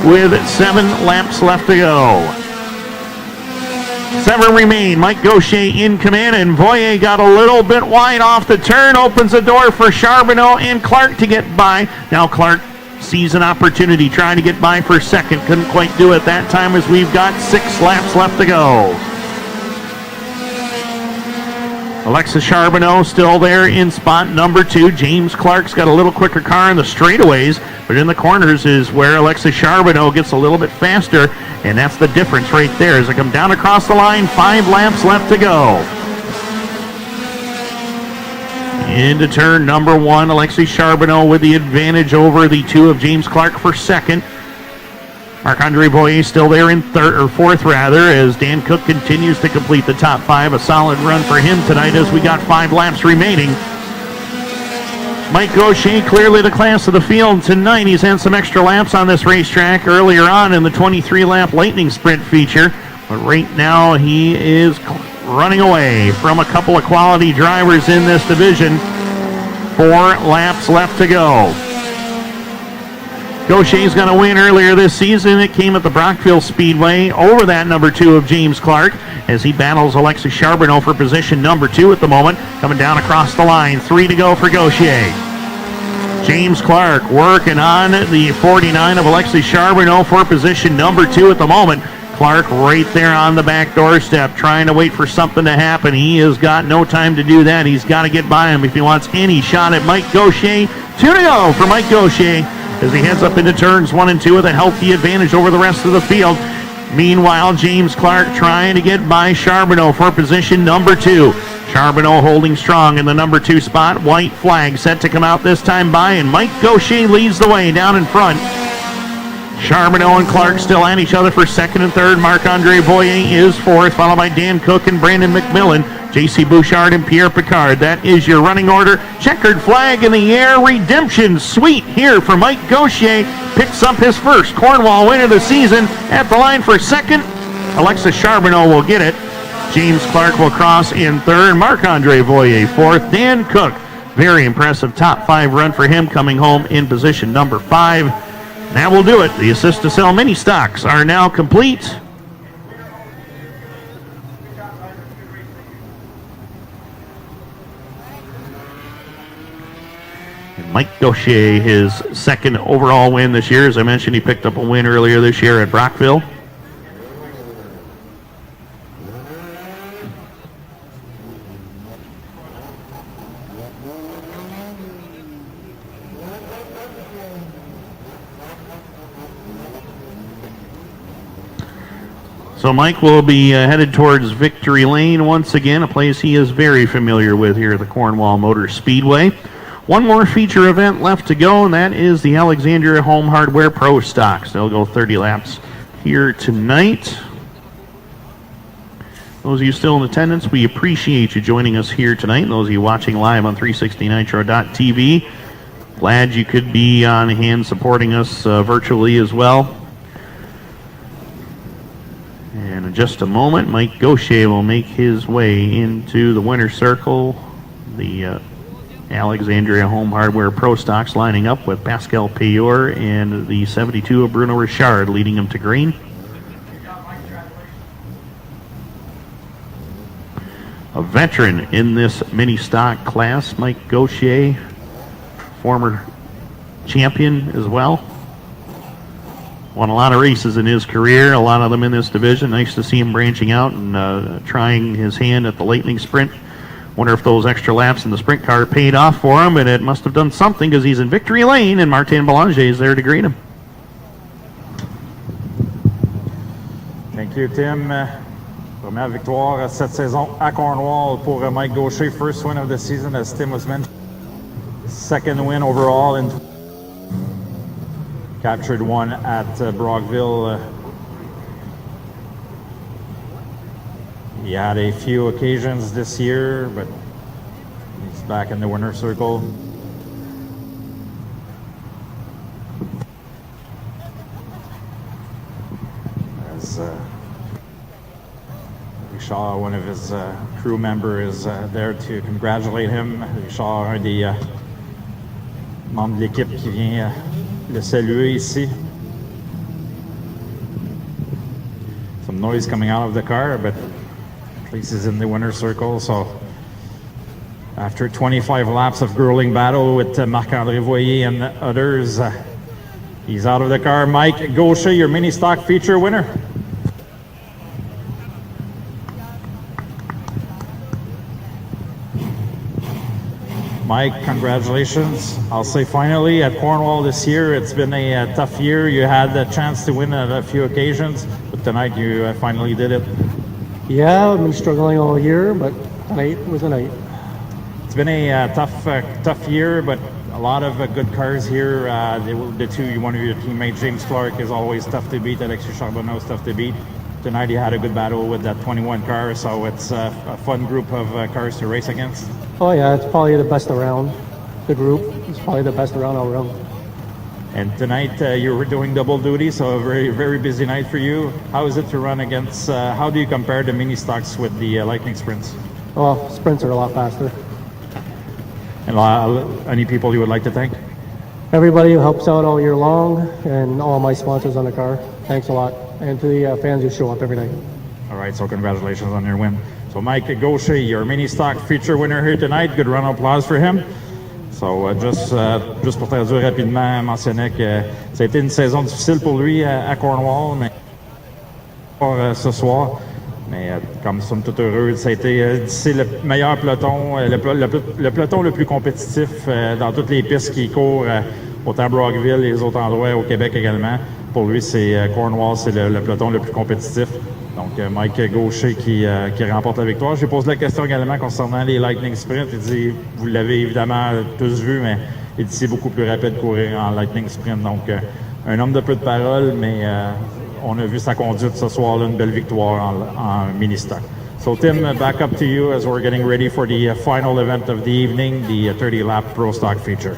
with 7 laps left to go. 7 remain. Mike Gaucher in command, and Voyer got a little bit wide off the turn, opens the door for Charbonneau and Clark to get by. Now Clark sees an opportunity trying to get by for second. Couldn't quite do it that time as we've got 6 laps left to go. Alexis Charbonneau still there in spot number 2. James Clark's got a little quicker car in the straightaways, but in the corners is where Alexis Charbonneau gets a little bit faster, and that's the difference right there as they come down across the line. 5 laps left to go. Into turn number 1, Alexis Charbonneau with the advantage over the 2 of James Clark for second. Marc-Andre Voyer still there in 4th as Dan Cook continues to complete the top 5. A solid run for him tonight as we got 5 laps remaining. Mike Gaucher clearly the class of the field tonight. He's had some extra laps on this racetrack earlier on in the 23-lap Lightning Sprint feature, but right now he is running away from a couple of quality drivers in this division. 4 laps left to go. Gaucher's going to win earlier this season. It came at the Brockville Speedway over that number 2 of James Clark as he battles Alexis Charbonneau for position number 2 at the moment. Coming down across the line, 3 to go for Gaucher. James Clark working on the 49 of Alexis Charbonneau for position number 2 at the moment. Clark right there on the back doorstep trying to wait for something to happen. He has got no time to do that. He's got to get by him if he wants any shot at Mike Gaucher. 2 to go for Mike Gaucher as he heads up into turns 1 and 2 with a healthy advantage over the rest of the field. Meanwhile, James Clark trying to get by Charbonneau for position number 2. Charbonneau holding strong in the number 2 spot. White flag set to come out this time by, and Mike Gaucher leads the way down in front. Charbonneau and Clark still at each other for 2nd and 3rd. Marc-Andre Voyer is 4th, followed by Dan Cook and Brandon McMillan. J.C. Bouchard and Pierre Picard. That is your running order. Checkered flag in the air. Redemption sweet here for Mike Gaucher. Picks up his first Cornwall win of the season. At the line for 2nd, Alexis Charbonneau will get it. James Clark will cross in 3rd. Marc-Andre Voyer 4th. Dan Cook, very impressive top 5 run for him, coming home in position number 5. That will do it. The assist to sell mini stocks are now complete. And Mike Gaucher, his 2nd overall win this year. As I mentioned, he picked up a win earlier this year at Brockville. So Mike will be headed towards Victory Lane once again, a place he is very familiar with here at the Cornwall Motor Speedway. One more feature event left to go, and that is the Alexandria Home Hardware Pro Stocks. They'll go 30 laps here tonight. Those of you still in attendance, we appreciate you joining us here tonight. And those of you watching live on 360nitro.tv, glad you could be on hand supporting us virtually as well. And in just a moment, Mike Gaucher will make his way into the winner's circle. The Alexandria Home Hardware Pro Stocks lining up with Pascal Payor and the 72 of Bruno Richard leading him to green. A veteran in this mini stock class, Mike Gaucher, former champion as well. Won a lot of races in his career, a lot of them in this division. Nice to see him branching out and trying his hand at the Lightning Sprint. Wonder if those extra laps in the sprint car paid off for him, and it must have done something because he's in Victory Lane and Martin Belanger is there to greet him. Thank you, Tim. Première victoire cette saison à Cornwall pour Mike Gaucher. First win of the season, as Tim was mentioning. second win overall and captured one at Brockville. He had a few occasions this year, but he's back in the winner's circle. As Richard, one of his crew members, is there to congratulate him. Richard, un des membres de l'équipe qui vient le saluer ici. Some noise coming out of the car, but at least he's in the winner's circle. So after 25 laps of grueling battle with Marc-André Voyer and others, he's out of the car. Mike Gaucher, your mini stock feature winner. Mike, congratulations. I'll say finally at Cornwall this year, it's been a tough year. You had the chance to win at a few occasions, but tonight you finally did it. Yeah, I've been struggling all year, but tonight was a night. It's been a tough year, but a lot of good cars here. One of your teammates, James Clark, is always tough to beat. Alexis Charbonneau is tough to beat. Tonight you had a good battle with that 21 car, so it's a fun group of cars to race against. Oh yeah, it's probably the best around. The group is probably the best around all around. And tonight you were doing double duty, so a very, very busy night for you. How is it to run against, how do you compare the mini stocks with the Lightning Sprints? Well, sprints are a lot faster. And any people you would like to thank? Everybody who helps out all year long and all my sponsors on the car. Thanks a lot. And to the fans who show up every night. All right, so congratulations on your win. So Mike Gaucher, your mini stock feature winner here tonight. Good round of applause for him. So, juste pour traduire rapidement, mentionner que ça a été une saison difficile pour lui à Cornwall, mais ce soir. Mais comme nous sommes tous heureux, ça a été c'est le meilleur peloton, le peloton le plus compétitif dans toutes les pistes qui courent, autant Brockville et les autres endroits au Québec également. Pour lui, c'est Cornwall, c'est le peloton le plus compétitif. Donc, Mike Gaucher qui remporte la victoire. J'ai posé la question également concernant les Lightning Sprint. Il dit, vous l'avez évidemment tous vu, mais il dit c'est beaucoup plus rapide de courir en Lightning Sprint. Donc, un homme de peu de paroles, mais on a vu sa conduite ce soir-là, une belle victoire en mini-stock. So, Tim, back up to you as we're getting ready for the final event of the evening, the 30-lap Pro Stock feature.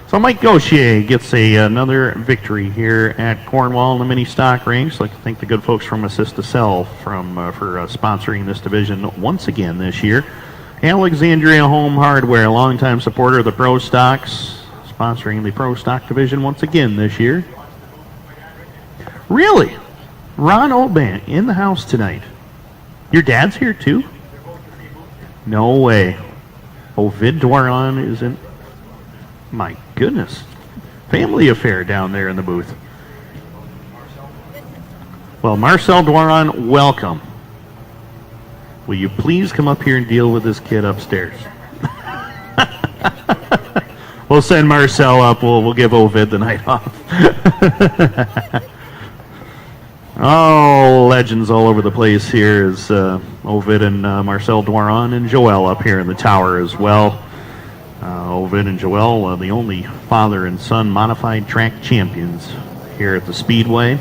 So Mike Gaucher gets another victory here at Cornwall in the mini stock race. I'd like to thank the good folks from Assist to Sell for sponsoring this division once again this year. Alexandria Home Hardware, longtime supporter of the Pro Stocks, sponsoring the Pro Stock division once again this year. Really? Ron Oldban in the house tonight. Your dad's here too? No way. Ovid Dwaron is in. My goodness. Family affair down there in the booth. Well, Marcel Dwaron, welcome. Will you please come up here and deal with this kid upstairs? We'll send Marcel up. We'll give Ovid the night off. Oh, legends all over the place here is Ovid and Marcel Dwaron and Joel up here in the tower as well. Ovid and Joel, the only father and son modified track champions here at the Speedway.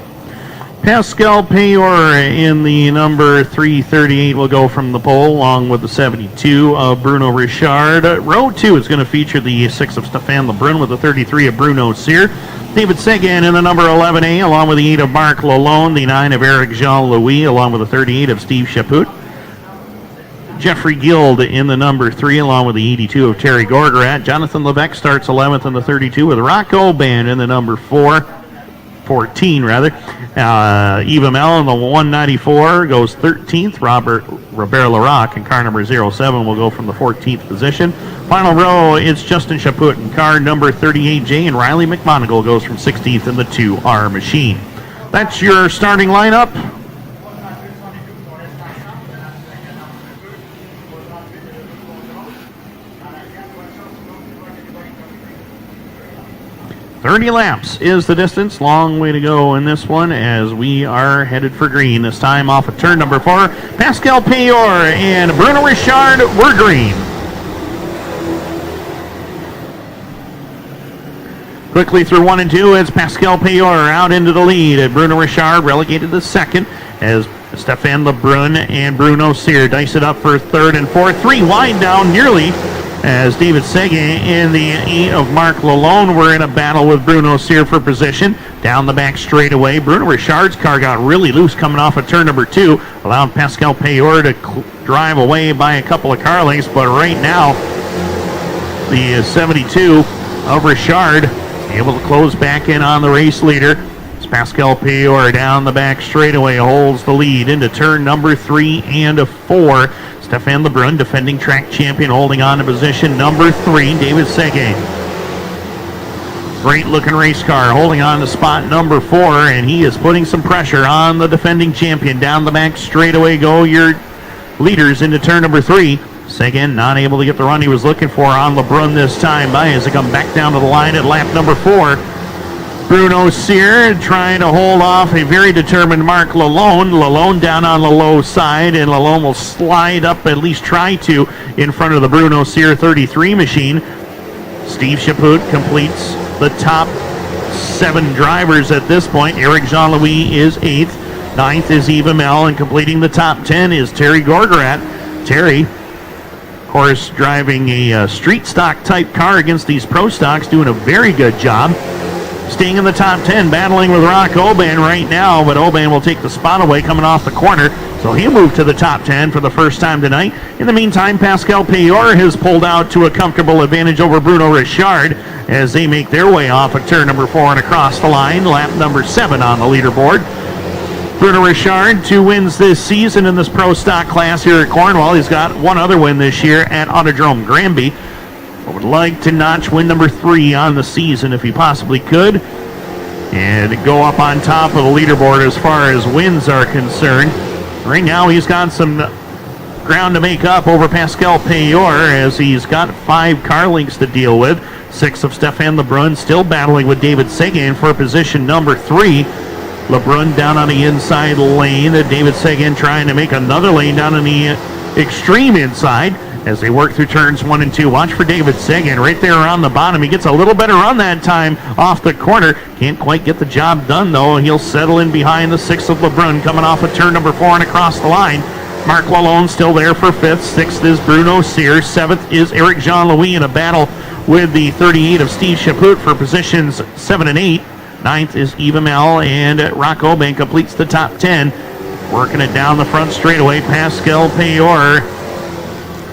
Pascal Payor in the number 338 will go from the pole, along with the 72 of Bruno Richard. Row 2 is going to feature the 6 of Stéphane Lebrun with the 33 of Bruno Cyr. David Seguin in the number 11A, along with the 8 of Marc Lalonde, the 9 of Eric Jean-Louis, along with the 38 of Steve Chaput. Jeffrey Guild in the number 3, along with the 82 of Terry Gorgarat. Jonathan Levesque starts 11th in the 32 with Rocco Band in the number 14 rather. Eva Mel in the 194 goes 13th. Robert Larocque in car number 07 will go from the 14th position. Final row, it's Justin Chaput in car number 38J, and Riley McMonigal goes from 16th in the 2R machine. That's your starting lineup. 30 laps is the distance. Long way to go in this one as we are headed for green. This time off of turn number 4. Pascal Payor and Bruno Richard were green. Quickly through 1 and 2 as Pascal Payor out into the lead. Bruno Richard relegated to second as Stefan Lebrun and Bruno Cyr dice it up for third and fourth. 3 wide down nearly as David Seguin and the 8 of Mark Lalone were in a battle with Bruno Cyr for position. Down the back straightaway, Bruno Richard's car got really loose coming off of turn number 2, allowed Pascal Payor to drive away by a couple of car lengths, but right now the 72 of Richard able to close back in on the race leader. As Pascal Payor down the back straightaway holds the lead into turn number 3 and 4. Stefan Lebrun, defending track champion, holding on to position number 3. David Seguin, great looking race car, holding on to spot number 4, and he is putting some pressure on the defending champion. Down the back straightaway go your leaders into turn number 3. Seguin not able to get the run he was looking for on Lebrun this time by as they come back down to the line at lap number 4. Bruno Cyr trying to hold off a very determined Mark Lalone. Lalone down on the low side, and Lalone will slide up, at least try to, in front of the Bruno Cyr 33 machine. Steve Chaput completes the top 7 drivers at this point. Eric Jean-Louis is 8th. 9th is Eva Mel, and completing the top 10 is Terry Gorgarat. Terry, of course, driving a street stock type car against these pro stocks, doing a very good job. Staying in the top 10, battling with Rock Oban right now, but Oban will take the spot away coming off the corner, so he'll move to the top 10 for the first time tonight. In the meantime, Pascal Payor has pulled out to a comfortable advantage over Bruno Richard as they make their way off of turn number 4 and across the line, lap number 7 on the leaderboard. Bruno Richard, 2 wins this season in this pro stock class here at Cornwall. He's got 1 other win this year at Autodrome Granby. I would like to notch win number 3 on the season if he possibly could, and go up on top of the leaderboard as far as wins are concerned. Right now he's got some ground to make up over Pascal Payor as he's got 5 car links to deal with. 6 of Stefan Lebrun still battling with David Seguin for position number 3. Lebrun down on the inside lane. David Seguin trying to make another lane down on the extreme inside as they work through turns 1 and 2. Watch for David Seguin right there around the bottom. He gets a little better run that time off the corner. Can't quite get the job done, though. He'll settle in behind the 6 of Lebrun coming off of turn number 4 and across the line. Mark Lalone still there for 5th. 6th is Bruno Cyr. 7th is Eric Jean-Louis in a battle with the 38 of Steve Chaput for positions 7 and 8. 9th is Eva Mel, and Rock Oban completes the top 10. Working it down the front straightaway, Pascal Payor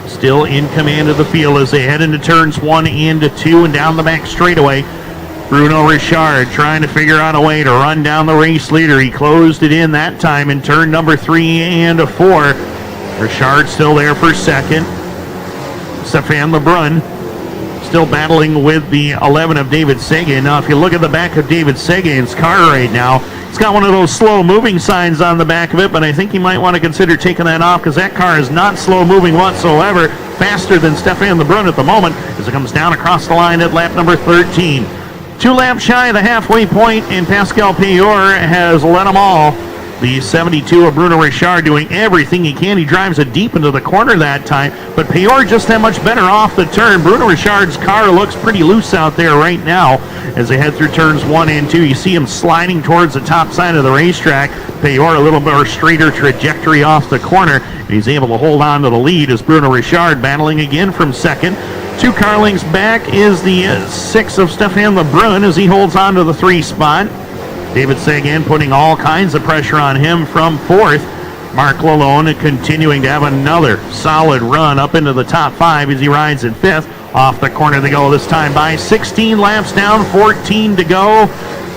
still in command of the field as they head into turns 1 and 2 and down the back straightaway. Bruno Richard trying to figure out a way to run down the race leader. He closed it in that time in turn number 3 and 4. Richard still there for 2nd. Stefan Lebrun still battling with the 11 of David Seguin. Now, if you look at the back of David Seguin's car right now, it's got one of those slow-moving signs on the back of it, but I think you might want to consider taking that off because that car is not slow-moving whatsoever. Faster than Stefan Lebrun at the moment as it comes down across the line at lap number 13. 2 laps shy of the halfway point, and Pascal Payor has led them all. The 72 of Bruno Richard doing everything he can. He drives it deep into the corner that time, but Payor just that much better off the turn. Bruno Richard's car looks pretty loose out there right now as they head through turns 1 and 2. You see him sliding towards the top side of the racetrack. Payor a little more straighter trajectory off the corner, and he's able to hold on to the lead as Bruno Richard battling again from 2nd. 2 car lengths back is the 6 of Stefan Lebrun as he holds on to the 3 spot. David Seguin putting all kinds of pressure on him from 4th. Mark Lalone continuing to have another solid run up into the top 5 as he rides in 5th. Off the corner they go this time by 16 laps down, 14 to go.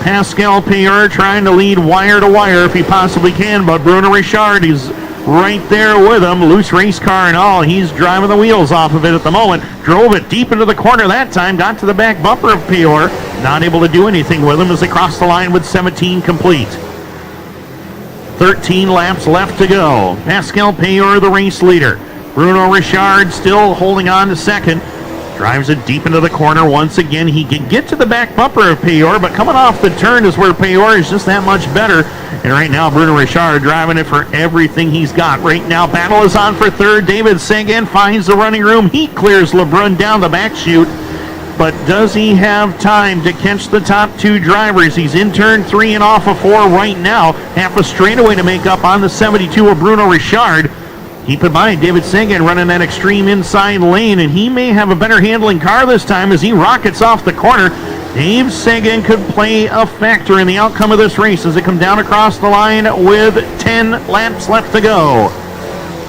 Pascal Payor trying to lead wire to wire if he possibly can, but Bruno Richard is right there with him, loose race car and all. He's driving the wheels off of it at the moment. Drove it deep into the corner that time, got to the back bumper of Payor. Not able to do anything with him as they cross the line with 17 complete. 13 laps left to go. Pascal Payor the race leader. Bruno Richard still holding on to 2nd. Drives it deep into the corner once again. He can get to the back bumper of Payor, but coming off the turn is where Payor is just that much better. And right now, Bruno Richard driving it for everything he's got. Right now, battle is on for third. David Seguin finds the running room. He clears LeBrun down the back chute. But does he have time to catch the top two drivers? He's in turn 3 and off of 4 right now. Half a straightaway to make up on the 72 of Bruno Richard. Keep in mind, David Seguin running that extreme inside lane, and he may have a better handling car this time as he rockets off the corner. Dave Seguin could play a factor in the outcome of this race as they come down across the line with 10 laps left to go.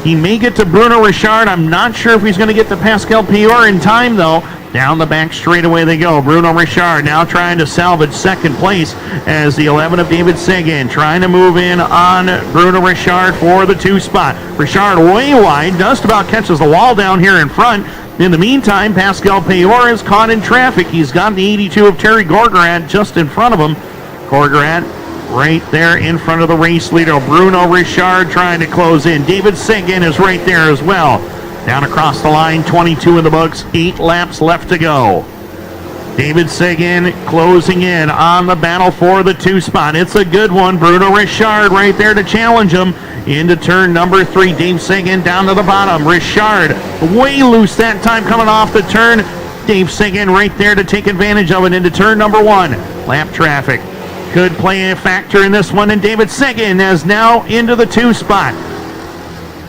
He may get to Bruno Richard. I'm not sure if he's going to get to Pascal Payor in time, though. Down the back straightaway they go. Bruno Richard now trying to salvage second place as the 11 of David Seguin trying to move in on Bruno Richard for the 2 spot. Richard way wide, just about catches the wall down here in front. In the meantime, Pascal Payor is caught in traffic. He's got the 82 of Terry Gorgarat just in front of him. Gorgarat right there in front of the race leader. Bruno Richard trying to close in. David Seguin is right there as well. Down across the line, 22 in the books, 8 laps left to go. David Seguin closing in on the battle for the 2 spot. It's a good one. Bruno Richard right there to challenge him into turn number 3. Dave Seguin down to the bottom. Richard way loose that time coming off the turn. Dave Seguin right there to take advantage of it into turn number 1. Lap traffic could play a factor in this one, and David Seguin is now into the 2 spot.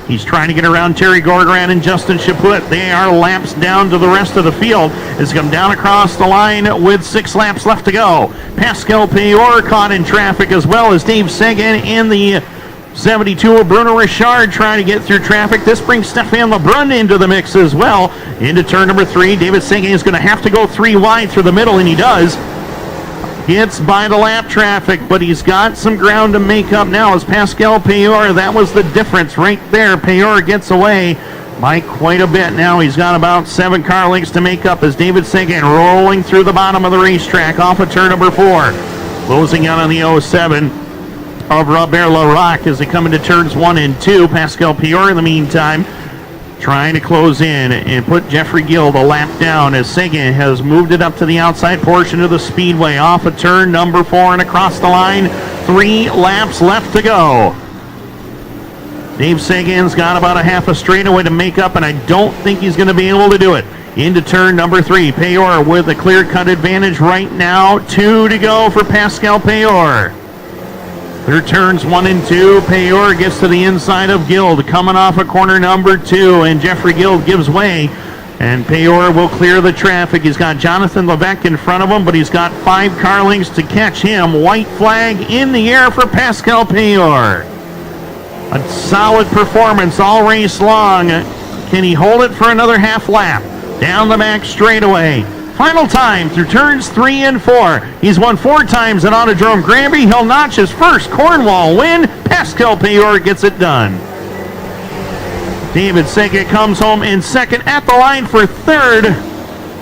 He's trying to get around Terry Gorgarat and Justin Chaput. They are laps down to the rest of the field. It's come down across the line with 6 laps left to go. Pascal Payor caught in traffic as well as Dave Seguin in the 72 of Bruno Richard trying to get through traffic. This brings Stefan LeBrun into the mix as well. Into turn number 3. David Seguin is going to have to go 3 wide through the middle, and he does. Gets by the lap traffic, but he's got some ground to make up now as Pascal Payor. That was the difference right there. Payor gets away by quite a bit now. He's got about 7 car lengths to make up as David Seguin rolling through the bottom of the racetrack off of turn number 4. Closing out on the 07 of Robert Larocque as they come into turns 1 and 2. Pascal Payor in the meantime trying to close in and put Jeffrey Gill a lap down as Seguin has moved it up to the outside portion of the speedway off of turn number 4 and across the line. 3 laps left to go. Dave Seguin's got about a half a straightaway to make up, and I don't think he's going to be able to do it. Into turn number 3. Payor with a clear-cut advantage right now. 2 to go for Pascal Payor. Through turns 1 and 2, Payor gets to the inside of Guild, coming off of corner number 2, and Jeffrey Guild gives way, and Payor will clear the traffic. He's got Jonathan Levesque in front of him, but he's got 5 car lengths to catch him. White flag in the air for Pascal Payor. A solid performance all race long. Can he hold it for another half lap? Down the back straightaway. Final time through turns 3 and 4. He's won 4 times at Autodrome Granby. He'll notch his first Cornwall win. Pascal Payor gets it done. David Seguin comes home in second. At the line for third,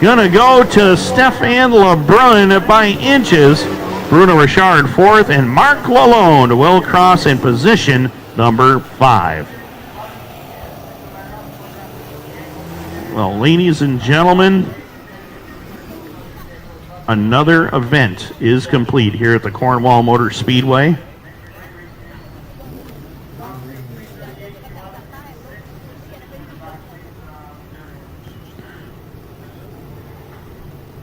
gonna go to Stefan LeBrun by inches. Bruno Richard fourth, and Mark Lalonde will cross in position number 5. Well, ladies and gentlemen, another event is complete here at the Cornwall Motor Speedway.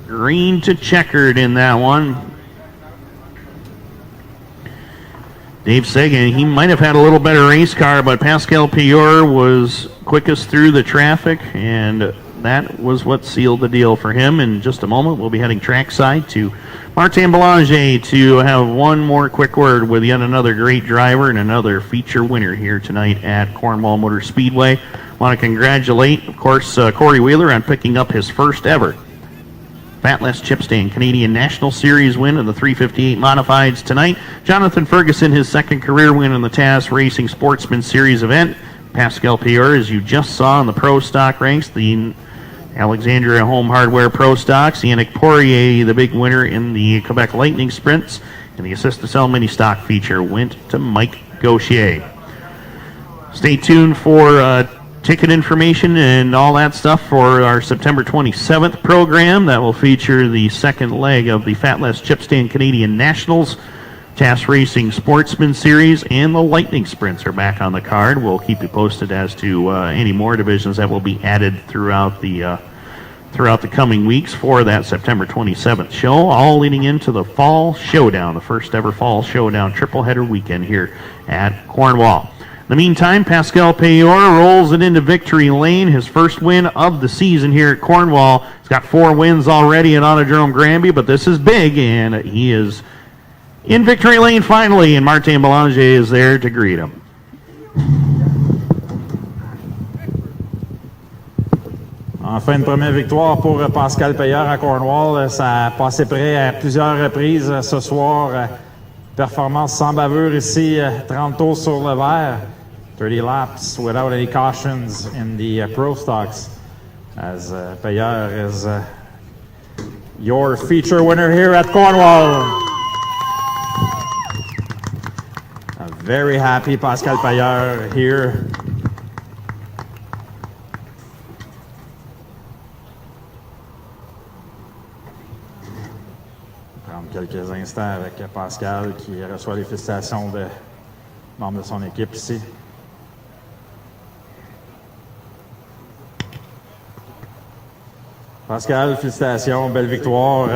Green to checkered in that one. Dave Seguin, he might have had a little better race car, but Pascal Payor was quickest through the traffic, and that was what sealed the deal for him. In just a moment, we'll be heading trackside to Martin Belanger to have one more quick word with yet another great driver and another feature winner here tonight at Cornwall Motor Speedway. I want to congratulate, of course, Corey Wheeler on picking up his first ever Fatless Chipstand Canadian National Series win in the 358 Modifieds tonight. Jonathan Ferguson, his second career win in the TAS Racing Sportsman Series event. Pascal Payor, as you just saw in the Pro Stock ranks, the Alexandria Home Hardware Pro Stocks. Yannick Poirier, the big winner in the Quebec Lightning Sprints. And the Assist to Sell Mini Stock feature went to Mike Gauchier. Stay tuned for ticket information and all that stuff for our September 27th program. That will feature the second leg of the Fatless Chip Stand Canadian Nationals, TAS Racing Sportsman Series, and the Lightning Sprints are back on the card. We'll keep you posted as to any more divisions that will be added throughout the coming weeks for that September 27th show, all leading into the Fall Showdown, the first ever Fall Showdown triple-header weekend here at Cornwall. In the meantime, Pascal Payor rolls it into victory lane, his first win of the season here at Cornwall. He's got 4 wins already at Autodrome Granby, but this is big, and he is in victory lane finally, and Martin Belanger is there to greet him. Enfin, une première victoire pour Pascal Payor à Cornwall. Ça a passé près à plusieurs reprises ce soir. Performance sans bavure ici, 30 tours sur le vert. 30 laps without any cautions in the Pro Stocks. As Payor is your feature winner here at Cornwall. A very happy Pascal Payor here. Quelques instants avec Pascal qui reçoit les félicitations de membres de son équipe ici. Pascal, félicitations, belle victoire.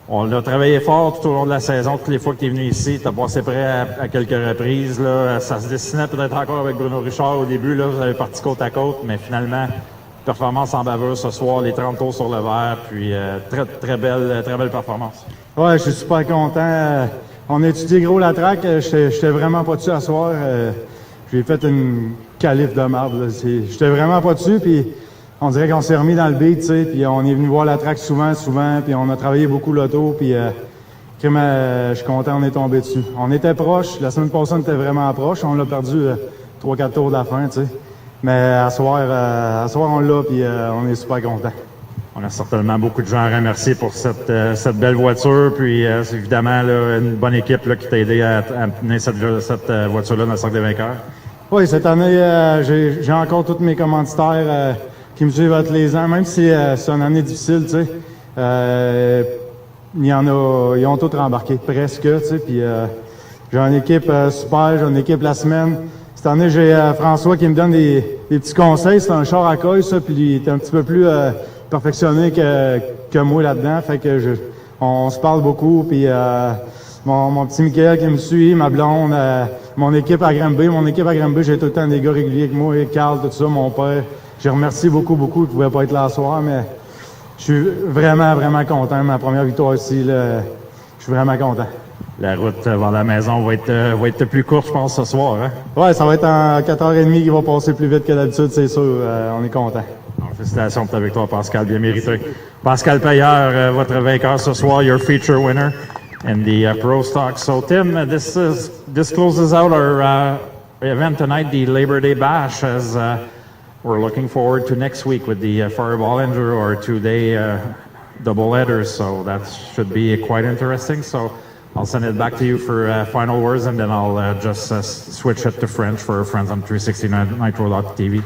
On a travaillé fort tout au long de la saison, toutes les fois que tu es venu ici. Tu as passé près à quelques reprises. Là. Ça se dessinait peut-être encore avec Bruno Richard au début. Là, vous avez parti côte à côte, mais finalement, performance en bavure ce soir, les 30 tours sur le vert, puis très belle performance. Ouais, je suis super content. On a étudié gros la track. J'étais vraiment pas dessus à soir. J'ai fait une qualif de marde. J'étais vraiment pas dessus, puis on dirait qu'on s'est remis dans le beat, tu sais, puis on est venu voir la track souvent, puis on a travaillé beaucoup l'auto, puis je suis content, on est tombé dessus. On était proche. La semaine passée, on était vraiment proche. On l'a perdu 3-4 tours de la fin, tu sais. Mais à soir on l'a, puis on est super content. On a certainement beaucoup de gens à remercier pour cette belle voiture, puis c'est évidemment là, une bonne équipe là, qui t'a aidé à mener cette voiture-là dans le cercle des vainqueurs. Oui, cette année, j'ai encore tous mes commanditaires qui me suivent tous les ans, même si c'est une année difficile, tu sais. Ils ont tous rembarqué, presque, tu sais, puis j'ai une équipe super, j'ai une équipe la semaine. Cette année, j'ai François qui me donne des petits conseils. C'est un char à coille, ça, puis il est un petit peu plus perfectionné que moi là-dedans. Fait que on se parle beaucoup, puis mon petit Michael qui me suit, ma blonde, mon équipe à Granby. Mon équipe à Granby, j'ai tout le temps des gars réguliers avec moi, Carl, tout ça, mon père. Je remercie beaucoup. Je ne pouvais pas être là ce soir, mais je suis vraiment, vraiment content. Ma première victoire ici, là, je suis vraiment content. La route vers la maison va être plus courte, je pense, ce soir. Hein? Oui, ça va être en 4h30 qui va passer plus vite que d'habitude, c'est sûr. On est content. Félicitations pour ta victoire, Pascal, bien méritée. Pascal Payor, votre vainqueur ce soir, your feature winner in the Pro Stock. So, Tim, this closes out our event tonight, the Labor Day Bash, as we're looking forward to next week with the Fireball Enduro or 2-day double headers. So that should be quite interesting. So I'll send it back to you for final words, and then I'll just switch it to French for our friends on 360nitro.tv.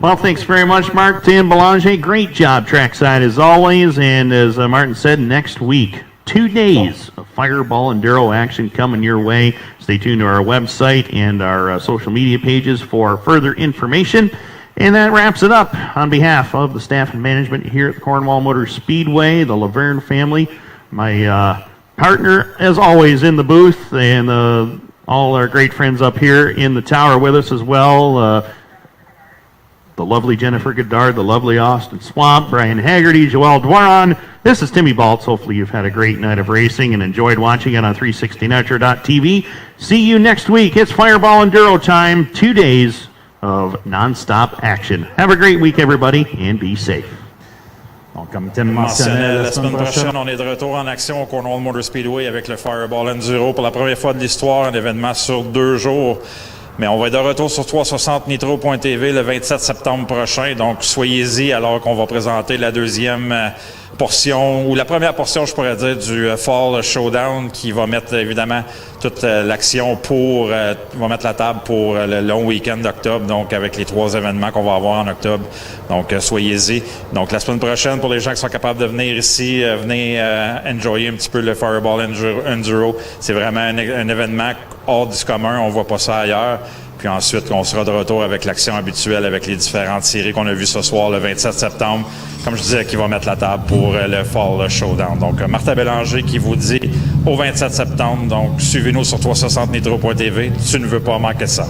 Well, thanks very much, Martin Belanger. Great job trackside as always. And as Martin said, next week, 2 days of Fireball Enduro action coming your way. Stay tuned to our website and our social media pages for further information. And that wraps it up. On behalf of the staff and management here at the Cornwall Motor Speedway, the Laverne family, my partner, as always, in the booth, and all our great friends up here in the tower with us as well. The lovely Jennifer Goddard, the lovely Austin Swamp, Brian Haggerty, Joel Dwaron. This is Timmy Baltz. Hopefully you've had a great night of racing and enjoyed watching it on 360nitro.tv. See you next week. It's Fireball Enduro time. 2 days of non-stop action. Have a great week, everybody, and be safe. Donc, comme Tim mentionnait, la semaine prochaine, on est de retour en action au Cornwall Motor Speedway avec le Fireball Enduro pour la première fois de l'histoire, un événement sur 2 jours. Mais on va être de retour sur 360 Nitro.tv le 27 septembre prochain. Donc, soyez-y alors qu'on va présenter la deuxième portion, ou la première portion, je pourrais dire, du Fall Showdown qui va mettre évidemment toute l'action va mettre la table pour le long week-end d'octobre, donc avec les 3 événements qu'on va avoir en octobre. Donc, soyez-y. Donc, la semaine prochaine, pour les gens qui sont capables de venir ici, venez enjoyer un petit peu le Fireball Enduro. C'est vraiment un événement hors du commun, on voit pas ça ailleurs. Puis ensuite, on sera de retour avec l'action habituelle, avec les différentes séries qu'on a vues ce soir, le 27 septembre. Comme je disais, qui va mettre la table pour le Fall Showdown. Donc, Martin Bélanger qui vous dit au 27 septembre. Donc, suivez-nous sur 360nitro.tv. Tu ne veux pas manquer ça.